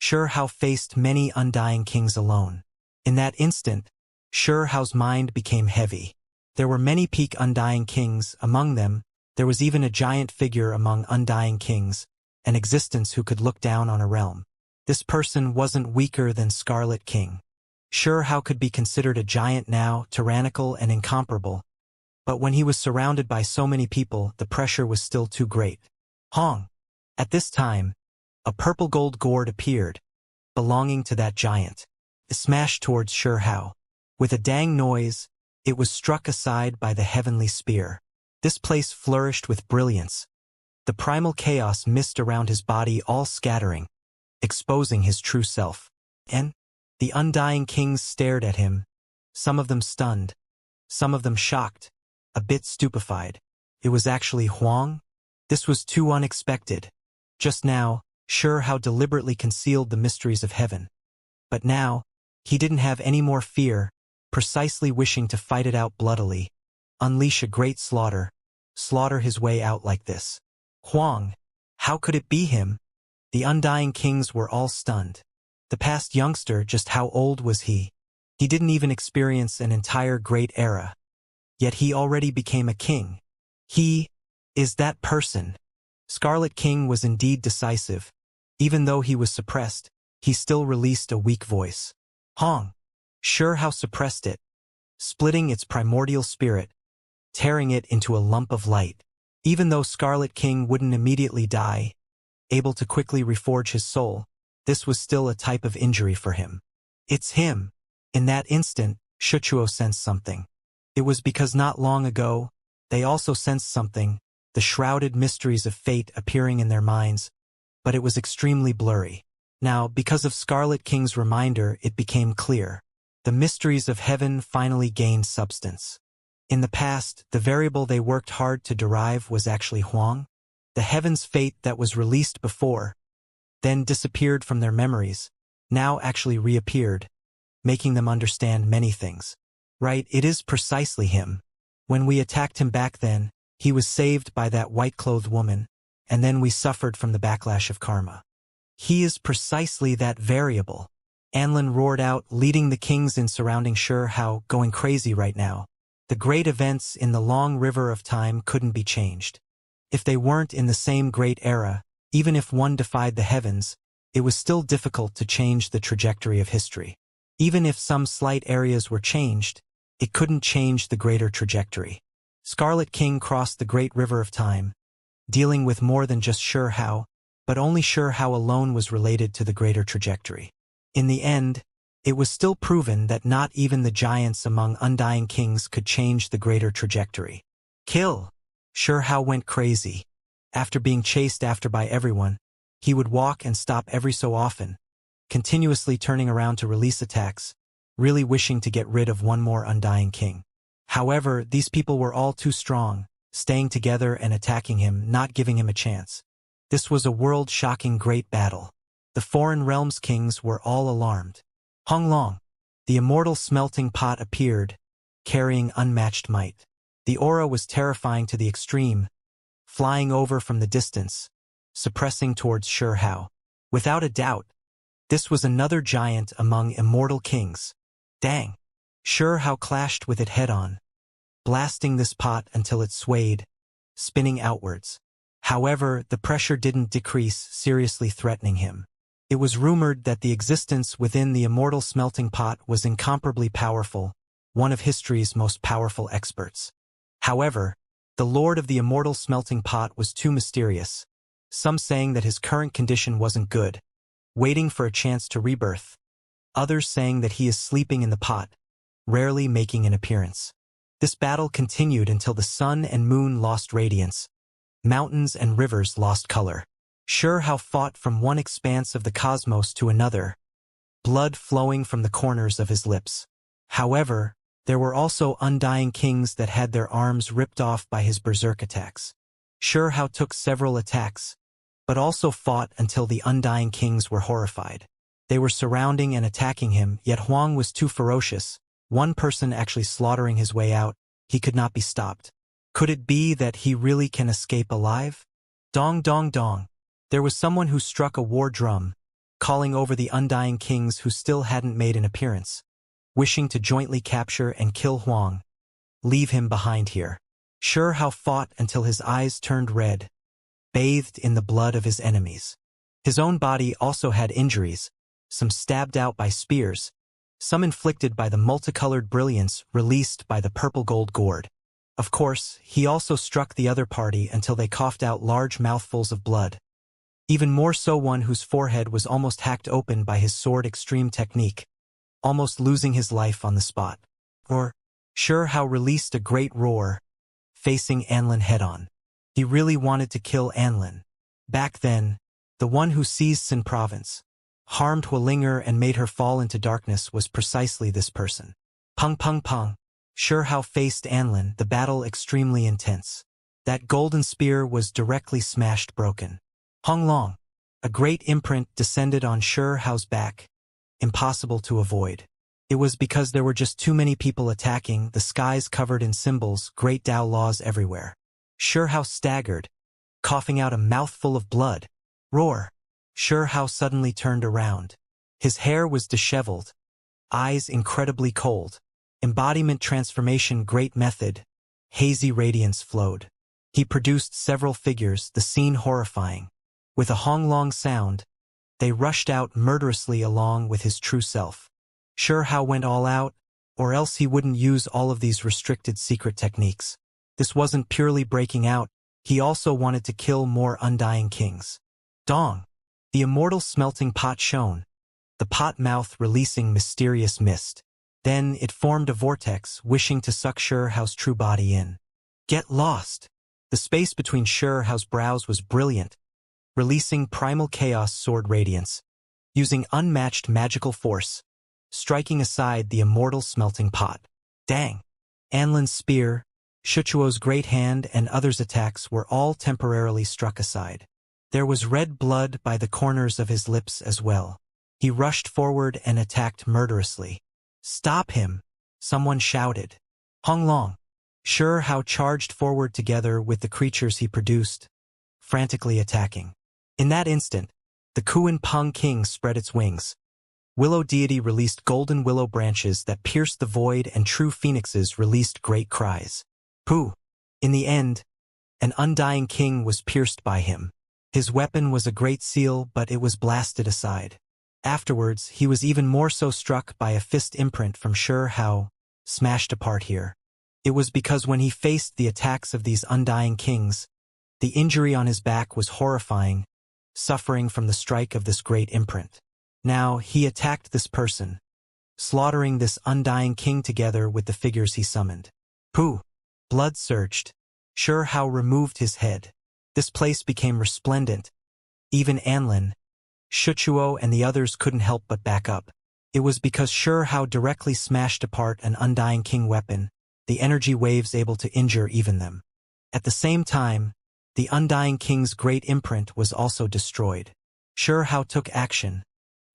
Xiao faced many undying kings alone. In that instant, Xiao's mind became heavy. There were many peak undying kings, among them, there was even a giant figure among undying kings, an existence who could look down on a realm. This person wasn't weaker than Scarlet King. Xiao could be considered a giant now, tyrannical and incomparable, but when he was surrounded by so many people, the pressure was still too great. Hong! At this time, a purple gold gourd appeared, belonging to that giant. It smashed towards Xiao. With a dang noise, it was struck aside by the heavenly spear. This place flourished with brilliance. The primal chaos mist around his body all scattering, exposing his true self. And the undying kings stared at him, some of them stunned, some of them shocked, a bit stupefied. It was actually Huang? This was too unexpected. Just now, Xiao deliberately concealed the mysteries of heaven. But now, he didn't have any more fear, precisely wishing to fight it out bloodily, unleash a great slaughter his way out like this. Huang! How could it be him? The undying kings were all stunned. The past youngster, just how old was he? He didn't even experience an entire great era. yet he already became a king. He is that person. Scarlet King was indeed decisive. Even though he was suppressed, he still released a weak voice. Hong. Sure how suppressed it, splitting its primordial spirit, tearing it into a lump of light. Even though Scarlet King wouldn't immediately die, able to quickly reforge his soul, this was still a type of injury for him. It's him. In that instant, Shuchuo sensed something. It was because not long ago, they also sensed something, the shrouded mysteries of fate appearing in their minds, but it was extremely blurry. Now, because of Scarlet King's reminder, it became clear. The mysteries of heaven finally gained substance. In the past, the variable they worked hard to derive was actually Huang. The heaven's fate that was released before, then disappeared from their memories, now actually reappeared, making them understand many things. Right, it is precisely him. When we attacked him back then, he was saved by that white-clothed woman, and then we suffered from the backlash of karma. He is precisely that variable. Anlin roared out, leading the kings in surrounding Sure how, going crazy right now. The great events in the long river of time couldn't be changed. If they weren't in the same great era, even if one defied the heavens, it was still difficult to change the trajectory of history. Even if some slight areas were changed, it couldn't change the greater trajectory. Scarlet King crossed the great river of time, dealing with more than just Sure how, but only Sure how alone was related to the greater trajectory. In the end, it was still proven that not even the giants among undying kings could change the greater trajectory. Kill! Sure how went crazy. After being chased after by everyone, he would walk and stop every so often, continuously turning around to release attacks, really wishing to get rid of one more undying king. However, these people were all too strong, staying together and attacking him, not giving him a chance. This was a world-shocking great battle. The foreign realms kings were all alarmed. Hong Long, the immortal smelting pot appeared, carrying unmatched might. The aura was terrifying to the extreme, flying over from the distance, suppressing towards Sure how. Without a doubt, this was another giant among immortal kings. Dang! Sure how clashed with it head-on, blasting this pot until it swayed, spinning outwards. However, the pressure didn't decrease, seriously threatening him. It was rumored that the existence within the immortal smelting pot was incomparably powerful, one of history's most powerful experts. However, the lord of the immortal smelting pot was too mysterious, some saying that his current condition wasn't good, waiting for a chance to rebirth, others saying that he is sleeping in the pot, rarely making an appearance. This battle continued until the sun and moon lost radiance, mountains and rivers lost color. Sure how fought from one expanse of the cosmos to another, blood flowing from the corners of his lips. However, there were also undying kings that had their arms ripped off by his berserk attacks. Sure how took several attacks, but also fought until the undying kings were horrified. They were surrounding and attacking him, yet Huang was too ferocious, one person actually slaughtering his way out. He could not be stopped. Could it be that he really can escape alive? Dong dong dong. There was someone who struck a war drum, calling over the undying kings who still hadn't made an appearance, wishing to jointly capture and kill Huang. Leave him behind here. Sure how fought until his eyes turned red, bathed in the blood of his enemies. His own body also had injuries, some stabbed out by spears, some inflicted by the multicolored brilliance released by the purple gold gourd. Of course, he also struck the other party until they coughed out large mouthfuls of blood. Even more so one whose forehead was almost hacked open by his sword extreme technique, almost losing his life on the spot. Sure how released a great roar, facing Anlin head-on. He really wanted to kill Anlin. Back then, the one who seized Xin province, harmed Hualinger and made her fall into darkness was precisely this person. Pung pung pung. Sure how faced Anlin, the battle extremely intense. That golden spear was directly smashed broken. Hong Long. A great imprint descended on Sure hao's back, impossible to avoid. It was because there were just too many people attacking, the skies covered in symbols, great Tao laws everywhere. Sure how staggered, coughing out a mouthful of blood. Roar. Sure how suddenly turned around. His hair was disheveled, eyes incredibly cold. Embodiment transformation great method, hazy radiance flowed. He produced several figures, the scene horrifying. With a honglong sound, they rushed out murderously along with his true self. Sure Hao went all out, or else he wouldn't use all of these restricted secret techniques. This wasn't purely breaking out, he also wanted to kill more undying kings. Dong! The immortal smelting pot shone, the pot mouth releasing mysterious mist. Then it formed a vortex, wishing to suck Sure Hao's true body in. Get lost! The space between Sure Hao's brows was brilliant, releasing primal chaos sword radiance, using unmatched magical force, striking aside the immortal smelting pot. Dang! Anlin's spear, Shuchuo's great hand and others' attacks were all temporarily struck aside. There was red blood by the corners of his lips as well. He rushed forward and attacked murderously. Stop him! Someone shouted. Honglong! Sure Hao charged forward together with the creatures he produced, frantically attacking. In that instant, the Kuan Peng King spread its wings. Willow deity released golden willow branches that pierced the void, and true phoenixes released great cries. Pooh! In the end, an undying king was pierced by him. His weapon was a great seal, but it was blasted aside. Afterwards, he was even more so struck by a fist imprint from Sure Hao, smashed apart here. It was because when he faced the attacks of these undying kings, the injury on his back was horrifying, suffering from the strike of this great imprint. Now, he attacked this person, slaughtering this undying king together with the figures he summoned. Pooh! Blood surged. Sure Hao removed his head. This place became resplendent. Even Anlin, Shuchuo and the others couldn't help but back up. It was because Sure Hao directly smashed apart an undying king weapon, the energy waves able to injure even them. At the same time, the undying king's great imprint was also destroyed. Sure Hao took action,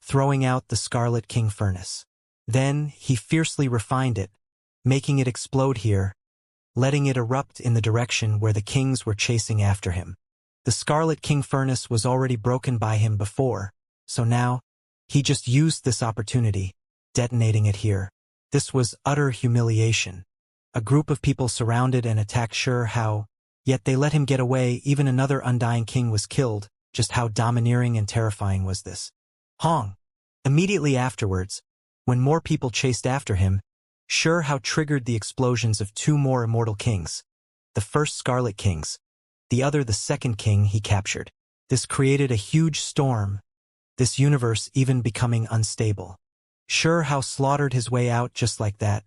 throwing out the Scarlet King furnace. Then, he fiercely refined it, making it explode here, letting it erupt in the direction where the kings were chasing after him. The Scarlet King furnace was already broken by him before, so now, he just used this opportunity, detonating it here. This was utter humiliation. A group of people surrounded and attacked Sure Hao, yet they let him get away. Even another undying king was killed. Just how domineering and terrifying was this? Hong! Immediately afterwards, when more people chased after him, Sure Hao triggered the explosions of two more immortal kings. The first Scarlet Kings, the other the second king he captured. This created a huge storm, this universe even becoming unstable. Sure Hao slaughtered his way out just like that,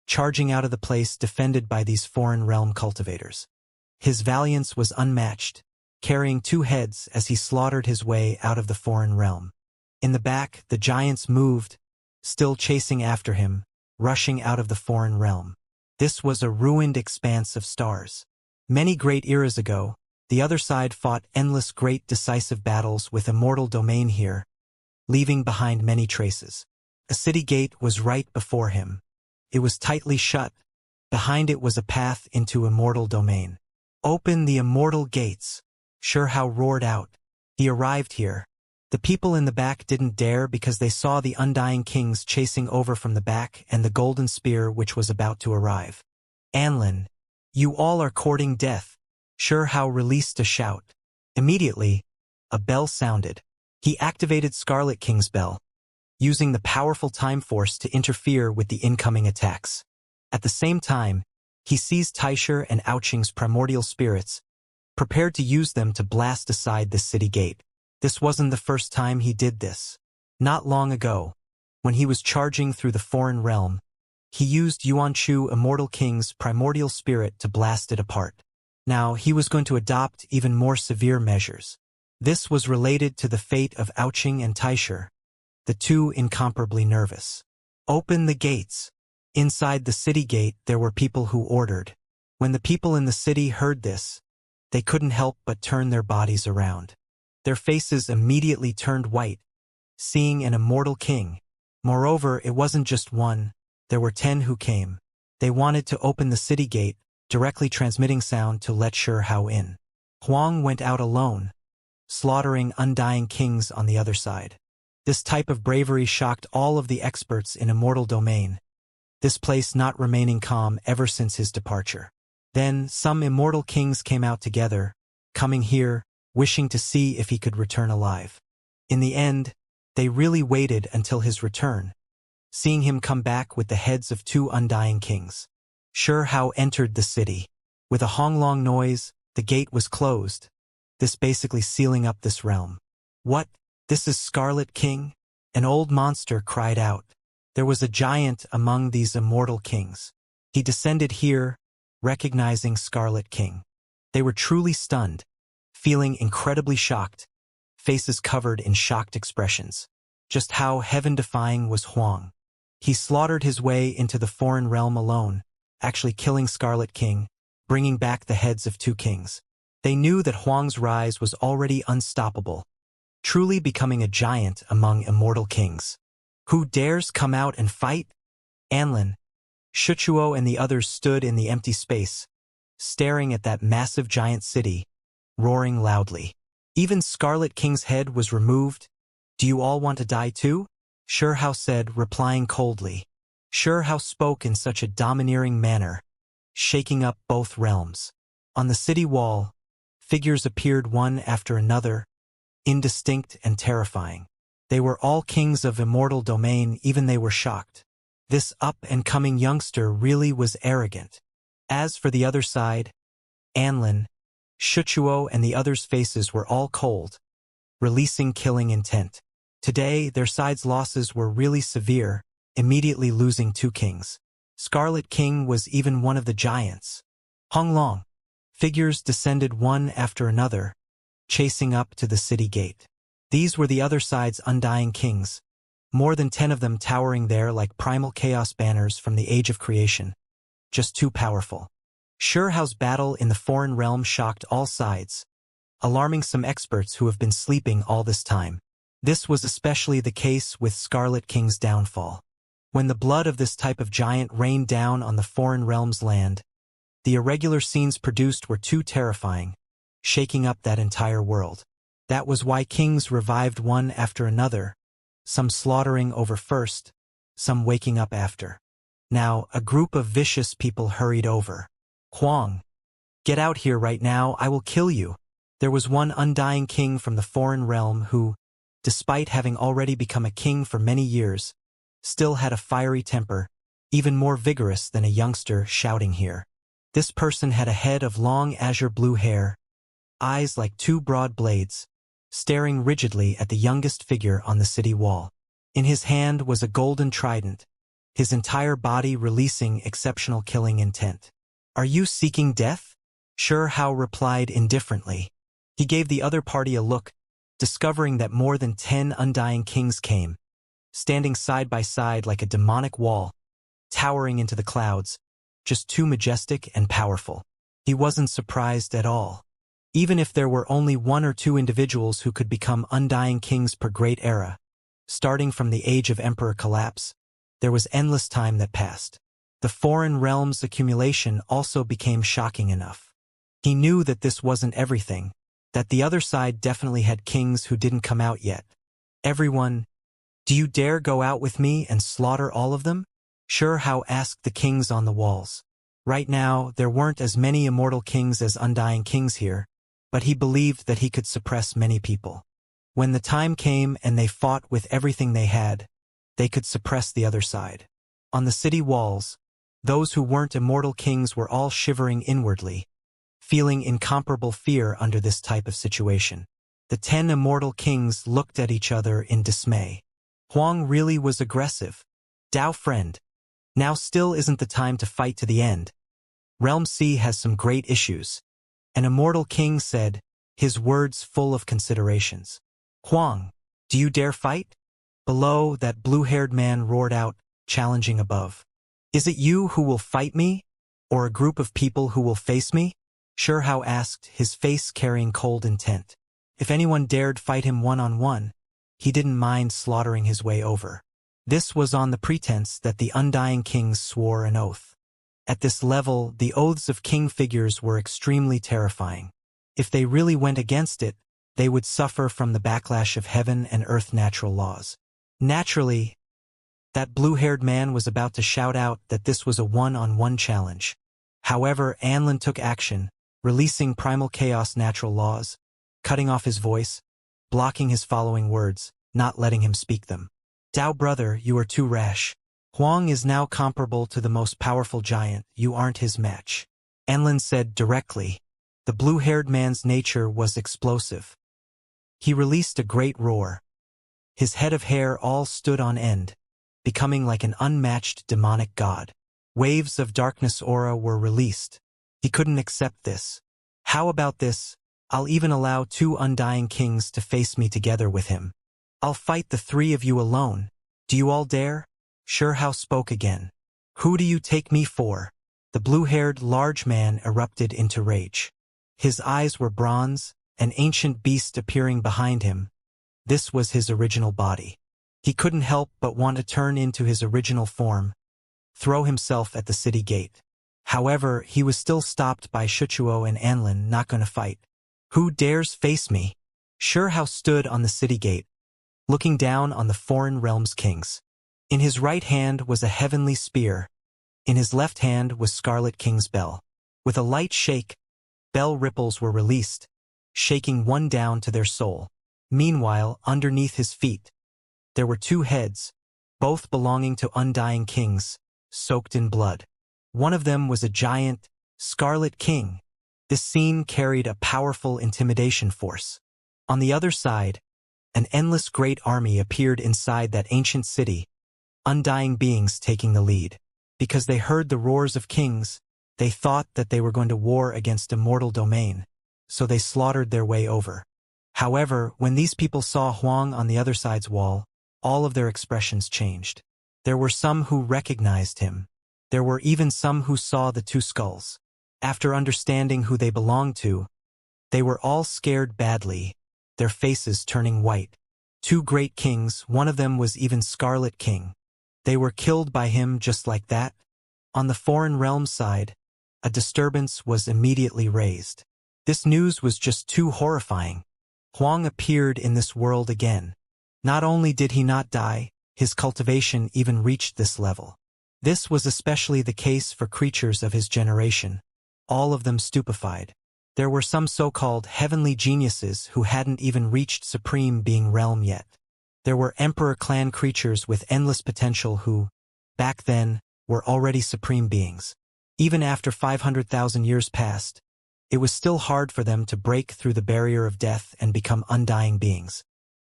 charging out of the place defended by these foreign realm cultivators. His valiance was unmatched, carrying two heads as he slaughtered his way out of the foreign realm. In the back, the giants moved, still chasing after him, rushing out of the foreign realm. This was a ruined expanse of stars. Many great eras ago, the other side fought endless great decisive battles with immortal domain here, leaving behind many traces. A city gate was right before him. It was tightly shut. Behind it was a path into immortal domain. Open the immortal gates! Sure Hao roared out. He arrived here. The people in the back didn't dare because they saw the undying kings chasing over from the back and the golden spear which was about to arrive. Anlin, you all are courting death. Sure Hao released a shout. Immediately, a bell sounded. He activated Scarlet King's bell, using the powerful time force to interfere with the incoming attacks. At the same time, he seized Taisher and Ouching's primordial spirits, prepared to use them to blast aside the city gate. This wasn't the first time he did this. Not long ago, when he was charging through the foreign realm, he used Yuanchu Immortal King's primordial spirit to blast it apart. Now he was going to adopt even more severe measures. This was related to the fate of Ouching and Taisher, the two incomparably nervous. Open the gates. Inside the city gate there were people who ordered. When the people in the city heard this, they couldn't help but turn their bodies around. Their faces immediately turned white, seeing an immortal king. Moreover, it wasn't just one, there were 10 who came. They wanted to open the city gate, directly transmitting sound to let Sure Hao in. Huang went out alone, slaughtering undying kings on the other side. This type of bravery shocked all of the experts in immortal domain, this place not remaining calm ever since his departure. Then some immortal kings came out together, coming here, wishing to see if he could return alive. In the end, they really waited until his return, seeing him come back with the heads of 2 undying kings. Hao entered the city. With a honglong noise, the gate was closed, this basically sealing up this realm. What? This is Scarlet King? An old monster cried out. There was a giant among these immortal kings. He descended here, recognizing Scarlet King. They were truly stunned, feeling incredibly shocked, faces covered in shocked expressions. Just how heaven-defying was Huang. He slaughtered his way into the foreign realm alone, actually killing Scarlet King, bringing back the heads of 2 kings. They knew that Huang's rise was already unstoppable, truly becoming a giant among immortal kings. Who dares come out and fight? Anlin, Shuchuo and the others stood in the empty space, staring at that massive giant city, roaring loudly. Even Scarlet King's head was removed. Do you all want to die too? Hao said, replying coldly. Hao spoke in such a domineering manner, shaking up both realms. On the city wall, figures appeared one after another, indistinct and terrifying. They were all kings of immortal domain, even they were shocked. This up-and-coming youngster really was arrogant. As for the other side, Anlin, Shuchuo and the others' faces were all cold, releasing killing intent. Today, their side's losses were really severe, immediately losing 2 kings. Scarlet King was even one of the giants. Honglong. Figures descended one after another, chasing up to the city gate. These were the other side's undying kings, more than 10 of them towering there like primal chaos banners from the age of creation. Just too powerful. Hao's battle in the foreign realm shocked all sides, alarming some experts who have been sleeping all this time. This was especially the case with Scarlet King's downfall. When the blood of this type of giant rained down on the foreign realm's land, the irregular scenes produced were too terrifying, shaking up that entire world. That was why kings revived one after another, some slaughtering over first, some waking up after. Now, a group of vicious people hurried over. Huang, get out here right now, I will kill you. There was one undying king from the foreign realm who, despite having already become a king for many years, still had a fiery temper, even more vigorous than a youngster shouting here. This person had a head of long azure blue hair, eyes like 2 broad blades, staring rigidly at the youngest figure on the city wall. In his hand was a golden trident, his entire body releasing exceptional killing intent. Are you seeking death? Hao replied indifferently. He gave the other party a look, discovering that more than 10 undying kings came, standing side by side like a demonic wall, towering into the clouds, just too majestic and powerful. He wasn't surprised at all. Even if there were only 1 or 2 individuals who could become undying kings per great era, starting from the age of emperor collapse, there was endless time that passed. The foreign realm's accumulation also became shocking enough. He knew that this wasn't everything, that the other side definitely had kings who didn't come out yet. Everyone, do you dare go out with me and slaughter all of them? Hao asked the kings on the walls. Right now, there weren't as many immortal kings as undying kings here, but he believed that he could suppress many people. When the time came and they fought with everything they had, they could suppress the other side. On the city walls, those who weren't immortal kings were all shivering inwardly, feeling incomparable fear under this type of situation. The 10 immortal kings looked at each other in dismay. Huang really was aggressive. Dao friend, now still isn't the time to fight to the end. Realm C has some great issues. An immortal king said, his words full of considerations. Huang, do you dare fight? Below, that blue-haired man roared out, challenging above. Is it you who will fight me? Or a group of people who will face me? Hao asked, his face carrying cold intent. If anyone dared fight him one-on-one, he didn't mind slaughtering his way over. This was on the pretense that the undying kings swore an oath. At this level, the oaths of king figures were extremely terrifying. If they really went against it, they would suffer from the backlash of heaven and earth natural laws. Naturally, that blue-haired man was about to shout out that this was a one-on-one challenge. However, Anlin took action, releasing primal chaos natural laws, cutting off his voice, blocking his following words, not letting him speak them. Dao brother, you are too rash. Huang is now comparable to the most powerful giant, you aren't his match. Anlin said directly. The blue-haired man's nature was explosive. He released a great roar. His head of hair all stood on end, becoming like an unmatched demonic god. Waves of darkness aura were released. He couldn't accept this. How about this? I'll even allow 2 undying kings to face me together with him. I'll fight the 3 of you alone. Do you all dare? Shurhao spoke again. Who do you take me for? The blue-haired large man erupted into rage. His eyes were bronze, an ancient beast appearing behind him. This was his original body. He couldn't help but want to turn into his original form, throw himself at the city gate. However, he was still stopped by Shuchuo and Anlin, not gonna fight. Who dares face me? Shurhao stood on the city gate, looking down on the foreign realm's kings. In his right hand was a heavenly spear. In his left hand was Scarlet King's bell. With a light shake, bell ripples were released, shaking one down to their soul. Meanwhile, underneath his feet, there were 2 heads, both belonging to undying kings, soaked in blood. One of them was a giant, Scarlet King. This scene carried a powerful intimidation force. On the other side, an endless great army appeared inside that ancient city, undying beings taking the lead. Because they heard the roars of kings, they thought that they were going to war against immortal domain, so they slaughtered their way over. However, when these people saw Huang on the other side's wall, all of their expressions changed. There were some who recognized him. There were even some who saw the 2 skulls. After understanding who they belonged to, they were all scared badly, their faces turning white. 2 great kings, one of them was even Scarlet King. They were killed by him just like that. On the foreign realm side, a disturbance was immediately raised. This news was just too horrifying. Huang appeared in this world again. Not only did he not die, his cultivation even reached this level. This was especially the case for creatures of his generation, all of them stupefied. There were some so-called heavenly geniuses who hadn't even reached supreme being realm yet. There were Emperor clan creatures with endless potential who, back then, were already supreme beings. Even after 500,000 years passed, it was still hard for them to break through the barrier of death and become undying beings.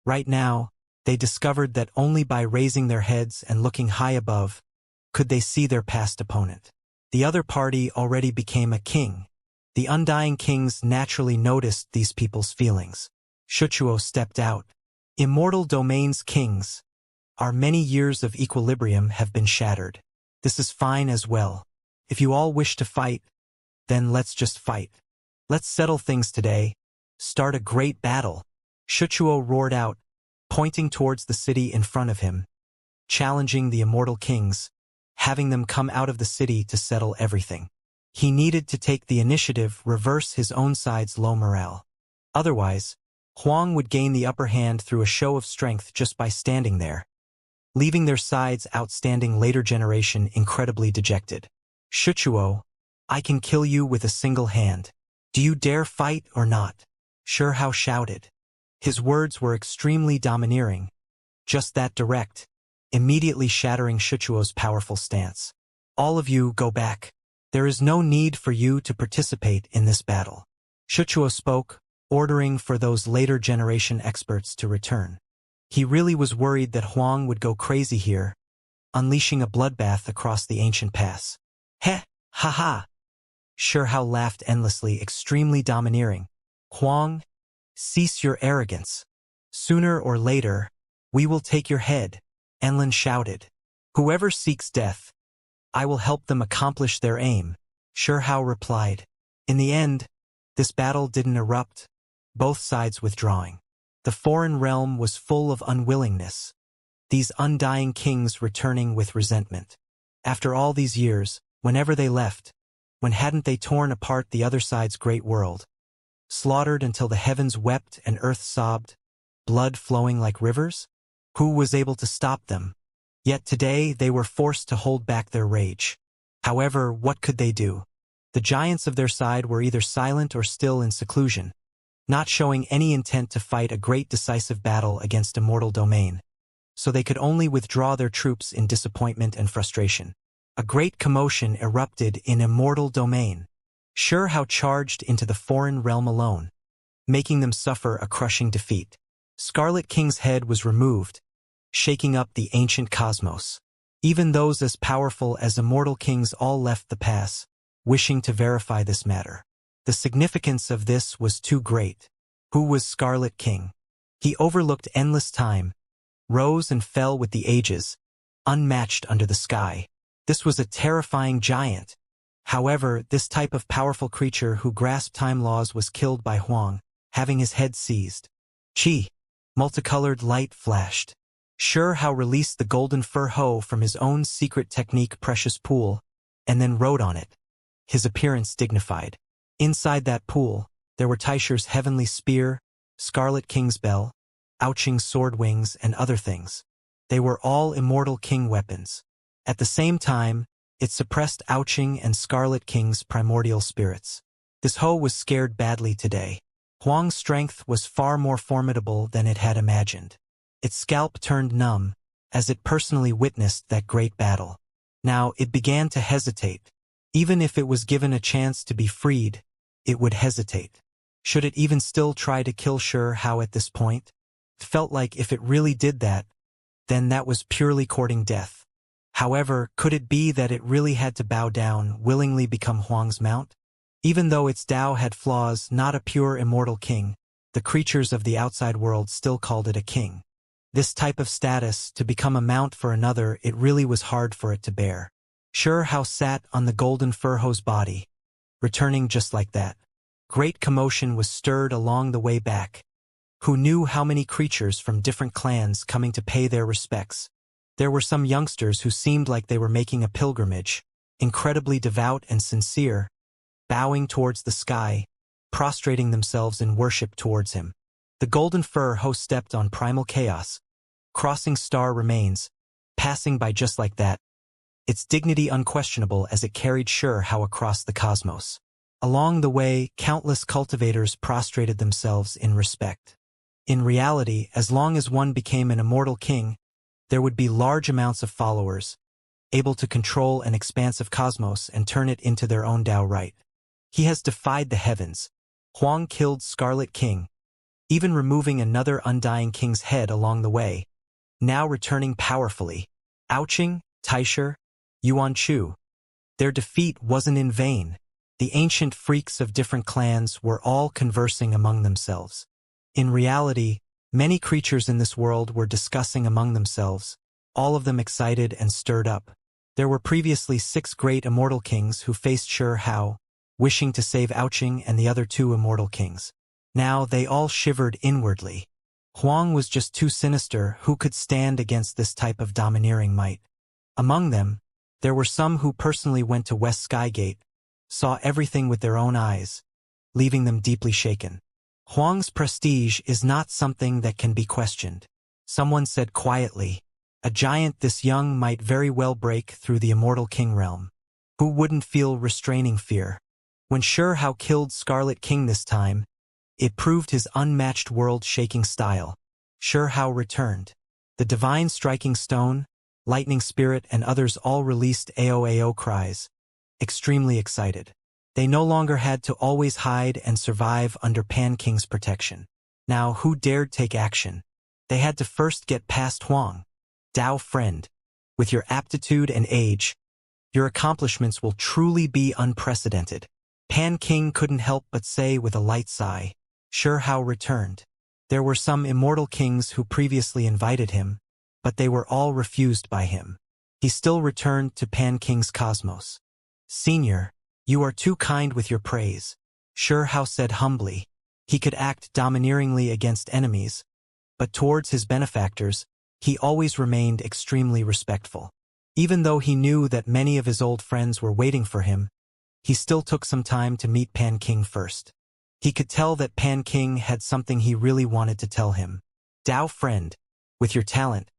Right now, they discovered that only by raising their heads and looking high above could they see their past opponent. The other party already became a king. The undying kings naturally noticed these people's feelings. Shuchuo stepped out. Immortal domain's kings. Our many years of equilibrium have been shattered. This is fine as well. If you all wish to fight, then let's just fight. Let's settle things today. Start a great battle. Shuchuo roared out, pointing towards the city in front of him, challenging the immortal kings, having them come out of the city to settle everything. He needed to take the initiative, reverse his own side's low morale. Otherwise, Huang would gain the upper hand through a show of strength just by standing there, leaving their side's outstanding later generation incredibly dejected. Shuchuo, I can kill you with a single hand. Do you dare fight or not? Shurhao shouted. His words were extremely domineering, just that direct, immediately shattering Shuchuo's powerful stance. All of you go back. There is no need for you to participate in this battle. Shuchuo spoke, ordering for those later generation experts to return. He really was worried that Huang would go crazy here, unleashing a bloodbath across the ancient pass. Heh, ha ha. Shurhao laughed endlessly, extremely domineering. Huang, cease your arrogance. Sooner or later, we will take your head, Enlin shouted. Whoever seeks death, I will help them accomplish their aim, Shurhao replied. In the end, this battle didn't erupt, both sides withdrawing. The foreign realm was full of unwillingness, these undying kings returning with resentment. After all these years, whenever they left, when hadn't they torn apart the other side's great world? Slaughtered until the heavens wept and earth sobbed, blood flowing like rivers? Who was able to stop them? Yet today they were forced to hold back their rage. However, what could they do? The giants of their side were either silent or still in seclusion, not showing any intent to fight a great decisive battle against immortal domain, so they could only withdraw their troops in disappointment and frustration. A great commotion erupted in immortal domain. Sure how charged into the foreign realm alone, making them suffer a crushing defeat. Scarlet King's head was removed, shaking up the ancient cosmos. Even those as powerful as immortal kings all left the pass, wishing to verify this matter. The significance of this was too great. Who was Scarlet King? He overlooked endless time, rose and fell with the ages, unmatched under the sky. This was a terrifying giant. However, this type of powerful creature who grasped time laws was killed by Huang, having his head seized. Chi! Multicolored light flashed. Sure how released the golden fur hoe from his own secret technique precious pool, and then rode on it, his appearance dignified. Inside that pool, there were Taisher's heavenly spear, Scarlet King's bell, Ouching's sword wings, and other things. They were all immortal king weapons. At the same time, it suppressed Ouching and Scarlet King's primordial spirits. This hoe was scared badly today. Huang's strength was far more formidable than it had imagined. Its scalp turned numb, as it personally witnessed that great battle. Now it began to hesitate. Even if it was given a chance to be freed, it would hesitate. Should it even still try to kill Sure How at this point? It felt like if it really did that, then that was purely courting death. However, could it be that it really had to bow down, willingly become Huang's mount? Even though its Tao had flaws, not a pure immortal king, the creatures of the outside world still called it a king. This type of status, to become a mount for another, it really was hard for it to bear. Sure How sat on the golden fur hoe's body, returning just like that. Great commotion was stirred along the way back. Who knew how many creatures from different clans coming to pay their respects? There were some youngsters who seemed like they were making a pilgrimage, incredibly devout and sincere, bowing towards the sky, prostrating themselves in worship towards him. The golden fur hoe stepped on primal chaos, crossing star remains, passing by just like that, its dignity unquestionable as it carried Sure How across the cosmos. Along the way, countless cultivators prostrated themselves in respect. In reality, as long as one became an immortal king, there would be large amounts of followers, able to control an expansive cosmos and turn it into their own Tao right. He has defied the heavens. Huang killed Scarlet King, even removing another undying king's head along the way, now returning powerfully. Ouching, Taisher, Yuan Chu. Their defeat wasn't in vain. The ancient freaks of different clans were all conversing among themselves. In reality, many creatures in this world were discussing among themselves, all of them excited and stirred up. There were previously 6 great immortal kings who faced Sure How, wishing to save Ouching and the other 2 immortal kings. Now they all shivered inwardly. Huang was just too sinister. Who could stand against this type of domineering might? Among them, there were some who personally went to West Skygate, saw everything with their own eyes, leaving them deeply shaken. Huang's prestige is not something that can be questioned. Someone said quietly, a giant this young might very well break through the immortal king realm. Who wouldn't feel restraining fear? When Sure How killed Scarlet King this time, it proved his unmatched world-shaking style. Sure How returned. The divine striking stone, lightning spirit, and others all released AOAO cries, extremely excited. They no longer had to always hide and survive under Pan King's protection. Now who dared take action? They had to first get past Huang. Tao friend, with your aptitude and age, your accomplishments will truly be unprecedented. Pan King couldn't help but say with a light sigh. Sure How returned. There were some immortal kings who previously invited him, but they were all refused by him. He still returned to Pan King's cosmos. Senior, you are too kind with your praise. Sure How said humbly. He could act domineeringly against enemies, but towards his benefactors, he always remained extremely respectful. Even though he knew that many of his old friends were waiting for him, he still took some time to meet Pan King first. He could tell that Pan King had something he really wanted to tell him. Tao friend, with your talent,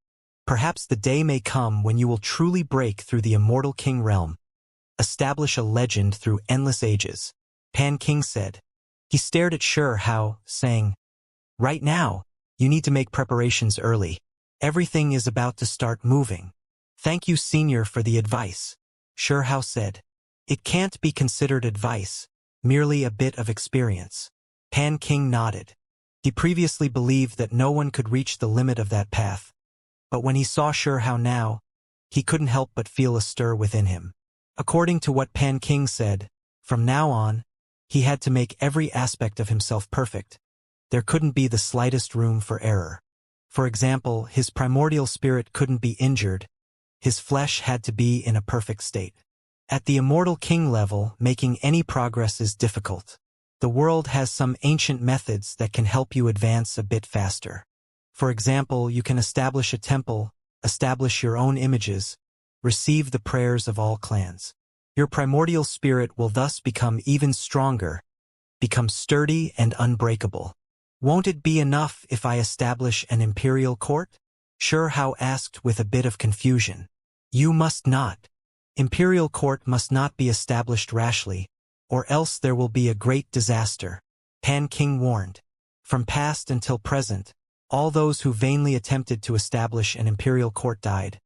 perhaps the day may come when you will truly break through the immortal king realm. establish a legend through endless ages, Pan King said. He stared at Xianxia, saying, "Right now, you need to make preparations early. Everything is about to start moving." "Thank you, Senior, for the advice," Xianxia said. "It can't be considered advice, merely a bit of experience." Pan King nodded. He previously believed that no one could reach the limit of that path, but when he saw Xianxia now, he couldn't help but feel a stir within him. According to what Pan King said, from now on, he had to make every aspect of himself perfect. There couldn't be the slightest room for error. For example, his primordial spirit couldn't be injured. His flesh had to be in a perfect state. At the Immortal King level, making any progress is difficult. The world has some ancient methods that can help you advance a bit faster. For example, you can establish a temple, establish your own images, receive the prayers of all clans. Your primordial spirit will thus become even stronger, become sturdy and unbreakable. "Won't it be enough if I establish an imperial court?" Xianxia asked with a bit of confusion. "You must not. Imperial court must not be established rashly, or else there will be a great disaster," Pan King warned. From past until present, all those who vainly attempted to establish an imperial court died,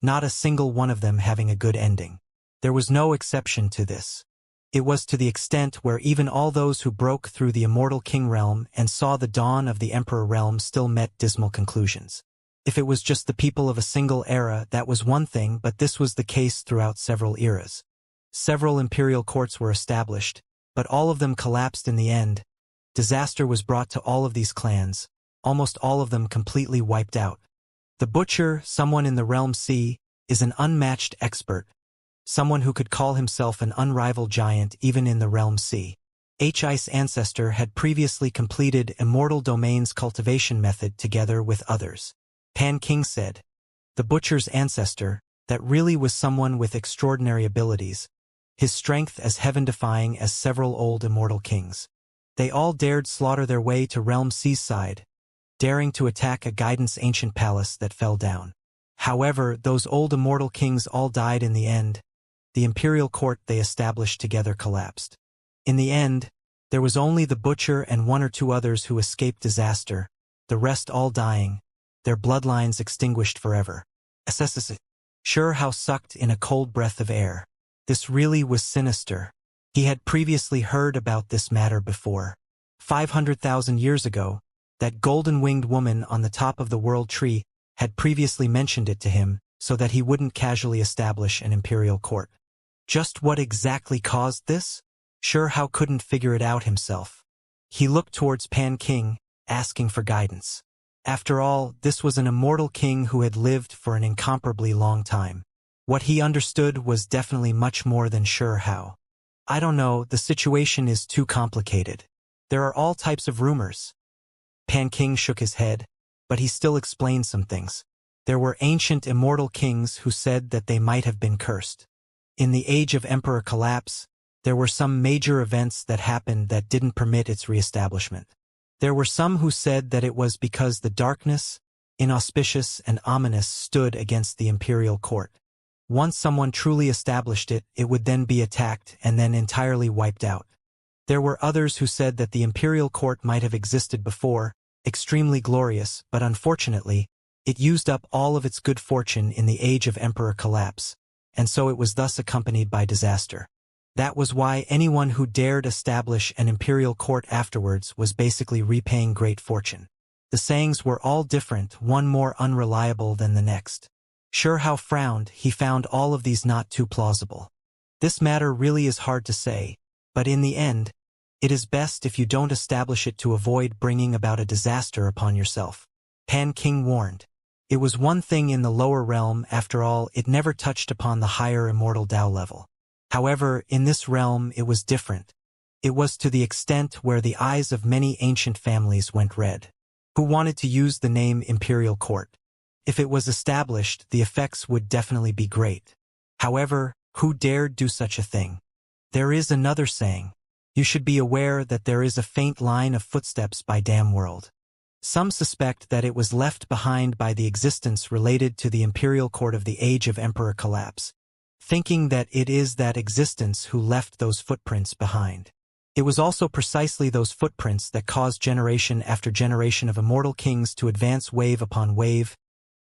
not a single one of them having a good ending. There was no exception to this. It was to the extent where even all those who broke through the Immortal King realm and saw the dawn of the Emperor realm still met dismal conclusions. If it was just the people of a single era, that was one thing, but this was the case throughout several eras. Several imperial courts were established, but all of them collapsed in the end. Disaster was brought to all of these clans, almost all of them completely wiped out. The Butcher, someone in the Realm C, is an unmatched expert, someone who could call himself an unrivaled giant even in the Realm C. His ancestor had previously completed Immortal Domain's cultivation method together with others. Pan King said, "The Butcher's ancestor, that really was someone with extraordinary abilities, his strength as heaven-defying as several old immortal kings. They all dared slaughter their way to Realm C's side, daring to attack a guidance ancient palace that fell down. However, those old immortal kings all died in the end. The imperial court they established together collapsed. In the end, there was only the Butcher and one or two others who escaped disaster, the rest all dying, their bloodlines extinguished forever." Xianxia sucked in a cold breath of air. This really was sinister. He had previously heard about this matter before. 500,000 years ago, that golden-winged woman on the top of the world tree had previously mentioned it to him so that he wouldn't casually establish an imperial court. Just what exactly caused this? Xianxia couldn't figure it out himself. He looked towards Pan King, asking for guidance. After all, this was an immortal king who had lived for an incomparably long time. What he understood was definitely much more than Xianxia. "I don't know, the situation is too complicated. There are all types of rumors." Pan King shook his head, but he still explained some things. There were ancient immortal kings who said that they might have been cursed. In the age of Emperor Collapse, there were some major events that happened that didn't permit its reestablishment. There were some who said that it was because the darkness, inauspicious and ominous, stood against the imperial court. Once someone truly established it, it would then be attacked and then entirely wiped out. There were others who said that the imperial court might have existed before, extremely glorious, but unfortunately, it used up all of its good fortune in the age of Emperor Collapse, and so it was thus accompanied by disaster. That was why anyone who dared establish an imperial court afterwards was basically repaying great fortune. The sayings were all different, one more unreliable than the next. Xianxia frowned. He found all of these not too plausible. This matter really is hard to say, but in the end, it is best if you don't establish it to avoid bringing about a disaster upon yourself. Pan King warned. It was one thing in the lower realm, after all, it never touched upon the higher immortal Tao level. However, in this realm it was different. It was to the extent where the eyes of many ancient families went red. Who wanted to use the name Imperial Court? If it was established, the effects would definitely be great. However, who dared do such a thing? There is another saying. You should be aware that there is a faint line of footsteps by damn world. Some suspect that it was left behind by the existence related to the imperial court of the age of Emperor Collapse. thinking that it is that existence who left those footprints behind. It was also precisely those footprints that caused generation after generation of immortal kings to advance wave upon wave,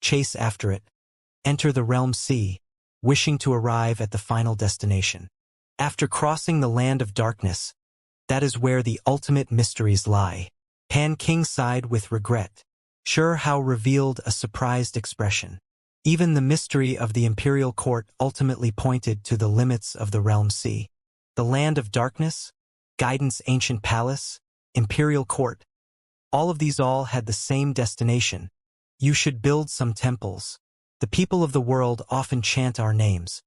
chase after it, enter the realm sea, wishing to arrive at the final destination. After crossing the land of darkness, that is where the ultimate mysteries lie. Pan King sighed with regret. Sure how revealed a surprised expression. Even the mystery of the imperial court ultimately pointed to the limits of the realm sea. The land of darkness, guidance ancient palace, imperial court. All of these had the same destination. You should build some temples. The people of the world often chant our names,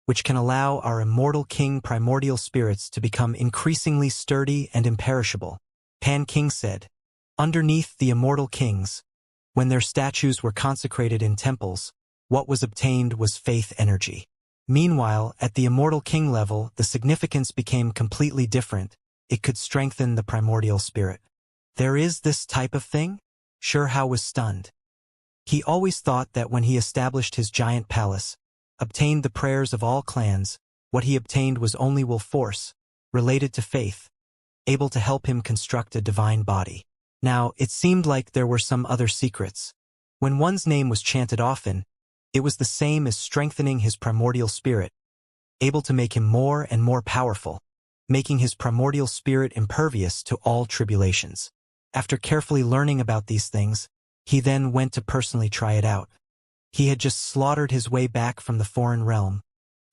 which can allow our immortal king primordial spirits to become increasingly sturdy and imperishable. Pan King said. Underneath the immortal kings, when their statues were consecrated in temples, what was obtained was faith energy. Meanwhile, at the immortal king level, the significance became completely different. It could strengthen the primordial spirit. There is this type of thing? Sure Hao was stunned. He always thought that when he established his giant palace, obtained the prayers of all clans, what he obtained was only will force, related to faith, able to help him construct a divine body. Now, it seemed like there were some other secrets. When one's name was chanted often, it was the same as strengthening his primordial spirit, able to make him more and more powerful, making his primordial spirit impervious to all tribulations. After carefully learning about these things, he then went to personally try it out. He had just slaughtered his way back from the foreign realm,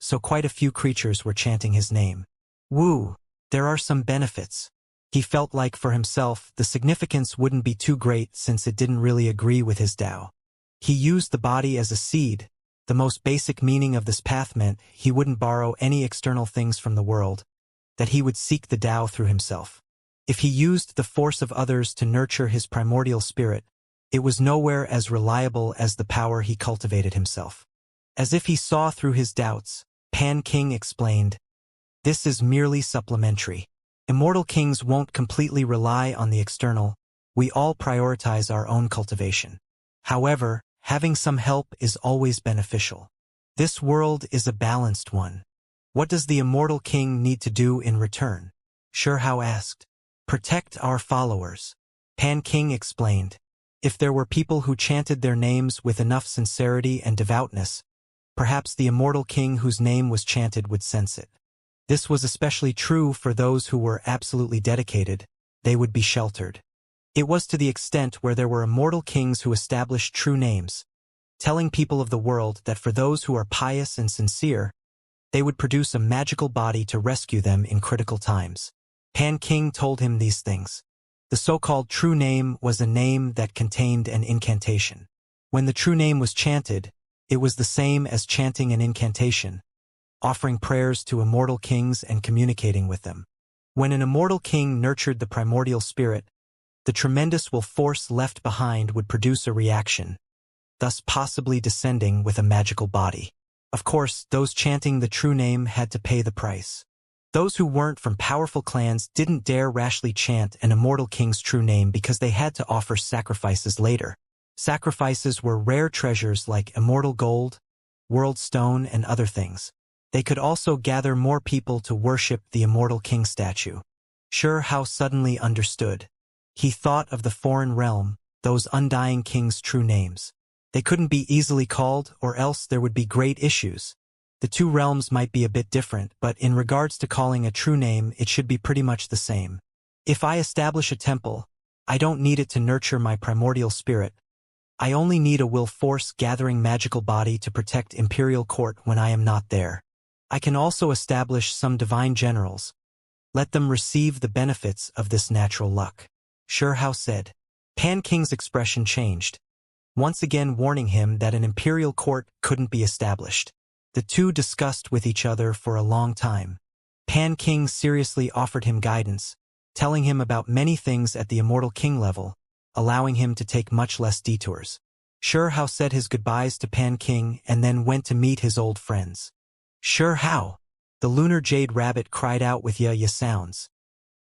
so quite a few creatures were chanting his name. Woo, there are some benefits. He felt like for himself the significance wouldn't be too great since it didn't really agree with his Tao. He used the body as a seed. The most basic meaning of this path meant he wouldn't borrow any external things from the world, that he would seek the Tao through himself. If he used the force of others to nurture his primordial spirit, it was nowhere as reliable as the power he cultivated himself. As if he saw through his doubts, Pan King explained, "This is merely supplementary. Immortal kings won't completely rely on the external. We all prioritize our own cultivation. However, having some help is always beneficial. This world is a balanced one. What does the immortal king need to do in return?" Sure Hao asked. "Protect our followers." Pan King explained. If there were people who chanted their names with enough sincerity and devoutness, perhaps the immortal king whose name was chanted would sense it. This was especially true for those who were absolutely dedicated. They would be sheltered. It was to the extent where there were immortal kings who established true names, telling people of the world that for those who are pious and sincere, they would produce a magical body to rescue them in critical times. Pan King told him these things. The so-called true name was a name that contained an incantation. When the true name was chanted, it was the same as chanting an incantation, offering prayers to immortal kings and communicating with them. When an immortal king nurtured the primordial spirit, the tremendous will force left behind would produce a reaction, thus possibly descending with a magical body. Of course, those chanting the true name had to pay the price. Those who weren't from powerful clans didn't dare rashly chant an immortal king's true name because they had to offer sacrifices later. Sacrifices were rare treasures like immortal gold, world stone, and other things. They could also gather more people to worship the immortal king statue. Sure Hao suddenly understood. He thought of the foreign realm, those undying kings' true names. They couldn't be easily called, or else there would be great issues. The two realms might be a bit different, but in regards to calling a true name, it should be pretty much the same. If I establish a temple, I don't need it to nurture my primordial spirit. I only need a will force gathering magical body to protect imperial court when I am not there. I can also establish some divine generals. Let them receive the benefits of this natural luck. Sure Hao said. Pan King's expression changed, once again warning him that an imperial court couldn't be established. The two discussed with each other for a long time. Pan King seriously offered him guidance, telling him about many things at the immortal king level, allowing him to take much less detours. Sure Hao said his goodbyes to Pan King and then went to meet his old friends. Sure Hao! The lunar jade rabbit cried out with ya sounds,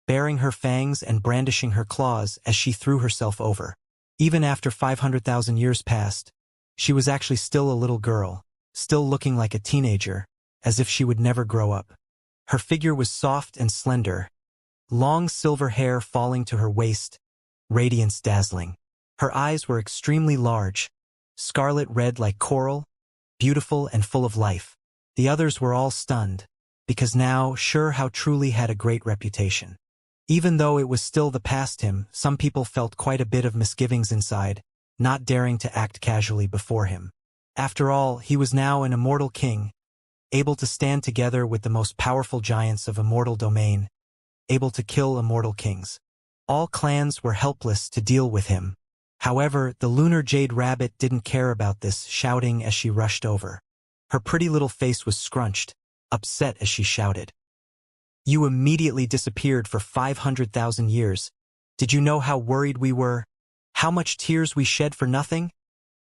baring her fangs and brandishing her claws as she threw herself over. Even after 500,000 years passed, she was actually still a little girl, still looking like a teenager, as if she would never grow up. Her figure was soft and slender, long silver hair falling to her waist, radiance dazzling. Her eyes were extremely large, scarlet red like coral, beautiful and full of life. The others were all stunned, because now Hao truly had a great reputation. Even though it was still the past him, some people felt quite a bit of misgivings inside, not daring to act casually before him. After all, he was now an immortal king, able to stand together with the most powerful giants of immortal domain, able to kill immortal kings. All clans were helpless to deal with him. However, the lunar jade rabbit didn't care about this, shouting as she rushed over. Her pretty little face was scrunched, upset as she shouted. "You immediately disappeared for 500,000 years. Did you know how worried we were? How much tears we shed for nothing?"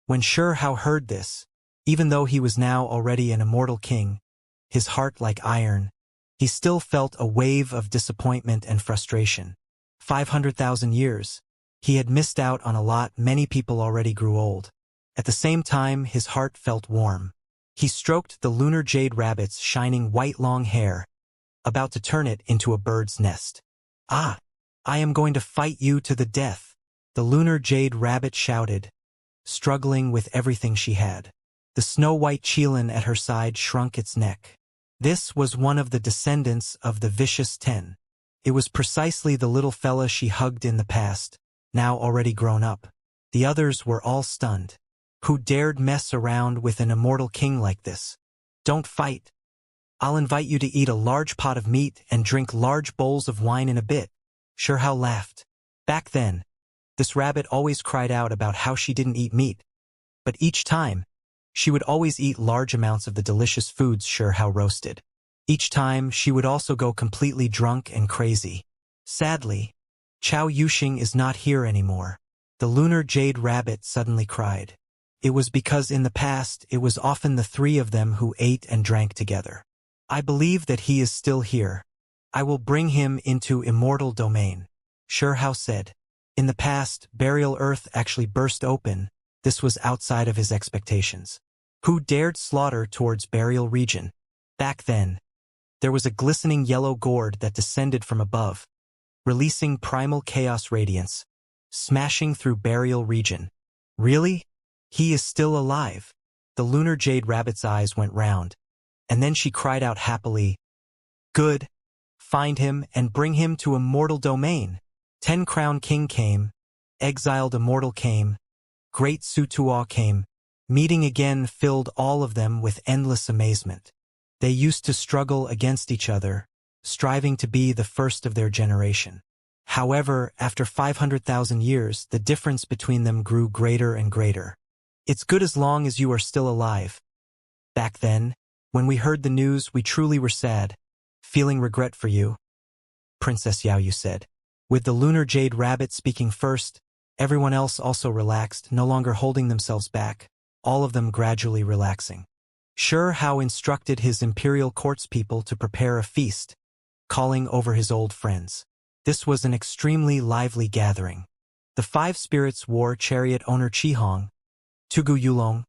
When Hao heard this, even though he was now already an immortal king, his heart like iron, he still felt a wave of disappointment and frustration. 500,000 years. He had missed out on a lot. Many people already grew old. At the same time, his heart felt warm. He stroked the lunar jade rabbit's shining white long hair, about to turn it into a bird's nest. "Ah! I am going to fight you to the death," the lunar jade rabbit shouted, struggling with everything she had. The snow-white Qilin at her side shrunk its neck. This was one of the descendants of the vicious 10. It was precisely the little fella she hugged in the past, now already grown up. The others were all stunned. Who dared mess around with an immortal king like this? "Don't fight. I'll invite you to eat a large pot of meat and drink large bowls of wine in a bit." Hao laughed. Back then, this rabbit always cried out about how she didn't eat meat. But each time, she would always eat large amounts of the delicious foods Hao roasted. Each time, she would also go completely drunk and crazy. Sadly, Chao Yuxing is not here anymore. The lunar jade rabbit suddenly cried. It was because in the past, it was often the three of them who ate and drank together. "I believe that he is still here. I will bring him into immortal domain," Hao said. In the past, Burial Earth actually burst open. This was outside of his expectations. Who dared slaughter towards Burial Region? Back then, there was a glistening yellow gourd that descended from above, releasing primal chaos radiance, smashing through Burial Region. Really? He is still alive. The lunar jade rabbit's eyes went round, and then she cried out happily, "Good. Find him and bring him to immortal domain." 10 Crown King came, exiled immortal came, great Sutuo came. Meeting again filled all of them with endless amazement. They used to struggle against each other, striving to be the first of their generation. However, after 500,000 years, the difference between them grew greater and greater. "It's good as long as you are still alive. Back then, when we heard the news, we truly were sad, feeling regret for you," Princess Yaoyu said. With the lunar jade rabbit speaking first, everyone else also relaxed, no longer holding themselves back, all of them gradually relaxing. Hao instructed his imperial courts people to prepare a feast, calling over his old friends. This was an extremely lively gathering. The 5 spirits war chariot owner Qihong, Tugu Yulong,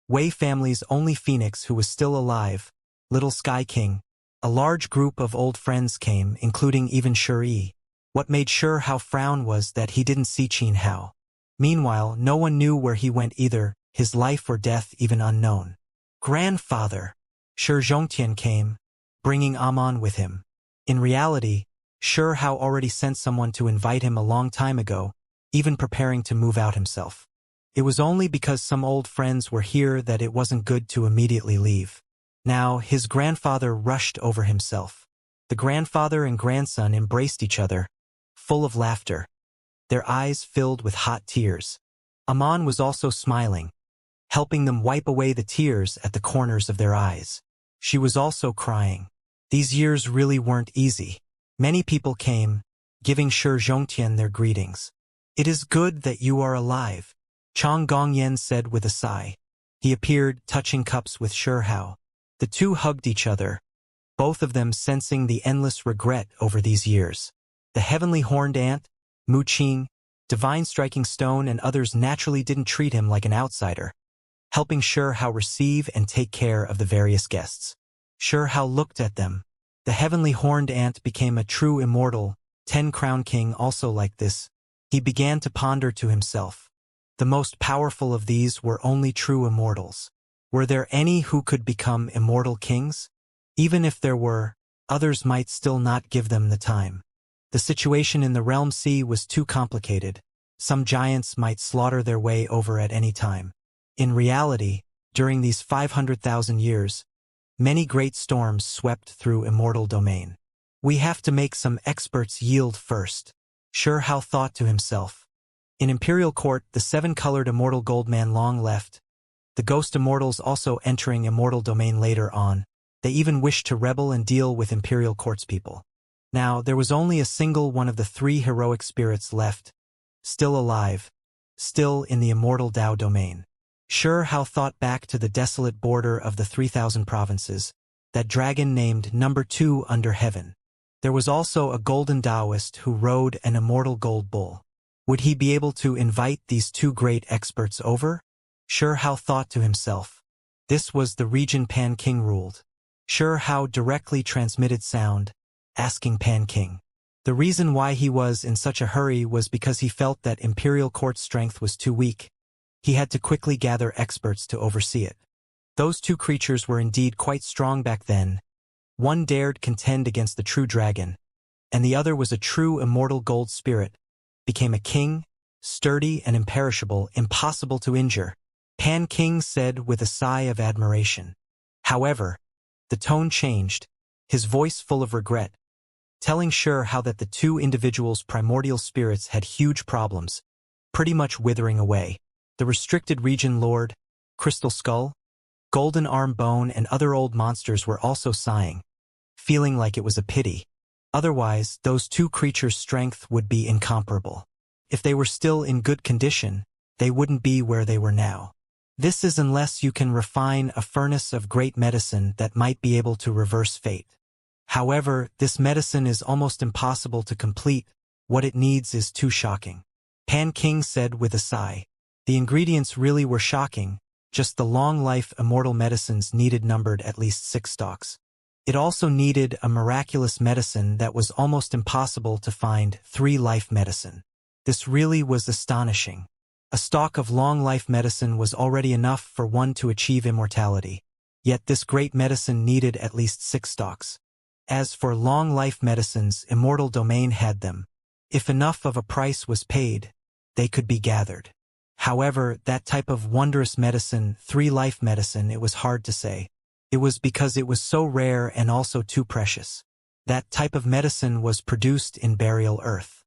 Wei family's only phoenix who was still alive, Little Sky King. A large group of old friends came, including even Shuri. What made Hao frown was that he didn't see Qin Hao. Meanwhile, no one knew where he went either, his life or death even unknown. Grandfather! Zhongtian came, bringing Amon with him. In reality, Hao already sent someone to invite him a long time ago, even preparing to move out himself. It was only because some old friends were here that it wasn't good to immediately leave. Now, his grandfather rushed over himself. The grandfather and grandson embraced each other, full of laughter, their eyes filled with hot tears. Amon was also smiling, helping them wipe away the tears at the corners of their eyes. She was also crying. These years really weren't easy. Many people came, giving Zhongtian their greetings. "It is good that you are alive," Chang Gongyan said with a sigh. He appeared, touching cups with Hao. The two hugged each other, both of them sensing the endless regret over these years. The heavenly horned ant, Mu Qing, divine striking stone, and others naturally didn't treat him like an outsider, helping Hao receive and take care of the various guests. Sure Hao looked at them. The heavenly horned ant became a true immortal, 10-crown king also like this. He began to ponder to himself. The most powerful of these were only true immortals. Were there any who could become immortal kings? Even if there were, others might still not give them the time. The situation in the realm sea was too complicated. Some giants might slaughter their way over at any time. In reality, during these 500,000 years, many great storms swept through immortal domain. We have to make some experts yield first. Sure Hao thought to himself. In Imperial Court, the 7-colored immortal Goldman long left. The ghost immortals also entering immortal domain later on. They even wished to rebel and deal with Imperial Court's people. Now, there was only a single one of the 3 heroic spirits left, still alive, still in the immortal Dao domain. Sure Hao thought back to the desolate border of the 3,000 provinces, that dragon named number 2 under heaven. There was also a golden Taoist who rode an immortal gold bull. Would he be able to invite these 2 great experts over? Sure Hao thought to himself. This was the region Pan King ruled. Sure Hao directly transmitted sound, asking Pan King. The reason why he was in such a hurry was because he felt that Imperial Court's strength was too weak. He had to quickly gather experts to oversee it. Those 2 creatures were indeed quite strong back then. One dared contend against the true dragon, and the other was a true immortal gold spirit, became a king, sturdy and imperishable, impossible to injure. Pan King said with a sigh of admiration. However, the tone changed, his voice full of regret, telling Sure Hao that the 2 individuals' primordial spirits had huge problems, pretty much withering away. The restricted region lord, Crystal Skull, Golden Arm Bone and other old monsters were also sighing, feeling like it was a pity. Otherwise, those 2 creatures' strength would be incomparable. If they were still in good condition, they wouldn't be where they were now. This is unless you can refine a furnace of great medicine that might be able to reverse fate. However, this medicine is almost impossible to complete. What it needs is too shocking. Pan King said with a sigh. The ingredients really were shocking, just the long-life immortal medicines needed numbered at least 6 stocks. It also needed a miraculous medicine that was almost impossible to find, 3-life medicine. This really was astonishing. A stock of long-life medicine was already enough for one to achieve immortality, yet this great medicine needed at least 6 stocks. As for long-life medicines, immortal domain had them. If enough of a price was paid, they could be gathered. However, that type of wondrous medicine, 3-life medicine, it was hard to say. It was because it was so rare and also too precious. That type of medicine was produced in burial earth.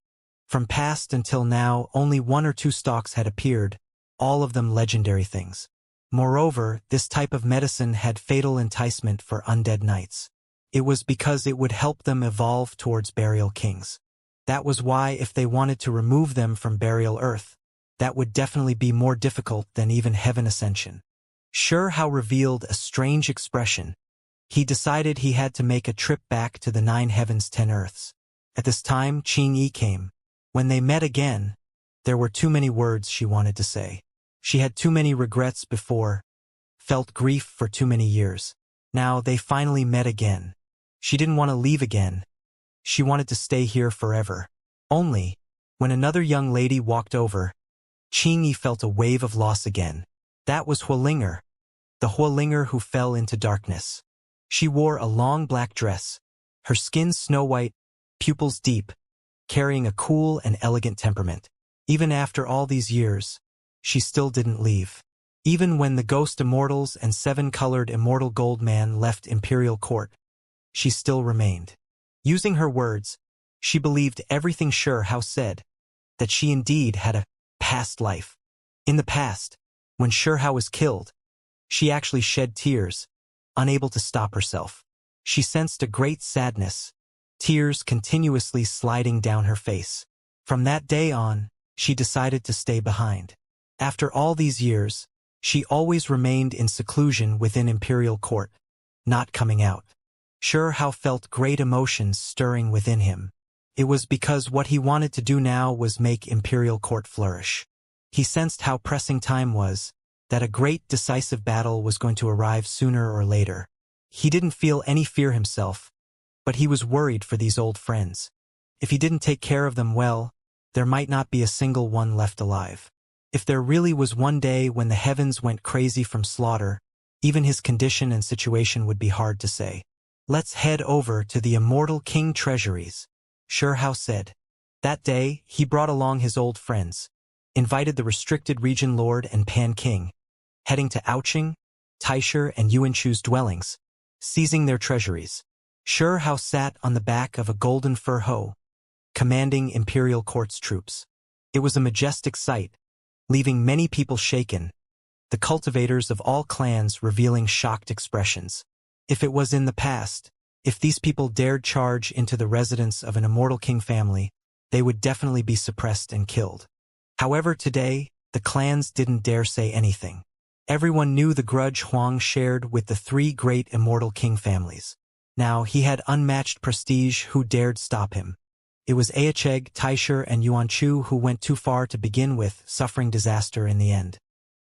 From past until now, only 1 or 2 stocks had appeared, all of them legendary things. Moreover, this type of medicine had fatal enticement for undead knights. It was because it would help them evolve towards burial kings. That was why if they wanted to remove them from burial earth, that would definitely be more difficult than even heaven ascension. Sure Hao revealed a strange expression. He decided he had to make a trip back to the 9 heavens 10 earths. At this time, Qingyi came. When they met again, there were too many words she wanted to say. She had too many regrets before, felt grief for too many years. Now they finally met again. She didn't want to leave again. She wanted to stay here forever. Only, when another young lady walked over, Qingyi felt a wave of loss again. That was Huolinger, the Huolinger who fell into darkness. She wore a long black dress, her skin snow-white, pupils deep, carrying a cool and elegant temperament. Even after all these years, she still didn't leave. Even when the ghost immortals and 7-colored immortal gold man left Imperial Court, she still remained. Using her words, she believed everything Sure Hao said, that she indeed had a past life. In the past, when Sure Hao was killed, she actually shed tears, unable to stop herself. She sensed a great sadness, tears continuously sliding down her face. From that day on, she decided to stay behind. After all these years, she always remained in seclusion within Imperial Court, not coming out. Sure Hao felt great emotions stirring within him. It was because what he wanted to do now was make Imperial Court flourish. He sensed how pressing time was, that a great decisive battle was going to arrive sooner or later. He didn't feel any fear himself, but he was worried for these old friends. If he didn't take care of them well, there might not be a single one left alive. If there really was one day when the heavens went crazy from slaughter, even his condition and situation would be hard to say. Let's head over to the Immortal King treasuries, Xianxia said. That day, he brought along his old friends, invited the restricted region lord and Pan King, heading to Ouching, Taisher, and Yuanchu's dwellings, seizing their treasuries. Xianxia sat on the back of a golden fur hoe, commanding imperial court's troops. It was a majestic sight, leaving many people shaken, the cultivators of all clans revealing shocked expressions. If it was in the past, if these people dared charge into the residence of an immortal king family, they would definitely be suppressed and killed. However, today, the clans didn't dare say anything. Everyone knew the grudge Huang shared with the three great immortal king families. Now, he had unmatched prestige. Who dared stop him? It was Aecheg, Taisher, and Yuanchu who went too far to begin with, suffering disaster in the end.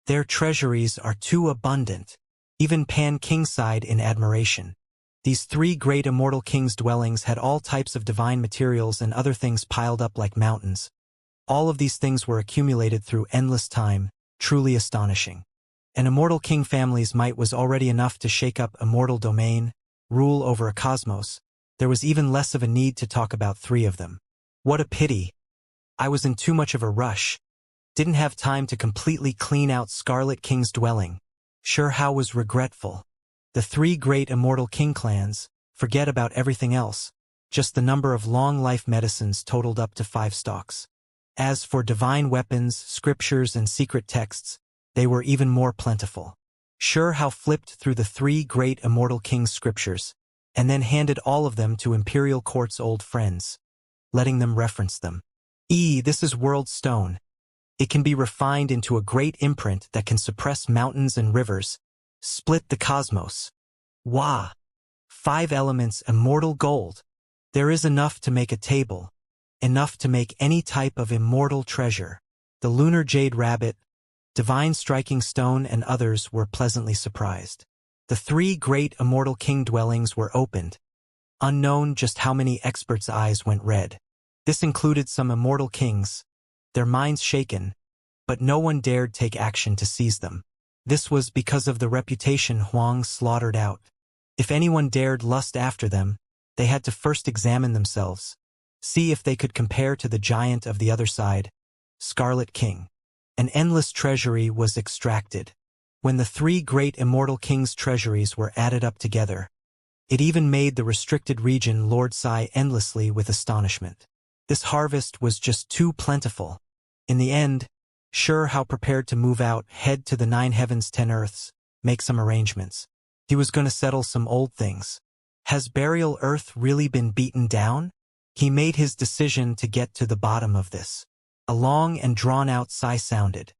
Their treasuries are too abundant. Even Pan King sighed in admiration. These three great immortal kings' dwellings had all types of divine materials and other things piled up like mountains. All of these things were accumulated through endless time, truly astonishing. An immortal king family's might was already enough to shake up immortal domain, rule over a cosmos. There was even less of a need to talk about three of them. What a pity. I was in too much of a rush. Didn't have time to completely clean out Scarlet King's dwelling. Xianxia was regretful. The three great immortal king clans, forget about everything else. Just the number of long-life medicines totaled up to 5 stocks. As for divine weapons, scriptures, and secret texts, they were even more plentiful. Xianxia flipped through the three great immortal kings' scriptures, and then handed all of them to Imperial Court's old friends, letting them reference them. This is World Stone. It can be refined into a great imprint that can suppress mountains and rivers, split the cosmos. Wah! 5 elements immortal gold. There is enough to make a table, enough to make any type of immortal treasure. The lunar jade rabbit, divine striking stone, and others were pleasantly surprised. The three great immortal king dwellings were opened. Unknown just how many experts' eyes went red. This included some immortal kings, their minds shaken, but no one dared take action to seize them. This was because of the reputation Huang slaughtered out. If anyone dared lust after them, they had to first examine themselves, see if they could compare to the giant of the other side, Scarlet King. An endless treasury was extracted. When the three great immortal kings' treasuries were added up together, it even made the restricted region lord sigh endlessly with astonishment. This harvest was just too plentiful. In the end, Xianxia prepared to move out, head to the 9 heavens 10 earths, make some arrangements. He was going to settle some old things. Has burial earth really been beaten down? He made his decision to get to the bottom of this. A long and drawn-out sigh sounded.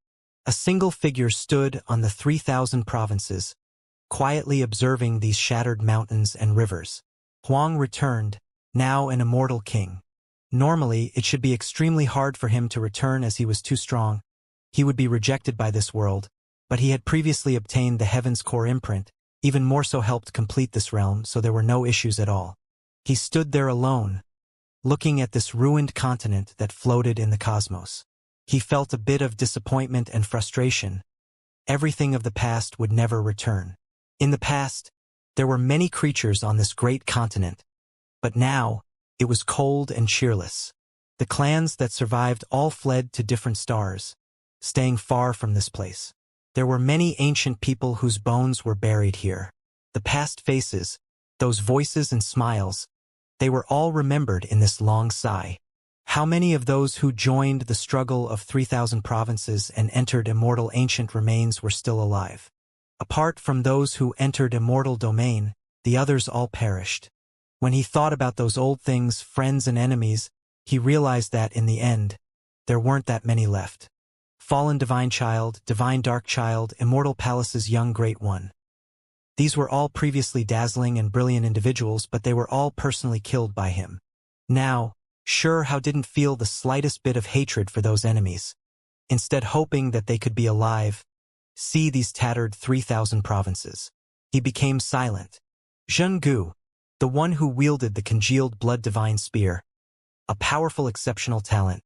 A single figure stood on the 3,000 provinces, quietly observing these shattered mountains and rivers. Huang returned, now an immortal king. Normally, it should be extremely hard for him to return as he was too strong. He would be rejected by this world, but he had previously obtained the Heaven's Core imprint, even more so helped complete this realm, so there were no issues at all. He stood there alone, looking at this ruined continent that floated in the cosmos. He felt a bit of disappointment and frustration. Everything of the past would never return. In the past, there were many creatures on this great continent, but now, it was cold and cheerless. The clans that survived all fled to different stars, staying far from this place. There were many ancient people whose bones were buried here. The past faces, those voices and smiles, they were all remembered in this long sigh. How many of those who joined the struggle of 3,000 provinces and entered immortal ancient remains were still alive? Apart from those who entered immortal domain, the others all perished. When he thought about those old things, friends and enemies, he realized that, in the end, there weren't that many left. Fallen divine child, divine dark child, immortal palace's young great one. These were all previously dazzling and brilliant individuals, but they were all personally killed by him. Now, Xianxia didn't feel the slightest bit of hatred for those enemies. Instead, hoping that they could be alive, see these tattered 3,000 provinces. He became silent. Zhenggu, the one who wielded the congealed blood divine spear, a powerful exceptional talent.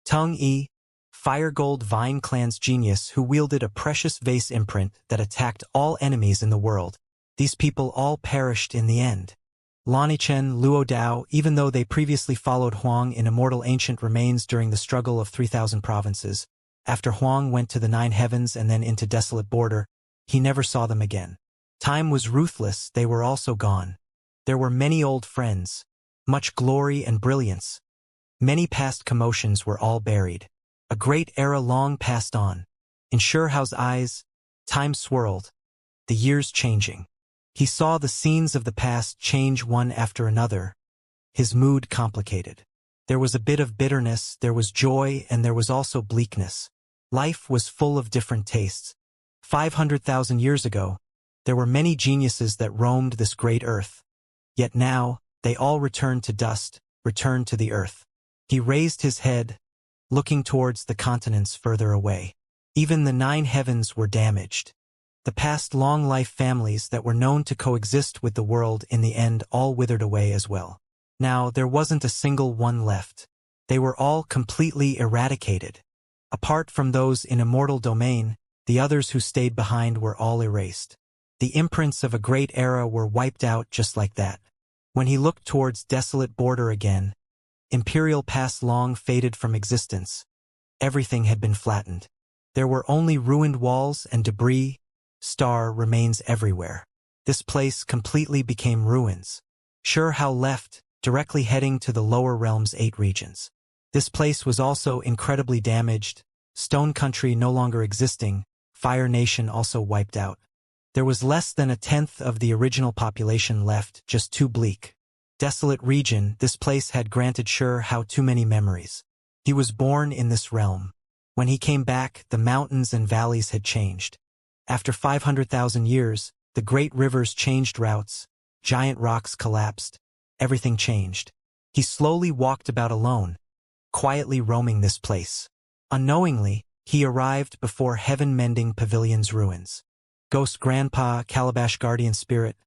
Tung Yi, Fire Gold Vine Clan's genius who wielded a precious vase imprint that attacked all enemies in the world. These people all perished in the end. Lanichen, Luo Dao, even though they previously followed Huang in immortal ancient remains during the struggle of 3,000 provinces, after Huang went to the 9 heavens and then into desolate border, he never saw them again. Time was ruthless, they were also gone. There were many old friends, much glory and brilliance. Many past commotions were all buried. A great era long passed on. In Shuhao's eyes, time swirled, the years changing. He saw the scenes of the past change one after another, his mood complicated. There was a bit of bitterness, there was joy, and there was also bleakness. Life was full of different tastes. 500,000 years ago, there were many geniuses that roamed this great earth. Yet now, they all returned to dust, returned to the earth. He raised his head, looking towards the continents further away. Even the 9 heavens were damaged. The past long-life families that were known to coexist with the world in the end all withered away as well. Now, there wasn't a single one left. They were all completely eradicated. Apart from those in immortal domain, the others who stayed behind were all erased. The imprints of a great era were wiped out just like that. When he looked towards desolate border again, imperial past long faded from existence. Everything had been flattened. There were only ruined walls and debris, star remains everywhere. This place completely became ruins. Shuhao left, directly heading to the lower realm's 8 regions. This place was also incredibly damaged, Stone Country no longer existing, Fire Nation also wiped out. There was less than 1/10 of the original population left, just too bleak. Desolate region, this place had granted Shuhao too many memories. He was born in this realm. When he came back, the mountains and valleys had changed. After 500,000 years, the great rivers changed routes, giant rocks collapsed, everything changed. He slowly walked about alone, quietly roaming this place. Unknowingly, he arrived before heaven-mending pavilion's ruins. Ghost Grandpa, Calabash Guardian Spirit.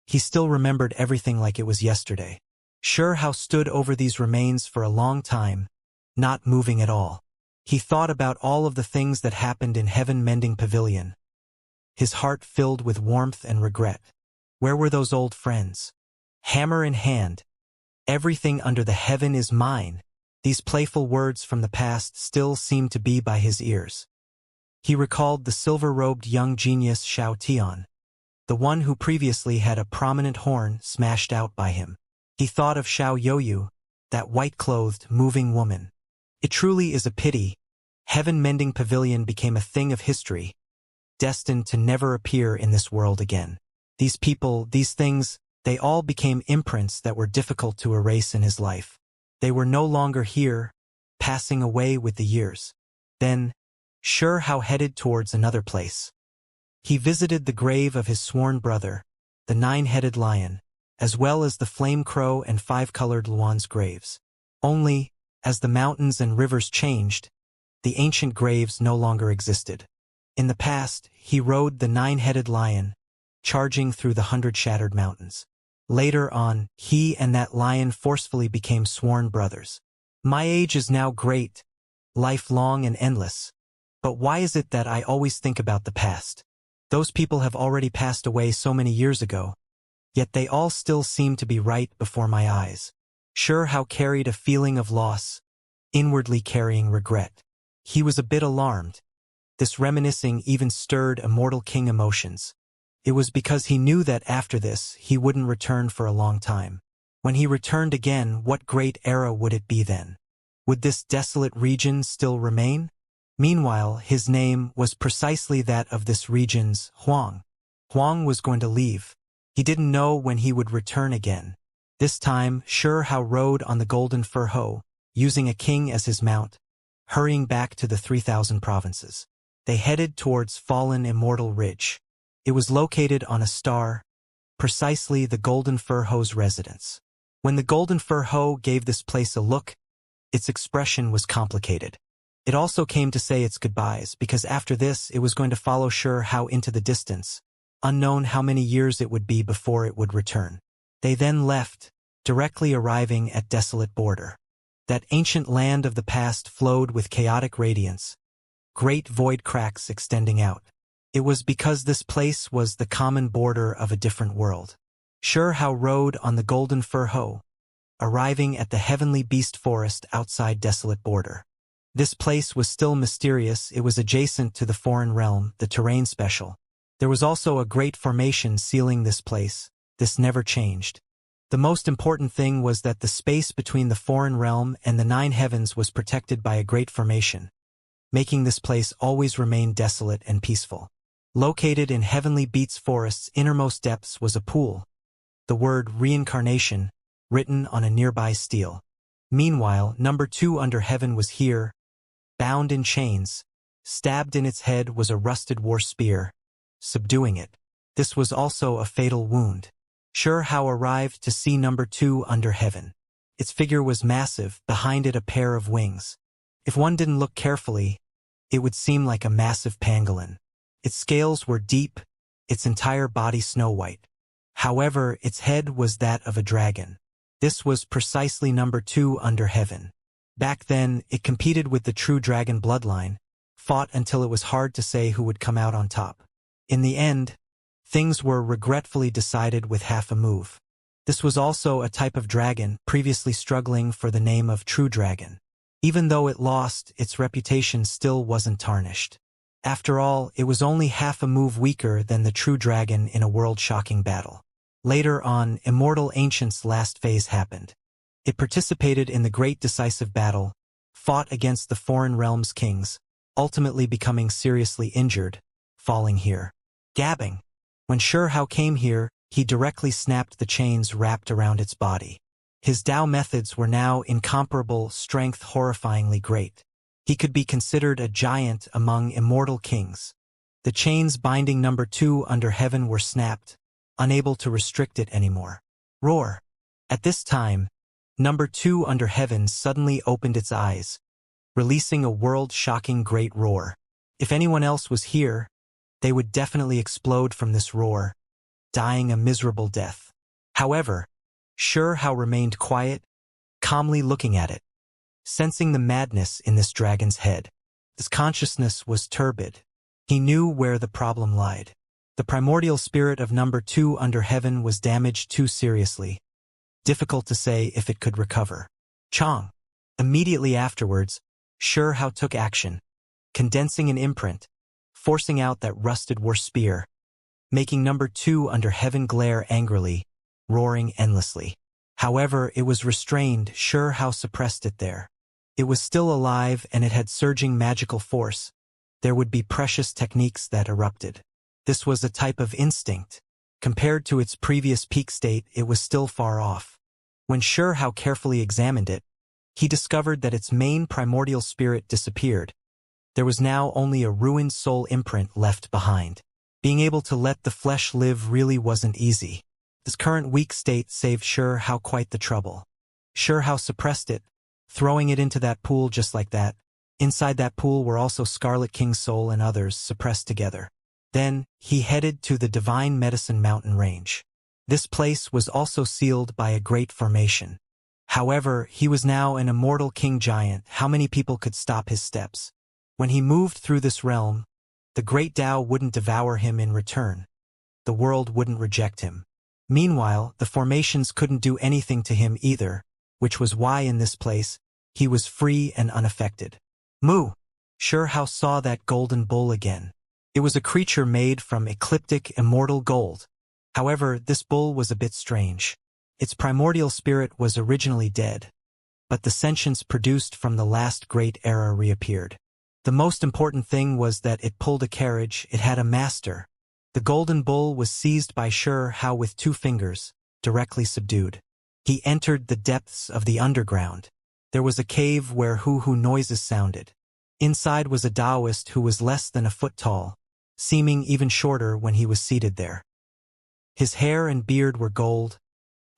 He still remembered everything like it was yesterday. Shuhao stood over these remains for a long time, not moving at all. He thought about all of the things that happened in heaven-mending pavilion. His heart filled with warmth and regret. Where were those old friends? Hammer in hand. Everything under the heaven is mine. These playful words from the past still seemed to be by his ears. He recalled the silver-robed young genius Xiao Tian, the one who previously had a prominent horn smashed out by him. He thought of Xiao Youyu, that white-clothed, moving woman. It truly is a pity. Heaven-mending pavilion became a thing of history, destined to never appear in this world again. These people, these things, they all became imprints that were difficult to erase in his life. They were no longer here, passing away with the years. Then, Shuhao headed towards another place. He visited the grave of his sworn brother, the 9-headed lion, as well as the flame crow and 5-colored Luan's graves. Only, as the mountains and rivers changed, the ancient graves no longer existed. In the past, he rode the 9-headed lion, charging through the 100 shattered mountains. Later on, he and that lion forcefully became sworn brothers. My age is now great, lifelong and endless. But why is it that I always think about the past? Those people have already passed away so many years ago, yet they all still seem to be right before my eyes. Shuhao carried a feeling of loss, inwardly carrying regret. He was a bit alarmed. This reminiscing even stirred Immortal King emotions. It was because he knew that after this, he wouldn't return for a long time. When he returned again, what great era would it be then? Would this desolate region still remain? Meanwhile, his name was precisely that of this region's Huang. Huang was going to leave. He didn't know when he would return again. This time, Shuhao rode on the golden fur hoe, using a king as his mount, hurrying back to the 3,000 provinces. They headed towards fallen Immortal Ridge. It was located on a star, precisely the golden fur hoe's residence. When the golden fur hoe gave this place a look, its expression was complicated. It also came to say its goodbyes because after this it was going to follow Shuhao into the distance, unknown how many years it would be before it would return. They then left, directly arriving at desolate border. That ancient land of the past flowed with chaotic radiance, great void cracks extending out. It was because this place was the common border of a different world. Xianxia rode on the golden fur hoe, arriving at the heavenly beast forest outside desolate border. This place was still mysterious. It was adjacent to the foreign realm, the terrain special. There was also a great formation sealing this place. This never changed. The most important thing was that the space between the foreign realm and the 9 heavens was protected by a great formation, making this place always remain desolate and peaceful. Located in heavenly beast forest's innermost depths was a pool, the word Reincarnation written on a nearby stele. Meanwhile, number 2 under heaven was here, bound in chains. Stabbed in its head was a rusted war spear, subduing it. This was also a fatal wound. Xianxia arrived to see number 2 under heaven. Its figure was massive, behind it a pair of wings. If one didn't look carefully, it would seem like a massive pangolin. Its scales were deep, its entire body snow-white. However, its head was that of a dragon. This was precisely number 2 under heaven. Back then, it competed with the true dragon bloodline, fought until it was hard to say who would come out on top. In the end, things were regretfully decided with half a move. This was also a type of dragon previously struggling for the name of true dragon. Even though it lost, its reputation still wasn't tarnished. After all, it was only half a move weaker than the true dragon in a world-shocking battle. Later on, Immortal Ancient's last phase happened. It participated in the great decisive battle, fought against the foreign realm's kings, ultimately becoming seriously injured, falling here. Gabbing. When Xianxia came here, he directly snapped the chains wrapped around its body. His Tao methods were now incomparable, strength horrifyingly great. He could be considered a giant among immortal kings. The chains binding number 2 under heaven were snapped, unable to restrict it anymore. Roar. At this time, number 2 under heaven suddenly opened its eyes, releasing a world-shocking great roar. If anyone else was here, they would definitely explode from this roar, dying a miserable death. However, Xianxia remained quiet, calmly looking at it, sensing the madness in this dragon's head. His consciousness was turbid. He knew where the problem lied. The primordial spirit of number 2 under heaven was damaged too seriously. Difficult to say if it could recover. Chong. Immediately afterwards, Xianxia took action, condensing an imprint, forcing out that rusted war spear, making number 2 under heaven glare angrily, roaring endlessly. However, it was restrained. Xianxia suppressed it there. It was still alive and it had surging magical force. There would be precious techniques that erupted. This was a type of instinct. Compared to its previous peak state, it was still far off. When Xianxia carefully examined it, he discovered that its main primordial spirit disappeared. There was now only a ruined soul imprint left behind. Being able to let the flesh live really wasn't easy. This current weak state saved Xianxia quite the trouble. Xianxia suppressed it, throwing it into that pool just like that. Inside that pool were also Scarlet King's soul and others suppressed together. Then, he headed to the Divine Medicine Mountain Range. This place was also sealed by a great formation. However, he was now an immortal king giant. How many people could stop his steps? When he moved through this realm, the great Tao wouldn't devour him in return. The world wouldn't reject him. Meanwhile, the formations couldn't do anything to him either, which was why in this place, he was free and unaffected. Moo! Xianxia saw that golden bull again. It was a creature made from ecliptic immortal gold. However, this bull was a bit strange. Its primordial spirit was originally dead, but the sentience produced from the last great era reappeared. The most important thing was that it pulled a carriage. It had a master. The golden bull was seized by Xianxia with 2 fingers, directly subdued. He entered the depths of the underground. There was a cave where hoo-hoo noises sounded. Inside was a Taoist who was less than a foot tall, seeming even shorter when he was seated there. His hair and beard were gold,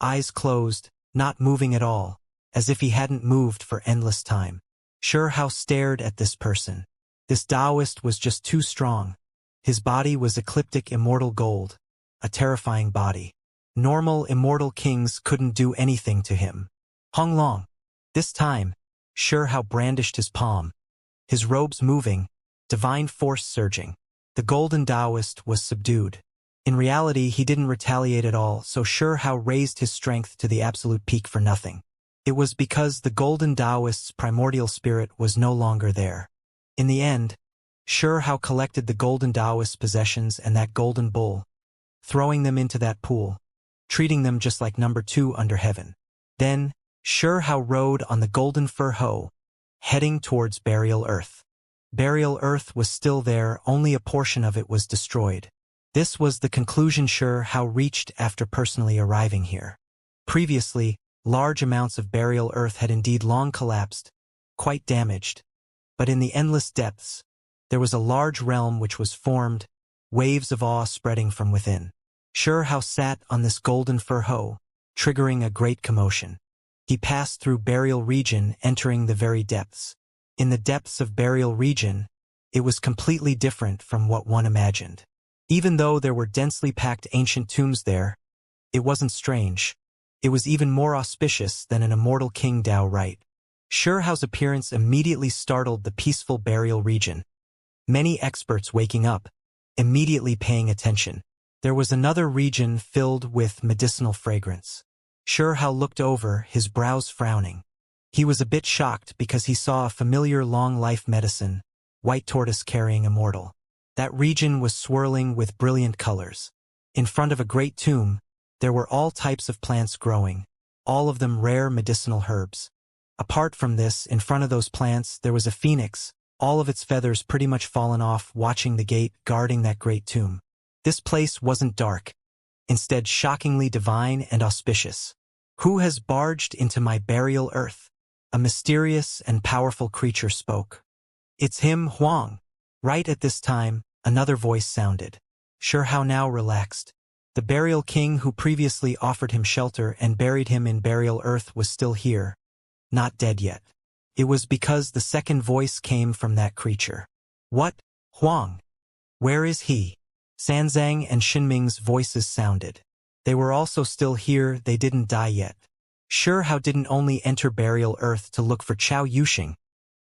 eyes closed, not moving at all, as if he hadn't moved for endless time. Xianxia stared at this person. This Taoist was just too strong. His body was ecliptic immortal gold, a terrifying body. Normal immortal kings couldn't do anything to him. Hong Long, this time, sure how brandished his palm, his robes moving, divine force surging. The golden Taoist was subdued. In reality, he didn't retaliate at all, so Sure Hao raised his strength to the absolute peak for nothing. It was because the golden Taoist's primordial spirit was no longer there. In the end, Sure Hao collected the golden Taoist's possessions and that golden bull, throwing them into that pool, treating them just like number 2 under heaven. Then, Sure Hao rode on the golden fur hoe, heading towards Burial Earth. Burial Earth was still there, only a portion of it was destroyed. This was the conclusion Sure Hao reached after personally arriving here. Previously, large amounts of Burial Earth had indeed long collapsed, quite damaged. But in the endless depths, there was a large realm which was formed, waves of awe spreading from within. Sure Hao sat on this golden fur hoe, triggering a great commotion. He passed through Burial Region, entering the very depths. In the depths of Burial Region, it was completely different from what one imagined. Even though there were densely packed ancient tombs there, it wasn't strange. It was even more auspicious than an immortal king Dao right. Sure Hao's appearance immediately startled the peaceful Burial Region. Many experts waking up, immediately paying attention. There was another region filled with medicinal fragrance. Sure Hao looked over, his brows frowning. He was a bit shocked because he saw a familiar long-life medicine, white tortoise carrying Immortal. That region was swirling with brilliant colors. In front of a great tomb, there were all types of plants growing, all of them rare medicinal herbs. Apart from this, in front of those plants, there was a phoenix, all of its feathers pretty much fallen off, watching the gate, guarding that great tomb. This place wasn't dark, instead shockingly divine and auspicious. Who has barged into my Burial Earth? A mysterious and powerful creature spoke. It's him, Huang. Right at this time, another voice sounded. Sure Hao now relaxed. The Burial King who previously offered him shelter and buried him in Burial Earth was still here, not dead yet. It was because the second voice came from that creature. What? Huang? Where is he? Sanzang and Xinming's voices sounded. They were also still here, they didn't die yet. Sure Hao didn't only enter Burial Earth to look for Chao Yuxing.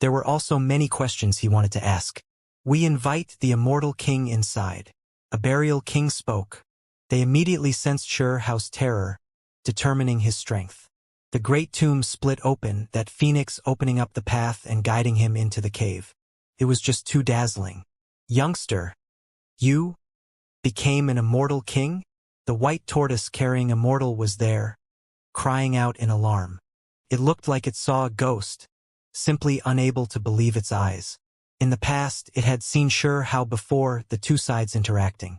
There were also many questions he wanted to ask. We invite the Immortal King inside. A Burial King spoke. They immediately sensed Sure Hao's terror, determining his strength. The great tomb split open, that phoenix opening up the path and guiding him into the cave. It was just too dazzling. Youngster, you became an Immortal King? The white tortoise carrying Immortal was there, crying out in alarm. It looked like it saw a ghost, simply unable to believe its eyes. In the past, it had seen Sure Hao before, the two sides interacting.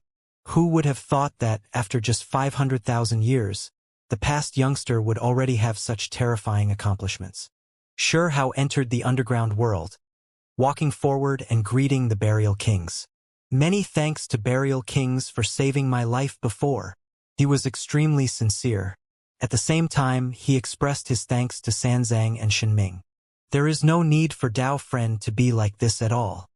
Who would have thought that, after just 500,000 years, the past youngster would already have such terrifying accomplishments? Sure Hao entered the underground world, walking forward and greeting the Burial Kings. Many thanks to Burial Kings for saving my life before. He was extremely sincere. At the same time, he expressed his thanks to Sanzang and Xinming. There is no need for Dao friend to be like this at all.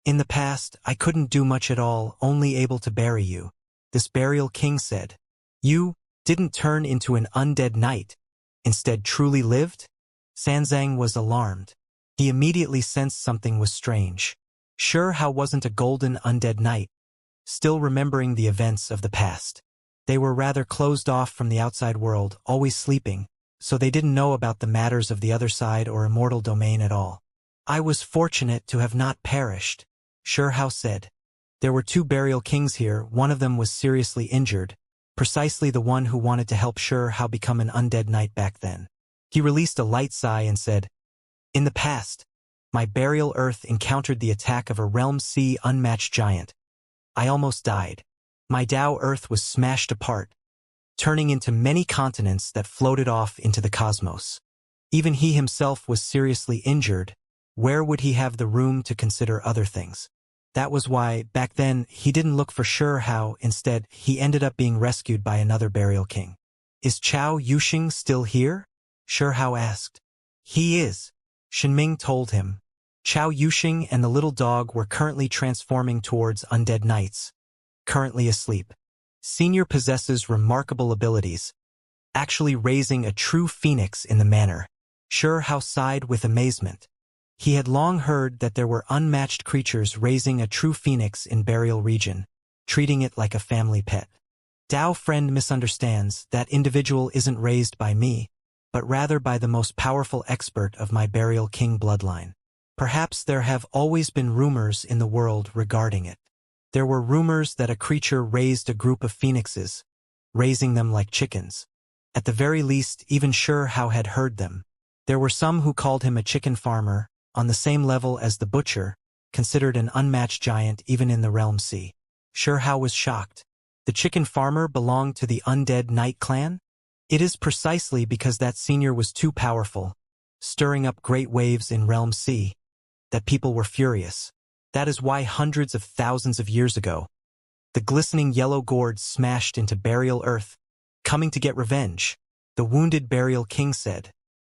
In the past, I couldn't do much at all, only able to bury you. This Burial King said. You didn't turn into an undead knight, instead truly lived? Sanzang was alarmed. He immediately sensed something was strange. Sure Hao wasn't a golden undead knight, still remembering the events of the past. They were rather closed off from the outside world, always sleeping, so they didn't know about the matters of the other side or immortal domain at all. I was fortunate to have not perished, Sure Hao said. There were two Burial Kings here, one of them was seriously injured, precisely the one who wanted to help Sure Hao become an undead knight back then. He released a light sigh and said, In the past, my Burial Earth encountered the attack of a Realm C unmatched giant. I almost died. My Dao Earth was smashed apart, turning into many continents that floated off into the cosmos. Even he himself was seriously injured. Where would he have the room to consider other things? That was why, back then, he didn't look for Sure Hao, instead, he ended up being rescued by another Burial King. Is Chao Yuxing still here? Sure Hao asked. He is, Xinming told him. Chao Yuxing and the little dog were currently transforming towards undead knights, currently asleep. Senior possesses remarkable abilities, actually raising a true phoenix in the manner. Sure Hao sighed with amazement. He had long heard that there were unmatched creatures raising a true phoenix in Burial Region, treating it like a family pet. Dao friend misunderstands, that individual isn't raised by me, but rather by the most powerful expert of my Burial King bloodline. Perhaps there have always been rumors in the world regarding it. There were rumors that a creature raised a group of phoenixes, raising them like chickens. At the very least, even Sure Hao had heard them. There were some who called him a chicken farmer, on the same level as the butcher, considered an unmatched giant even in the Realm Sea. Sure Hao was shocked. The chicken farmer belonged to the Undead Knight clan? It is precisely because that senior was too powerful, stirring up great waves in Realm Sea, that people were furious. That is why hundreds of thousands of years ago, the glistening yellow gourds smashed into burial earth, coming to get revenge. The wounded Burial King said,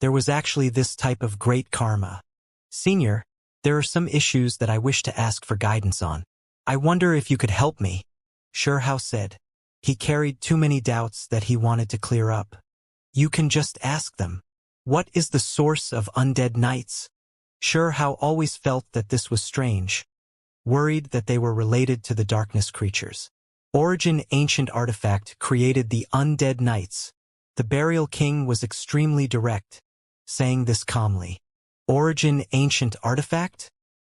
there was actually this type of great karma. Senior, there are some issues that I wish to ask for guidance on. I wonder if you could help me. Sure Hao said. He carried too many doubts that he wanted to clear up. You can just ask them. What is the source of undead knights? Sure Hao always felt that this was strange, worried that they were related to the darkness creatures. Origin ancient artifact created the undead knights. The Burial King was extremely direct, saying this calmly. Origin ancient artifact?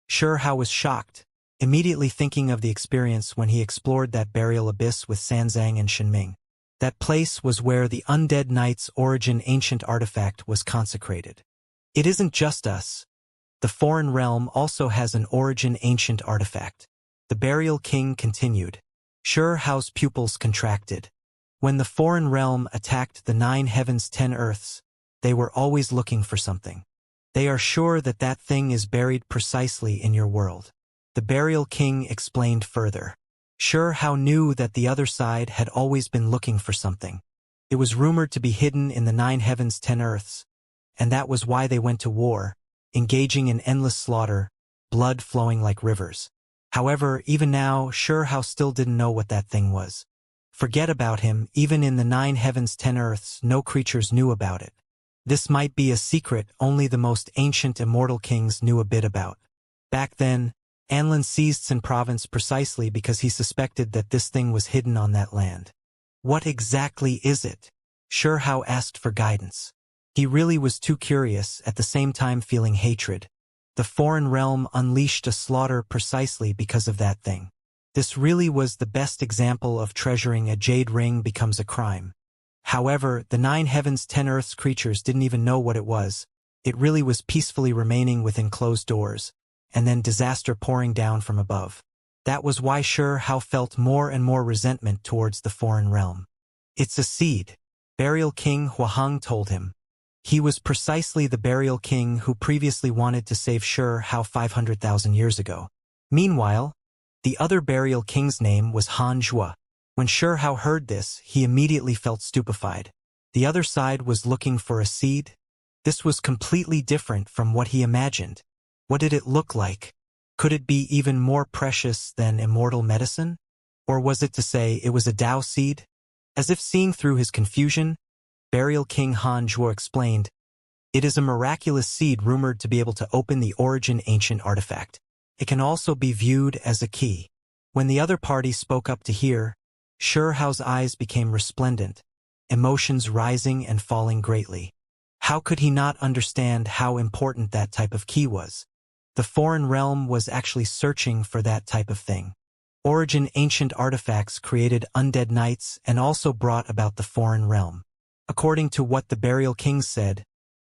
Sure Hao was shocked, immediately thinking of the experience when he explored that burial abyss with Sanzang and Shenming. That place was where the Undead Knight's origin ancient artifact was consecrated. It isn't just us. The foreign realm also has an origin ancient artifact. The Burial King continued. Sure Hao's pupils contracted. When the foreign realm attacked the 9 heavens 10 earths, they were always looking for something. They are sure that that thing is buried precisely in your world. The Burial King explained further. Sure Hao knew that the other side had always been looking for something. It was rumored to be hidden in the 9 heavens 10 earths, and that was why they went to war, engaging in endless slaughter, blood flowing like rivers. However, even now, Sure Hao still didn't know what that thing was. Forget about him, even in the 9 heavens 10 earths, no creatures knew about it. This might be a secret only the most ancient immortal kings knew a bit about. Back then, Anlin seized Xin province precisely because he suspected that this thing was hidden on that land. What exactly is it? Sure Hao asked for guidance. He really was too curious, at the same time feeling hatred. The foreign realm unleashed a slaughter precisely because of that thing. This really was the best example of treasuring a jade ring becomes a crime. However, the 9 heavens 10 earths creatures didn't even know what it was. It really was peacefully remaining within closed doors, and then disaster pouring down from above. That was why Sure Hao felt more and more resentment towards the foreign realm. It's a seed, Burial King Huaheng told him. He was precisely the Burial King who previously wanted to save Sure Hao 500,000 years ago. Meanwhile, the other Burial King's name was Han Zhuo. When Sure Hao heard this, he immediately felt stupefied. The other side was looking for a seed? This was completely different from what he imagined. What did it look like? Could it be even more precious than immortal medicine? Or was it to say it was a Dao seed? As if seeing through his confusion, Burial King Han Zhuo explained, it is a miraculous seed rumored to be able to open the origin ancient artifact. It can also be viewed as a key. When the other party spoke up to hear, Sure Hao's eyes became resplendent, emotions rising and falling greatly. How could he not understand how important that type of key was? The foreign realm was actually searching for that type of thing. Origin ancient artifacts created undead knights and also brought about the foreign realm. According to what the Burial Kings said,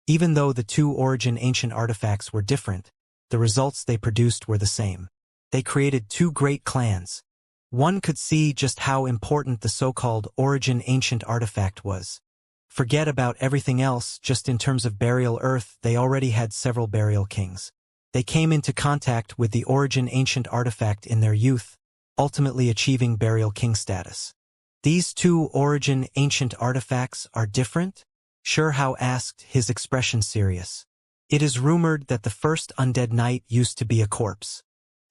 even though the two origin ancient artifacts were different, the results they produced were the same. They created two great clans. One could see just how important the so-called origin ancient artifact was. Forget about everything else, just in terms of burial earth, they already had several Burial Kings. They came into contact with the origin ancient artifact in their youth, ultimately achieving Burial King status. These two origin ancient artifacts are different? Sure Hao asked, his expression serious. It is rumored that the first undead knight used to be a corpse.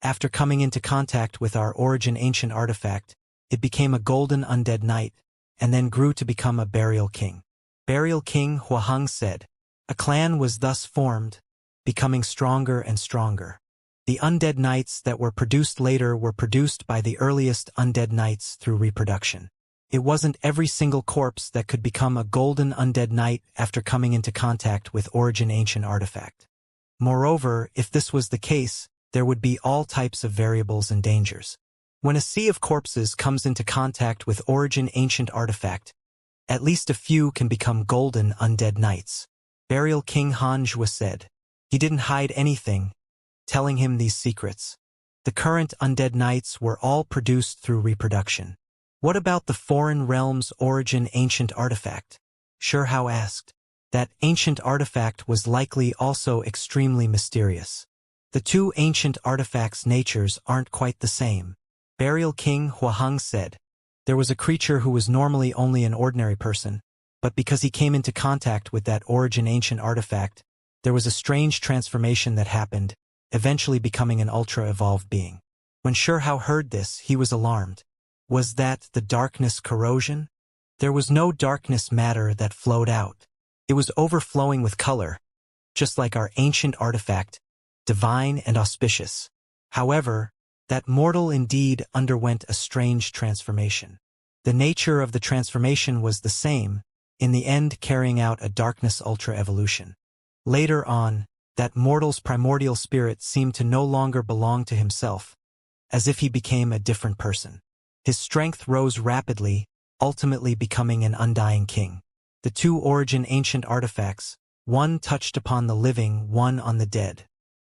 After coming into contact with our origin ancient artifact, it became a golden undead knight, and then grew to become a burial king. Burial King Huaheng said. A clan was thus formed, becoming stronger and stronger. The undead knights that were produced later were produced by the earliest undead knights through reproduction. It wasn't every single corpse that could become a golden undead knight after coming into contact with origin ancient artifact. Moreover, if this was the case, there would be all types of variables and dangers. When a sea of corpses comes into contact with origin ancient artifact, at least a few can become golden undead knights. Burial King Xianxia said. He didn't hide anything, telling him these secrets. The current undead knights were all produced through reproduction. What about the foreign realm's origin ancient artifact? Xianxia asked. That ancient artifact was likely also extremely mysterious. The two ancient artifacts' natures aren't quite the same. Burial King Huaheng said. There was a creature who was normally only an ordinary person, but because he came into contact with that origin ancient artifact, there was a strange transformation that happened, eventually becoming an ultra-evolved being. When Xianxia heard this, he was alarmed. Was that the darkness corrosion? There was no darkness matter that flowed out. It was overflowing with color, just like our ancient artifact, divine and auspicious. However, that mortal indeed underwent a strange transformation. The nature of the transformation was the same, in the end carrying out a darkness ultra-evolution. Later on, that mortal's primordial spirit seemed to no longer belong to himself, as if he became a different person. His strength rose rapidly, ultimately becoming an undying king. The two origin ancient artifacts, one touched upon the living, one on the dead.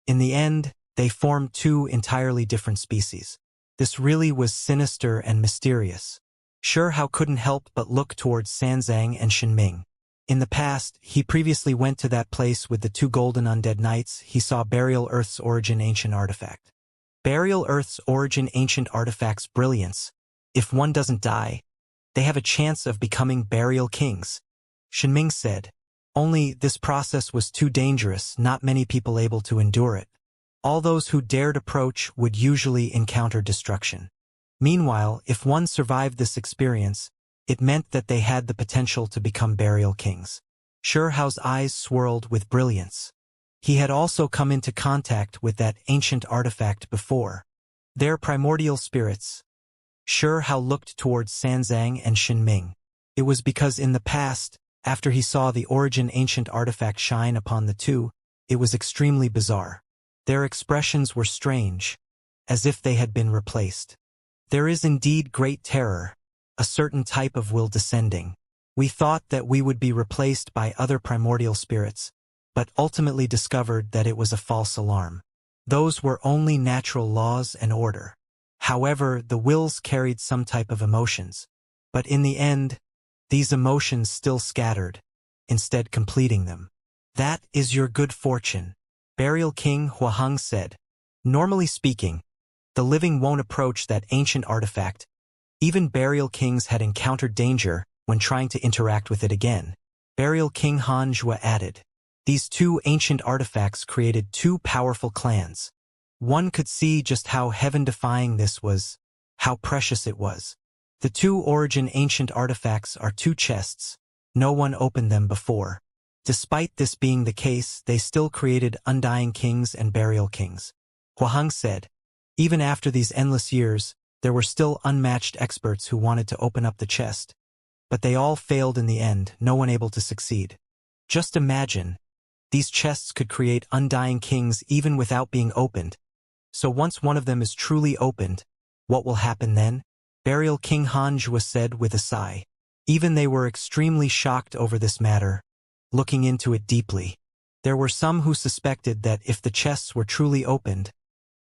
In the end, they formed two entirely different species. This really was sinister and mysterious. Xianxia couldn't help but look towards Sanzang and Shenming. In the past, he previously went to that place with the two golden undead knights. He saw Burial Earth's origin ancient artifact. Burial Earth's origin ancient artifact's brilliance. If one doesn't die, they have a chance of becoming burial kings. Shenming said. Only this process was too dangerous, not many people able to endure it. All those who dared approach would usually encounter destruction. Meanwhile, if one survived this experience, it meant that they had the potential to become burial kings. Xianxia's eyes swirled with brilliance. He had also come into contact with that ancient artifact before. Their primordial spirits. Xianxia looked towards Sanzang and Shenming. It was because in the past, after he saw the origin ancient artifact shine upon the two, it was extremely bizarre. Their expressions were strange, as if they had been replaced. There is indeed great terror, a certain type of will descending. We thought that we would be replaced by other primordial spirits, but ultimately discovered that it was a false alarm. Those were only natural laws and order. However, the wills carried some type of emotions. But in the end, these emotions still scattered, instead completing them. That is your good fortune, Burial King Huaheng said. Normally speaking, the living won't approach that ancient artifact. Even burial kings had encountered danger when trying to interact with it again. Burial King Xianxia added. These two ancient artifacts created two powerful clans. One could see just how heaven-defying this was, how precious it was. The two origin ancient artifacts are two chests. No one opened them before. Despite this being the case, they still created undying kings and burial kings. Huaheng said. Even after these endless years, there were still unmatched experts who wanted to open up the chest. But they all failed in the end, no one able to succeed. Just imagine. These chests could create undying kings even without being opened. So once one of them is truly opened, what will happen then? Burial King Xianxia said with a sigh. Even they were extremely shocked over this matter, looking into it deeply. There were some who suspected that if the chests were truly opened,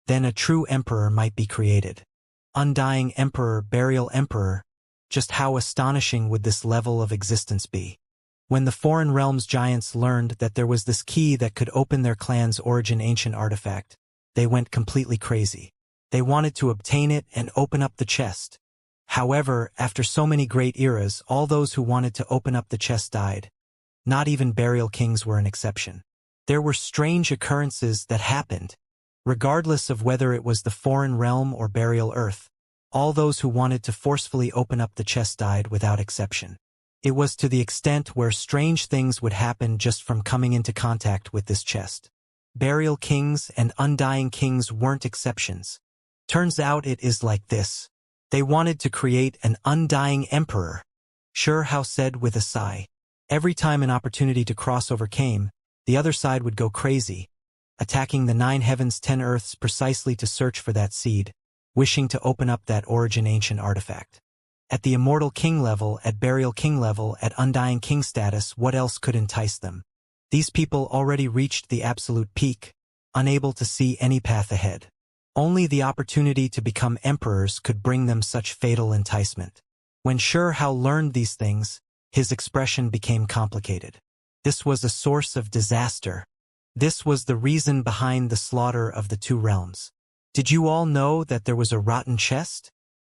then a true emperor might be created. Undying emperor, burial emperor, just how astonishing would this level of existence be? When the foreign realms giants learned that there was this key that could open their clan's origin ancient artifact, they went completely crazy. They wanted to obtain it and open up the chest. However, after so many great eras, all those who wanted to open up the chest died. Not even burial kings were an exception. There were strange occurrences that happened, regardless of whether it was the foreign realm or burial earth. All those who wanted to forcefully open up the chest died without exception. It was to the extent where strange things would happen just from coming into contact with this chest. Burial kings and undying kings weren't exceptions. Turns out it is like this. They wanted to create an undying emperor. Xianxia said with a sigh. Every time an opportunity to cross over came, the other side would go crazy, attacking the 9 heavens 10 earths precisely to search for that seed, wishing to open up that origin ancient artifact. At the immortal king level, at burial king level, at undying king status, what else could entice them? These people already reached the absolute peak, unable to see any path ahead. Only the opportunity to become emperors could bring them such fatal enticement. When Xianxia learned these things, his expression became complicated. This was a source of disaster. This was the reason behind the slaughter of the 2 realms. Did you all know that there was a rotten chest?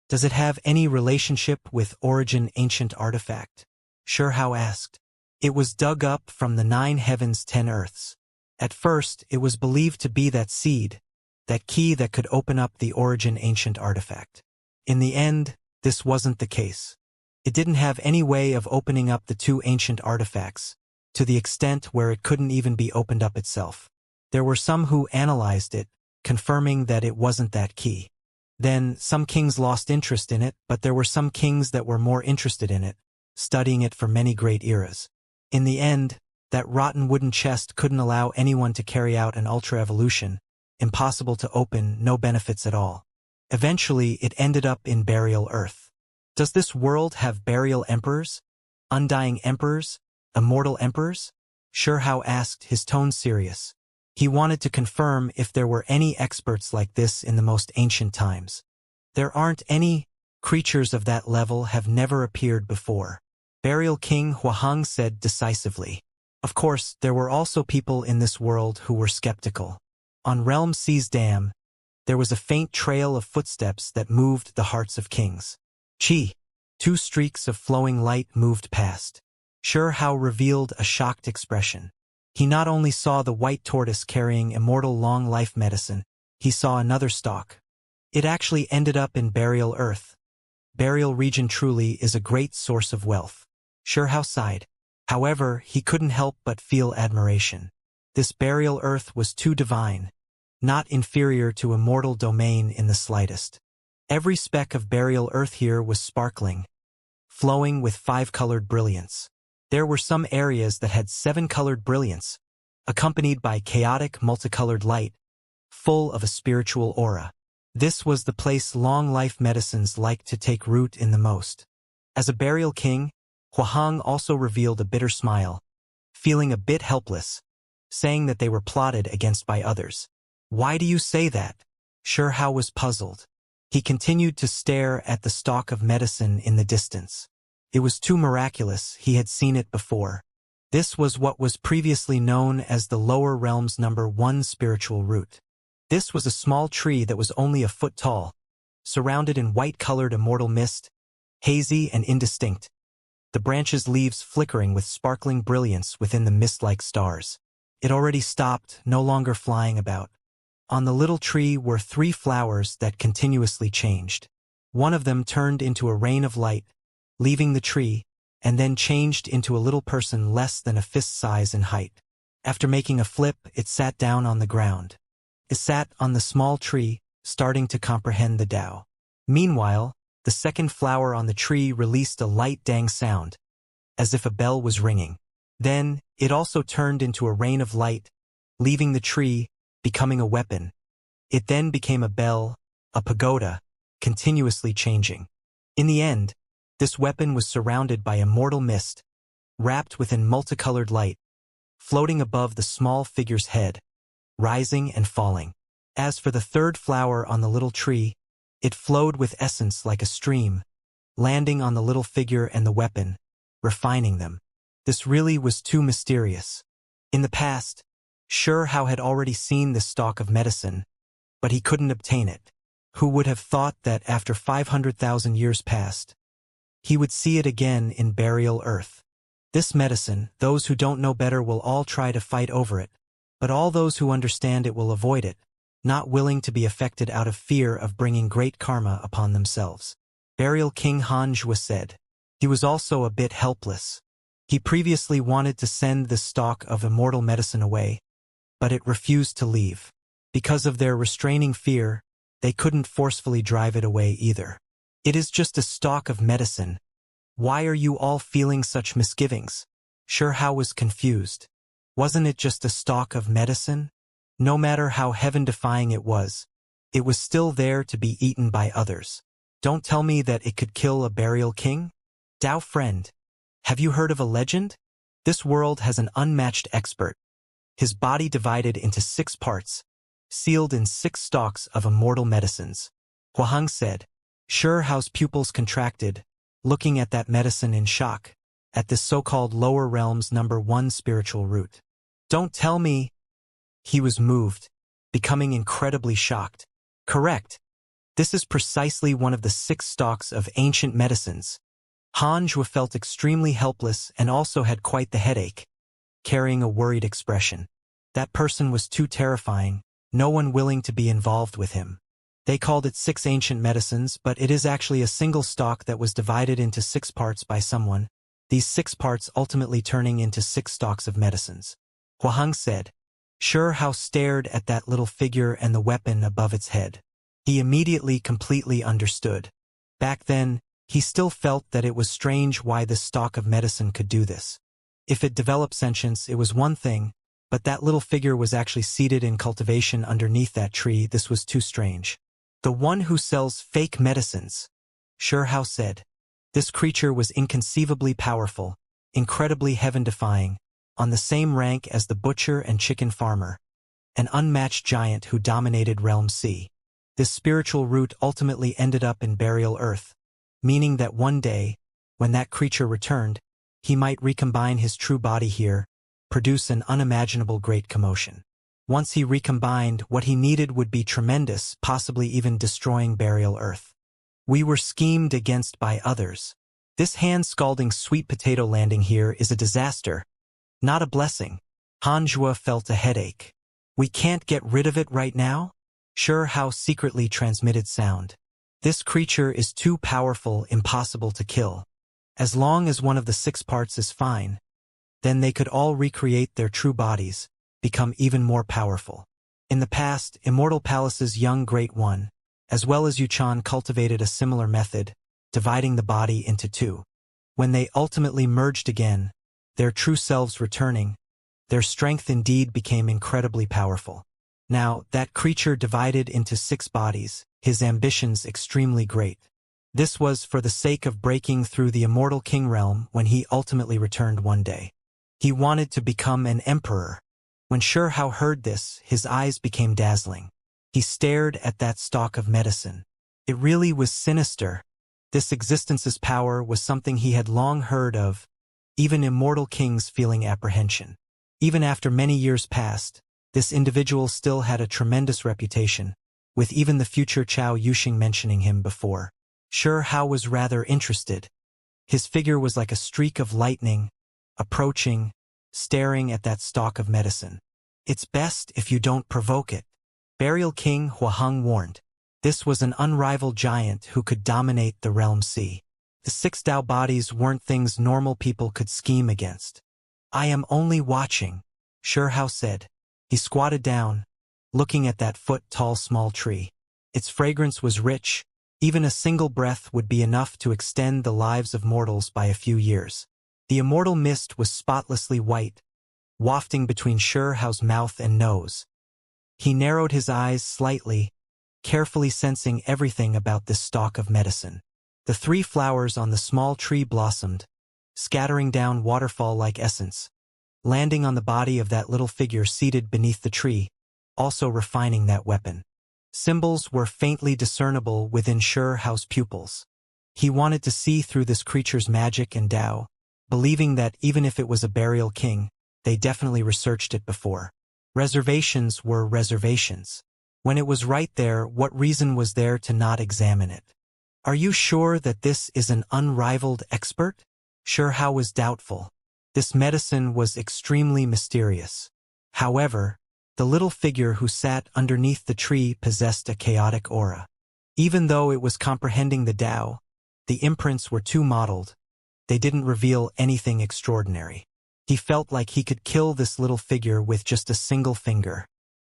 Does it have any relationship with origin ancient artifact? Xianxia asked. It was dug up from the 9 heavens 10 earths. At first, it was believed to be that seed, that key that could open up the origin ancient artifact. In the end, this wasn't the case. It didn't have any way of opening up the 2 ancient artifacts, to the extent where it couldn't even be opened up itself. There were some who analyzed it, confirming that it wasn't that key. Then, some kings lost interest in it, but there were some kings that were more interested in it, studying it for many great eras. In the end, that rotten wooden chest couldn't allow anyone to carry out an ultra-evolution, impossible to open, no benefits at all. Eventually, it ended up in burial earth. Does this world have burial emperors? Undying emperors? Immortal emperors? Xianxia asked, his tone serious. He wanted to confirm if there were any experts like this in the most ancient times. There aren't any. Creatures of that level have never appeared before. Burial King Huaheng said decisively. Of course, there were also people in this world who were skeptical. On Realm C's dam, there was a faint trail of footsteps that moved the hearts of kings. Chi! 2 streaks of flowing light moved past. Xianxia revealed a shocked expression. He not only saw the white tortoise carrying immortal long-life medicine, he saw another stalk. It actually ended up in burial earth. Burial region truly is a great source of wealth. Xianxia sighed. However, he couldn't help but feel admiration. This burial earth was too divine, not inferior to immortal domain in the slightest. Every speck of burial earth here was sparkling, flowing with 5-colored brilliance. There were some areas that had 7-colored brilliance, accompanied by chaotic multicolored light, full of a spiritual aura. This was the place long-life medicines liked to take root in the most. As a burial king, Huaheng also revealed a bitter smile, feeling a bit helpless, saying that they were plotted against by others. Why do you say that? Xianxia was puzzled. He continued to stare at the stalk of medicine in the distance. It was too miraculous, he had seen it before. This was what was previously known as the lower realm's number 1 spiritual root. This was a small tree that was only a foot tall, surrounded in white-colored immortal mist, hazy and indistinct, the branches' leaves flickering with sparkling brilliance within the mist-like stars. It already stopped, no longer flying about. On the little tree were 3 flowers that continuously changed. One of them turned into a rain of light, leaving the tree, and then changed into a little person less than a fist size in height. After making a flip, it sat down on the ground. It sat on the small tree, starting to comprehend the Tao. Meanwhile, the second flower on the tree released a light dang sound, as if a bell was ringing. Then, it also turned into a rain of light, leaving the tree, becoming a weapon. It then became a bell, a pagoda, continuously changing. In the end, this weapon was surrounded by immortal mist, wrapped within multicolored light, floating above the small figure's head, rising and falling. As for the third flower on the little tree, it flowed with essence like a stream, landing on the little figure and the weapon, refining them. This really was too mysterious. In the past, Xianxia had already seen this stalk of medicine, but he couldn't obtain it. Who would have thought that after 500,000 years passed, he would see it again in burial earth? This medicine, those who don't know better will all try to fight over it, but all those who understand it will avoid it, not willing to be affected out of fear of bringing great karma upon themselves. Burial King Xianxia said. He was also a bit helpless. He previously wanted to send the stock of immortal medicine away, but it refused to leave. Because of their restraining fear, they couldn't forcefully drive it away either. It is just a stock of medicine. Why are you all feeling such misgivings? Xianxia was confused. Wasn't it just a stock of medicine? No matter how heaven-defying it was still there to be eaten by others. Don't tell me that it could kill a burial king? Dao friend, have you heard of a legend? This world has an unmatched expert. His body divided into 6 parts, sealed in 6 stalks of immortal medicines. Huaheng said. Xianxia's pupils contracted, looking at that medicine in shock, at this so-called lower realm's #1 spiritual root. Don't tell me. He was moved, becoming incredibly shocked. Correct. This is precisely one of the 6 stalks of ancient medicines. Xianxia felt extremely helpless and also had quite the headache, carrying a worried expression. That person was too terrifying, no one willing to be involved with him. They called it 6 ancient medicines, but it is actually a single stalk that was divided into 6 parts by someone, these 6 parts ultimately turning into 6 stalks of medicines. Huaheng said. Xianxia stared at that little figure and the weapon above its head. He immediately completely understood. Back then, he still felt that it was strange why this stalk of medicine could do this. If it developed sentience, it was one thing, but that little figure was actually seated in cultivation underneath that tree. This was too strange. The one who sells fake medicines, Xianxia said. This creature was inconceivably powerful, incredibly heaven-defying, on the same rank as the butcher and chicken farmer, an unmatched giant who dominated Realm C. This spiritual root ultimately ended up in Burial Earth, meaning that one day, when that creature returned, he might recombine his true body here, produce an unimaginable great commotion. Once he recombined, what he needed would be tremendous, possibly even destroying Burial Earth. We were schemed against by others. This hand-scalding sweet potato landing here is a disaster, not a blessing. Xianxia felt a headache. We can't get rid of it right now? Xianxia secretly transmitted sound. This creature is too powerful, impossible to kill. As long as one of the 6 parts is fine, then they could all recreate their true bodies, become even more powerful. In the past, Immortal Palace's young Great One, as well as Yuchan, cultivated a similar method, dividing the body into 2. When they ultimately merged again, their true selves returning, their strength indeed became incredibly powerful. Now, that creature divided into 6 bodies, his ambitions extremely great. This was for the sake of breaking through the immortal king realm when he ultimately returned one day. He wanted to become an emperor. When Xianxia heard this, his eyes became dazzling. He stared at that stalk of medicine. It really was sinister. This existence's power was something he had long heard of, even immortal kings feeling apprehension. Even after many years passed, this individual still had a tremendous reputation, with even the future Chao Yuxing mentioning him before. Xianxia was rather interested. His figure was like a streak of lightning, approaching, staring at that stalk of medicine. It's best if you don't provoke it. Burial King Huaheng warned. This was an unrivaled giant who could dominate the Realm C. The 6 Dao bodies weren't things normal people could scheme against. I am only watching, Xianxia said. He squatted down, looking at that foot-tall small tree. Its fragrance was rich. Even a single breath would be enough to extend the lives of mortals by a few years. The immortal mist was spotlessly white, wafting between Xianxia's mouth and nose. He narrowed his eyes slightly, carefully sensing everything about this stalk of medicine. The 3 flowers on the small tree blossomed, scattering down waterfall-like essence, landing on the body of that little figure seated beneath the tree, also refining that weapon. Symbols were faintly discernible within Xianxia's pupils. He wanted to see through this creature's magic and Dao, believing that even if it was a burial king, they definitely researched it before. Reservations were reservations. When it was right there, what reason was there to not examine it? Are you sure that this is an unrivaled expert? Xianxia was doubtful. This medicine was extremely mysterious. However, The little figure who sat underneath the tree possessed a chaotic aura. Even though it was comprehending the Tao, the imprints were too mottled. They didn't reveal anything extraordinary. He felt like he could kill this little figure with just a single finger.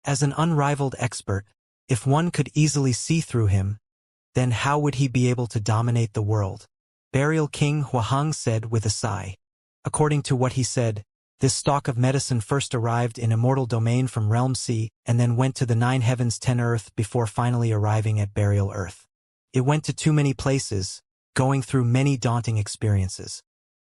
As an unrivaled expert, if one could easily see through him, then how would he be able to dominate the world? Burial King Huaheng said with a sigh. According to what he said, this stock of medicine first arrived in Immortal domain from Realm C and then went to the 9 heavens 10 earth before finally arriving at Burial Earth. It went to too many places, going through many daunting experiences.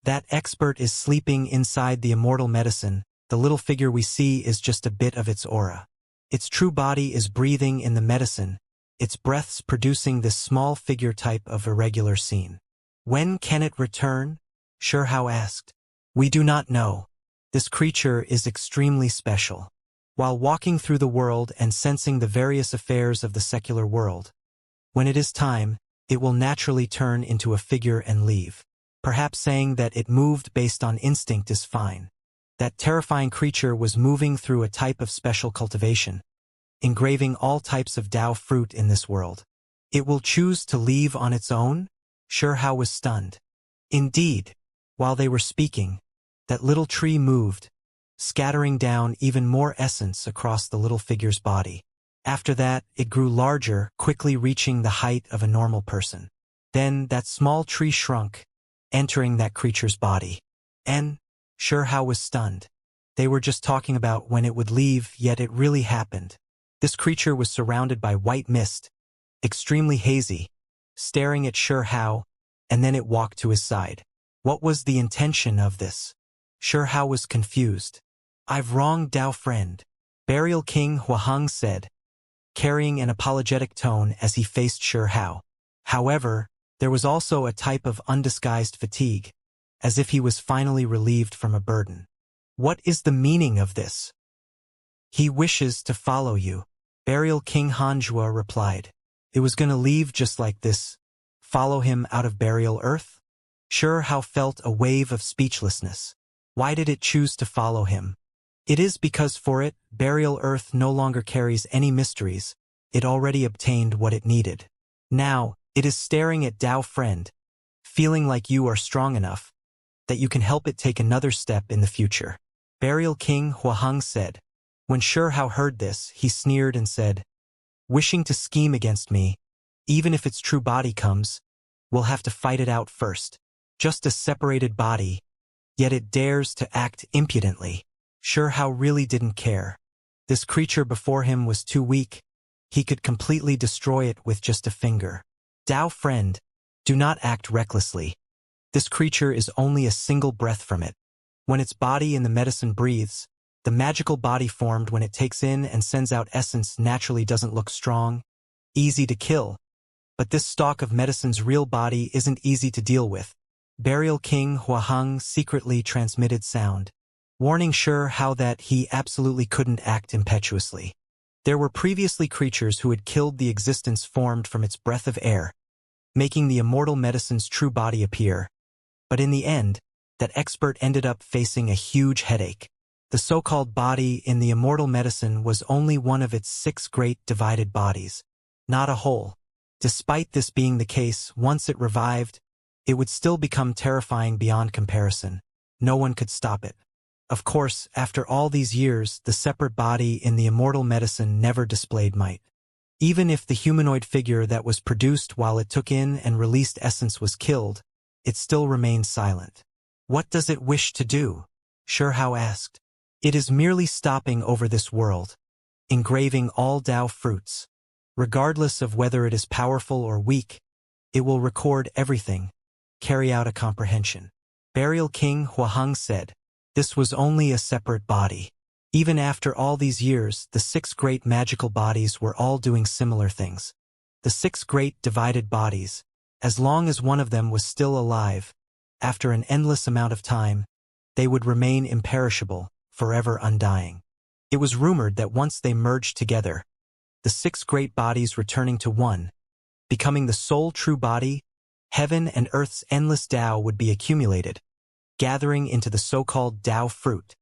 That expert is sleeping inside the immortal medicine. The little figure we see is just a bit of its aura. Its true body is breathing in the medicine, its breaths producing this small figure type of irregular scene. When can it return? Shihao asked. We do not know. This creature is extremely special. While walking through the world and sensing the various affairs of the secular world, when it is time, it will naturally turn into a figure and leave. Perhaps saying that it moved based on instinct is fine. That terrifying creature was moving through a type of special cultivation, engraving all types of Tao fruit in this world. It will choose to leave on its own? Shihao was stunned. Indeed, while they were speaking, that little tree moved, scattering down even more essence across the little figure's body. After that, it grew larger, quickly reaching the height of a normal person. Then that small tree shrunk, entering that creature's body. And Shihao was stunned. They were just talking about when it would leave, yet it really happened. This creature was surrounded by white mist, extremely hazy, staring at Shihao, and then it walked to his side. What was the intention of this? Shihao was confused. I've wronged Tao friend, Burial King Huaheng said, carrying an apologetic tone as he faced Shihao. However, there was also a type of undisguised fatigue, as if he was finally relieved from a burden. What is the meaning of this? He wishes to follow you, Burial King Hanjua replied. It was gonna leave just like this. Follow him out of Burial Earth? Shihao felt a wave of speechlessness. Why did it choose to follow him? It is because for it, Burial Earth no longer carries any mysteries. It already obtained what it needed. Now, it is staring at Tao friend, feeling like you are strong enough, that you can help it take another step in the future. Burial King Huaheng said. When Shihao heard this, he sneered and said, wishing to scheme against me, even if its true body comes, we'll have to fight it out first. Just a separated body, yet it dares to act impudently. Shihao really didn't care. This creature before him was too weak. He could completely destroy it with just a finger. Tao friend, do not act recklessly. This creature is only a single breath from it. When its body in the medicine breathes, the magical body formed when it takes in and sends out essence naturally doesn't look strong, easy to kill. But this stalk of medicine's real body isn't easy to deal with. Burial King Huaheng secretly transmitted sound, warning Shihao that he absolutely couldn't act impetuously. There were previously creatures who had killed the existence formed from its breath of air, making the immortal medicine's true body appear. But in the end, that expert ended up facing a huge headache. The so-called body in the immortal medicine was only one of its 6 great divided bodies, not a whole. Despite this being the case, once it revived, it would still become terrifying beyond comparison. No one could stop it. Of course, after all these years, the separate body in the immortal medicine never displayed might. Even if the humanoid figure that was produced while it took in and released essence was killed, it still remained silent. What does it wish to do? Shihao asked. It is merely stopping over this world, engraving all Tao fruits. Regardless of whether it is powerful or weak, it will record everything, carry out a comprehension. Burial King Huaheng said. This was only a separate body. Even after all these years, the 6 great magical bodies were all doing similar things. The 6 great divided bodies, as long as one of them was still alive, after an endless amount of time, they would remain imperishable, forever undying. It was rumored that once they merged together, the 6 great bodies returning to one, becoming the sole true body, heaven and earth's endless Tao would be accumulated, gathering into the so-called Tao fruit.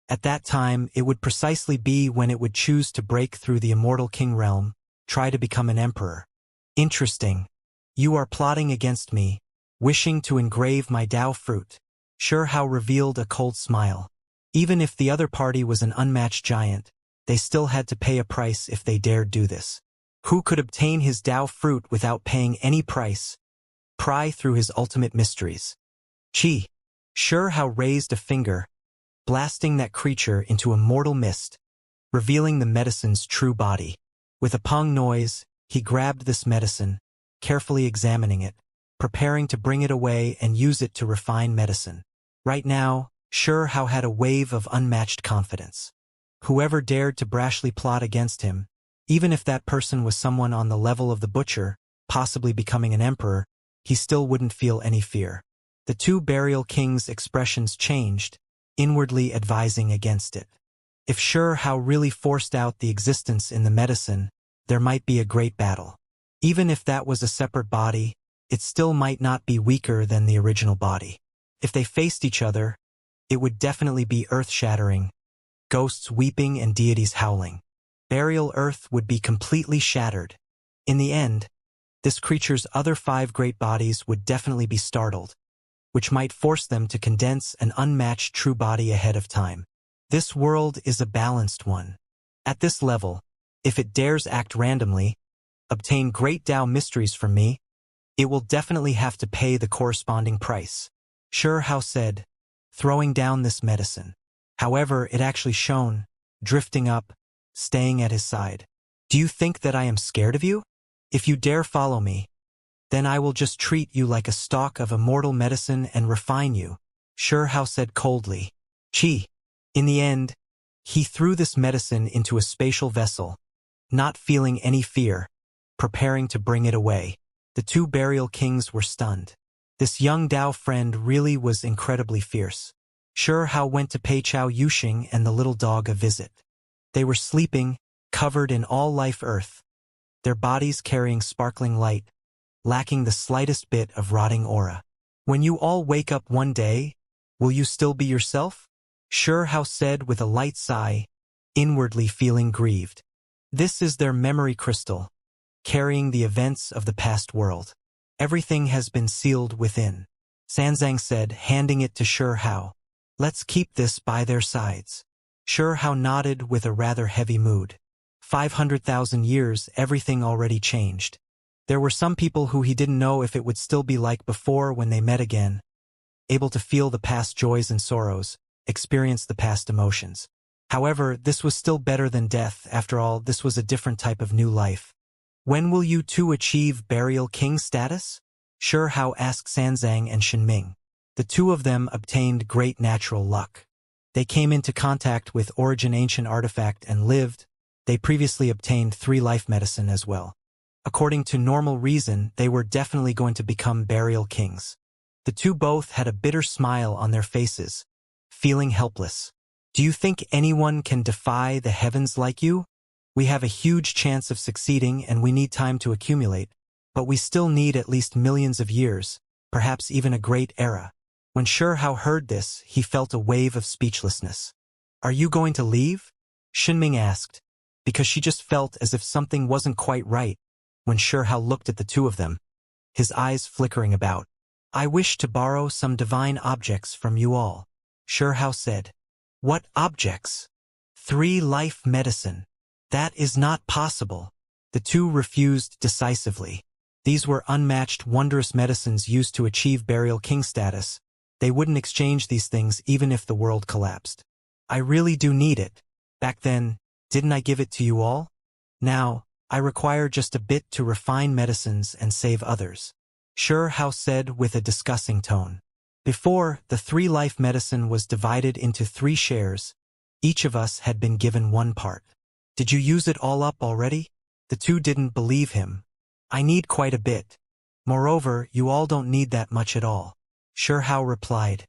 At that time, it would precisely be when it would choose to break through the immortal king realm, try to become an emperor. Interesting. You are plotting against me, wishing to engrave my Dao fruit. Sure Hao revealed a cold smile. Even if the other party was an unmatched giant, they still had to pay a price if they dared do this. Who could obtain his Dao fruit without paying any price? Pry through his ultimate mysteries. Chi. Sure Hao raised a finger, blasting that creature into a mortal mist, revealing the medicine's true body. With a pong noise, he grabbed this medicine, carefully examining it, preparing to bring it away and use it to refine medicine. Right now, Sure Hao had a wave of unmatched confidence. Whoever dared to brashly plot against him, even if that person was someone on the level of the butcher, possibly becoming an emperor, he still wouldn't feel any fear. The two burial kings' expressions changed, inwardly advising against it. If Sure Hao really forced out the existence in the medicine, there might be a great battle. Even if that was a separate body, it still might not be weaker than the original body. If they faced each other, it would definitely be earth-shattering, ghosts weeping and deities howling. Burial Earth would be completely shattered. In the end, this creature's other 5 great bodies would definitely be startled, which might force them to condense an unmatched true body ahead of time. This world is a balanced one. At this level, if it dares act randomly, obtain great Dao mysteries from me, it will definitely have to pay the corresponding price. Sure Hao said, throwing down this medicine. However, it actually shone, drifting up, staying at his side. Do you think that I am scared of you? If you dare follow me, then I will just treat you like a stalk of immortal medicine and refine you, Sure Hao said coldly. Chi. In the end, he threw this medicine into a spatial vessel, not feeling any fear, preparing to bring it away. The two burial kings were stunned. This young Dao friend really was incredibly fierce. Sure Hao went to pay Chao Yuxing and the little dog a visit. They were sleeping, covered in all life earth, their bodies carrying sparkling light, lacking the slightest bit of rotting aura. When you all wake up one day, will you still be yourself? Sure Hao said with a light sigh, inwardly feeling grieved. This is their memory crystal, carrying the events of the past world. Everything has been sealed within. Sanzang said, handing it to Sure Hao. Let's keep this by their sides. Sure Hao nodded with a rather heavy mood. 500,000 years, everything already changed. There were some people who he didn't know if it would still be like before when they met again, able to feel the past joys and sorrows, experience the past emotions. However, this was still better than death. After all, this was a different type of new life. When will you two achieve burial king status? Sure Hao asked Sanzang and Shenming. The two of them obtained great natural luck. They came into contact with Origin Ancient Artifact and lived. They previously obtained 3 life medicine as well. According to normal reason, they were definitely going to become burial kings. The two both had a bitter smile on their faces, feeling helpless. Do you think anyone can defy the heavens like you? We have a huge chance of succeeding and we need time to accumulate, but we still need at least millions of years, perhaps even a great era. When Sure Hao heard this, he felt a wave of speechlessness. Are you going to leave? Shenming asked, because she just felt as if something wasn't quite right when Sure Hao looked at the two of them, his eyes flickering about. I wish to borrow some divine objects from you all, Sure Hao said. What objects? 3 life medicine. That is not possible. The two refused decisively. These were unmatched, wondrous medicines used to achieve burial king status. They wouldn't exchange these things even if the world collapsed. I really do need it. Back then, didn't I give it to you all? Now, I require just a bit to refine medicines and save others, Sure Hao said with a discussing tone. Before, the 3 life medicine was divided into 3 shares. Each of us had been given 1 part. Did you use it all up already? The two didn't believe him. I need quite a bit. Moreover, you all don't need that much at all, Sure Hao replied.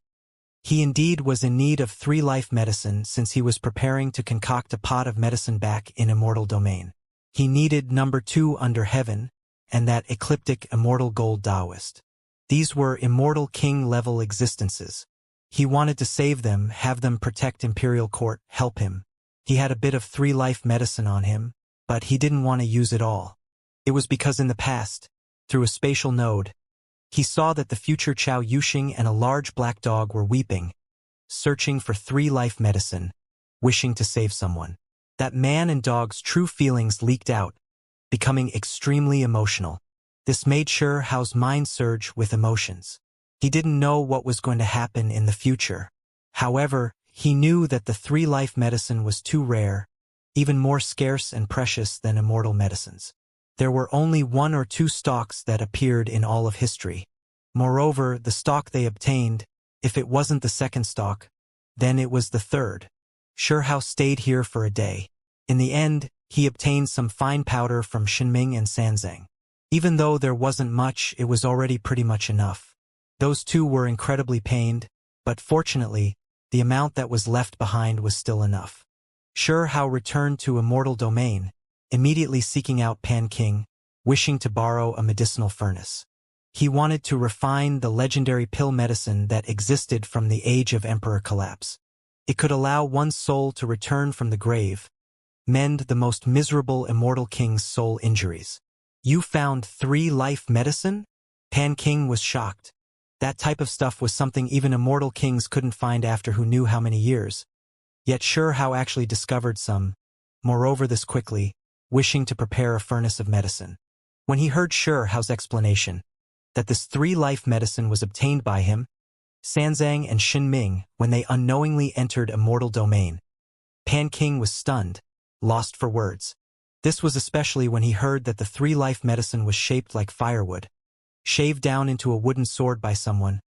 He indeed was in need of 3 life medicine since he was preparing to concoct a pot of medicine back in Immortal domain. He needed number 2 under heaven, and that ecliptic immortal gold Taoist. These were immortal king-level existences. He wanted to save them, have them protect Imperial Court, help him. He had a bit of 3-life medicine on him, but he didn't want to use it all. It was because in the past, through a spatial node, he saw that the future Chao Yuxing and a large black dog were weeping, searching for 3-life medicine, wishing to save someone. That man and dog's true feelings leaked out, becoming extremely emotional. This made Hao's mind surge with emotions. He didn't know what was going to happen in the future. However, he knew that the 3-life medicine was too rare, even more scarce and precious than immortal medicines. There were only 1 or 2 stocks that appeared in all of history. Moreover, the stock they obtained, if it wasn't the second stock, then it was the third. Hao stayed here for a day. In the end, he obtained some fine powder from Shenming and Sanzang. Even though there wasn't much, it was already pretty much enough. Those two were incredibly pained, but fortunately, the amount that was left behind was still enough. Hao returned to Immortal Domain, immediately seeking out Pan King, wishing to borrow a medicinal furnace. He wanted to refine the legendary pill medicine that existed from the age of Emperor Collapse. It could allow one's soul to return from the grave, mend the most miserable Immortal King's soul injuries. You found 3-life medicine? Pan King was shocked. That type of stuff was something even Immortal Kings couldn't find after who knew how many years. Yet Hao actually discovered some, moreover this quickly, wishing to prepare a furnace of medicine. When he heard Hao's explanation, that this 3-life medicine was obtained by him, Sanzang and Shenming, when they unknowingly entered Immortal Domain, Pan King was stunned, lost for words. This was especially when he heard that the 3-life medicine was shaped like firewood, shaved down into a wooden sword by someone,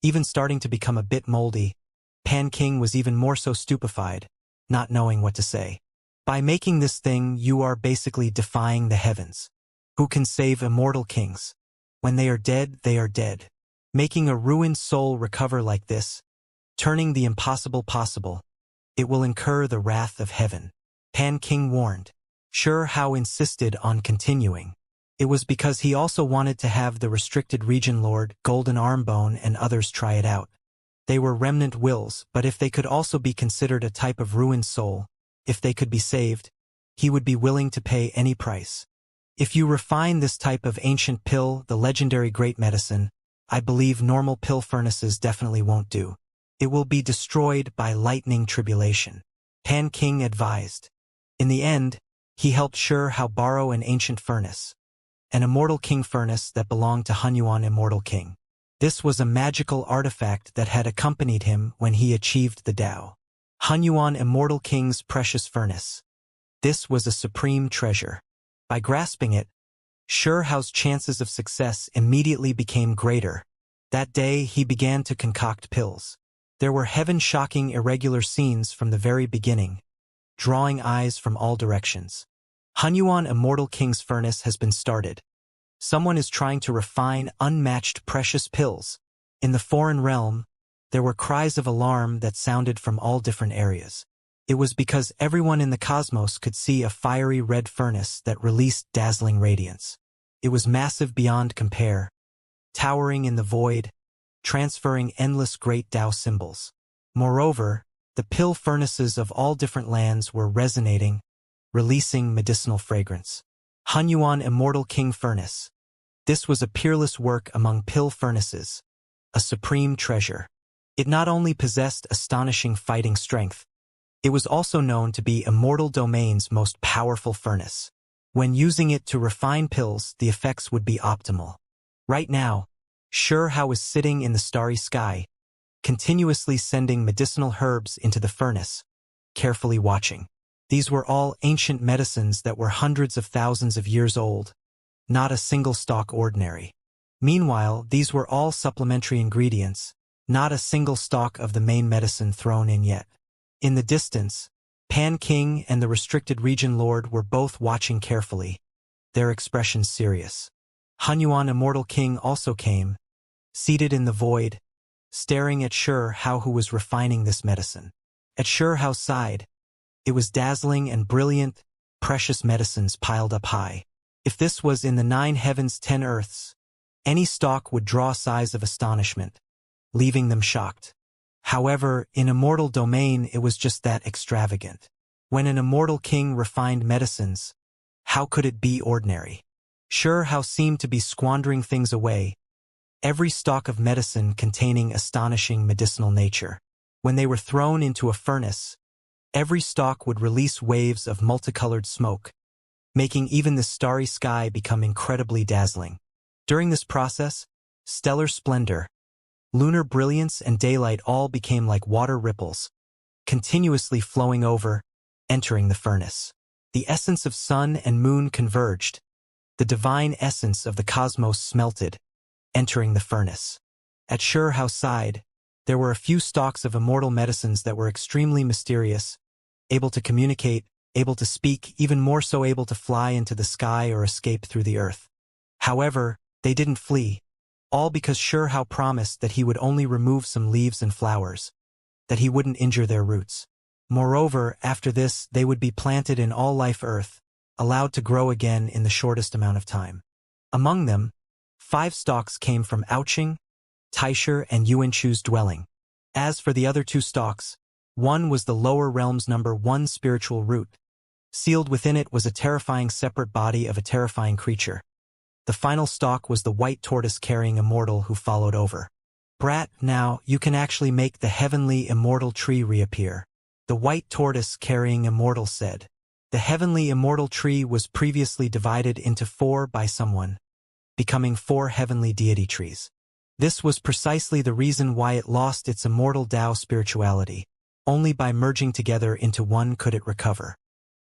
even starting to become a bit moldy. Pan King was even more so stupefied, not knowing what to say. By making this thing, you are basically defying the heavens. Who can save immortal kings? When they are dead, they are dead. Making a ruined soul recover like this, turning the impossible possible, it will incur the wrath of heaven. Pan King warned. Hao insisted on continuing. It was because he also wanted to have the restricted region lord, Golden Armbone, and others try it out. They were remnant wills, but if they could also be considered a type of ruined soul, if they could be saved, he would be willing to pay any price. If you refine this type of ancient pill, the legendary great medicine, I believe normal pill furnaces definitely won't do. It will be destroyed by lightning tribulation. Pan King advised. In the end, he helped Hao borrow an ancient furnace, an Immortal King furnace that belonged to Hunyuan Immortal King. This was a magical artifact that had accompanied him when he achieved the Tao. Hunyuan Immortal King's precious furnace. This was a supreme treasure. By grasping it, Hao's chances of success immediately became greater. That day, he began to concoct pills. There were heaven-shocking irregular scenes from the very beginning, drawing eyes from all directions. Hunyuan Immortal King's furnace has been started. Someone is trying to refine unmatched precious pills. In the foreign realm, there were cries of alarm that sounded from all different areas. It was because everyone in the cosmos could see a fiery red furnace that released dazzling radiance. It was massive beyond compare, towering in the void, transferring endless great Tao symbols. Moreover, the pill furnaces of all different lands were resonating, releasing medicinal fragrance. Hunyuan Immortal King Furnace. This was a peerless work among pill furnaces, a supreme treasure. It not only possessed astonishing fighting strength, it was also known to be Immortal Domain's most powerful furnace. When using it to refine pills, the effects would be optimal. Right now, Hao is sitting in the starry sky, continuously sending medicinal herbs into the furnace, carefully watching. These were all ancient medicines that were hundreds of thousands of years old, not a single stock ordinary. Meanwhile, these were all supplementary ingredients, not a single stock of the main medicine thrown in yet. In the distance, Pan King and the restricted region lord were both watching carefully, their expressions serious. Hunyuan Immortal King also came, seated in the void, staring at Hao who was refining this medicine. At Hao's side, it was dazzling and brilliant, precious medicines piled up high. If this was in the 9 heavens 10 earths, any stalk would draw sighs of astonishment, leaving them shocked. However, in immortal domain it was just that extravagant. When an immortal king refined medicines, how could it be ordinary? Sure, how seemed to be squandering things away, every stalk of medicine containing astonishing medicinal nature. When they were thrown into a furnace, every stalk would release waves of multicolored smoke, making even the starry sky become incredibly dazzling. During this process, stellar splendor, lunar brilliance, and daylight all became like water ripples, continuously flowing over, entering the furnace. The essence of sun and moon converged. The divine essence of the cosmos smelted, entering the furnace. At Xianxia's side, there were a few stalks of immortal medicines that were extremely mysterious, able to communicate, able to speak, even more so able to fly into the sky or escape through the earth. However, they didn't flee, all because Xianxia promised that he would only remove some leaves and flowers, that he wouldn't injure their roots. Moreover, after this, they would be planted in all life earth, allowed to grow again in the shortest amount of time. Among them, 5 stalks came from Ouching, Taisher, and Yuanchu's dwelling. As for the other 2 stalks, one was the lower realm's number 1 spiritual root. Sealed within it was a terrifying separate body of a terrifying creature. The final stalk was the white tortoise-carrying immortal who followed over. Brat, now you can actually make the heavenly immortal tree reappear. The white tortoise-carrying immortal said. The heavenly immortal tree was previously divided into 4 by someone, becoming 4 heavenly deity trees. This was precisely the reason why it lost its immortal Tao spirituality. Only by merging together into one could it recover.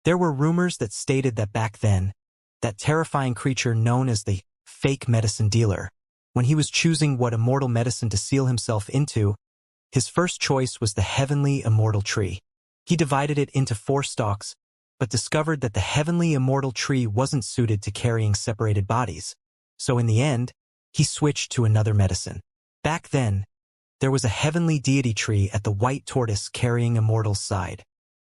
There were rumors that stated that back then, that terrifying creature known as the fake medicine dealer, when he was choosing what immortal medicine to seal himself into, his first choice was the heavenly immortal tree. He divided it into 4 stalks, but discovered that the heavenly immortal tree wasn't suited to carrying separated bodies. So in the end, he switched to another medicine. Back then, there was a heavenly deity tree at the white tortoise-carrying immortal's side.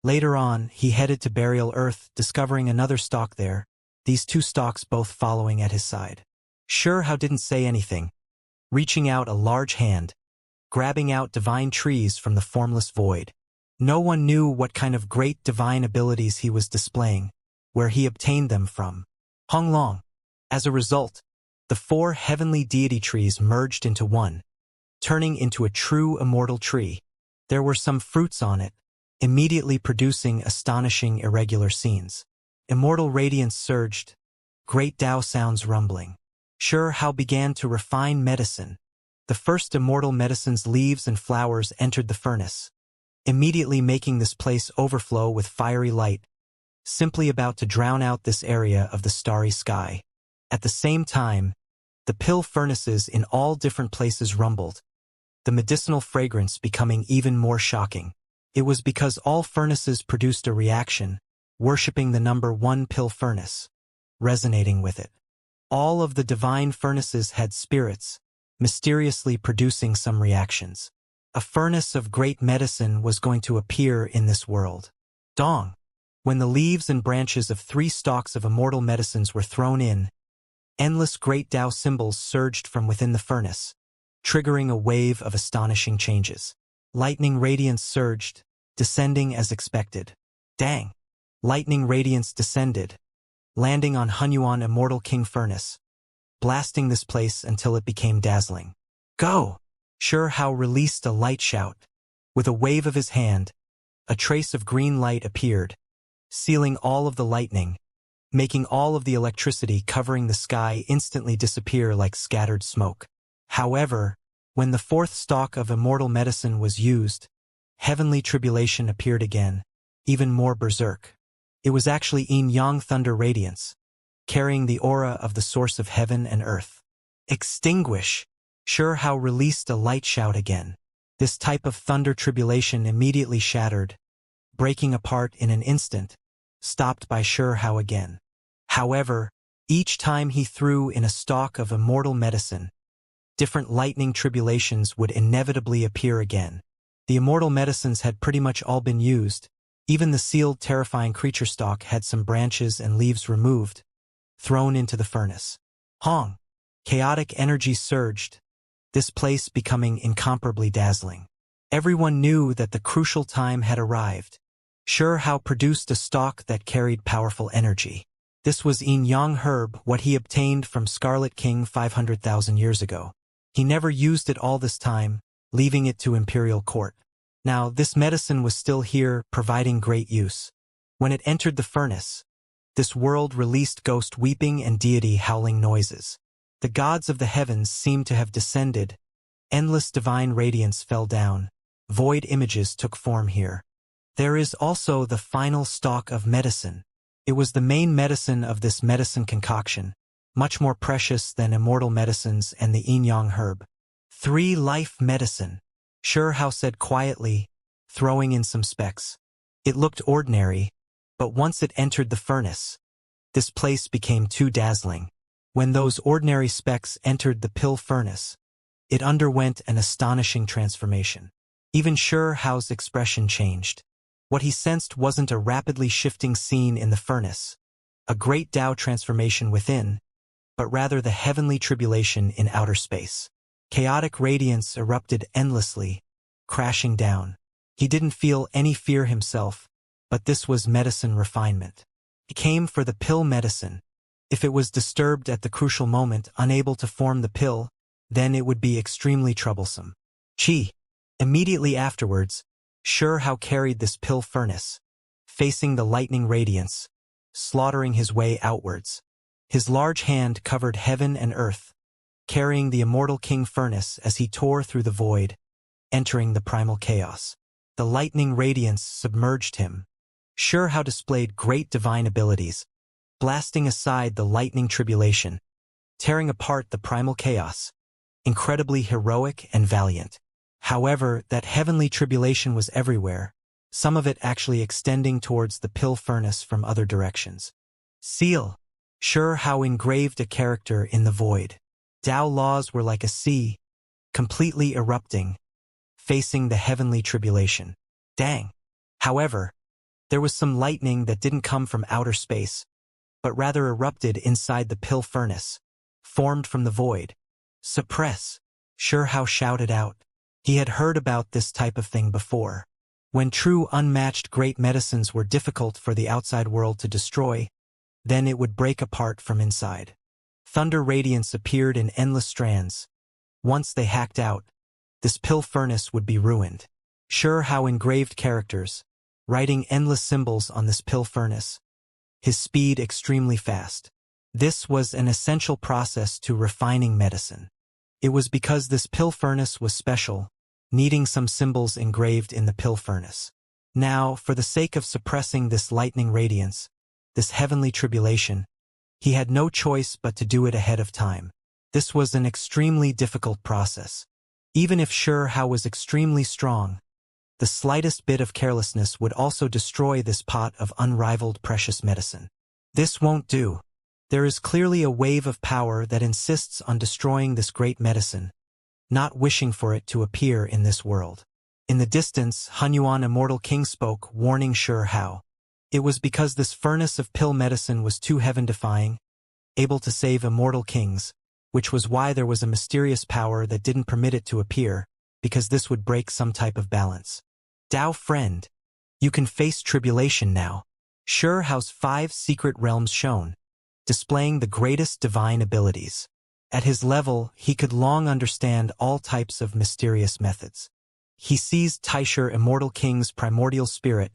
Later on, he headed to Burial Earth, discovering another stalk there, these 2 stalks both following at his side. Xianxia didn't say anything, reaching out a large hand, grabbing out divine trees from the formless void. No one knew what kind of great divine abilities he was displaying, where he obtained them from. Honglong. As a result, the 4 heavenly deity trees merged into one, turning into a true immortal tree. There were some fruits on it, immediately producing astonishing irregular scenes. Immortal radiance surged, great Tao sounds rumbling. Xianxia began to refine medicine. The first immortal medicine's leaves and flowers entered the furnace, immediately making this place overflow with fiery light, simply about to drown out this area of the starry sky. At the same time, the pill furnaces in all different places rumbled, the medicinal fragrance becoming even more shocking. It was because all furnaces produced a reaction, worshipping the number 1 pill furnace, resonating with it. All of the divine furnaces had spirits, mysteriously producing some reactions. A furnace of great medicine was going to appear in this world. Dong! When the leaves and branches of 3 stalks of immortal medicines were thrown in, endless great Tao symbols surged from within the furnace, triggering a wave of astonishing changes. Lightning radiance surged, descending as expected. Dang! Lightning radiance descended, landing on Hunyuan Immortal King Furnace, blasting this place until it became dazzling. Go! Xianxia released a light shout. With a wave of his hand, a trace of green light appeared, sealing all of the lightning, making all of the electricity covering the sky instantly disappear like scattered smoke. However, when the 4th stalk of immortal medicine was used, heavenly tribulation appeared again, even more berserk. It was actually Yin Yang Thunder Radiance, carrying the aura of the source of heaven and earth. Extinguish! Xianxia released a light shout again. This type of thunder tribulation immediately shattered, breaking apart in an instant, stopped by Xianxia again. However, each time he threw in a stalk of immortal medicine, different lightning tribulations would inevitably appear again. The immortal medicines had pretty much all been used. Even the sealed terrifying creature stalk had some branches and leaves removed, thrown into the furnace. Hong! Chaotic energy surged, this place becoming incomparably dazzling. Everyone knew that the crucial time had arrived. Hao produced a stalk that carried powerful energy. This was yin yang herb, what he obtained from Scarlet King 500,000 years ago. He never used it all this time, leaving it to imperial court. Now, this medicine was still here, providing great use. When it entered the furnace, this world released ghost weeping and deity howling noises. The gods of the heavens seemed to have descended. Endless divine radiance fell down. Void images took form here. There is also the final stalk of medicine. It was the main medicine of this medicine concoction, much more precious than immortal medicines and the yin-yang herb. 3 life medicine, Hao said quietly, throwing in some specks. It looked ordinary, but once it entered the furnace, this place became too dazzling. When those ordinary specks entered the pill furnace, it underwent an astonishing transformation. Even Hao's expression changed. What he sensed wasn't a rapidly shifting scene in the furnace, a great Tao transformation within, but rather the heavenly tribulation in outer space. Chaotic radiance erupted endlessly, crashing down. He didn't feel any fear himself, but this was medicine refinement. He came for the pill medicine. If it was disturbed at the crucial moment, unable to form the pill, then it would be extremely troublesome. Immediately afterwards, Hao carried this pill furnace, facing the lightning radiance, slaughtering his way outwards. His large hand covered heaven and earth, carrying the immortal king furnace as he tore through the void, entering the primal chaos. The lightning radiance submerged him. Hao displayed great divine abilities, blasting aside the lightning tribulation, tearing apart the primal chaos. Incredibly heroic and valiant. However, that heavenly tribulation was everywhere, some of it actually extending towards the pill furnace from other directions. Seal. Hao engraved a character in the void. Tao laws were like a sea, completely erupting, facing the heavenly tribulation. Dang. However, there was some lightning that didn't come from outer space, but rather erupted inside the pill furnace, formed from the void. Suppress. Hao shouted out. He had heard about this type of thing before. When true unmatched great medicines were difficult for the outside world to destroy, then it would break apart from inside. Thunder radiance appeared in endless strands. Once they hacked out, this pill furnace would be ruined. Hao engraved characters, writing endless symbols on this pill furnace, his speed extremely fast. This was an essential process to refining medicine. It was because this pill furnace was special, needing some symbols engraved in the pill furnace. Now, for the sake of suppressing this lightning radiance, this heavenly tribulation, he had no choice but to do it ahead of time. This was an extremely difficult process. Even if Hao was extremely strong, the slightest bit of carelessness would also destroy this pot of unrivaled precious medicine. This won't do. There is clearly a wave of power that insists on destroying this great medicine, not wishing for it to appear in this world. In the distance, Hunyuan Immortal King spoke, warning Hao. It was because this furnace of pill medicine was too heaven-defying, able to save immortal kings, which was why there was a mysterious power that didn't permit it to appear, because this would break some type of balance. Tao friend, you can face tribulation now. Hao's 5 secret realms shone, displaying the greatest divine abilities. At his level, he could long understand all types of mysterious methods. He seized Taisher Immortal King's primordial spirit,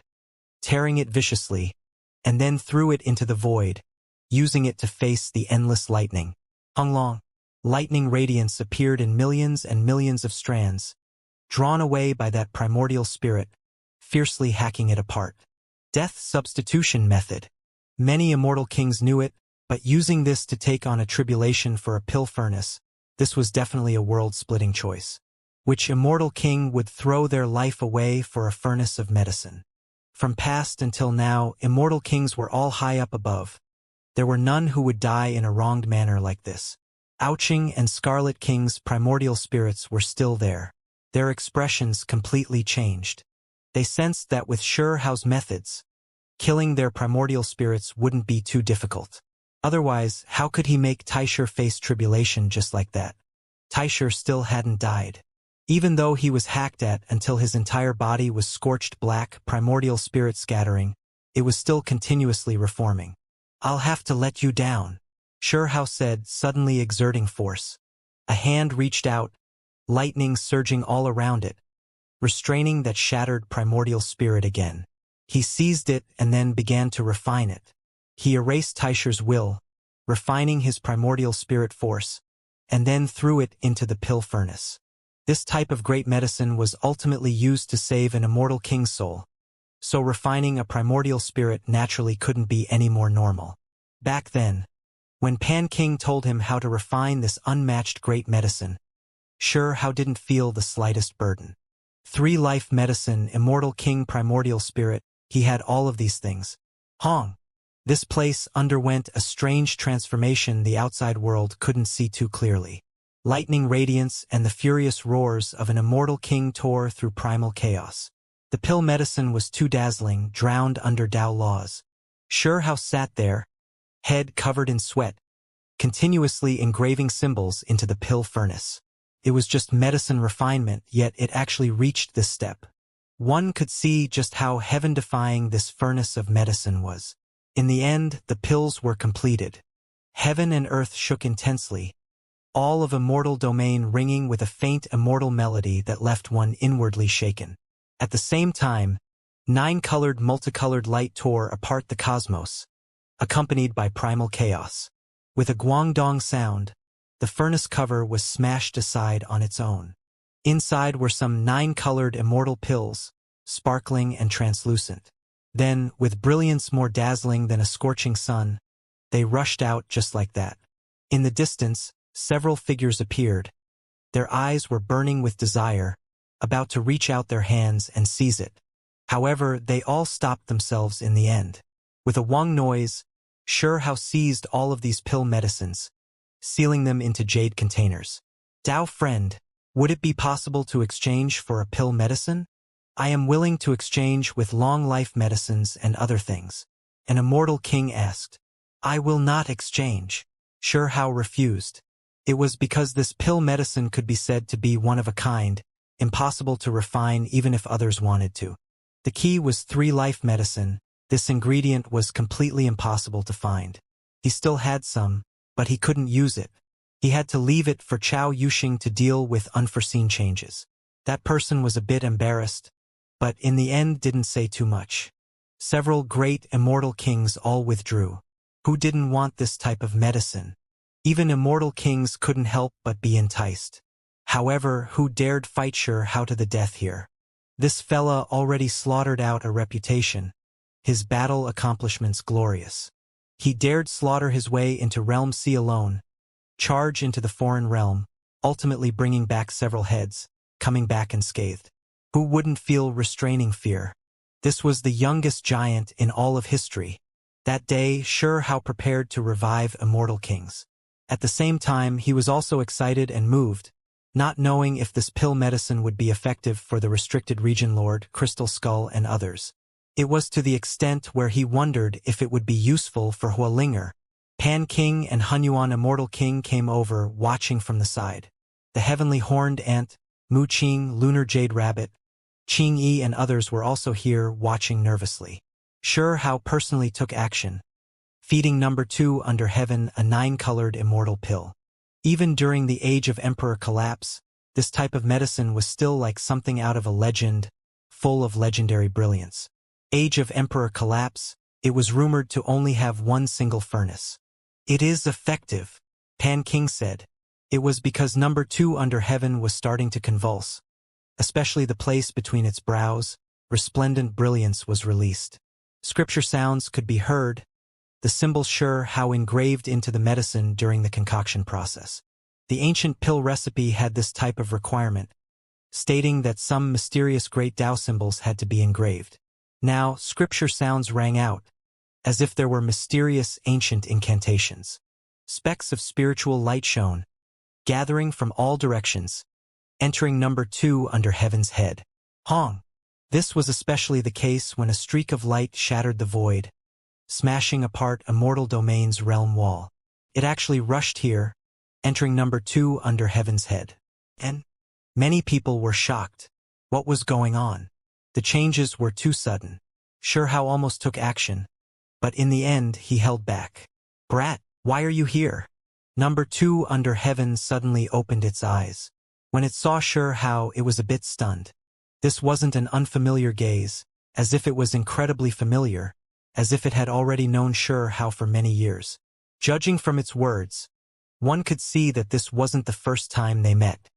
tearing it viciously, and then threw it into the void, using it to face the endless lightning. Hunglong. Lightning radiance appeared in millions and millions of strands, drawn away by that primordial spirit, fiercely hacking it apart. Death substitution method. Many immortal kings knew it, but using this to take on a tribulation for a pill furnace, this was definitely a world-splitting choice. Which immortal king would throw their life away for a furnace of medicine? From past until now, immortal kings were all high up above. There were none who would die in a wronged manner like this. Ouching and Scarlet King's primordial spirits were still there. Their expressions completely changed. They sensed that with Hao's methods, killing their primordial spirits wouldn't be too difficult. Otherwise, how could he make Taisher face tribulation just like that? Taisher still hadn't died. Even though he was hacked at until his entire body was scorched black, primordial spirit scattering, it was still continuously reforming. "I'll have to let you down," Shurhao said, suddenly exerting force. A hand reached out, lightning surging all around it, restraining that shattered primordial spirit again. He seized it and then began to refine it. He erased Taisher's will, refining his primordial spirit force, and then threw it into the pill furnace. This type of great medicine was ultimately used to save an immortal king's soul, so refining a primordial spirit naturally couldn't be any more normal. Back then, when Pan King told him how to refine this unmatched great medicine, Shurhao didn't feel the slightest burden. 3-life medicine, immortal king, primordial spirit, he had all of these things. Hong. This place underwent a strange transformation the outside world couldn't see too clearly. Lightning radiance and the furious roars of an immortal king tore through primal chaos. The pill medicine was too dazzling, drowned under Dao laws. Shurhao sat there, head covered in sweat, continuously engraving symbols into the pill furnace. It was just medicine refinement, yet it actually reached this step. One could see just how heaven-defying this furnace of medicine was. In the end, the pills were completed. Heaven and earth shook intensely, all of immortal domain ringing with a faint immortal melody that left one inwardly shaken. At the same time, 9-colored multicolored light tore apart the cosmos, accompanied by primal chaos. With a guangdong sound, the furnace cover was smashed aside on its own. Inside were some 9-colored immortal pills, sparkling and translucent. Then, with brilliance more dazzling than a scorching sun, they rushed out just like that. In the distance, several figures appeared. Their eyes were burning with desire, about to reach out their hands and seize it. However, they all stopped themselves in the end. With a wong noise, Shurhao seized all of these pill medicines, sealing them into jade containers. "Dao friend, would it be possible to exchange for a pill medicine? I am willing to exchange with long-life medicines and other things," an immortal king asked. "I will not exchange." Shurhao refused. It was because this pill medicine could be said to be one of a kind, impossible to refine even if others wanted to. The key was 3-life medicine. This ingredient was completely impossible to find. He still had some, but he couldn't use it. He had to leave it for Chao Yuxing to deal with unforeseen changes. That person was a bit embarrassed, but in the end didn't say too much. Several great immortal kings all withdrew. Who didn't want this type of medicine? Even immortal kings couldn't help but be enticed. However, who dared fight Shurhao to the death here? This fella already slaughtered out a reputation, his battle accomplishments glorious. He dared slaughter his way into Realm C alone, charge into the foreign realm, ultimately bringing back several heads, coming back unscathed. Who wouldn't feel restraining fear? This was the youngest giant in all of history. That day, Shurhao prepared to revive immortal kings. At the same time, he was also excited and moved, not knowing if this pill medicine would be effective for the restricted region lord, Crystal Skull, and others. It was to the extent where he wondered if it would be useful for Hualinger. Pan King and Hunyuan Immortal King came over, watching from the side. The heavenly horned ant, Mu Qing, Lunar Jade Rabbit, Qing Yi and others were also here, watching nervously. Shurhao personally took action, feeding number 2 under heaven a 9-colored immortal pill. Even during the Age of Emperor collapse, this type of medicine was still like something out of a legend, full of legendary brilliance. Age of Emperor collapse, it was rumored to only have one single furnace. "It is effective," Pan King said. It was because number 2 under heaven was starting to convulse. Especially the place between its brows, resplendent brilliance was released. Scripture sounds could be heard, the symbol Shurhao engraved into the medicine during the concoction process. The ancient pill recipe had this type of requirement, stating that some mysterious great Tao symbols had to be engraved. Now, scripture sounds rang out, as if there were mysterious ancient incantations. Specks of spiritual light shone, gathering from all directions, entering number 2 under heaven's head. Hong. This was especially the case when a streak of light shattered the void, smashing apart Immortal Domain's realm wall. It actually rushed here, entering number 2 under heaven's head. And Many people were shocked. What was going on? The changes were too sudden. Shihao almost took action, but in the end he held back. Brat, why are you here? Number 2 under heaven suddenly opened its eyes. When it saw Shihao, it was a bit stunned. This wasn't an unfamiliar gaze, as if it was incredibly familiar, as if it had already known Shihao for many years. Judging from its words, one could see that this wasn't the first time they met.